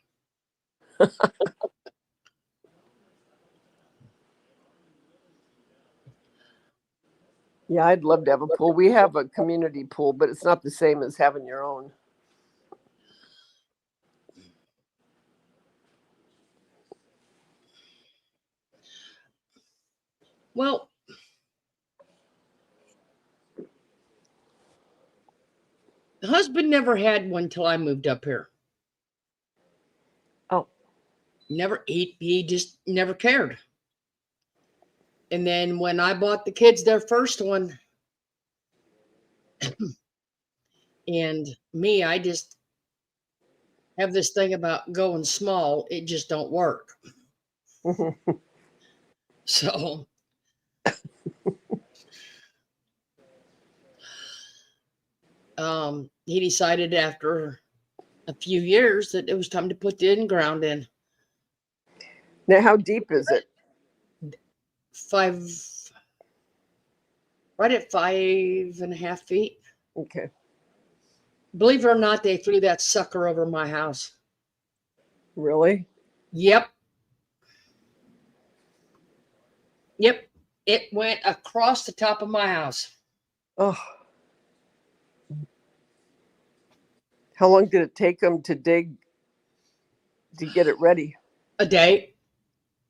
Yeah, I'd love to have a pool. We have a community pool, but it's not the same as having your own. Well, the husband never had one till I moved up here. Oh. Never, he just never cared. And then when I bought the kids their first one, and me, I just have this thing about going small. It just don't work. So he decided after a few years that it was time to put the in-ground in. Now, how deep is it? Right at 5.5 feet. Okay. Believe it or not, they threw that sucker over my house. Really? Yep. Yep. It went across the top of my house. Oh. How long did it take them to dig to get it ready? A day.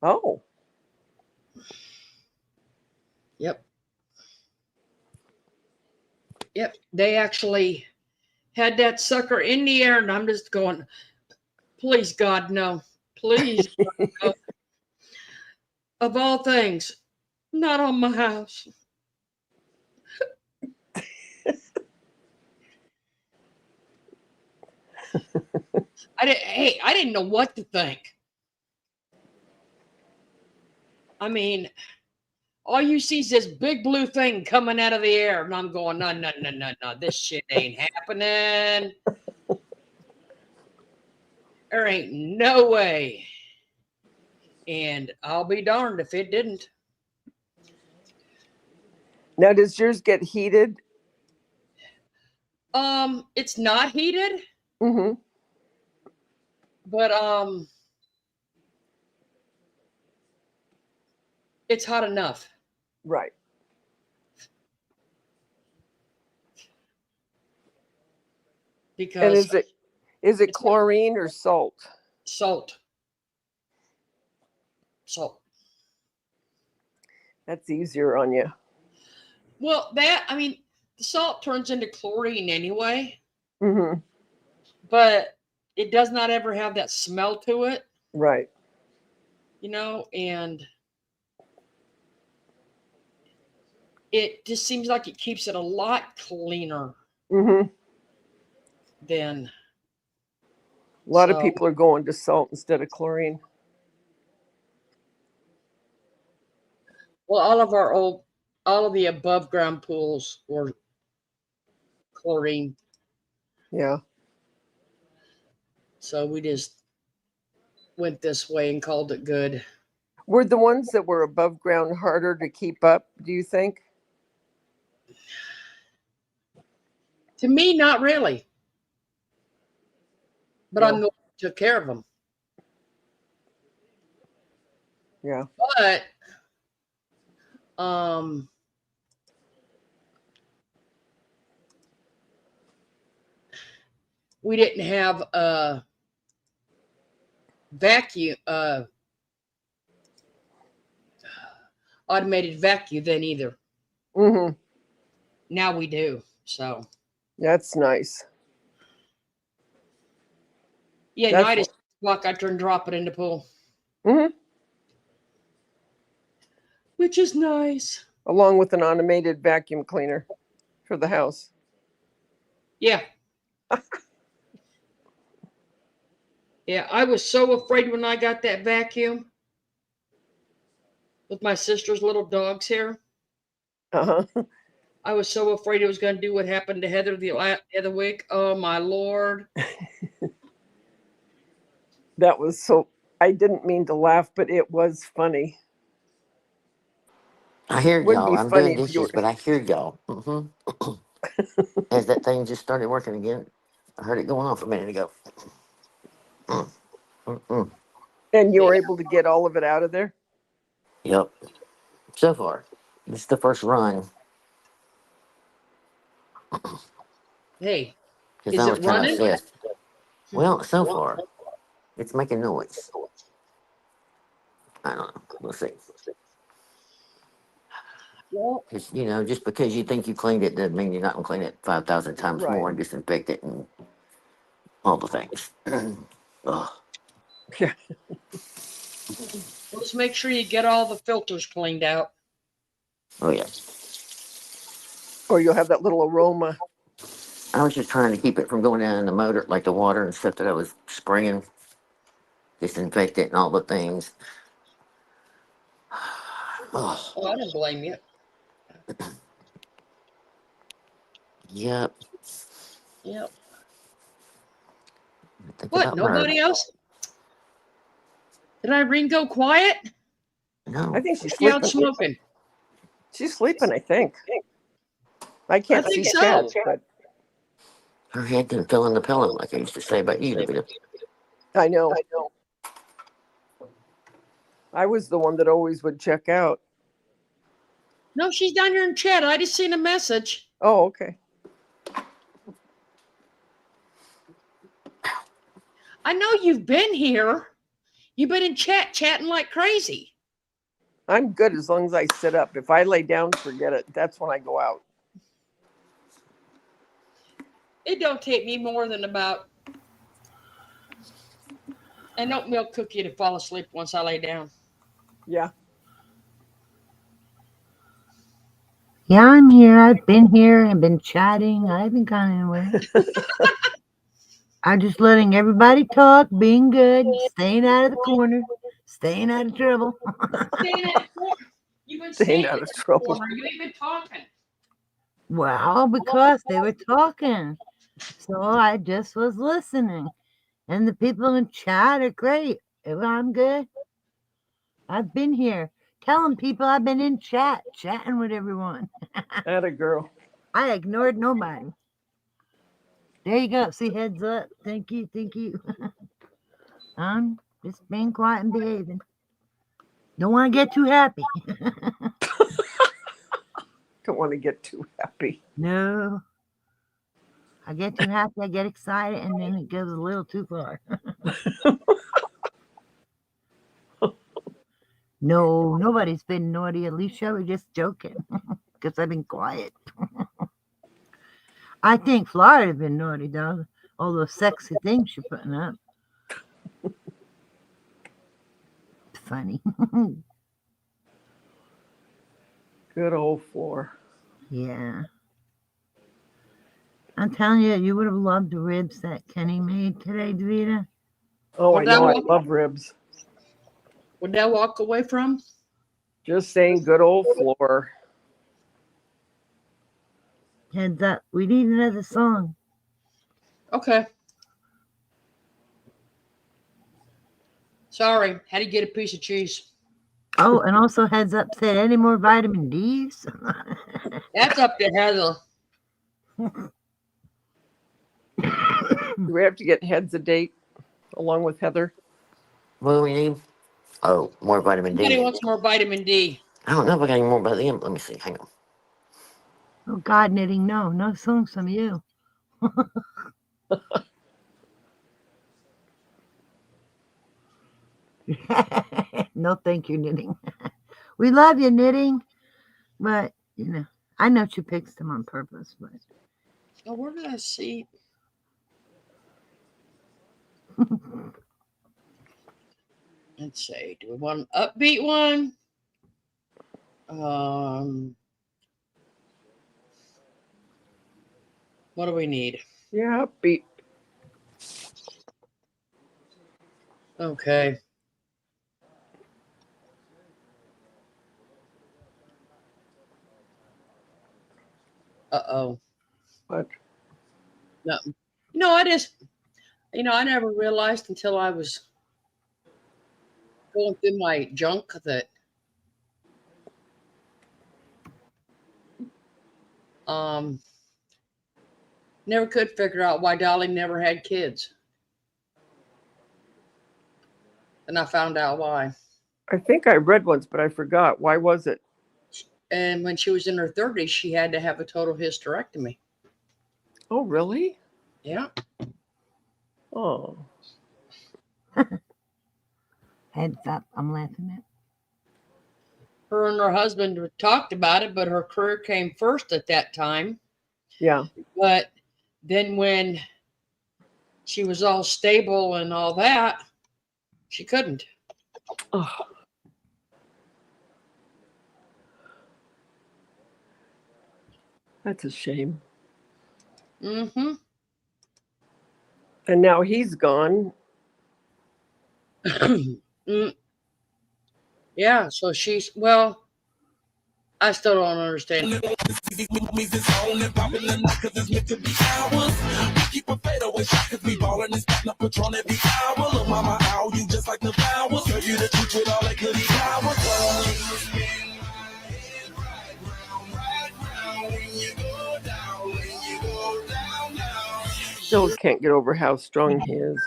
Oh. Yep. Yep. They actually had that sucker in the air, and I'm just going, please, God, no. Please, God, no. Of all things, not on my house. I didn't know what to think. I mean, all you see is this big blue thing coming out of the air, and I'm going, no, this shit ain't happening. There ain't no way. And I'll be darned if it didn't. Now, does yours get heated? It's not heated. Mm-hmm. But it's hot enough. Right. Because and is it chlorine or salt? Salt. That's easier on you. Well, the salt turns into chlorine anyway. Mm-hmm. But it does not ever have that smell to it. Right. And it just seems like it keeps it a lot cleaner Mm-hmm. than. A lot of people are going to salt instead of chlorine. Well, all of the above ground pools were chlorine. Yeah. So we just went this way and called it good. Were the ones that were above ground harder to keep up, do you think? To me, not really. But No. I'm the one who took care of them. Yeah. But we didn't have a vacuum, automated vacuum then either. Mm-hmm. Now we do. So that's nice. Yeah, night is walk. I turn, drop it in the pool. Mm-hmm. Which is nice. Along with an automated vacuum cleaner for the house. Yeah. Yeah, I was so afraid when I got that vacuum with my sister's little dogs here. Uh-huh. I was so afraid it was going to do what happened to Heather the other week. Oh, my Lord. That was so, I didn't mean to laugh, but it was funny. I hear Wouldn't y'all. be I'm funny doing if you dishes, were... but I hear y'all. As that thing just started working again, I heard it going off a minute ago. And you were able to get all of it out of there? Yep. So far, this is the first run. Hey, because is I it was trying to running? assist. Well, so far, it's making noise. I don't know. We'll see. Well, Because, just because you think you cleaned it doesn't mean you're not going to clean it 5,000 times Right. more and disinfect it and all the things. Ugh. Yeah. Let's make sure you get all the filters cleaned out. Oh, yeah. Or you'll have that little aroma. I was just trying to keep it from going down in the motor, like the water and stuff that I was spraying. Disinfect it and all the things. Oh, Oh, I don't blame you. yep. Yep. Think What? about Nobody murder. else? Did Irene go quiet? No. I think she's She out sleeping. smoking. She's sleeping, I think. I I can't think see so. chat, but Her head didn't fill in the pillow like I used to say about you, Davida. I know. I was the one that always would check out. No, she's down here in chat. I just seen a message. Oh, okay. I know you've been here. You've been in chat chatting like crazy. I'm good as long as I sit up. If I lay down, forget it. That's when I go out. It don't take me more than about an oatmeal cookie to fall asleep once I lay down. Yeah. Yeah, I'm here. I've been here. I've been chatting. I haven't gone anywhere. I'm just letting everybody talk, being good, staying out of the corner, staying out of trouble. You've been Staying out of trouble. You ain't been talking. Well, because they were talking. So I just was listening. And the people in chat are great. I'm good. I've been here. Telling people I've been in chat, chatting with everyone. Atta girl. I ignored nobody. There you go. See, heads up. Thank you. Thank you. I'm just being quiet and behaving. Don't want to get too happy. Don't want to get too happy. No. I get too happy, I get excited, and then it goes a little too far. No, nobody's been naughty. Alicia, we're just joking because I've been quiet. I think Florida's been naughty, though. All those sexy things you're putting up. Funny. Good old floor. Yeah. I'm telling you, you would have loved the ribs that Kenny made today, Davida. Oh, I know. I love ribs. Would that walk away from? Just saying, good old floor. Heads up. We need another song. Okay. Sorry, had to get a piece of cheese. Oh, and also heads up, said any more vitamin D's? That's up to Heather. Do we have to get Heads a date along with Heather? What do we need? Oh, more vitamin D. Somebody wants more vitamin D. I don't know if I got any more by the end. Let me see. Hang on. Oh, God, knitting, no songs from you. No, thank you, knitting. We love you, knitting, but I know she picks them on purpose. But Oh, where did I see? Let's see. Do we want an upbeat one? What do we need? Yeah, upbeat. Okay. Uh-oh. What? No, I just, I never realized until I was going through my junk that never could figure out why Dolly never had kids. And I found out why. I think I read once, but I forgot. Why was it? And when she was in her 30s, she had to have a total hysterectomy. Oh, really? Yeah. Oh. heads up, I'm laughing at. Her and her husband talked about it, but her career came first at that time. Yeah. But then when she was all stable and all that, she couldn't. Oh. That's a shame. Mm-hmm. And now he's gone. Yeah, so I still don't understand. Cause we ballin' and spittin' up Patron every hour. Look, mama, ow, you just like the flowers. Girl, you the truth with all that goody powers. Still can't get over how strong he is.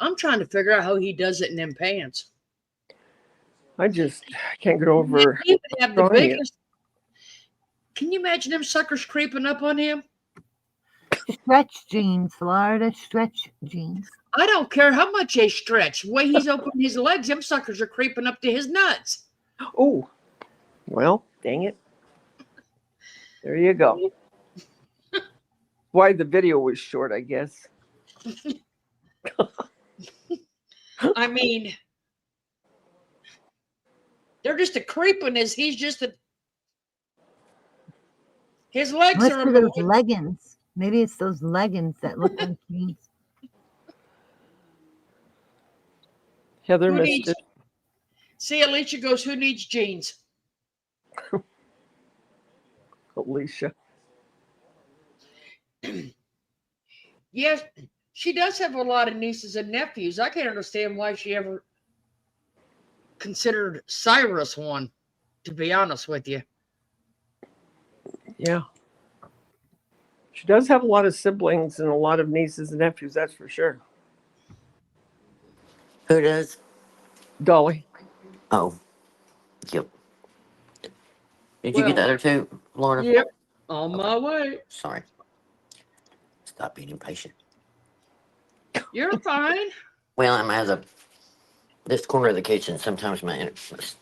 I'm trying to figure out how he does it in them pants. I just can't get over He would have the how strong he is. biggest. Can you imagine them suckers creeping up on him? Stretch jeans, Florida stretch jeans. I don't care how much they stretch. The way he's opening his legs, them suckers are creeping up to his nuts. Oh, well, dang it. There you go. Why the video was short, I guess. I mean, they're just a creeping as he's just a. His legs Must are be a those leggings. Maybe it's those leggings that look like jeans. Heather Who missed needs, it. see, Alicia goes, who needs jeans? Alicia. Yes, she does have a lot of nieces and nephews. I can't understand why she ever considered Cyrus one, to be honest with you. Yeah. She does have a lot of siblings and a lot of nieces and nephews, that's for sure. Who does? Dolly. Oh, yep. Did you get the other two, Lorna? Yep. On my way. Sorry. Stop being impatient. You're fine. Well, I'm as a this corner of the kitchen. Sometimes my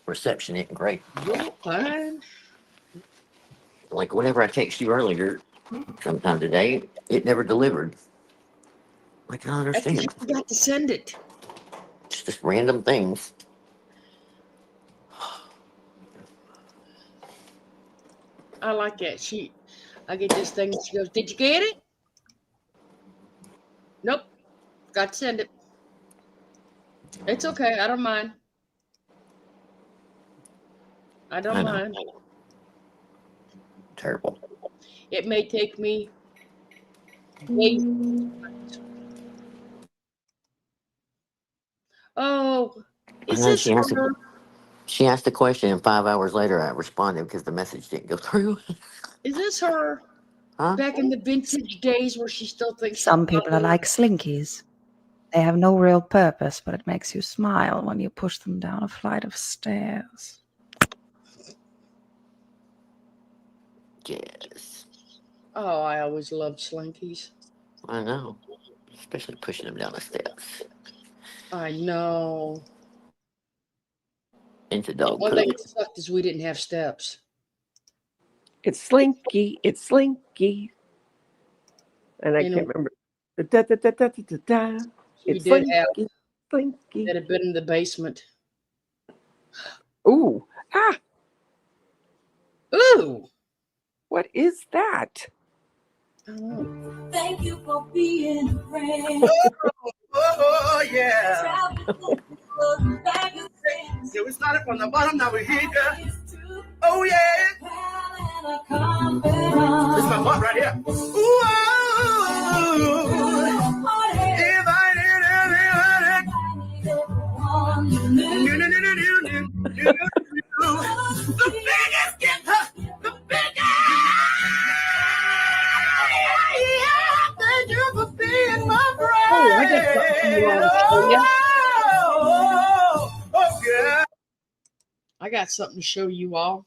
reception isn't great. You're fine. Like whenever I text you earlier, sometime today, it never delivered. I can't That's 'cause understand. you forgot to send it. It's just random things. I like it. I get this thing. She goes, "Did you get it?" Nope. Got to send it. It's okay. I don't mind. I don't mind. Terrible. It may take me days. Oh, is this her? She asked the question, and 5 hours later, I responded because the message didn't go through. Is this her? Huh? Back in the vintage days where she still thinks. Some people are like slinkies. They have no real purpose, but it makes you smile when you push them down a flight of stairs. Yes. Oh, I always loved slinkies. I know. Especially pushing them down the steps. I know. Into dog One poop. thing that sucked is we didn't have steps. It's Slinky. It's Slinky. And I can't remember. Da, da, da, da, da, da, da. We It's did Slinky. have Slinky. that had been in the basement. Ooh. Ah. Ooh. What is that? I don't know. Thank you for being a friend. Oh, yeah. Yeah, we started from the bottom, now we're here. Oh, yeah. This is my butt right here. Ooh, if I the biggest gift, the biggest. Thank you for being my friend. Oh, I got something you want to show you. Oh, yeah. I got something to show you all.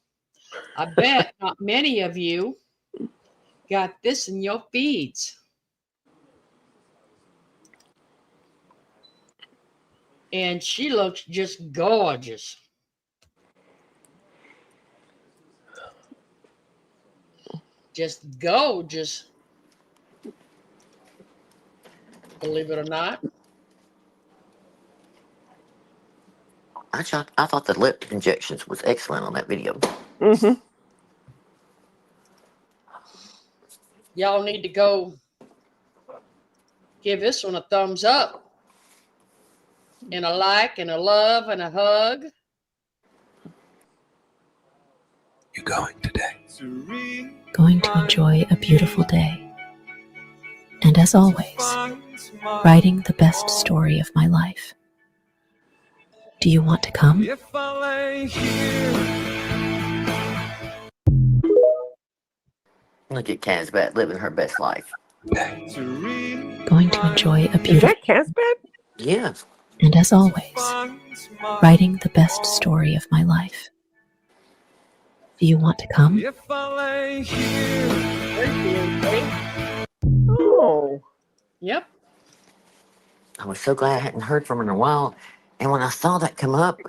I bet not many of you got this in your feeds. And she looks just gorgeous. Just gorgeous. Believe it or not. I thought the lip injections was excellent on that video. Mm-hmm. Y'all need to go Give this one a thumbs up. And a like and a love and a hug. You going today? Going to enjoy a beautiful day. And as always, writing the best story of my life. Do you want to come? If I lay here. Look at Casbat living her best life. Going to enjoy a Is beautiful that Casbat? Yeah. and as always, writing the best story of my life. Do you want to come? If I lay here. Oh. Yep. I was so glad I hadn't heard from her in a while. And when I saw that come up,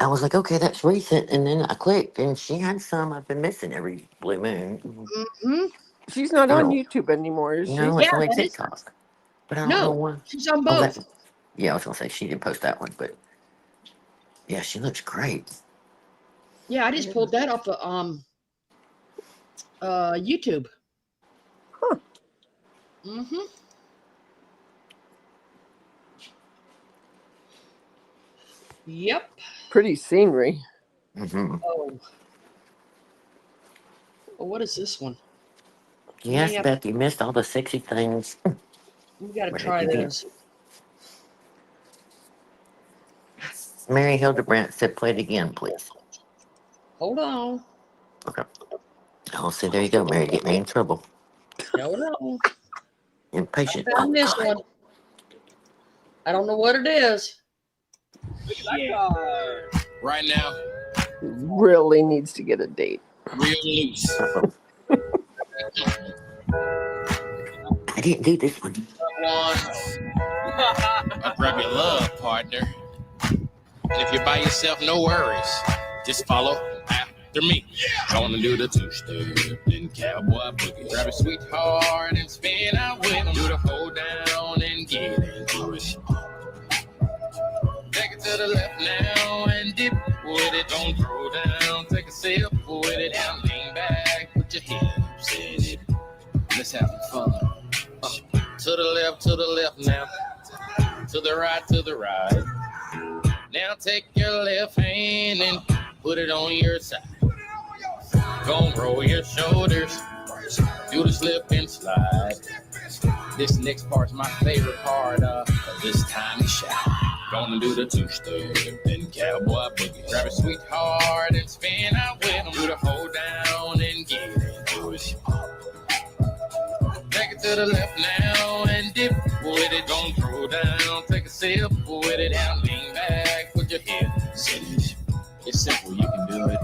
I was like, okay, that's recent. And then I clicked, and she had some I've been missing every blue moon. Mm-hmm. She's not on No. YouTube anymore, is she? No, it's Yeah, only that is- TikTok. But I don't know No, why. she's on Oh, both. that, yeah, I was going to say she didn't post that one, but yeah, she looks great. Yeah, I just pulled that off of YouTube. Huh. Mm-hmm. Yep. Pretty scenery. Mm-hmm. Oh. Well, what is this one? Yes, Yeah. Beth, you missed all the sexy things. We gotta Where try did you get? this. Mary Hildebrandt said, play it again, please. Hold on. Okay. Oh, see, there you go, Mary. Get me in trouble. Hold on. Impatient. I Oh, found this God. one. I don't know what it is. Right now, Really needs to get a date. real loose. I didn't do this one. I grab your love, partner. And if you're by yourself, no worries. Just follow after me. Gonna do the two-step, then cowboy boogie. Grab a sweetheart and spin out with him. Do the hold down and get into it. Take it to the left now and dip with it. Don't throw down, take a sip with it. Now lean back, put your hips in it. Let's have some fun. To the left now. To the right. Now take your left hand and put it on your side. Go roll your shoulders. Do the slip and slide. This next part's my favorite part of this time to shine. Gonna do the two-step, then cowboy boogie. Grab a sweetheart and spin out with him. Do the hold down and get into it. Take it to the left now and dip with it. Don't throw down, take a sip with it. Now lean back, put your hips in it. It's simple, you can do it.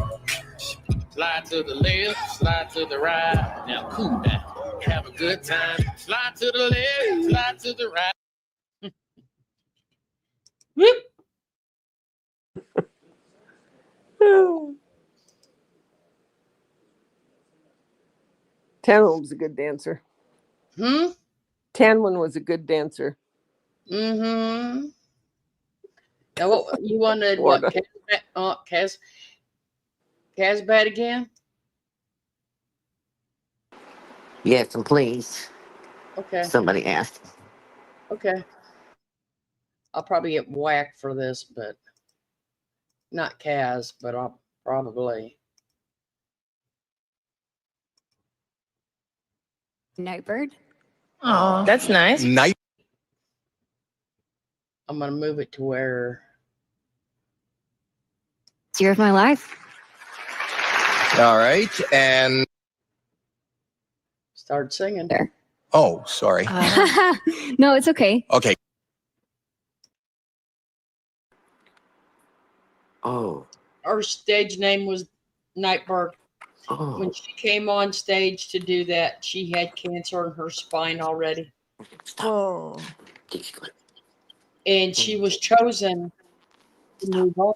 Slide to the left, slide to the right. Now cool down, have a good time. Slide to the left, slide to the right. Whoop. Tanwin was a good dancer. Tanwin was a good dancer. Mm-hmm. Now, what you wanted? Florida. What? Casbat again? Yes, and please. Okay. Somebody asked. Okay. I'll probably get whacked for this, but not Kaz, but I'll probably. Nightbird. Oh, that's nice. Night. I'm gonna move it to where. It's year of my life. All right, and Start singing. There. oh, sorry. No, it's okay. Okay. Oh. Her stage name was Nightbird. Oh. When she came on stage to do that, she had cancer in her spine already. Oh. And she was chosen to move on.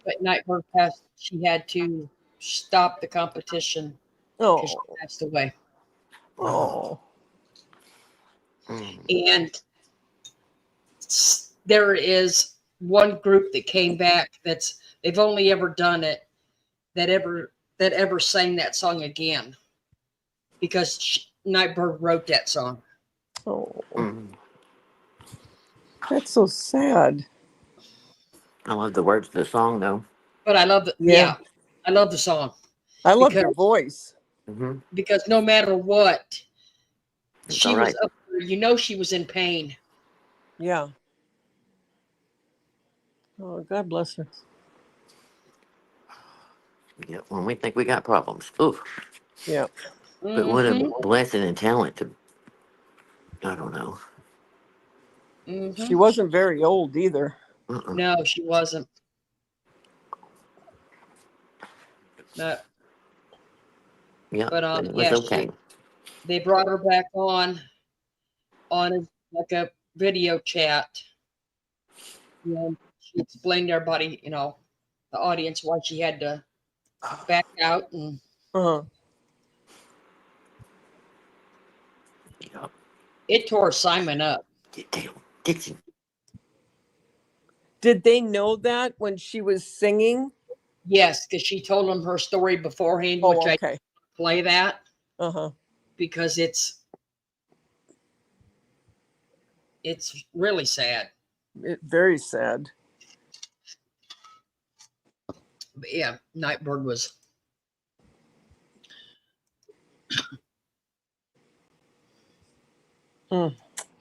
But Nightbird passed. She had to stop the competition because she passed away. Oh. And there is one group that came back they've only ever done it that ever sang that song again, because Nightbird wrote that song. Oh, Mm. that's so sad. I love the words of the song, though. But I love Yeah. I love the song. I love because, your voice. Mm-hmm. Because no matter what, It's she all was right. up there. You know she was in pain. Yeah. Oh, God bless her. Yeah, when we think we got problems. Ooh. Yeah. But what a blessing and talent to, I don't know. She wasn't very old either. No, she wasn't. No. Yeah, But it was okay. they brought her back on like a video chat. And she explained to everybody, you know, the audience, why she had to back out and it tore Simon up. Did they know that when she was singing? Yes, because she told them her story beforehand, Oh, which okay. I play that. Uh-huh. Because it's really sad. Very sad. But yeah, Nightbird was.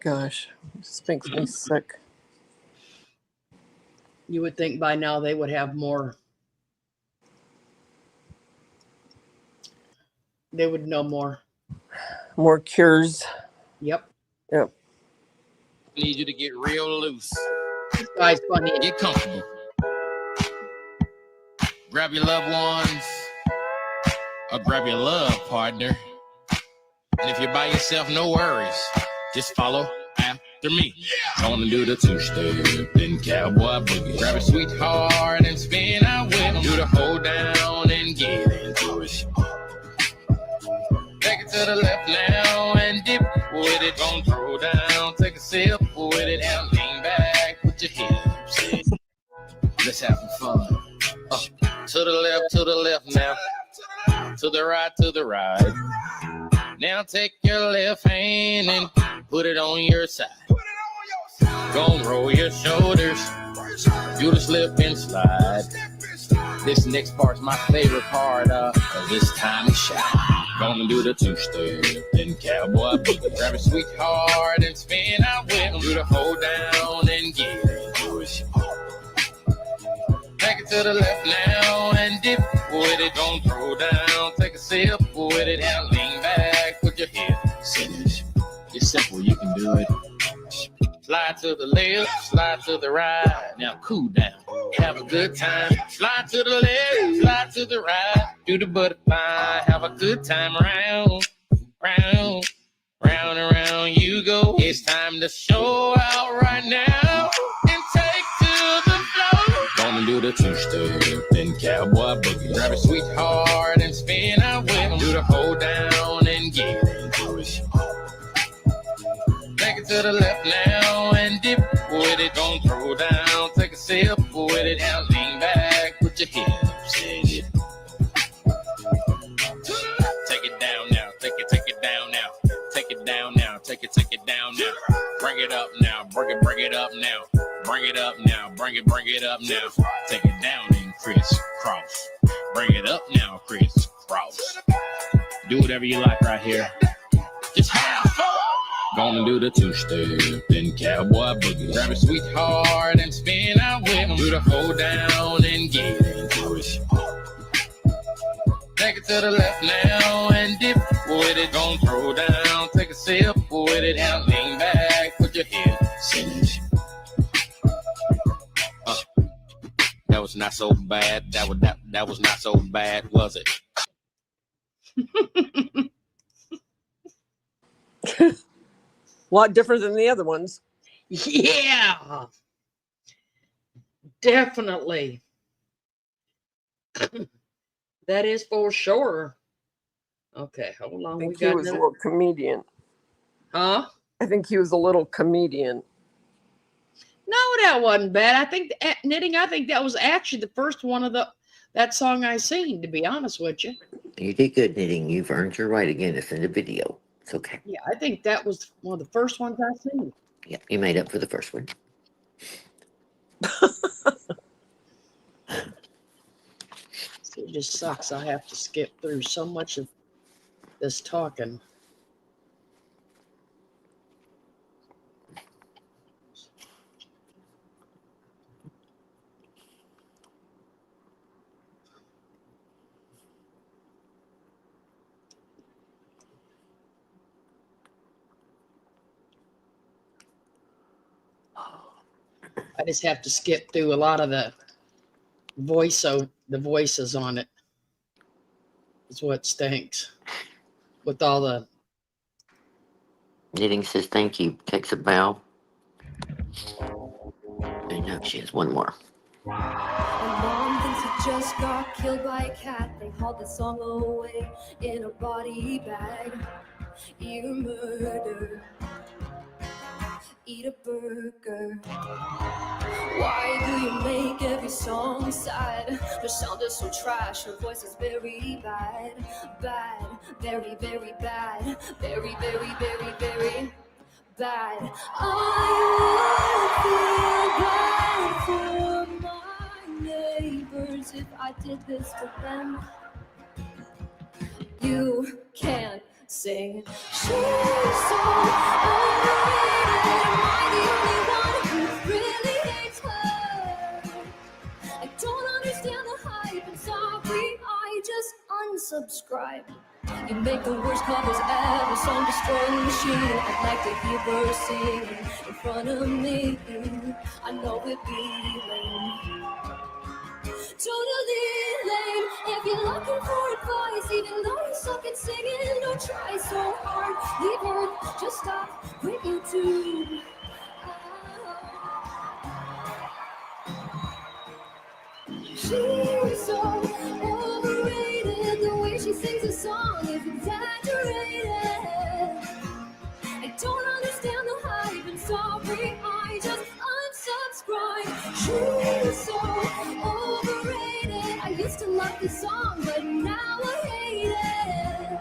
Gosh, this makes me sick. You would think by now they would have more. They would know more. More cures. Yep. Yep. Need you to get real loose. This guy's funny. Get comfortable. Grab your loved ones or grab your love partner. And if you're by yourself, no worries. Just follow after me. Gonna do the two-step, then cowboy boogie. Grab a sweetheart and spin out with them. Do the hold down and get into it. Take it to the left now and dip with it. Gonna throw down, take a sip with it and lean back with your hips in. Let's have some fun. To the left now. To the right. Now take your left hand and put it on your side. Gonna roll your shoulders. Do the slip and slide. This next part's my favorite part of this time to shine. Gonna do the two-step, then cowboy boogie. Grab a sweetheart and spin out with them. Do the hold down and get into it. Take it to the left now and dip with it. Gonna throw down, take a sip with it and lean back with your hips in it. It's simple, you can do it. Slide to the left, slide to the right. Now cool down, have a good time. Slide to the left, slide to the right. Do the butterfly, have a good time. Round, round, round and round you go. It's time to show out right now and take to the floor. Gonna do the two-step, then cowboy boogie. Grab a sweetheart and spin out with them. Do the hold down and get into it. Take it to the left now and dip with it. Gonna throw down, take a sip with it and lean back with your hips in it. Take it down now, take it down now. Take it down now, take it down now. Bring it up now, bring it up now. Bring it up now, bring it up now. Take it down and crisscross. Bring it up now, crisscross. Do whatever you like right here. Just have fun. Gonna do the two-step, then cowboy boogie. Grab a sweetheart and spin out with them. Do the hold down and get into it. Take it to the left now and dip with it. Gonna throw down, take a sip with it and lean back with your hips in it. That was not so bad. That was not so bad, was it? A lot different than the other ones. Yeah, definitely. That is for sure. Okay, hold on. I think he was a little comedian. Huh? I think he was a little comedian. No, that wasn't bad. I think knitting. I think that was actually the first one of that song I seen. To be honest with you. You did good, knitting. You've earned your right again to send a video. It's okay. Yeah, I think that was one of the first ones I seen. Yeah, you made up for the first one. It just sucks. I have to skip through so much of this talking. I just have to skip through a lot of the voices on it. Is what stinks with all the. Knitting says thank you. Takes a bow. And now she has one more. Mom thinks he just got killed by a cat. They hauled the song away in a body bag. Eat a murder. Eat a burger. Why do you make every song sad? Her sound is so trash, her voice is very bad. Bad, very, very bad. Very, very, very, very bad. I would feel bad for my neighbors if I did this to them. You can't sing. She's so overrated. Am I the only one who really hates her? I don't understand the hype, and sorry, I just unsubscribe. You make the worst covers ever, song destroying the machine. I'd like to hear her sing in front of me. I know it'd be lame. Totally lame. If you're looking for advice, even though you suck at singing, don't try so hard. Leave Earth, just stop, quit YouTube. She's so overrated. The way she sings a song is exaggerated. I don't understand the hype, and sorry, I just unsubscribe. She's so overrated. I used to love the song, but now I hate it.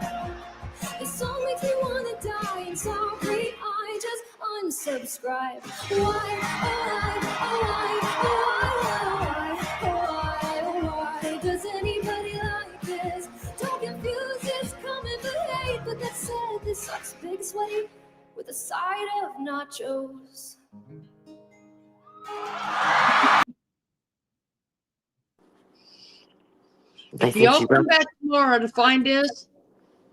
The song makes me wanna die, and sorry, I just unsubscribe. Why, why does anybody like this? Don't confuse this coming for hate, but that said, this sucks big sweaty with a side of nachos. If y'all come back tomorrow to find this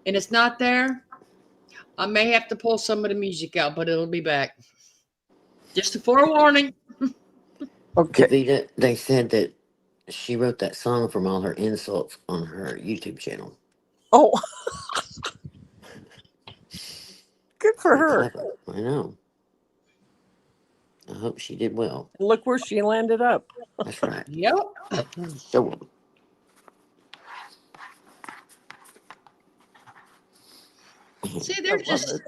and it's not there, I may have to pull some of the music out, but it'll be back. Just a forewarning. Okay. Davita, they said that she wrote that song from all her insults on her YouTube channel. Oh. Good for Pretty her. clever. I know. I hope she did well. Look where she landed up. That's right. Yep. So, See, they're just.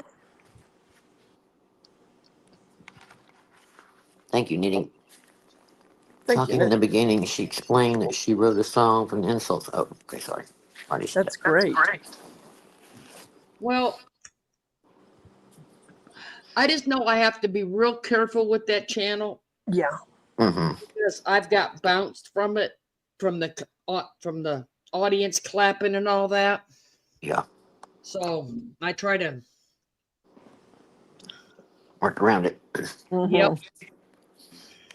thank you, Knitting. Thank Talking you. in the beginning, she explained that she wrote a song from the insults. Oh, okay, sorry. That's great. Well, I just know I have to be real careful with that channel. Yeah. Mm-hmm. Because I've got bounced from it, from the audience clapping and all that. Yeah. So I try to Work around it. Mm-hmm. Yep.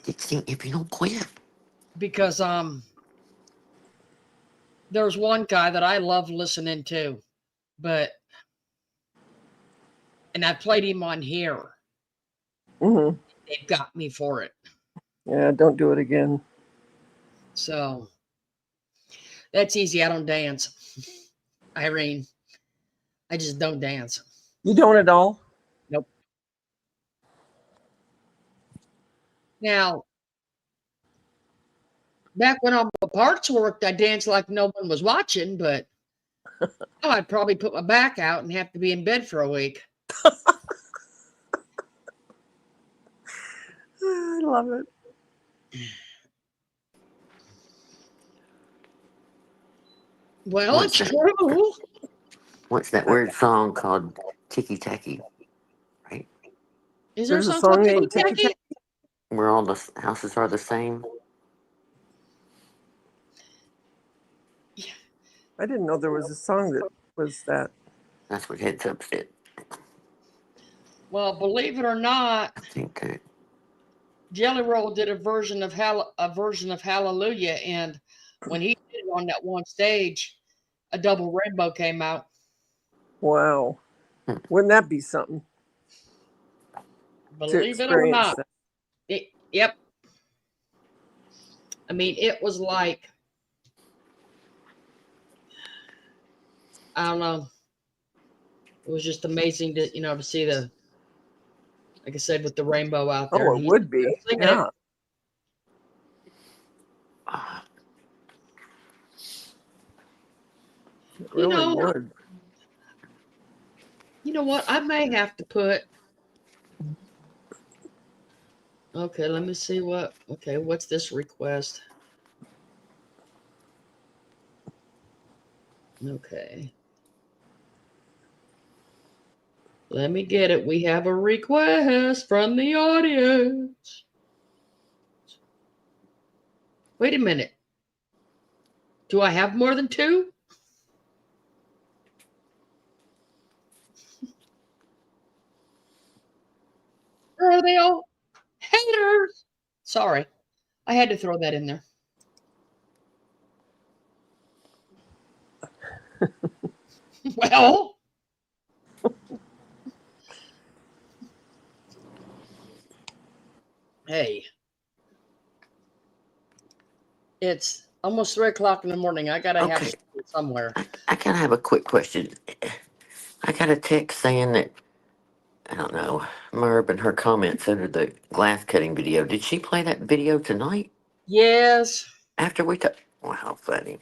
If you don't quit. Because there's one guy that I love listening to, and I played him on here. Mm-hmm. They've got me for it. Yeah, don't do it again. So that's easy. I don't dance. Irene, I just don't dance. You don't at all? Nope. Now, back when all the parts worked, I danced like no one was watching, but now I'd probably put my back out and have to be in bed for a week. I love it. Well, it's true. What's that weird song called Ticky Tacky? Right? Is there a There's a song called song Ticky named Ticky Tacky? Tacky. Where all the houses are the same. I didn't know there was a song that was that. That's what Heads Up said. Well, believe it or not, I think that. Jelly Roll did a version of Hallelujah, and when he did it on that one stage, a double rainbow came out. Wow. Wouldn't that be something? Believe it or not. That. Yep. I mean, it was like, I don't know. It was just amazing to, to see the, like I said, with the rainbow out there. Oh, it would be. Yeah. It really would. You know what? I may have to put. Okay, let me see what's this request? Okay. Let me get it. We have a request from the audience. Wait a minute. Do I have more than two? Or are they all haters? Sorry. I had to throw that in there. Well. Hey. It's almost 3 o'clock in the morning. I gotta have school somewhere. I kind of have a quick question. I got a text saying that, I don't know, Merb and her comments under the glass cutting video. Did she play that video tonight? Yes. After we took. Wow, how funny.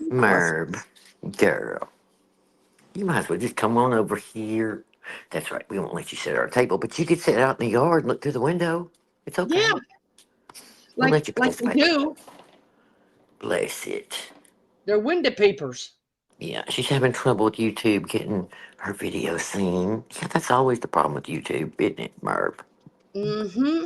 Merb, girl. You might as well just come on over here. That's right. We won't let you sit at our table, but you could sit out in the yard and look through the window. It's okay. Yeah. We'll Like let you we participate. do. Bless it. They're window peepers. Yeah, she's having trouble with YouTube getting her video seen. Yeah, that's always the problem with YouTube, isn't it, Merb? Mm-hmm.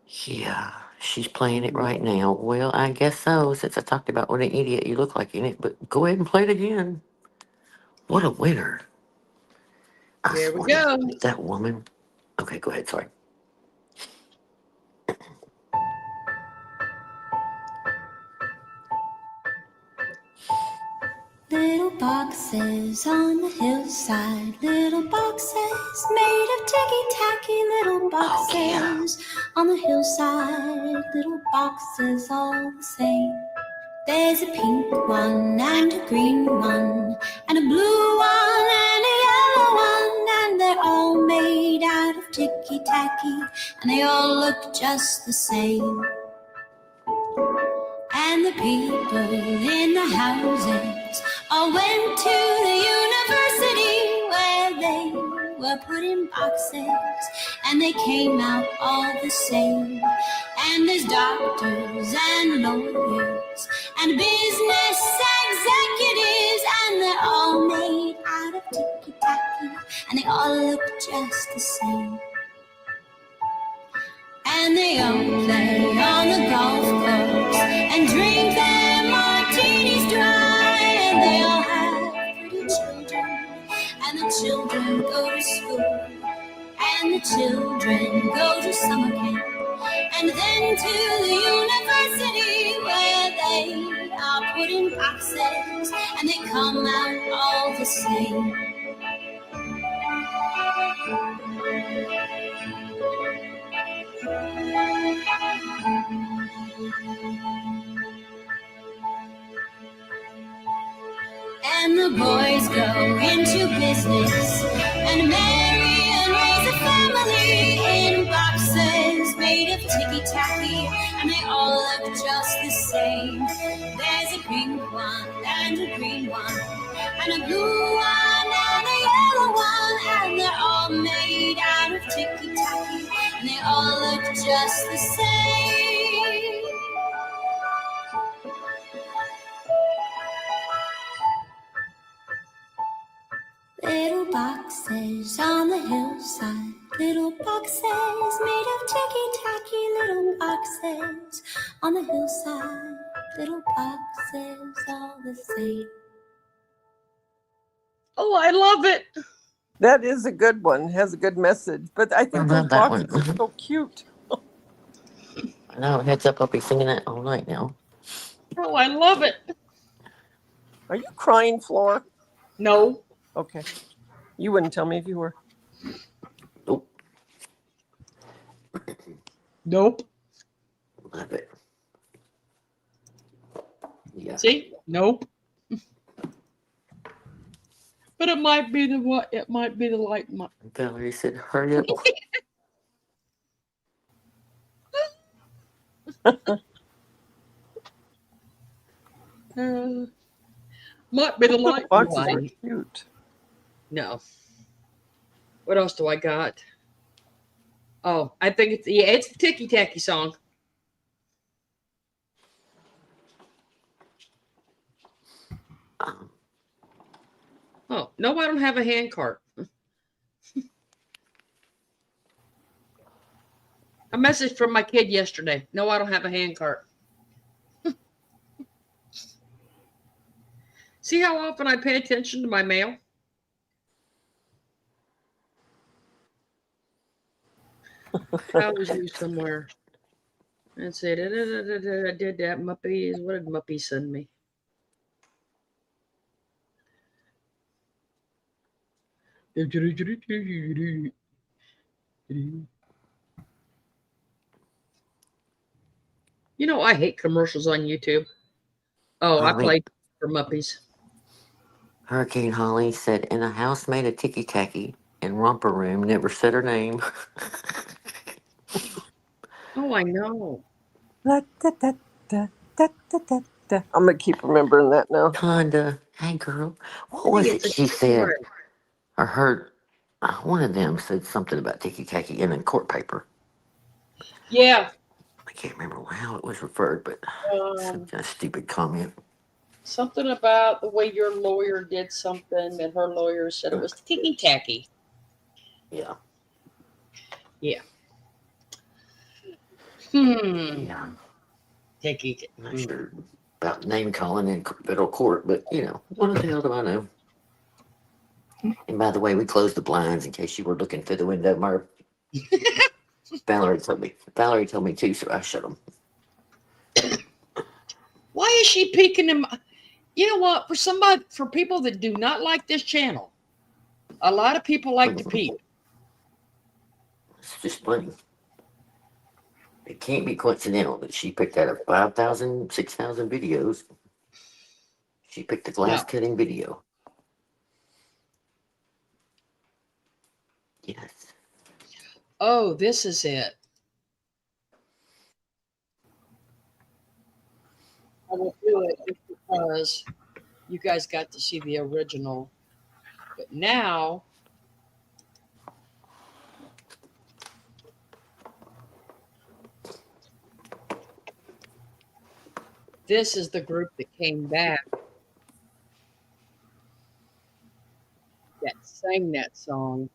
Yeah, she's playing it right now. Well, I guess so, since I talked about what an idiot you look like in it, but go ahead and play it again. What a winner. There we go. That woman. Okay, go ahead, sorry. Little boxes on the hillside, little boxes made of ticky-tacky, little boxes on the hillside, little boxes all the same. There's a pink one and a green one and a blue one and a yellow one, and they're all made out of ticky-tacky, and they all look just the same. And the people in the houses all went to the university where they were put in boxes, and they came out all the same. And there's doctors and lawyers and business executives, and they're all made out of ticky-tacky, and they all look just the same. And they all play on the golf course and drink their martinis dry, and they all have pretty children, and the children go to school, and the children go to summer camp, and then to the university where they are put in boxes, and they come out all the same. And the boys go into business and marry and raise a family in boxes made of ticky-tacky, and they all look just the same. There's a pink one and a green one and a blue one and a yellow one, and they're all made out of ticky-tacky, and they all look just the same. boxes on the hillside. Little boxes made of ticky-tacky. Little boxes on the hillside. Little boxes all the same. Oh, I love it. That is a good one. Has a good message. But I I think those love that one. boxes are so cute. I know. Heads up, I'll be singing that all night now. Oh, I love it. Are you crying, Floor? No. Okay. You wouldn't tell me if you were. Nope. Love it. Yeah. See? Nope. But it might be the what? It might be the light. Valerie said, hurry up. Might be the light. Boxes are cute. No. What else do I got? Oh, I think it's a Ticky Tacky song. Oh, no, I don't have a hand cart. A message from my kid yesterday. No, I don't have a hand cart. See how often I pay attention to my mail? I was you somewhere. Let's see. I did that. Muppies. What did Muppy send me? You know, I hate commercials on YouTube. Oh, I played for Muppies. Hurricane Holly said, in a house made of ticky tacky and romper room, never said her name. Oh, I know. I'm gonna keep remembering that now. Conda, hey girl, what was it she said? I heard one of them said something about ticky tacky in a court paper. Yeah. I can't remember how it was referred, but some kind of stupid comment. Something about the way your lawyer did something, and her lawyer said it was ticky tacky. Yeah. Yeah. Yeah. Ticky. I'm not sure about name calling in federal court, but you know, what the hell do I know? And by the way, we closed the blinds in case you were looking through the window, Murph. Valerie told me too, so I shut them. Why is she peeking him? You know what? For people that do not like this channel, a lot of people like to peek. It's just funny. It can't be coincidental that she picked out of 5,000, 6,000 videos. She picked the glass cutting video. Yes. Oh, this is it. I will do it just because you guys got to see the original. But now, this is the group that came back that sang that song.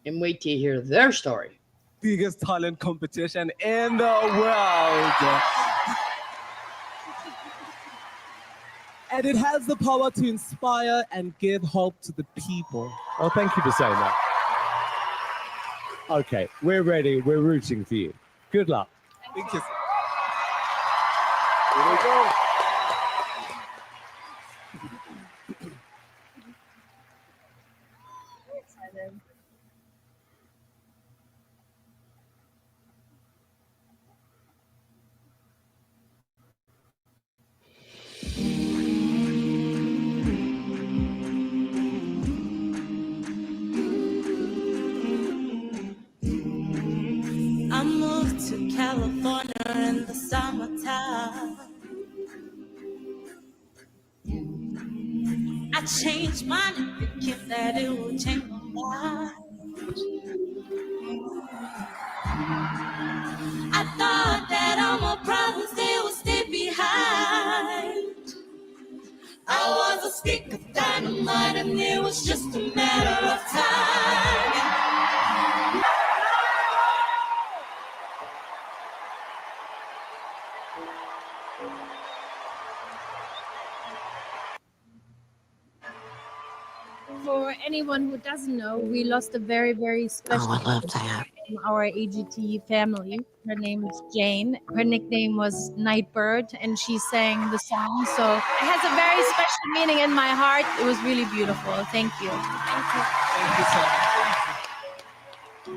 And wait till you hear their story. Biggest talent competition in the world. And it has the power to inspire and give hope to the people. Oh, thank you for saying that. Okay, we're ready. We're rooting for you. Good luck. Thank you. Here we go. I moved to California in the summertime. I changed my name thinking that it would change my life. I thought that all my problems, they would stay mine, and it was just a matter of time. For anyone who doesn't know, we lost a very, very special Oh, I love that. in our AGT family. Her name is Jane. Her nickname was Nightbird, and she sang the song. So it has a very special meaning in my heart. It was really beautiful. Thank you. Thank you. Thank you so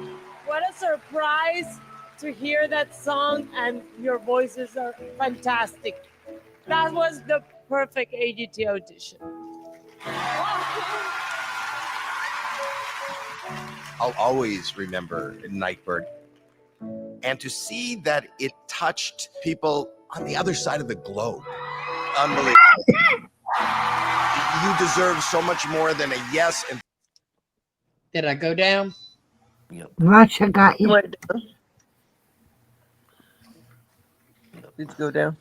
much. What a surprise to hear that song, and your voices are fantastic. That was the perfect AGT audition. I'll always remember Nightbird. And to see that it touched people on the other side of the globe. Unbelievable. You deserve so much more than a yes. And Did I go down? Russia got you. Went down. Did you go down?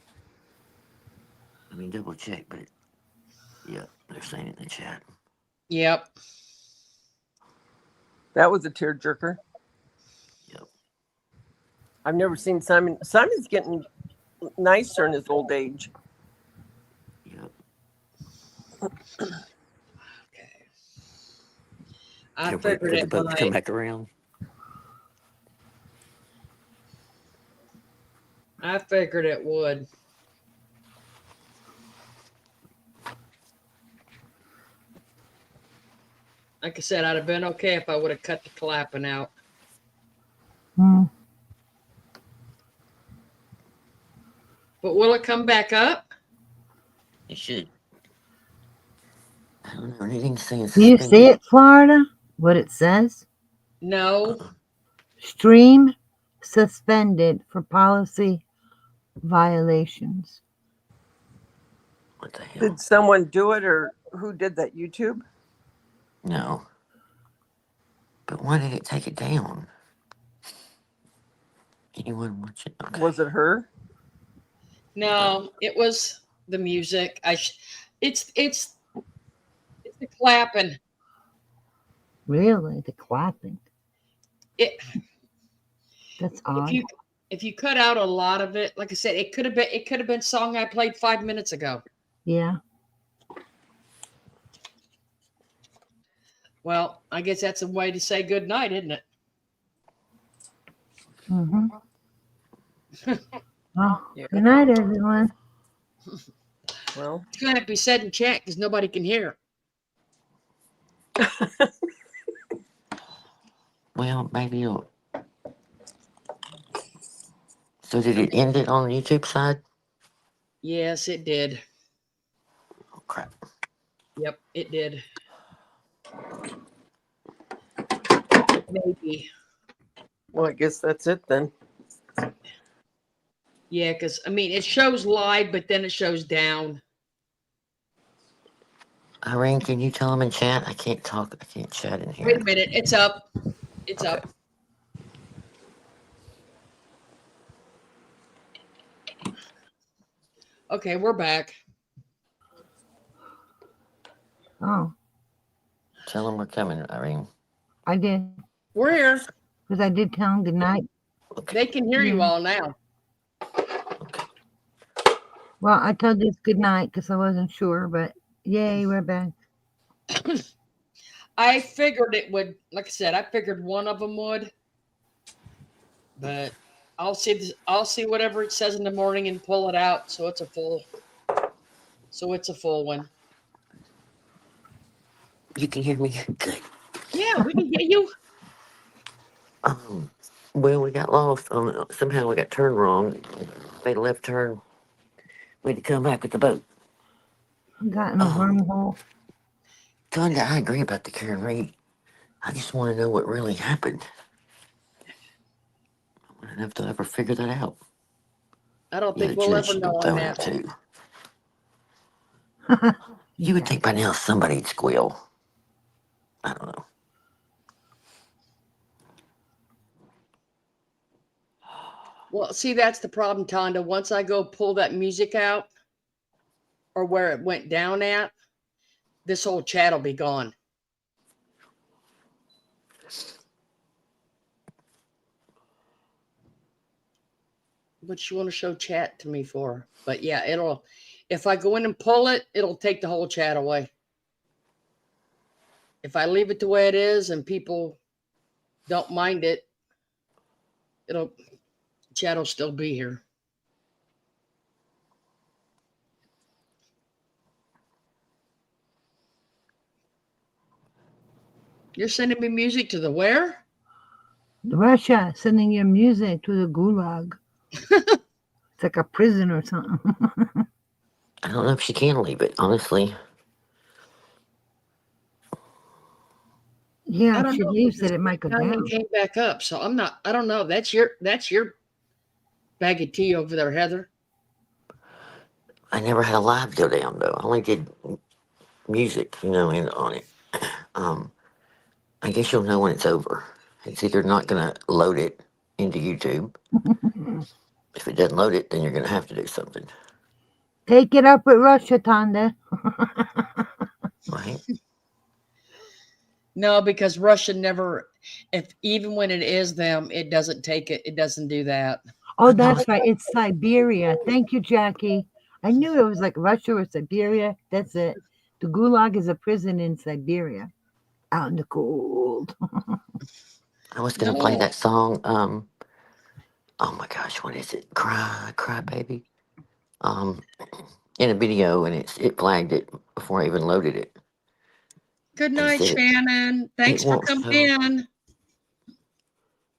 Let me double check, but yeah, they're saying it in the chat. Yep. That was a tearjerker. Yep. I've never seen Simon. Simon's getting nicer in his old age. Yep. I Can't wait figured for the it boat to come might. back around. I figured it would. Like I said, I'd have been okay if I would have cut the clapping out. Mm. But will it come back up? It should. I don't know. Anything saying Do you see suspended? it, Florida? What it says? No. Stream suspended for policy violations. What the hell? Did someone do it, or who did that? YouTube? No. But why did it take it down? Anyone watch it? Okay. Was it her? No, it was the music. It's the clapping. Really? The clapping. It That's odd. if you cut out a lot of it, like I said, it could have been song I played 5 minutes ago. Yeah. Well, I guess that's a way to say good night, isn't it? Mm-hmm. Well, good night, everyone. Well, it's gonna have to be said in chat because nobody can hear. Well, maybe you'll. So did it end it on the YouTube side? Yes, it did. Oh crap. Yep, it did. Maybe. well, I guess that's it then. Yeah, because I mean it shows live, but then it shows down. Irene, can you tell them in chat? I can't talk. I can't chat in here. Wait a minute, it's up. It's Okay. up. Okay, we're back. Oh, Tell them we're coming, Irene. I did. We're here. Because I did tell them good night. They can hear you all now. Well, I told you good night because I wasn't sure, but yay, we're back. I figured it would, like I said, I figured one of them would. But I'll see whatever it says in the morning and pull it out so it's a full one. You can hear me? Good. Yeah, we can hear you. Well, we got lost. Somehow we got turned wrong. Made a left turn. We had to come back with the boat. I got in a wormhole. Tunda, I agree about the Karen Reed. I just want to know what really happened. I wouldn't have to ever figure that out. I don't Yeah, think the we'll judge ever should know go on throw that. him too. You would think by now somebody'd squeal. I don't know. Well, see, that's the problem, Tonda. Once I go pull that music out or where it went down at, this whole chat will be gone. What you want to show chat to me for? But yeah, it'll, if I go in and pull it, it'll take the whole chat away. If I leave it the way it is and people don't mind it, chat will still be here. You're sending me music to the where? Russia sending your music to the gulag. It's like a prison or something. I don't know if she can leave it, honestly. Yeah, I if don't she know. leaves it, it might go Diamond down. came back up, so I don't know. That's your bag of tea over there, Heather. I never had a live go down though. I only did music, on it. I guess you'll know when it's over. It's either not gonna load it into YouTube. If it doesn't load it, then you're gonna have to do something. Take it up with Russia, Tonda. Right? No, because Russia never, even when it is them, it doesn't take it. It doesn't do that. Oh, that's right. It's Siberia. Thank you, Jackie. I knew it was like Russia or Siberia. That's it. The gulag is a prison in Siberia, out in the cold. I was gonna play that song. Oh my gosh, what is it? Cry, cry, baby. In a video, and it flagged it before I even loaded it. Good night, Shannon. Thanks for coming in.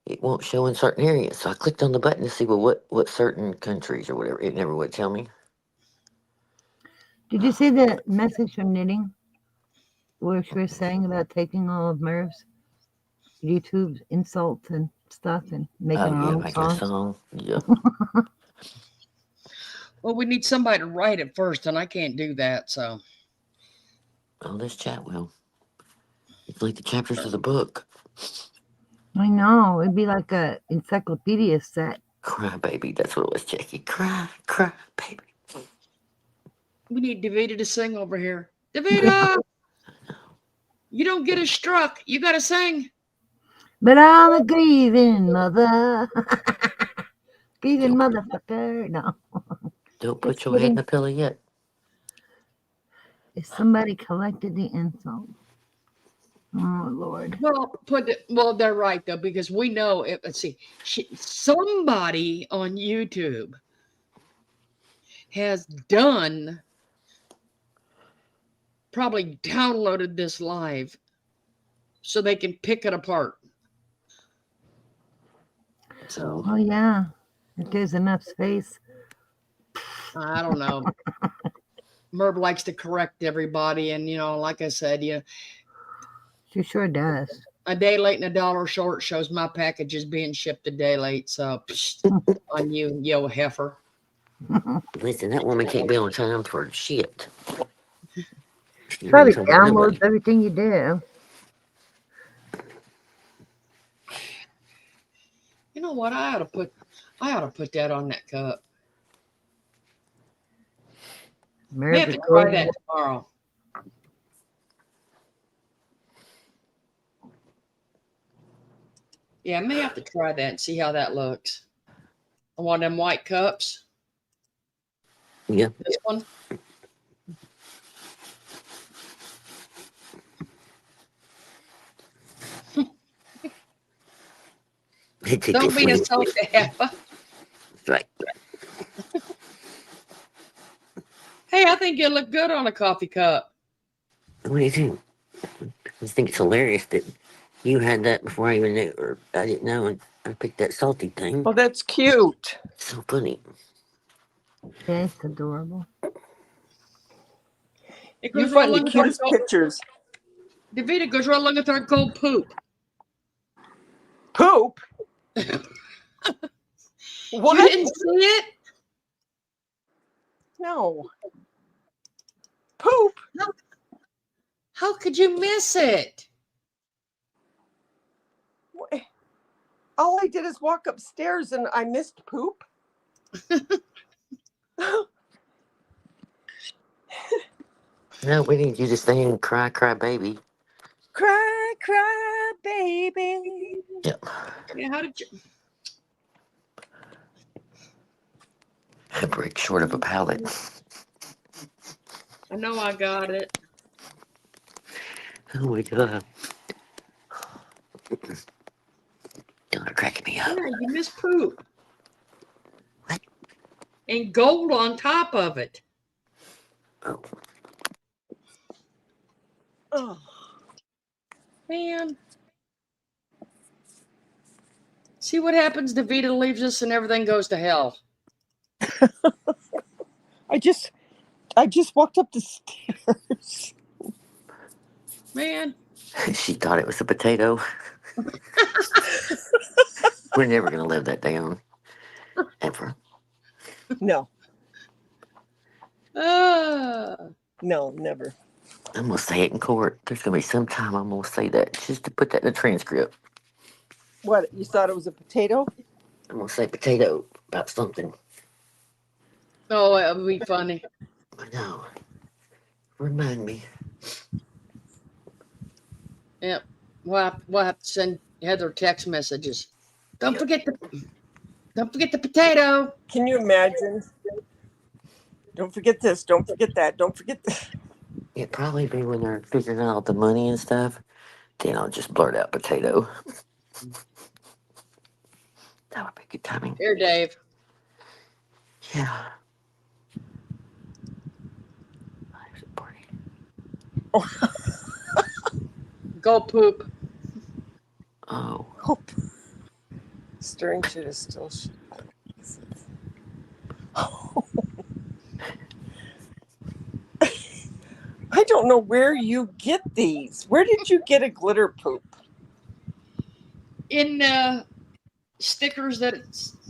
It won't show in certain areas, so I clicked on the button to see what certain countries or whatever. It never would tell me. Did you see the message from Knitting where she was saying about taking all of Merv's YouTube insults and stuff and making her own making a songs? song. Yeah. Well, we need somebody to write it first, and I can't do that. So. Oh, this chat will. It's like the chapters of the book. I know. It'd be like a encyclopedia set. Cry, baby. That's what it was, Jackie. Cry, cry, baby. We need Davida to sing over here. Davida! You don't get a struck. You got to sing. But I'm a grieving mother. Grieving motherfucker. No. Don't put your head in the pillow yet. If somebody collected the insult. Oh, Lord. Well, they're right, though, because we know, let's see, somebody on YouTube has probably downloaded this live so they can pick it apart. So. Oh, yeah. If there's enough space. I don't know. Merv likes to correct everybody, and like I said, She sure does. A day late and a dollar short shows my package is being shipped a day late. So on you, yo heifer. Listen, that woman can't be on time for shit. Probably downloads everything you do. You know what? I ought to put that on that cup. May have to try that tomorrow. Yeah, I may have to try that and see how that looks. I want them white cups. Yeah. This one. Don't be a soda heifer. Right. Hey, I think you look good on a coffee cup. What do you think? I just think it's hilarious that you had that before I even knew, or I didn't know, and I picked that salty thing. Oh, that's cute. It's so funny. Yeah, it's adorable. It You goes find right the cutest pictures. Davida goes right along with our gold poop. Poop? What? You didn't see it? No. Poop? How could you miss it? All I did is walk upstairs and I missed poop. No, we need you to sing Cry, Cry, Baby. Cry, cry, baby. Yep. Yeah, how did you? A break short of a palate. I know I got it. Oh my God. Y'all are cracking me up. Yeah, you missed poop. What? And gold on top of it. Oh. Oh. Man. See what happens? Davita leaves us and everything goes to hell. I just walked up the stairs. Man. She thought it was a potato. We're never going to live that down. Ever. No. No, never. I'm going to say it in court. There's going to be some time I'm going to say that just to put that in the transcript. What? You thought it was a potato? I'm going to say potato about something. Oh, that would be funny. I know. Remind me. Yep. We'll have to send Heather text messages. Don't forget the potato. Can you imagine? Don't forget this. Don't forget that. Don't forget this. It'd probably be when they're figuring out the money and stuff. Then I'll just blurt out potato. That would be good timing. Here, Dave. Yeah. Go poop. Oh. Stirring shit is still shit. I don't know where you get these. Where did you get a glitter poop? In stickers that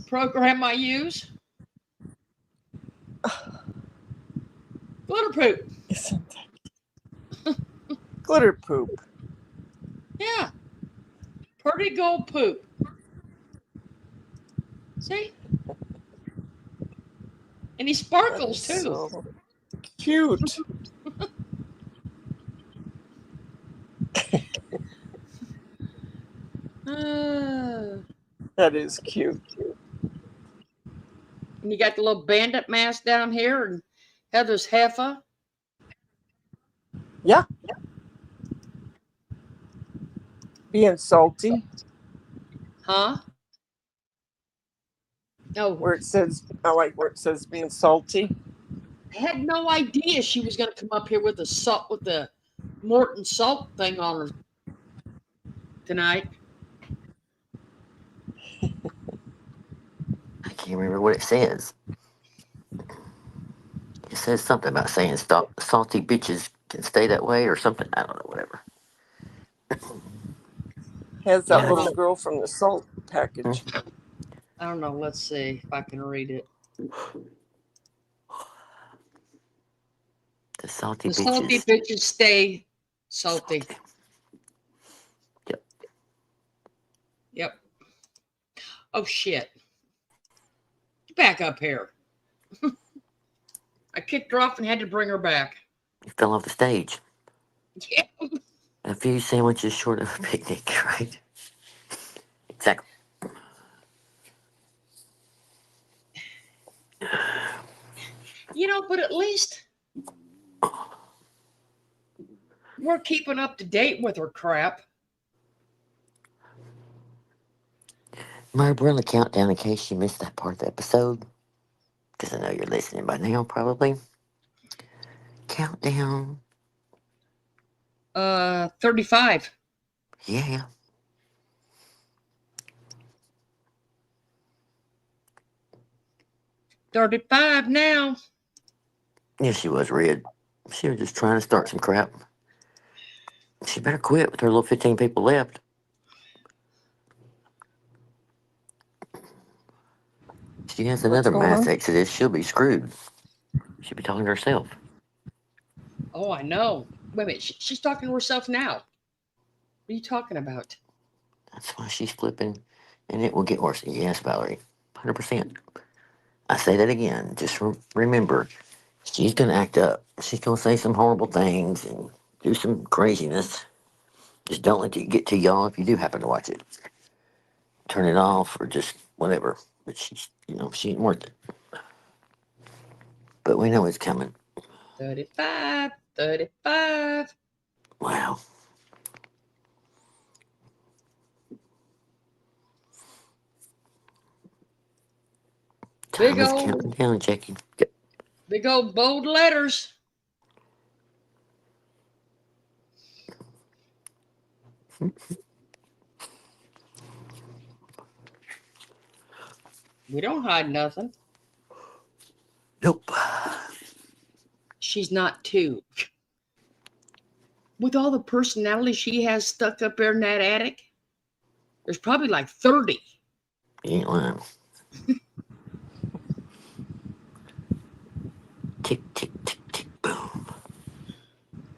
program I use. Glitter poop. Isn't that glitter poop? Yeah. Pretty gold poop. See? And he sparkles too. So cute. That is cute. And you got the little bandit mask down here and Heather's heifer. Yeah. Being salty. Huh? Oh, where it says, I like where it says being salty. I had no idea she was going to come up here with the Morton salt thing on her tonight. I can't remember what it says. It says something about saying salty bitches can stay that way or something. I don't know, whatever. Has that little girl from the salt package. I don't know. Let's see if I can read it. The salty bitches stay salty. Yep. Yep. Oh, shit. Get back up here. I kicked her off and had to bring her back. You fell off the stage. Yeah. A few sandwiches short of a picnic, right? Exactly. You know, but at least we're keeping up to date with her crap. Marb, we're on the countdown in case you missed that part of the episode. Because I know you're listening by now, probably. Countdown. 35. Yeah. $35 now. Yeah, she was, Red. She was just trying to start some crap. She better quit with her little 15 people left. If she has another mass exodus, she'll be screwed. She'll be talking to herself. Oh, I know. Wait a minute. She's talking to herself now. What are you talking about? That's why she's flipping, and it will get worse. Yes, Valerie, 100%. I say that again. Just remember, She's gonna act up. She's gonna say some horrible things and do some craziness. Just don't let it get to y'all if you do happen to watch it. Turn it off or just whatever. But she's, she ain't worth it. But we know it's coming. 35, 35. Wow. Big Time is old, counting down, Jackie. big old bold letters. We don't hide nothing. Nope. She's not two. With all the personality she has stuck up there in that attic, there's probably like 30. You ain't lying. Tick, tick, tick, tick, boom.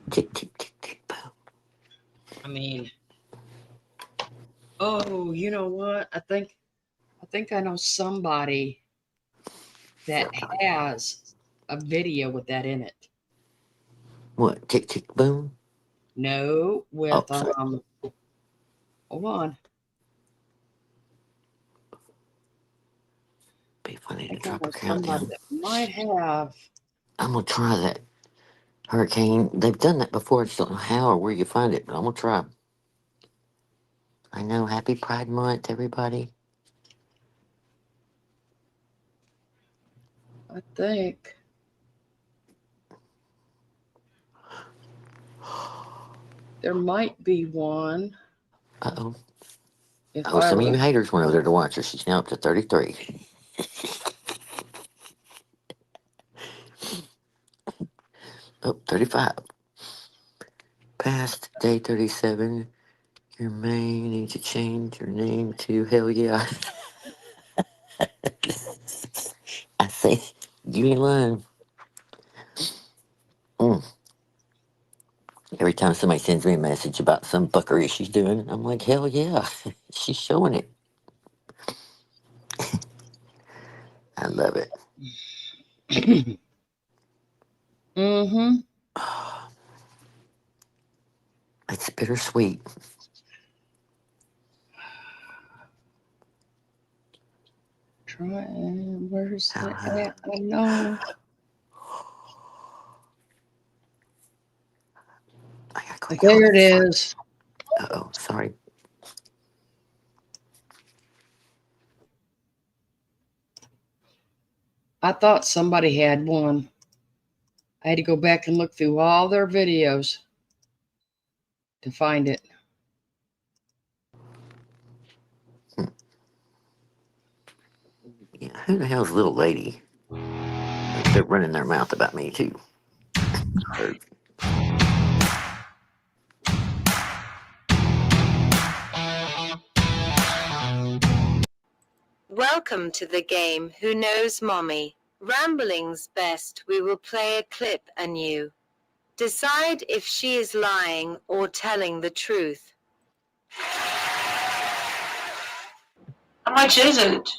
Tick, tick, tick, tick, boom. I mean, oh, you know what? I think I know somebody that has a video with that in it. What? Tick, tick, boom? No, with sorry. hold on. Be funny to I drop a know somebody countdown. that might have. I'm gonna try that hurricane. They've done that before. I just don't know how or where you find it, but I'm gonna try. I know. Happy Pride Month, everybody. I think. There might be one. Uh-oh. If Oh, I some of you were, haters went over there to watch her. She's now up to 33. Oh, 35. Past day 37. Your may need to change your name to hell yeah. I say, you ain't lying. Every time somebody sends me a message about some fuckery she's doing, I'm like, hell yeah. She's showing it. I love it. mm-hmm. It's bittersweet. Where's it at? I know. There it is. Uh-oh, sorry. I thought somebody had one. I had to go back and look through all their videos to find it. Yeah, who the hell's little lady? They're running their mouth about me, too. Welcome to the game Who Knows Mommy? Rambling's best, we will play a clip anew. Decide if she is lying or telling the truth. How much is it?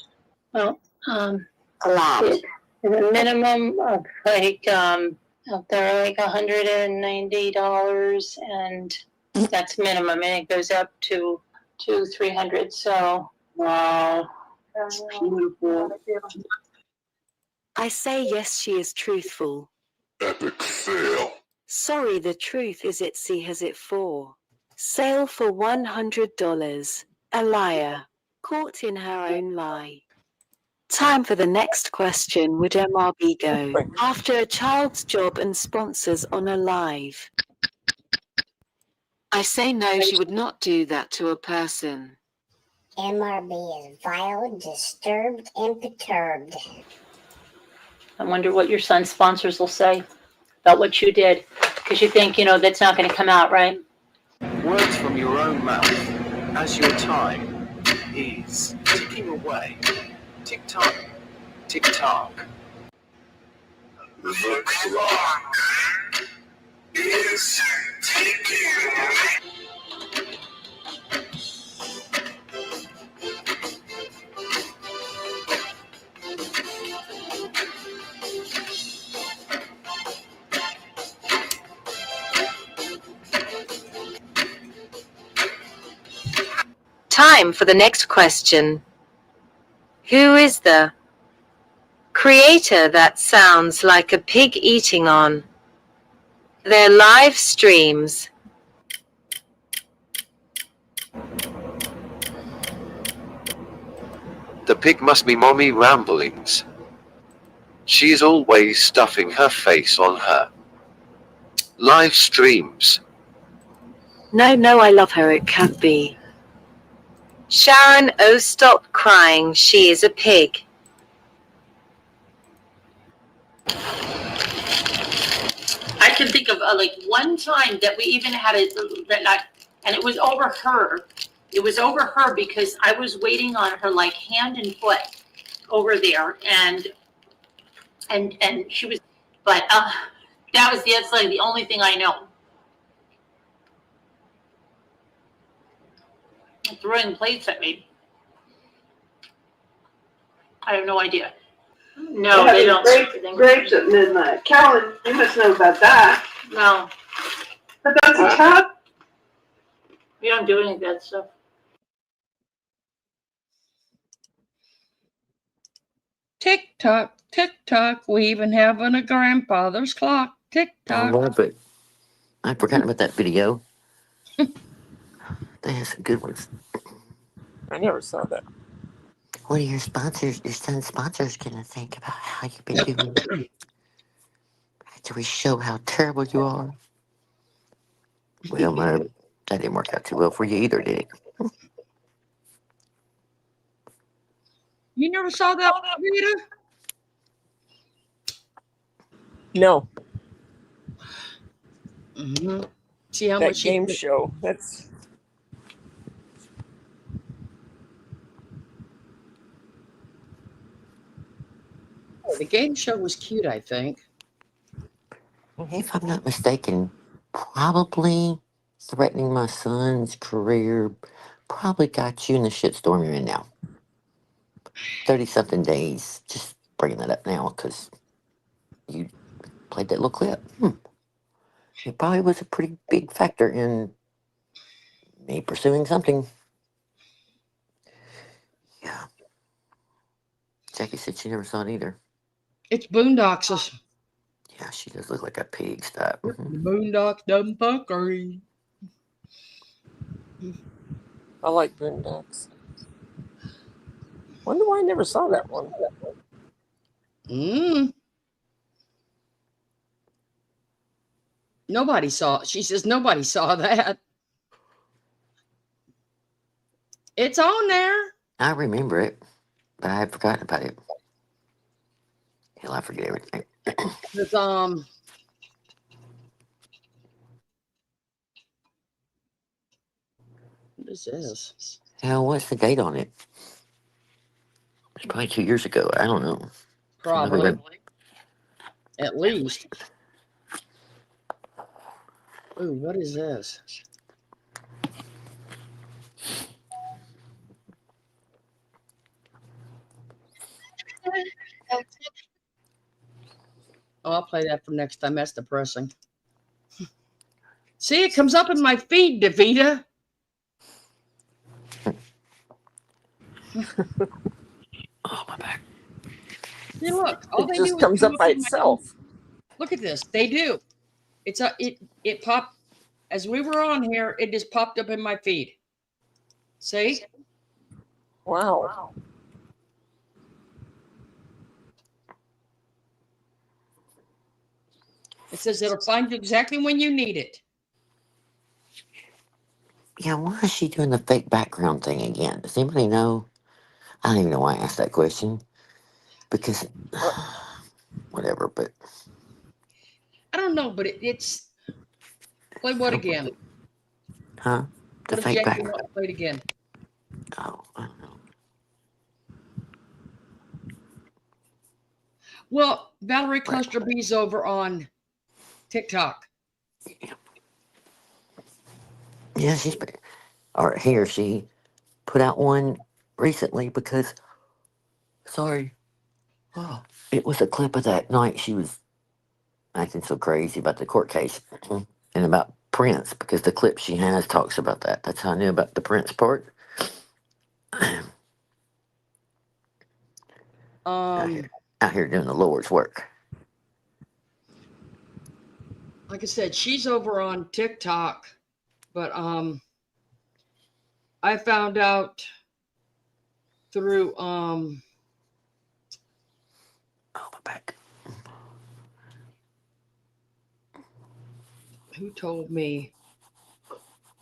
Well, a lot. It's a minimum of like out there like $190, and that's minimum, and it goes up to $300. So wow, it's beautiful. I say yes, she is truthful. Epic fail. Sorry, the truth is Itsy has it for. Sale for $100. A liar. Caught in her own lie. Time for the next question. Would MRB go after a child's job and sponsors on a live? I say no, she would not do that to a person. MRB is vile, disturbed, and perturbed. I wonder what your son's sponsors will say about what you did, because you think, that's not going to come out, right? Words from your own mouth as your time is ticking away. Tick tock, tick tock. The clock is ticking. Time for the next question. Who is the creator that sounds like a pig eating on their live streams? The pig must be Mommy Ramblings. She is always stuffing her face on her live streams. No, I love her. It can't be. Sharon, oh stop crying. She is a pig. I can think of like one time that we even had and it was over her. It was over her because I was waiting on her like hand and foot over there, and she was, but that's like the only thing I know. Throwing plates at me. I have no idea. No, they don't. Grapes at midnight. Carolyn, you must know about that. No, But that's a child. we don't do any of that stuff. Tick tock, tick tock. We even have a grandfather's clock. Tick I tock. love it. I forgot about that video. They have some good ones. I never saw that. What are your sponsors, your son's sponsors, gonna think about how you've been doing after we show how terrible you are? Well, that didn't work out too well for you either, did it? You never saw that, Rita? No. Mm-hmm. See how That much game show. That's the game show was cute, I think. If I'm not mistaken, probably threatening my son's career probably got you in the shitstorm you're in now. 30-something days. Just bringing that up now because you played that little clip. It probably was a pretty big factor in me pursuing something. Yeah. Jackie said she never saw it either. It's Boondocks. Yeah, she does look like a pig. Stop. The Boondocks dumb fuckery. I like Boondocks. Wonder why I never saw that one. Nobody saw. She says nobody saw that. It's on there. I remember it, but I had forgotten about it. Hell, I forget everything. It's what is this? Hell, what's the date on it? It's probably 2 years ago. I don't know. Probably. At least. Ooh, what is this? Oh, I'll play that for next time. That's depressing. See, it comes up in my feed, Davita. Oh, my back. See, look. All It they just do is comes come up by in my- itself. Look at this. They do. It popped as we were on here. It just popped up in my feed. See? Wow. It says it'll find you exactly when you need it. Yeah, why is she doing the fake background thing again? Does anybody know? I don't even know why I asked that question. Because, whatever, but. I don't know, but it's. Play what again? Huh? The What if fake Jackie background. wants to play it again? Oh, I don't know. Well, Valerie Cluster B's over on TikTok. Yeah, or he or she put out one recently because, sorry, it was a clip of that night she was acting so crazy about the court case and about Prince because the clip she has talks about that. That's how I knew about the Prince part. Out here doing the Lord's work. Like I said, she's over on TikTok, but I found out through Oh, my back. Who told me?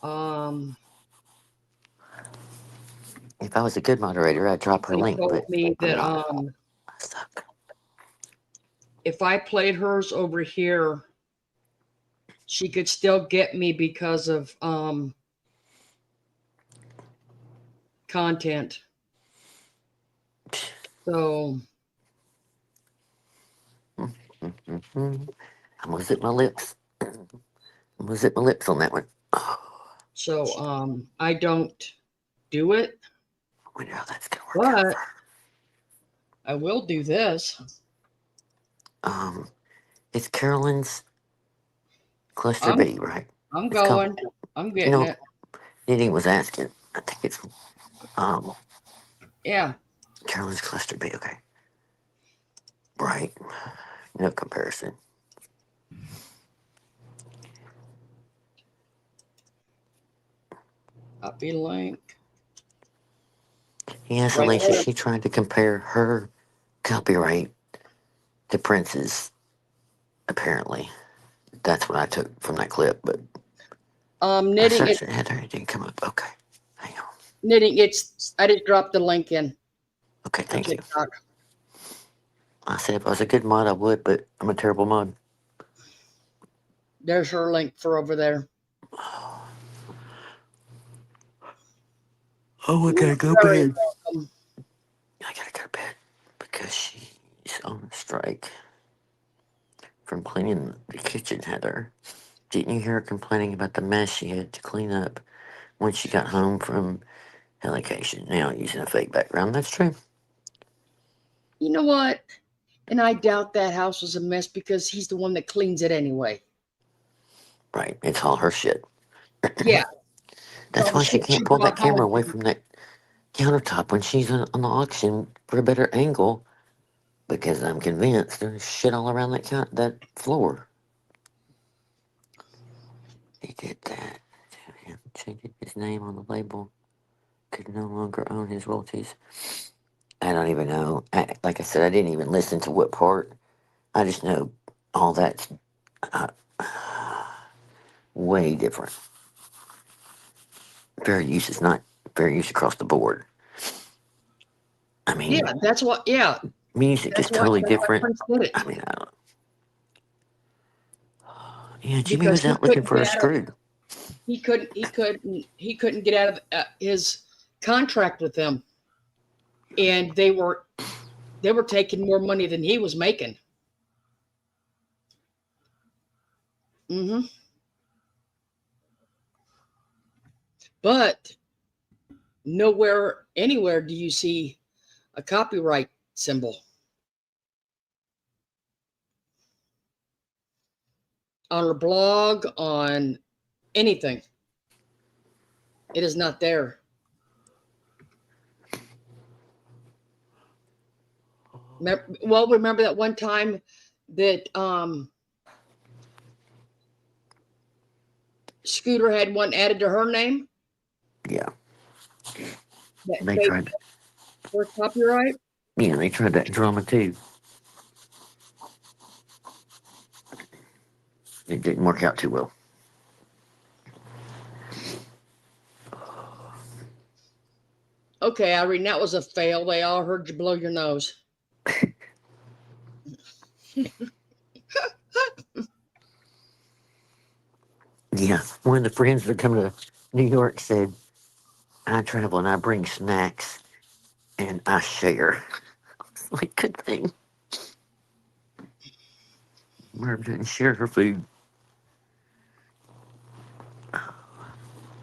If I was a good moderator, I'd drop her link, Told but me I'm that not. I suck. if I played hers over here, she could still get me because of content. So I'm gonna zip my lips. I'm gonna zip my lips on that one. I don't do it. We know that's gonna work out. But I will do this. It's Carolyn's Cluster B, right? I'm It's called, going. I'm getting it. Nitty was asking. I think it's Yeah. Carolyn's Cluster B. Okay. Right. No comparison. Copy link. Yes, Right Alicia, there. she tried to compare her copyright to Prince's, apparently. That's what I took from that clip, but I Knitting searched it, Heather, it didn't come up. Okay. knitting. I just dropped the link in. Okay, thank you. I said if I was a good mod, I would, but I'm a terrible mod. There's her link for over there. Oh, I gotta go bed. I gotta go to bed because she's on strike from cleaning the kitchen, Heather. Didn't you hear her complaining about the mess she had to clean up when she got home from allocation? Now using a fake background. That's true. You know what? And I doubt that house was a mess because he's the one that cleans it anyway. Right. It's all her shit. Yeah. That's why she can't pull that camera away from that countertop when she's on the auction for a better angle, because I'm convinced there's shit all around that floor. He did that. Changed his name on the label. Could no longer own his royalties. I don't even know. Like I said, I didn't even listen to what part. I just know all that's way different. Fair use is not fair use across the board. I mean, yeah, that's what. Yeah, music is totally different. Did it. I mean, I don't. Yeah, Jimmy Because was out looking for a screw. He couldn't get out of his contract with them, and they were taking more money than he was making. Mm-hmm. But nowhere, anywhere do you see a copyright symbol on her blog, on anything. It is not there. Remember that one time that Scooter had one added to her name? Yeah. They tried for copyright? Yeah, they tried that drama too. It didn't work out too well. Okay, Irene, that was a fail. They all heard you blow your nose. Yeah, one of the friends that come to New York said, I travel and I bring snacks and I share. It's like, good thing. Merv didn't share her food.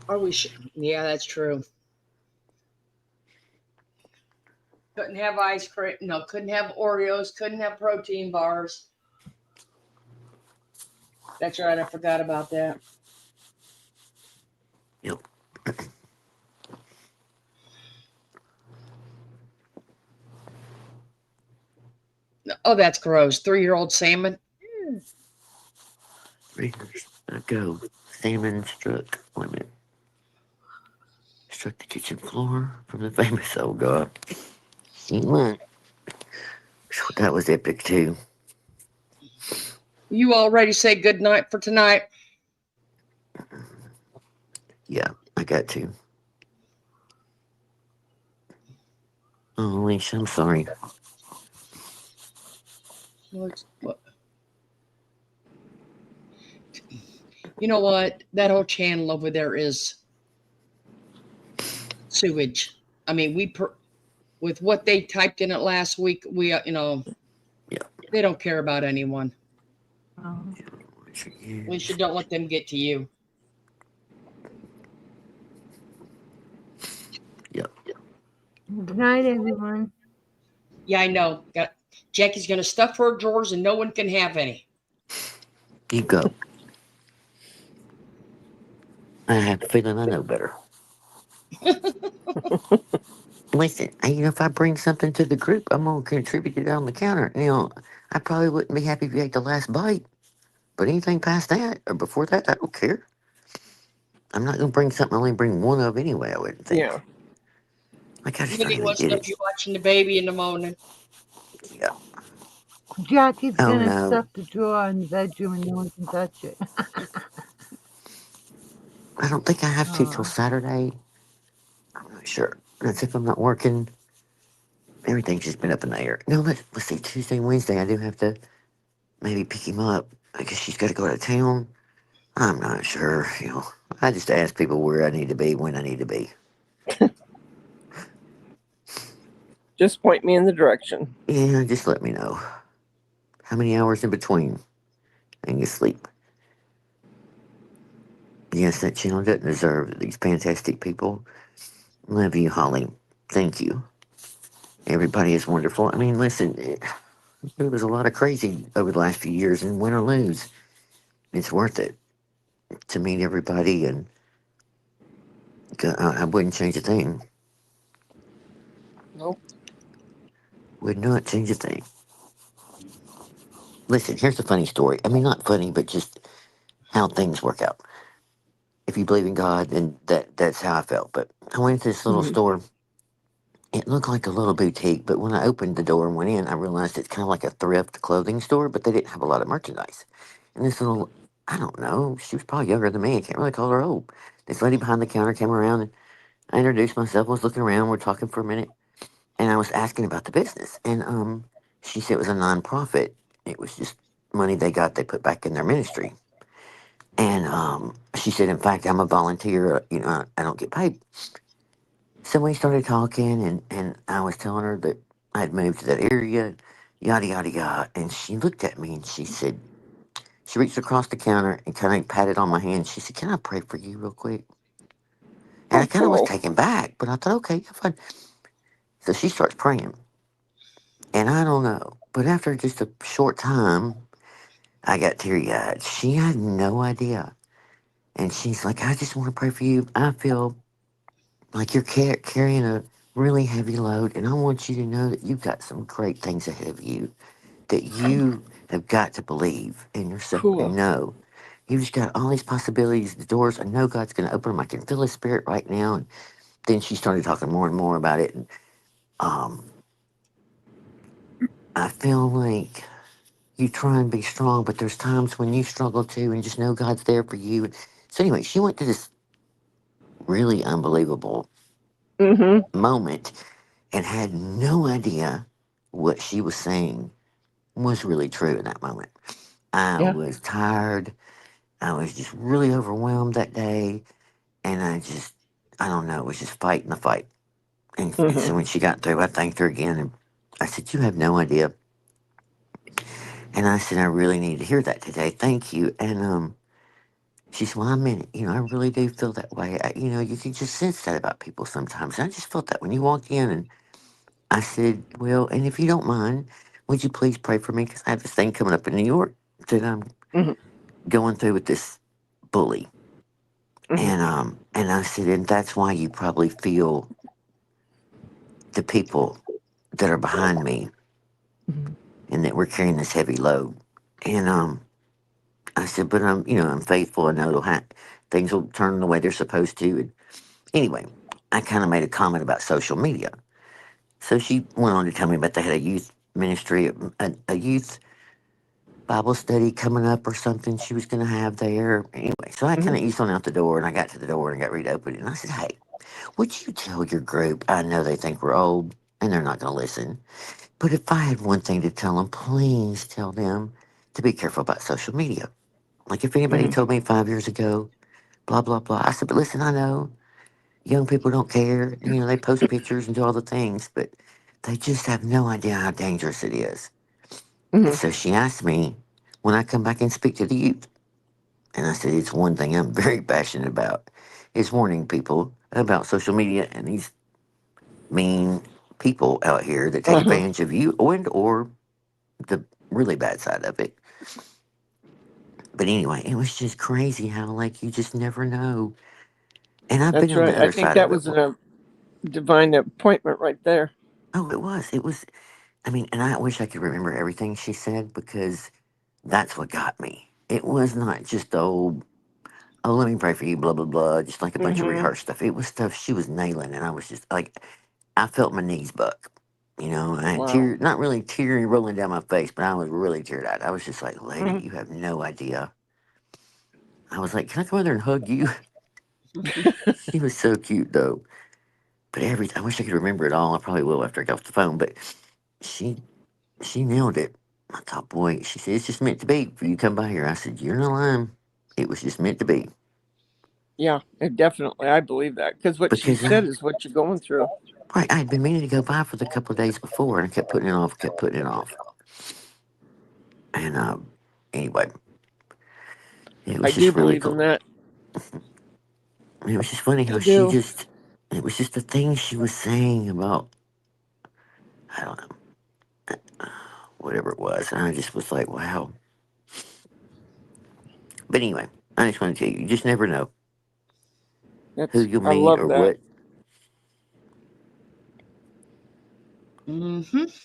Are we yeah, that's true. Couldn't have ice cream. No, couldn't have Oreos. Couldn't have protein bars. That's right. I forgot about that. Yep. Oh, that's gross. 3-year-old salmon. Go. Salmon struck. Wait a minute. Struck the kitchen floor from the famous. Oh God. Went. That was epic too. You all ready to say good night for tonight? Yeah, I got to. Oh, Alicia, I'm sorry. What? You know what? That whole channel over there is sewage. I mean, with what they typed in it last week, we they don't care about anyone. At least you don't let them get to you. Yep. Good night, everyone. Yeah, I know. Jackie's gonna stuff her drawers and no one can have any. You go. I have a feeling I know better. Listen, if I bring something to the group, I'm gonna contribute it on the counter. I probably wouldn't be happy if you ate the last bite, but anything past that or before that, I don't care. I'm not gonna bring something I only bring one of anyway. I wouldn't think. Yeah. Like I just don't Minnie even wants to get know it. if you're watching the baby in the morning. Yeah. Jackie's Oh gonna no. stuff the drawer in the bedroom and no one can touch it. I don't think I have to till Oh. Saturday. I'm not sure. That's if I'm not working. Everything's just been up in the air. No, let's see. Tuesday, Wednesday, I do have to maybe pick him up. I guess she's got to go out of town. I'm not sure. I just ask people where I need to be when I need to be. Just point me in the direction. Yeah, just let me know. How many hours in between? And you sleep. Yes, that channel doesn't deserve these fantastic people. Love you, Holly. Thank you. Everybody is wonderful. I mean, listen, there was a lot of crazy over the last few years, and win or lose, it's worth it to meet everybody, and I wouldn't change a thing. Nope. Would not change a thing. Listen, here's a funny story. I mean, not funny, but just how things work out. If you believe in God, then that's how I felt. But I went to this little Mhm. store. It looked like a little boutique, but when I opened the door and went in, I realized it's kind of like a thrift clothing store, but they didn't have a lot of merchandise. And this little, I don't know, she was probably younger than me. I can't really call her old. This lady behind the counter came around, and I introduced myself, was looking around, we're talking for a minute, and I was asking about the business. And she said it was a nonprofit. It was just money they got, they put back in their ministry. And she said, in fact, I'm a volunteer, I don't get paid. So we started talking, and I was telling her that I'd moved to that area, yada, yada, yada. And she looked at me and she said, she reached across the counter and kind of patted on my hand. She said, "Can I pray for you real quick?" And Oh, I kind of was cool. taken back, but I thought, okay, yeah, fine. So she starts praying. And I don't know, but after just a short time, I got teary eyed. She had no idea. And she's like, "I just want to pray for you. I feel like you're carrying a really heavy load, and I want you to know that you've got some great things ahead of you, that you have got to believe in yourself and Cool. know. You've just got all these possibilities, the doors. I know God's going to open them. I can feel His Spirit right now." And then she started talking more and more about it. And um, I feel like you try and be strong, but there's times when you struggle too, and just know God's there for you. And so anyway, she went to this really unbelievable Mm-hmm. moment and had no idea what she was saying was really true in that moment. I Yeah. was tired. I was just really overwhelmed that day. And I don't know, it was just fighting the fight. And Mm-hmm. so when she got through, I thanked her again. And I said, "You have no idea." And I said, "I really need to hear that today. Thank you." And she said, "Well, I meant it. I really do feel that way. You can just sense that about people sometimes." And I just felt that when you walk in. And I said, "Well, and if you don't mind, would you please pray for me? Because I have this thing coming up in New York that I'm Mm-hmm. going through with this bully." Mm-hmm. And I said, "And that's why you probably feel the people that are behind me and that we're carrying this heavy load. And I said, but I'm faithful. I know things will turn the way they're supposed to. And anyway, I kind of made a comment about social media. So she went on to tell me about they had a youth ministry, a youth Bible study coming up or something she was going to have there. Anyway, so I kind of eased on out the door, and I got to the door and got ready to open it. And I said, hey, would you tell your group, I know they think we're old and they're not going to listen, but if I had one thing to tell them, please tell them to be careful about social media. Like if anybody told me 5 years ago, blah, blah, blah, I said, but listen, I know young people don't care. They post pictures and do all the things, but they just have no idea how dangerous it is. And so she asked me when I come back and speak to the youth. And I said, it's one thing I'm very passionate about is warning people about social media and these mean people out here that take advantage of you or the really bad side of it. But anyway, it was just crazy how like you just never know. And I've been That's on the right. I other think side that of it. was a divine appointment right there. Oh, it was. It was. I mean, and I wish I could remember everything she said because that's what got me. It was not just the old, oh, let me pray for you, blah, blah, blah, just like a bunch of rehearsed stuff. It was stuff she was nailing, and I was just like, I felt my knees buck. I had Wow. not really teary rolling down my face, but I was really teared eyed. I was just like, lady, you have no idea. I was like, can I come over there and hug you? She was so cute, though. But I wish I could remember it all. I probably will after I get off the phone. But she She nailed it. I thought, boy, she said, it's just meant to be for you to come by here. I said, you're not lying. It was just meant to be. Yeah, definitely. I believe that because what she Because, said is what you're going through. right, I had been meaning to go by for the couple of days before, and I kept putting it off, kept putting it off. And anyway, it I was do just really believe in cool. that. It was just funny I how do. it was just the things she was saying about, I don't know, whatever it was. And I just was like, wow. But anyway, I just want to tell you, you just never know who you'll I meet love or that.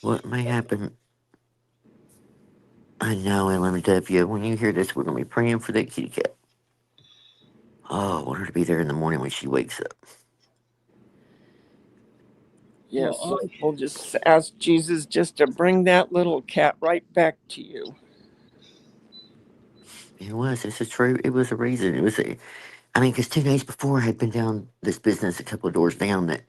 what may happen. I know, LMW. When you hear this, we're going to be praying for that kitty cat. Oh, I want her to be there in the morning when she wakes up. Yes. We'll just ask Jesus just to bring that little cat right back to you. It was. It's a true. It was a reason. Because 2 days before, I had been down this business a couple of doors down that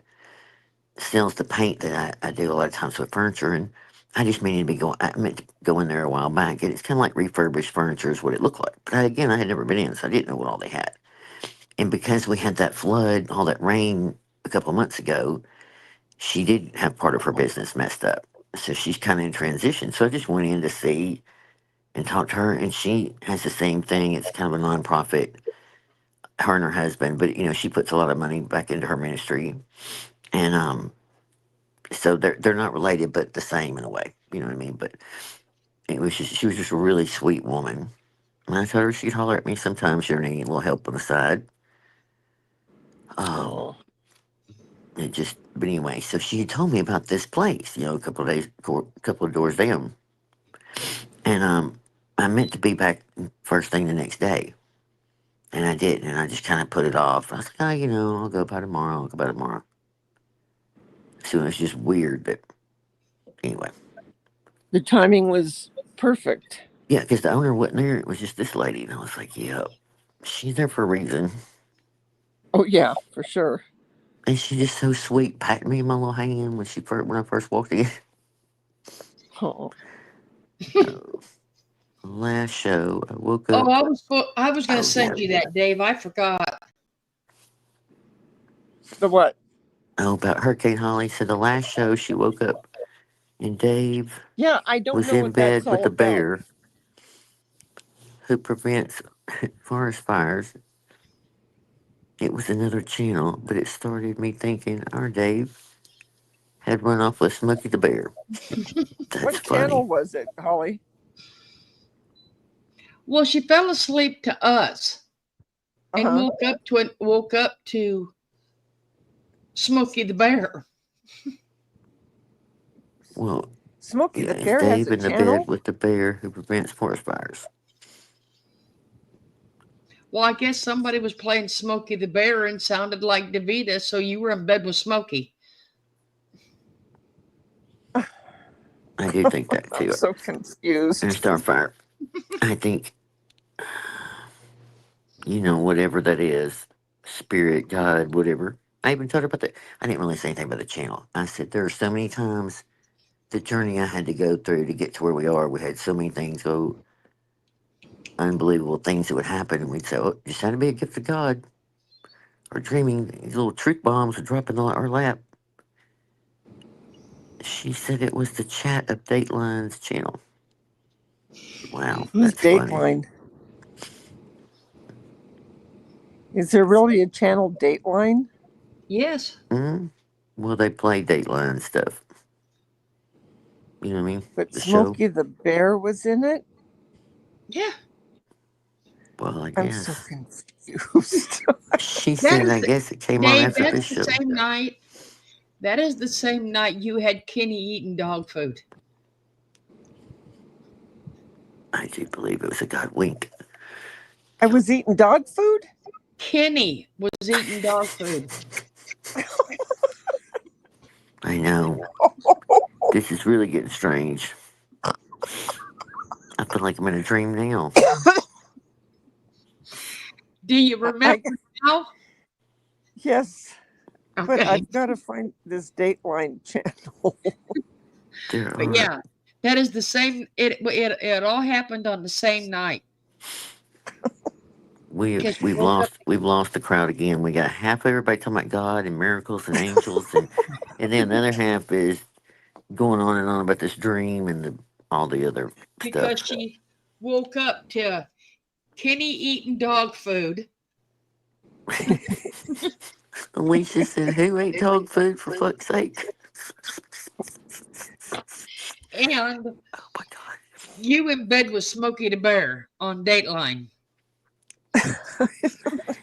sells the paint that I do a lot of times with furniture. And I just I meant to go in there a while back. And it's kind of like refurbished furniture is what it looked like. But again, I had never been in, so I didn't know what all they had. And because we had that flood, all that rain a couple of months ago, she did have part of her business messed up. So she's kind of in transition. So I just went in to see and talk to her, and she has the same thing. It's kind of a nonprofit, her and her husband, but she puts a lot of money back into her ministry. And so they're not related, but the same in a way. You know what I mean? But she was just a really sweet woman. And I told her she'd holler at me sometimes she need a little help on the side. Oh. But anyway, so she had told me about this place, a couple of doors down. And I meant to be back first thing the next day. And I didn't, and I just kind of put it off. I was like, I'll go by tomorrow, I'll go by tomorrow. So it was just weird, but anyway. The timing was perfect. Yeah, because the owner wasn't there, it was just this lady. And I was like, yeah, she's there for a reason. Oh, yeah, for sure. And she's just so sweet, patting me in my little hand when I first walked in. Oh. Last show, I woke up. Oh, I was going to send you that, Dave. I forgot. The what? Oh, about Hurricane Holly. So the last show, she woke up and Dave I don't was know in what that's bed with all a about. bear who prevents forest fires. It was another channel, but it started me thinking our Dave had run off with Smokey the Bear. That's What funny. channel was it, Holly? Well, she fell asleep to us and woke up to Smokey the Bear. Well, Smokey Yeah, the it's Bear has Dave a in the channel? bed with the bear who prevents forest fires. Well, I guess somebody was playing Smokey the Bear and sounded like DeVita, so you were in bed with Smokey. I do think that I'm too. so confused. And Starfire, I think, whatever that is, spirit, God, whatever. I even told her about that. I didn't really say anything about the channel. I said there are so many times the journey I had to go through to get to where we are. We had so many things go, unbelievable things that would happen, and we'd say, "Oh, just had to be a gift of God." Or dreaming these little truth bombs would drop in our lap. She said it was the chat of Dateline's channel. Wow, Who's that's funny. Dateline? Is there really a channel Dateline? Yes. Mm-hmm. Well, they play Dateline stuff. You know what I mean? But The show. Smokey the Bear was in it? Yeah. Well, I I'm so guess. confused. She That said, is I the, guess it came on Dave, after that's this the show. same night. That is the same night you had Kenny eating dog food. I do believe it was a God wink. I was eating dog food? Kenny was eating dog food. I know. This is really getting strange. I feel like I'm in a dream now. Do you remember now? Yes. But Okay. I've got to find this Dateline channel. But yeah, that is the same. It all happened on the same night. We've lost the crowd again. We got half of everybody talking about God and miracles and angels, and then the other half is going on and on about this dream and all the other Because stuff. she woke up to Kenny eating dog food. Alicia said, "Who ate dog food for fuck's sake?" And oh my God, you in bed with Smokey the Bear on Dateline.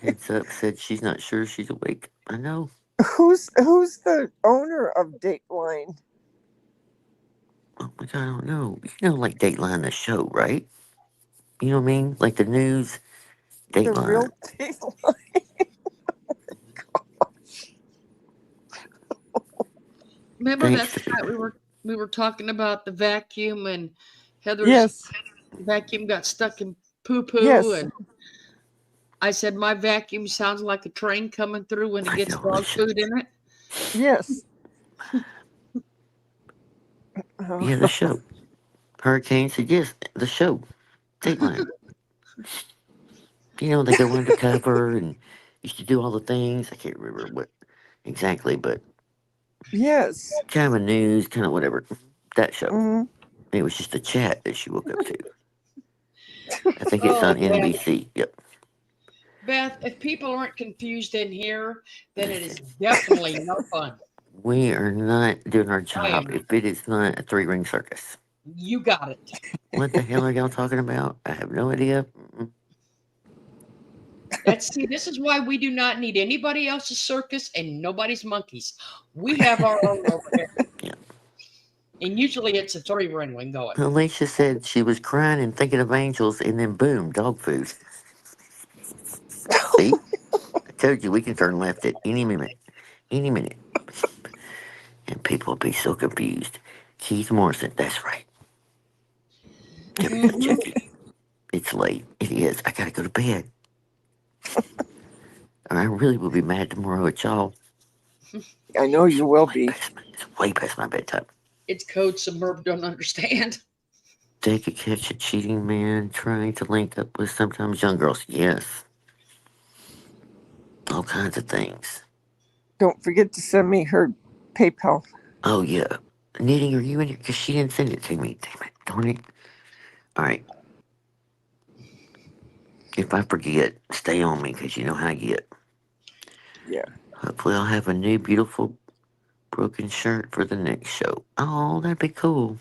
Heads up said she's not sure she's awake. I know. Who's the owner of Dateline? Oh my God, I don't know. You know, like Dateline, the show, right? You know what I mean? Like the news, The Dateline. real Dateline. Remember Thanks that night we were talking about the vacuum and Heather's Yes. vacuum got stuck in poo-poo Yes. and I said my vacuum sounds like a train coming through when it gets dog food in it. Yes. Yeah, the show. Hurricane said yes, the show. Dateline. You know, they go undercover and used to do all the things. I can't remember what exactly, but Yes. kind of a news, kind of whatever. That show. Mm-hmm. It was just a chat that she woke up to. I think it's on Beth. NBC. Yep. Beth, if people aren't confused in here, then it is definitely no fun. We are not doing our job if it is not a three-ring circus. You got it. What the hell are y'all talking about? I have no idea. See, this is why we do not need anybody else's circus and nobody's monkeys. We have our own over here. Yeah. And usually it's a three-ring one going. Alicia said she was crying and thinking of angels, and then boom, dog food. See? I told you we can turn left at any minute. Any minute. And people will be so confused. Keith Morrison, that's right. It's late. It is. I gotta go to bed. I really will be mad tomorrow at y'all. I know you will be. It's way past my bedtime. It's code Suburb don't understand. They could catch a cheating man trying to link up with sometimes young girls. Yes. All kinds of things. Don't forget to send me her PayPal. Oh, yeah. Knitting, are you in here? Because she didn't send it to me. Damn it. Darn it. All right. If I forget, stay on me because you know how I get. Yeah. Hopefully I'll have a new beautiful broken shirt for the next show. Oh, that'd be cool.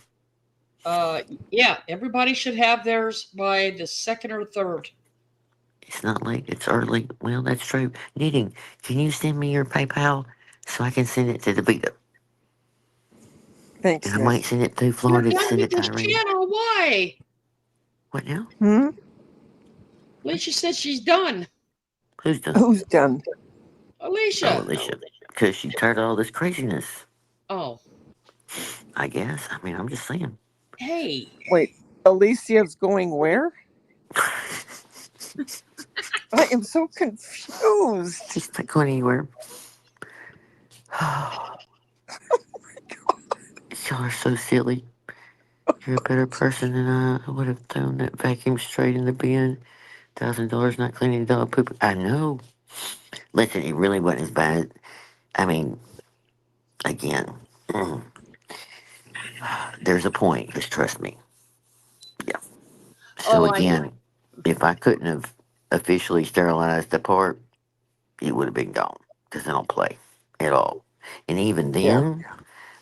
Yeah, everybody should have theirs by the 2nd or 3rd. It's not late. It's early. Well, that's true. Knitting, can you send me your PayPal so I can send it to the Vita? Thanks, And I Nick. might send it to You're Florida to done send with it to this Irene. channel. Why? What now? Alicia says she's done. Who's done? Who's done? Alicia. Alicia. Because she tired of all this craziness, Oh, I guess. I mean, I'm just saying. hey. Wait, Alicia's going where? I am so confused. She's not going anywhere. Y'all are so silly. You're a better person than I would have thrown that vacuum straight in the bin. $1,000 not cleaning dog poop. I know. Listen, it really wasn't as bad. I mean, again, there's a point. Just trust me. Yeah. So Oh, I again, if I couldn't have officially sterilized the part, it would have been gone because I don't play at all. And even then,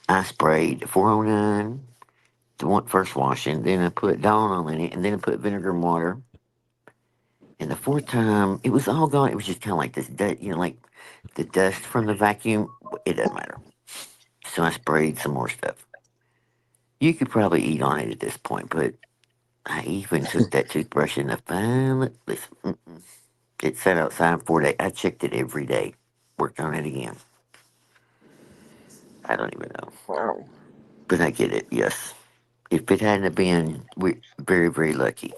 I sprayed 409, the first washing, then I put Dawn in it, and then I put vinegar and water. And the fourth time, it was all gone. It was just kind of like this, like the dust from the vacuum. It doesn't matter. So I sprayed some more stuff. You could probably eat on it at this point, but I even took that toothbrush in the file. Listen, it sat outside 4 days. I checked it every day. Worked on it again. I don't even know. Wow. But I get it, yes. If it hadn't have been, we're very, very lucky.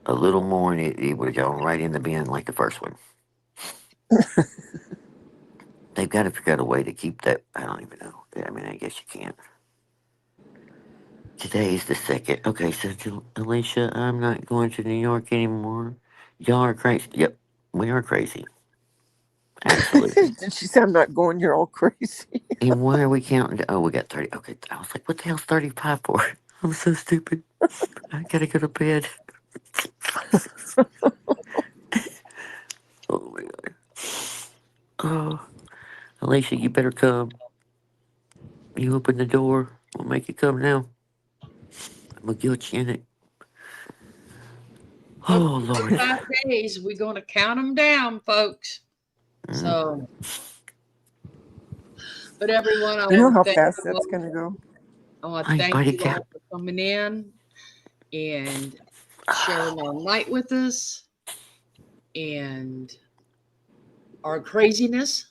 A little more and it would have gone right in the bin like the first one. They've got to figure out a way to keep that. I don't even know. I mean, I guess you can't. Today is the 2nd. Okay, so Alicia, I'm not going to New York anymore. Y'all are crazy. Yep, we are crazy. Absolutely. Did she say I'm not going? You're all crazy. And why are we counting? Oh, we got 30. Okay, I was like, what the hell's 35 for? I'm so stupid. I gotta go to bed. Oh my God. Oh, Alicia, you better come. You open the door. We'll make you come now. I'm gonna guilt you in it. Oh, Lord. 5 days. We're going to count them down, folks. So, but everyone, I You know want how to thank fast you that's all. going to go? I want to Hey, thank buddy you cat. all for coming in and sharing our night with us and our craziness.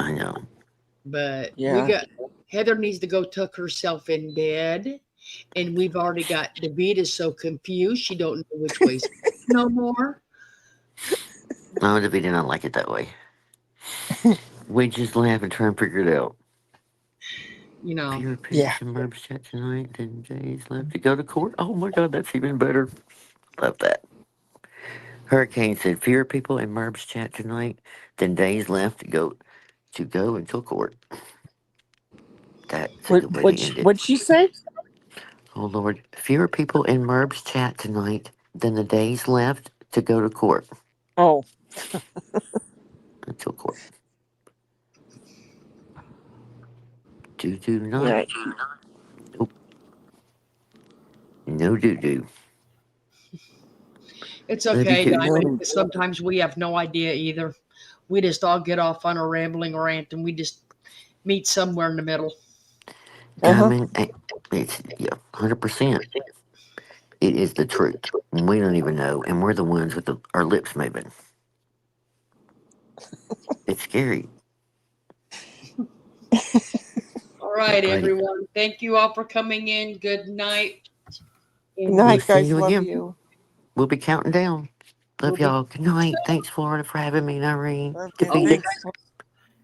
I know. But Yeah. Heather needs to go tuck herself in bed, and we've already got Davida so confused she don't know which way's no more. No, David did not like it that way. We just laugh and try and figure it out. You know. Fewer pitches and Burbs chat tonight than days left to go to court. Oh my God, that's even better. Love that. Hurricane said fewer people in Murb's chat tonight than days left to go until court. That's a good way to end it. What'd she say? Oh Lord, fewer people in Murb's chat tonight than the days left to go to court. Oh. Until court. Do not. Yeah. Nope. No do. It's Love you okay, too. Diamond. Sometimes we have no idea either. We just all get off on a rambling rant and we just meet somewhere in the middle. Diamond, it's 100%. It is the truth. We don't even know, and we're the ones with our lips moving. It's scary. All right, Buddy. everyone. Thank you all for coming in. Good night. Good night, We'll see guys. you Love again. you. We'll be counting down. Love We'll be- y'all. Good night. Thanks, Florida, for having me, Irene. Okay, Davida. thanks.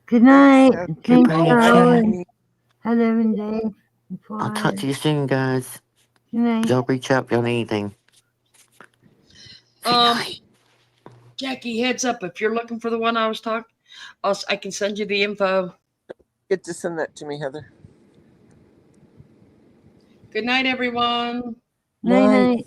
Good night. Good Thanks, night, Rowan. Hello, and Dave. And I'll talk to you soon, guys. Good night. Y'all reach out if y'all need anything. Jackie, heads up. If you're looking for the one I was talking, I can send you the info. Get to send that to me, Heather. Good night, everyone. Night.